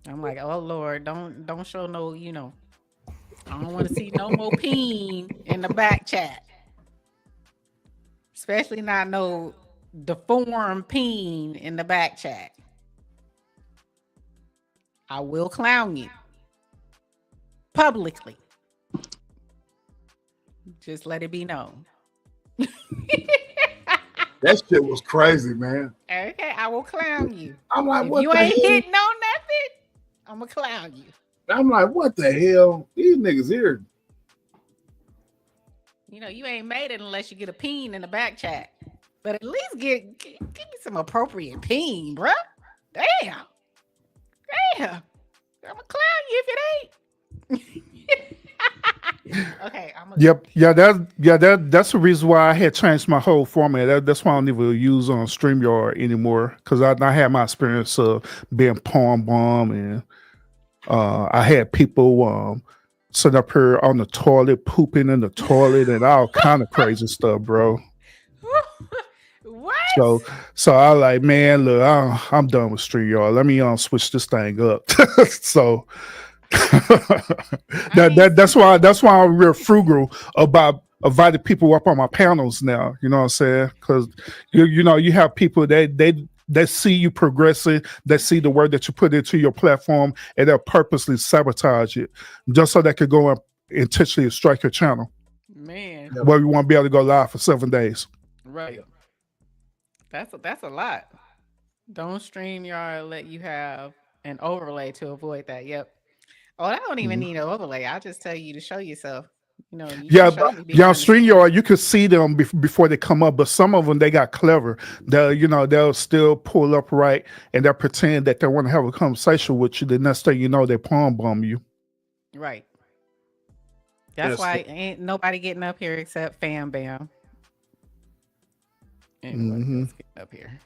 Speaker 1: I'm like, oh Lord, don't show no, I don't want to see no more peen in the back chat. Especially not no deformed peen in the back chat. I will clown you publicly. Just let it be known.
Speaker 2: That shit was crazy, man.
Speaker 1: Okay, I will clown you.
Speaker 2: I'm like,
Speaker 1: If
Speaker 2: what
Speaker 1: you
Speaker 2: the
Speaker 1: ain't
Speaker 2: hell?
Speaker 1: hitting on nothing, I'm gonna clown you.
Speaker 2: I'm like, what the hell? These niggas here.
Speaker 1: You ain't made it unless you get a peen in the back chat. But at least give me some appropriate peen, bruh. Damn. I'm gonna clown you if it ain't. Okay,
Speaker 5: Yep. That's the reason why I had changed my whole format. That's why I don't even use on StreamYard anymore. Because I had my experience of being palm bomb, and I had people sit up here on the toilet, pooping in the toilet, and all kind of crazy stuff, bro.
Speaker 1: What?
Speaker 5: So I like, man, look, I'm done with StreamYard. Let me switch this thing up. So that's why I'm real frugal about inviting people up on my panels now. You know what I'm saying? Because you have people that see you progressing, that see the work that you put into your platform, and they'll purposely sabotage it just so they could go and intentionally strike your channel.
Speaker 1: Man.
Speaker 5: Where you won't be able to go live for 7 days.
Speaker 1: Right. That's a lot. Don't StreamYard let you have an overlay to avoid that. Yep. Oh, I don't even need an overlay. I'll just tell you to show yourself. You can show me
Speaker 5: on StreamYard, you can see them before they come up, but some of them, they got clever. They'll still pull up right, and they'll pretend that they want to have a conversation with you. The next thing you know, they palm bomb you.
Speaker 1: Right. That's why ain't nobody getting up here except Fam Bam. Anybody else getting up here?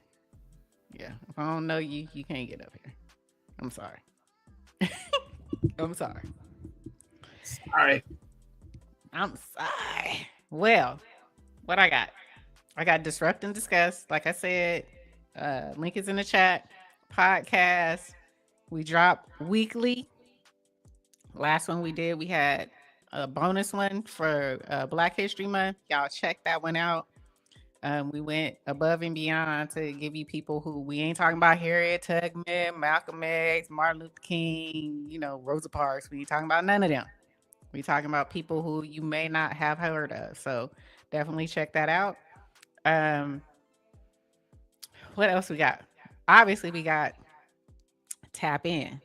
Speaker 1: Yeah. If I don't know you, you can't get up here. I'm sorry. I'm sorry. I'm sorry. Well, what I got? I got Disrupt and Discuss. Like I said, link is in the chat. Podcast. We drop weekly. Last one we did, we had a bonus one for Black History Month. Y'all check that one out. We went above and beyond to give you people who we ain't talking about Harriet Tubman, Malcolm X, Martin Luther King, Rosa Parks. We ain't talking about none of them. We talking about people who you may not have heard of. So definitely check that out. What else we got? Obviously, we got Tap In.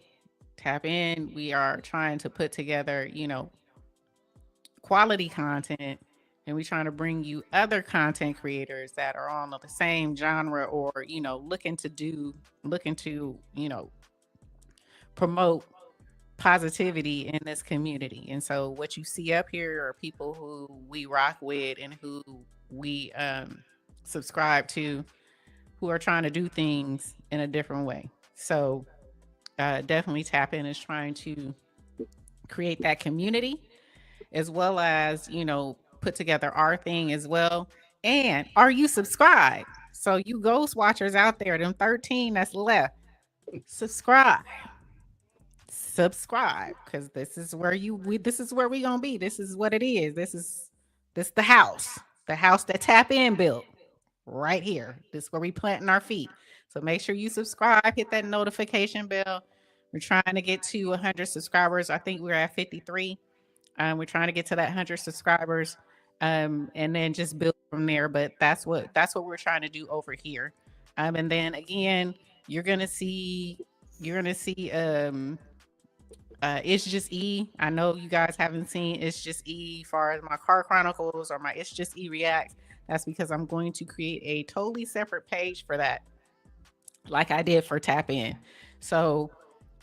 Speaker 1: Tap In. We are trying to put together, quality content. And we're trying to bring you other content creators that are on the same genre or, looking to promote positivity in this community. And so what you see up here are people who we rock with and who we subscribe to, who are trying to do things in a different way. So definitely Tap In is trying to create that community, as well as, put together our thing as well. And are you subscribed? So you ghost watchers out there, them 13 that's left, subscribe, because this is where this is where we gonna be. This is what it is. This the house that Tap In built right here. This is where we planting our feet. So make sure you subscribe, hit that notification bell. We're trying to get to 100 subscribers. I think we're at 53. We're trying to get to that 100 subscribers, and then just build from there. But that's what we're trying to do over here. And then again, you're gonna see It's Just E. I know you guys haven't seen It's Just E as far as my car chronicles or my It's Just E reacts. That's because I'm going to create a totally separate page for that, like I did for Tap In. So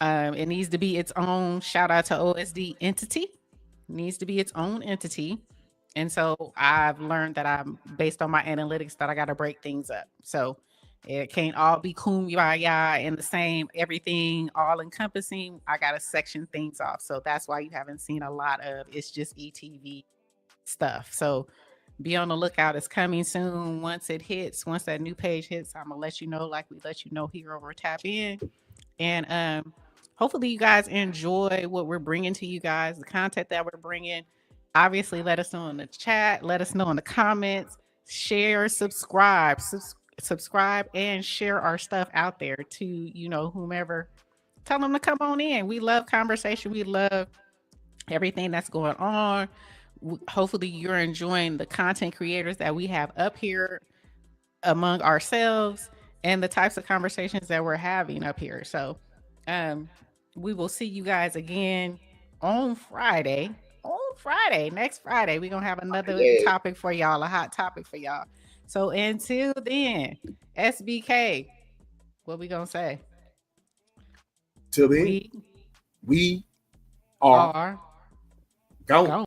Speaker 1: it needs to be its own, shout out to OSD, entity. It needs to be its own entity. And so I've learned that I'm based on my analytics that I got to break things up. So it can't all be kumbaya and the same, everything all encompassing. I got to section things off. So that's why you haven't seen a lot of it's just ETV stuff. So be on the lookout. It's coming soon. Once it hits, once that new page hits, I'm gonna let you know, like we let you know here over Tap In. And hopefully you guys enjoy what we're bringing to you guys, the content that we're bringing. Obviously, let us know in the chat. Let us know in the comments. Share, subscribe, and share our stuff out there to whomever. Tell them to come on in. We love conversation. We love everything that's going on. Hopefully, you're enjoying the content creators that we have up here among ourselves and the types of conversations that we're having up here. So, we will see you guys again on Friday. Next Friday, we're gonna have another topic for y'all, a hot topic for y'all. So until then, SBK, what we gonna say?
Speaker 2: Till then, we are
Speaker 1: Are
Speaker 2: gone.
Speaker 1: gone.